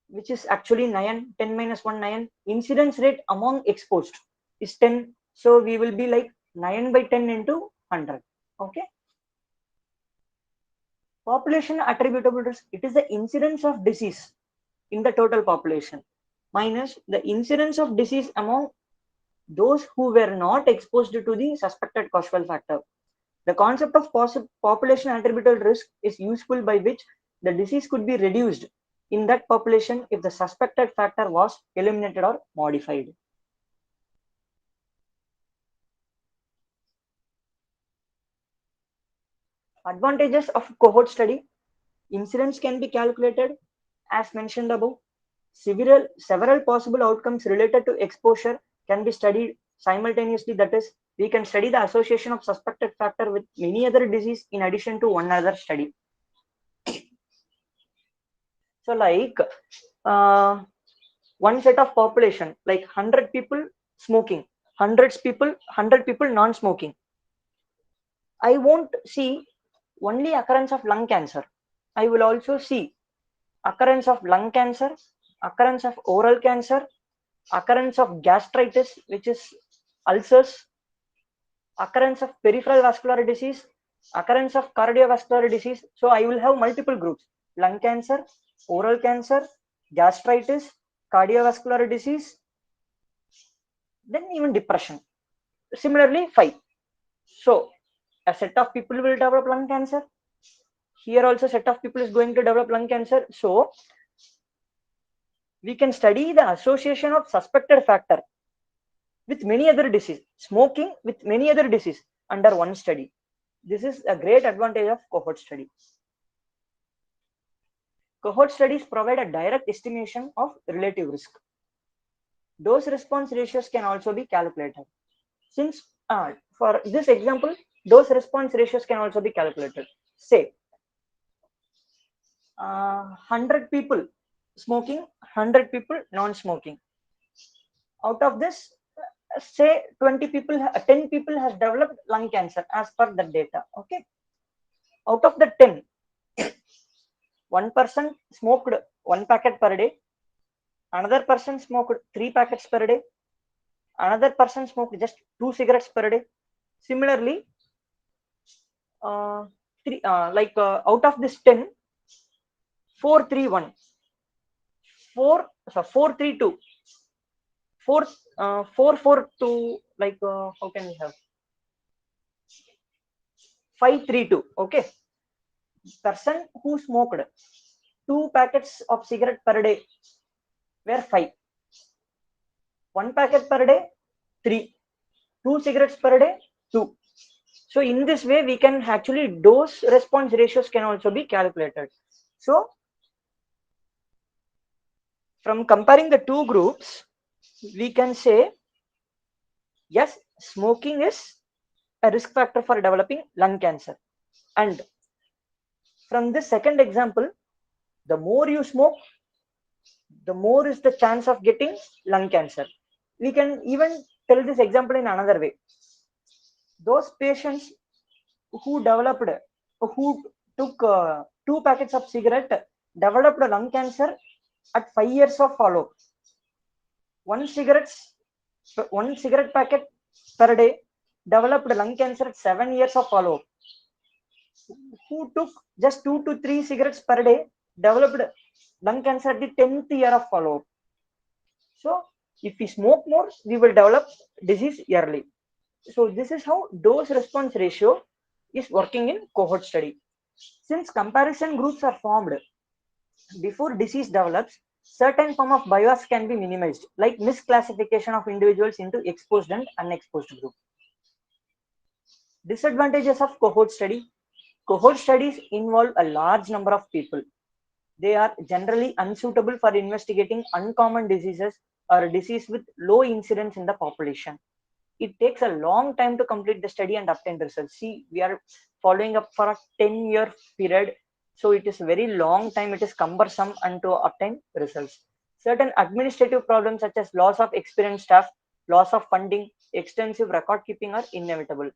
which is actually 9, 10 minus 1, 9. Incidence rate among exposed is 10. So we will be like 9 by 10 into 100. Okay. Population attributable risk, it is the incidence of disease in the total population minus the incidence of disease among those who were not exposed to the suspected causal factor. The concept of population attributable risk is useful by which the disease could be reduced in that population if the suspected factor was eliminated or modified. Advantages of cohort study. Incidence can be calculated as mentioned above. Several possible outcomes related to exposure can be studied simultaneously. That is, we can study the association of suspected factor with many other disease in addition to one other study. So like one set of population, like 100 people smoking, 100 people non-smoking. I won't see only occurrence of lung cancer. I will also see occurrence of lung cancer, occurrence of oral cancer, occurrence of gastritis, which is ulcers, occurrence of peripheral vascular disease, occurrence of cardiovascular disease. So I will have multiple groups: lung cancer, oral cancer, gastritis, cardiovascular disease, then even depression. Similarly, 5. So a set of people will develop lung cancer. Here also set of people is going to develop lung cancer. So we can study the association of suspected factor with many other disease, smoking with many other disease under one study. This is a great advantage of cohort study. Cohort studies provide a direct estimation of relative risk. Dose response ratios can also be calculated. Since for this example, dose response ratios can also be calculated. Say 100 people smoking, 100 people non-smoking. Out of this, say 20 people, 10 people has developed lung cancer as per the data. Okay. Out of the 10, one person smoked 1 packet per day, another person smoked 3 packets per day, another person smoked just 2 cigarettes per day. Similarly, out of this 10, 431, 432, 442, like how can we have 532. Okay, person who smoked 2 packets of cigarette per day were 5, 1 packet per day 3, 2 cigarettes per day 2. So in this way we can actually dose response ratios can also be calculated. So from comparing the two groups, we can say yes, smoking is a risk factor for developing lung cancer. And from this second example, the more you smoke, the more is the chance of getting lung cancer. We can even tell this example in another way. Those patients who took 2 packets of cigarette developed lung cancer at 5 years of follow-up. One cigarette packet per day developed lung cancer at 7 years of follow-up. Who took just 2 to 3 cigarettes per day developed lung cancer at the 10th year of follow-up. So if we smoke more, we will develop disease early. So this is how dose response ratio is working in cohort study. Since comparison groups are formed before disease develops, certain form of bias can be minimized, like misclassification of individuals into exposed and unexposed group. Disadvantages of cohort study. Cohort studies involve a large number of people. They are generally unsuitable for investigating uncommon diseases or disease with low incidence in the population. It takes a long time to complete the study and obtain results. See, we are following up for a 10-year period. So it is very long time. It is cumbersome and to obtain results. Certain administrative problems such as loss of experienced staff, loss of funding, extensive record keeping are inevitable.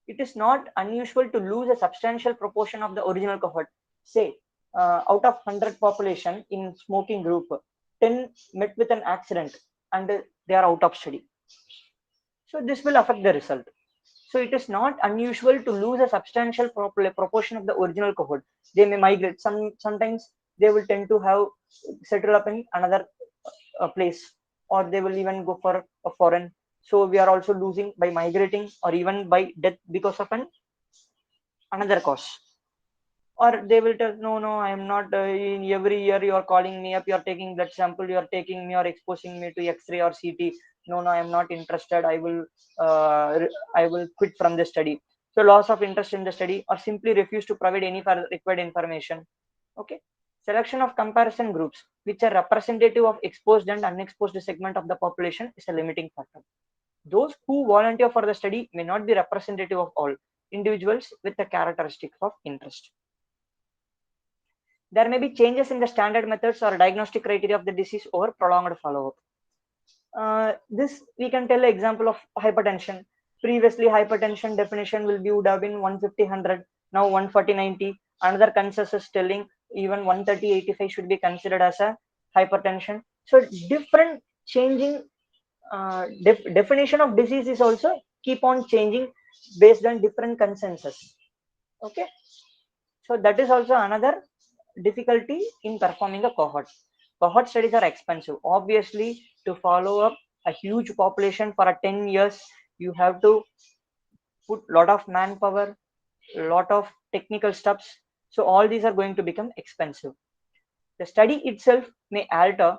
It is not unusual to lose a substantial proportion of the original cohort. Say, out of 100 population in smoking group, 10 met with an accident and they are out of study. So this will affect the result. So it is not unusual to lose a substantial proportion of the original cohort. They may migrate. Sometimes they will tend to have settle up in another place, or they will even go for a foreign. So we are also losing by migrating or even by death because of another cause. or they will tell, no, I am not, in every year you are calling me up, you are taking blood sample, you are taking me or exposing me to X-ray or CT. No, I am not interested, I will quit from the study. So loss of interest in the study, or simply refuse to provide any required information. Okay. Selection of comparison groups which are representative of exposed and unexposed segment of the population is a limiting factor. Those who volunteer for the study may not be representative of all individuals with the characteristics of interest. There may be changes in the standard methods or diagnostic criteria of the disease over prolonged follow-up. This we can tell an example of hypertension. Previously, hypertension definition would have been 150/100, now 140/90. Another consensus telling even 130/85 should be considered as a hypertension. So different changing definition of disease is also keep on changing based on different consensus. Okay. So that is also another difficulty in performing a cohort. Cohort studies are expensive. Obviously, to follow up a huge population for a 10 years, you have to put lot of manpower, lot of technical steps. So all these are going to become expensive. The study itself may alter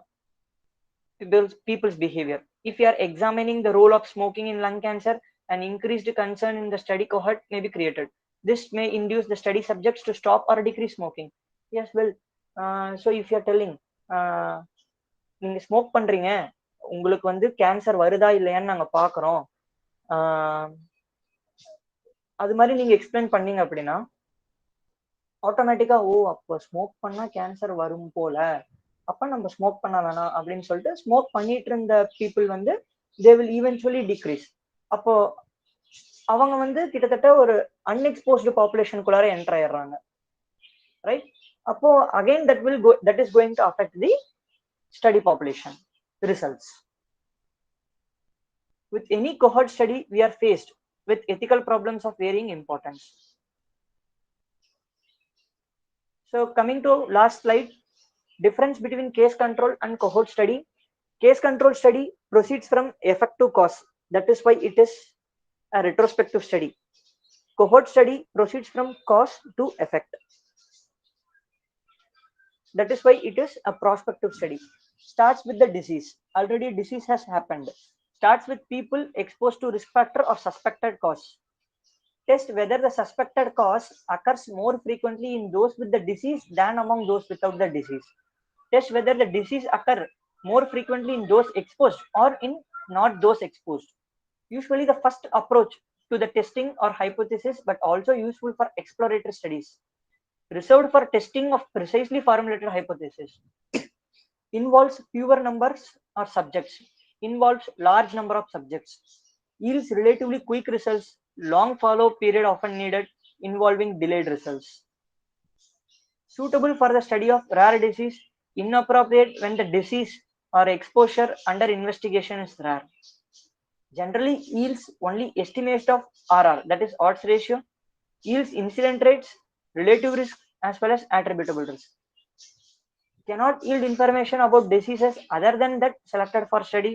people's behavior. If you are examining the role of smoking in lung cancer, an increased concern in the study cohort may be created. This may induce the study subjects to stop or decrease smoking. Yes, well, so if you are telling, நீங்க smoke பண்றீங்க, உங்களுக்கு வந்து cancer வருதா இல்லையான்னு நாங்க பாக்குறோம், அது மாதிரி நீங்க எக்ஸ்பிளைன் பண்ணீங்க அப்படின்னா ஆட்டோமேட்டிக்கா, ஓ அப்போ ஸ்மோக் பண்ணா கேன்சர் வரும் போல, அப்ப நம்ம ஸ்மோக் பண்ண வேணாம் அப்படின்னு சொல்லிட்டு ஸ்மோக் பண்ணிட்டு இருந்த பீப்புள் வந்து தே வில் ஈவென்ச்சுவலி டிக்ரீஸ். அப்போ அவங்க வந்து கிட்டத்தட்ட ஒரு அன்எக்ஸ்போஸ்டு பாப்புலேஷனுக்குள்ளார என்டர் ஆயிடுறாங்க, ரைட்? அப்போ again that is going to affect the study population results. With any cohort study, we are faced with ethical problems of varying importance. So coming to last slide, difference between case control and cohort study. Case control study proceeds from effect to cause. That is why it is a retrospective study. Cohort study proceeds from cause to effect. That is why it is a prospective study. Starts with the disease. Already disease has happened. Starts with people exposed to risk factor or suspected cause. Test whether the suspected cause occurs more frequently in those with the disease than among those without the disease. Test whether the disease occur more frequently in those exposed or in not those exposed. Usually the first approach to the testing or hypothesis, but also useful for exploratory studies, reserved for testing of precisely formulated hypothesis, involves fewer numbers or subjects, involves large number of subjects, yields relatively quick results, long follow period often needed, involving delayed results. Suitable for the study of rare disease, inappropriate when the disease or exposure under investigation is rare. Generally yields only estimate of RR, that is odds ratio, yields incident rates, relative risk as well as attributable risk. Cannot yield information about diseases other than that selected for study,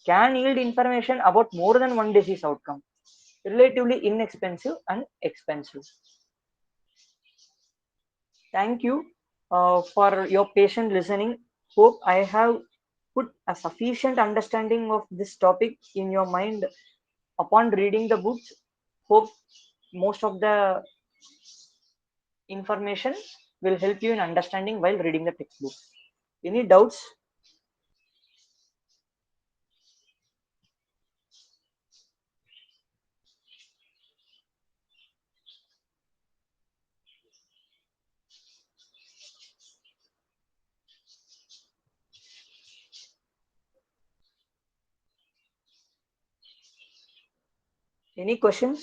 can yield information about more than one disease outcome, relatively inexpensive and expensive. Thank you for your patient listening. Hope I have put a sufficient understanding of this topic in your mind upon reading the books. Hope most of the information will help you in understanding while reading the textbook. Any doubts? Any questions?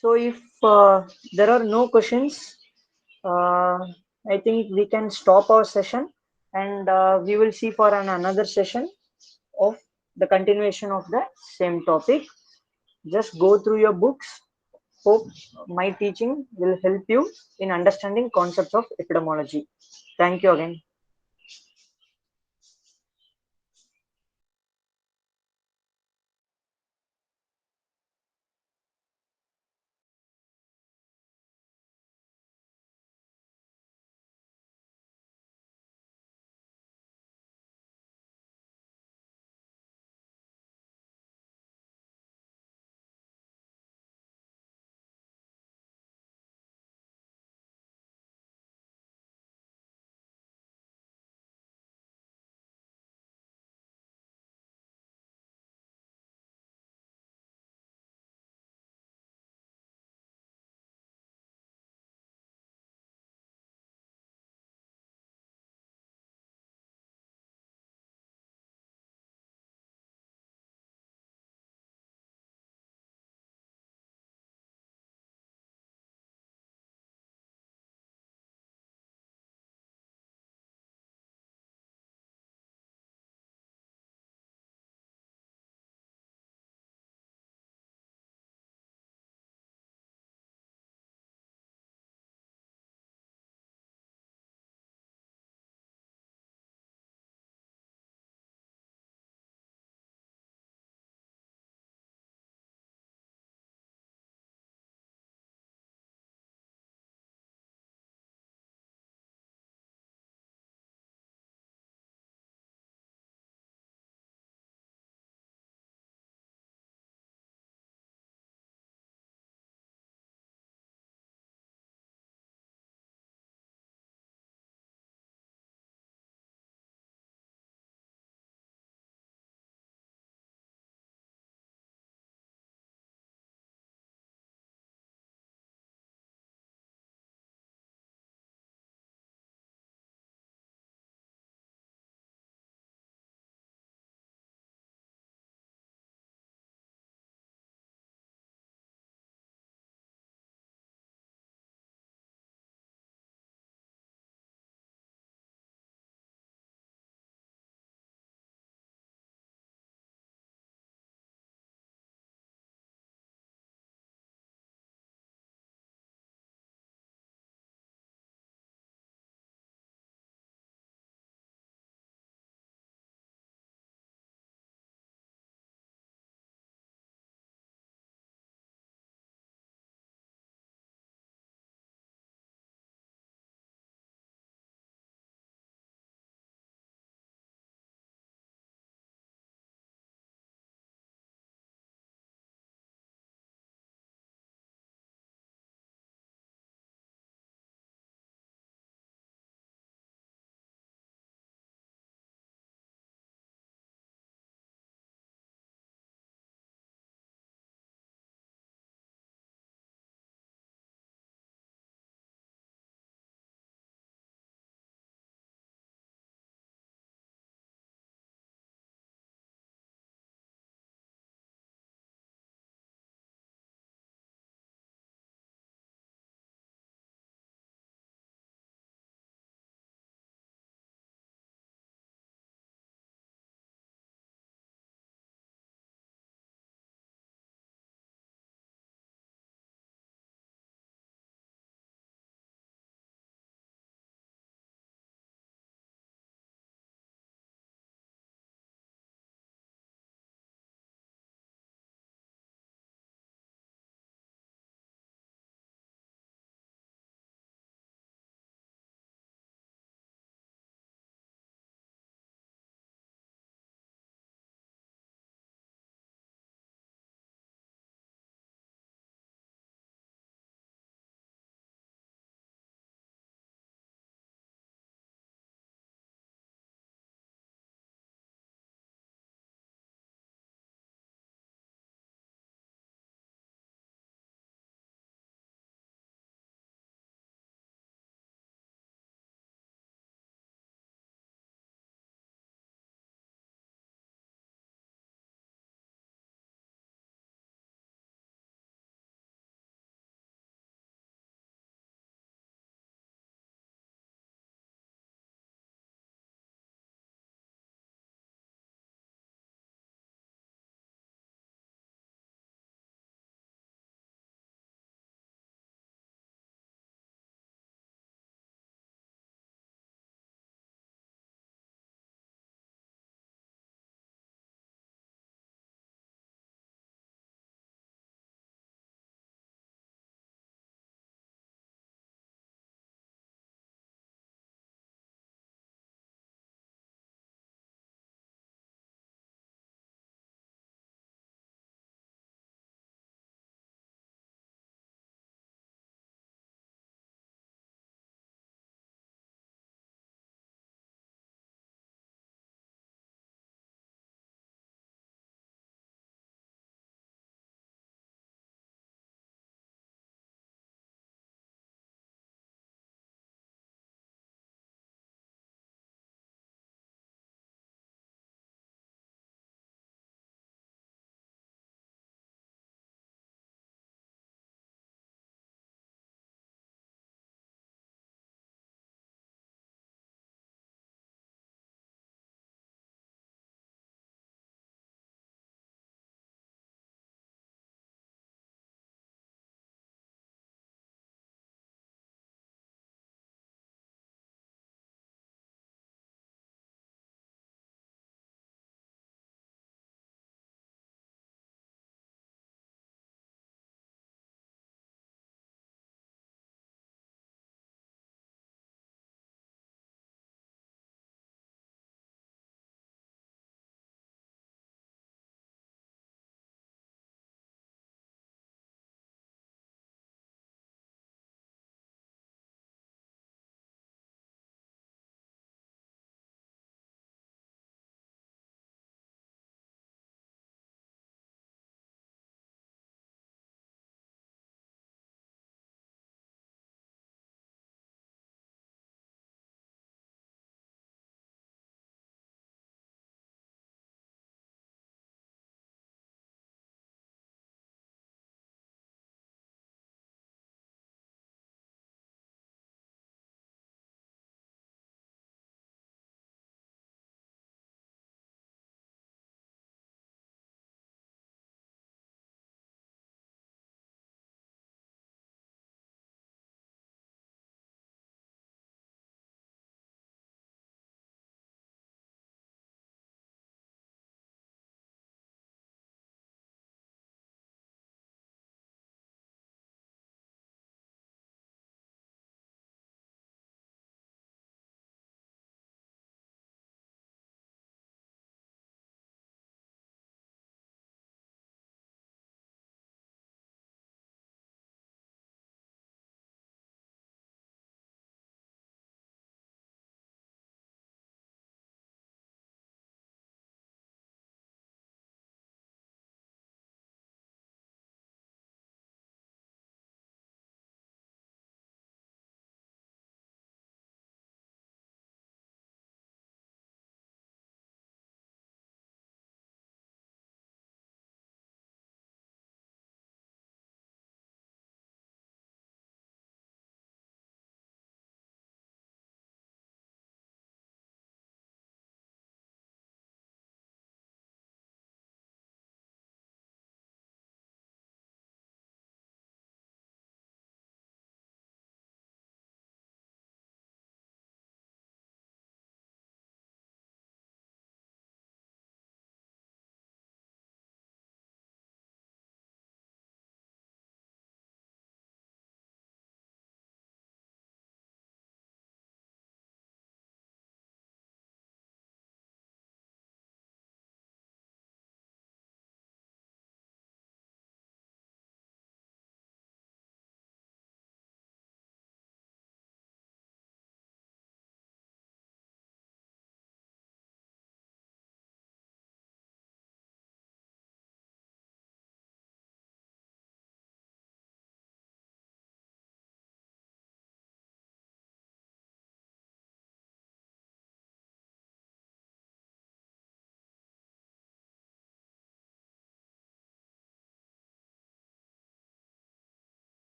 So if there are no questions, I think we can stop our session, and we will see for another session of the continuation of the same topic. Just go through your books. Hope my teaching will help you in understanding concepts of epidemiology. Thank you again.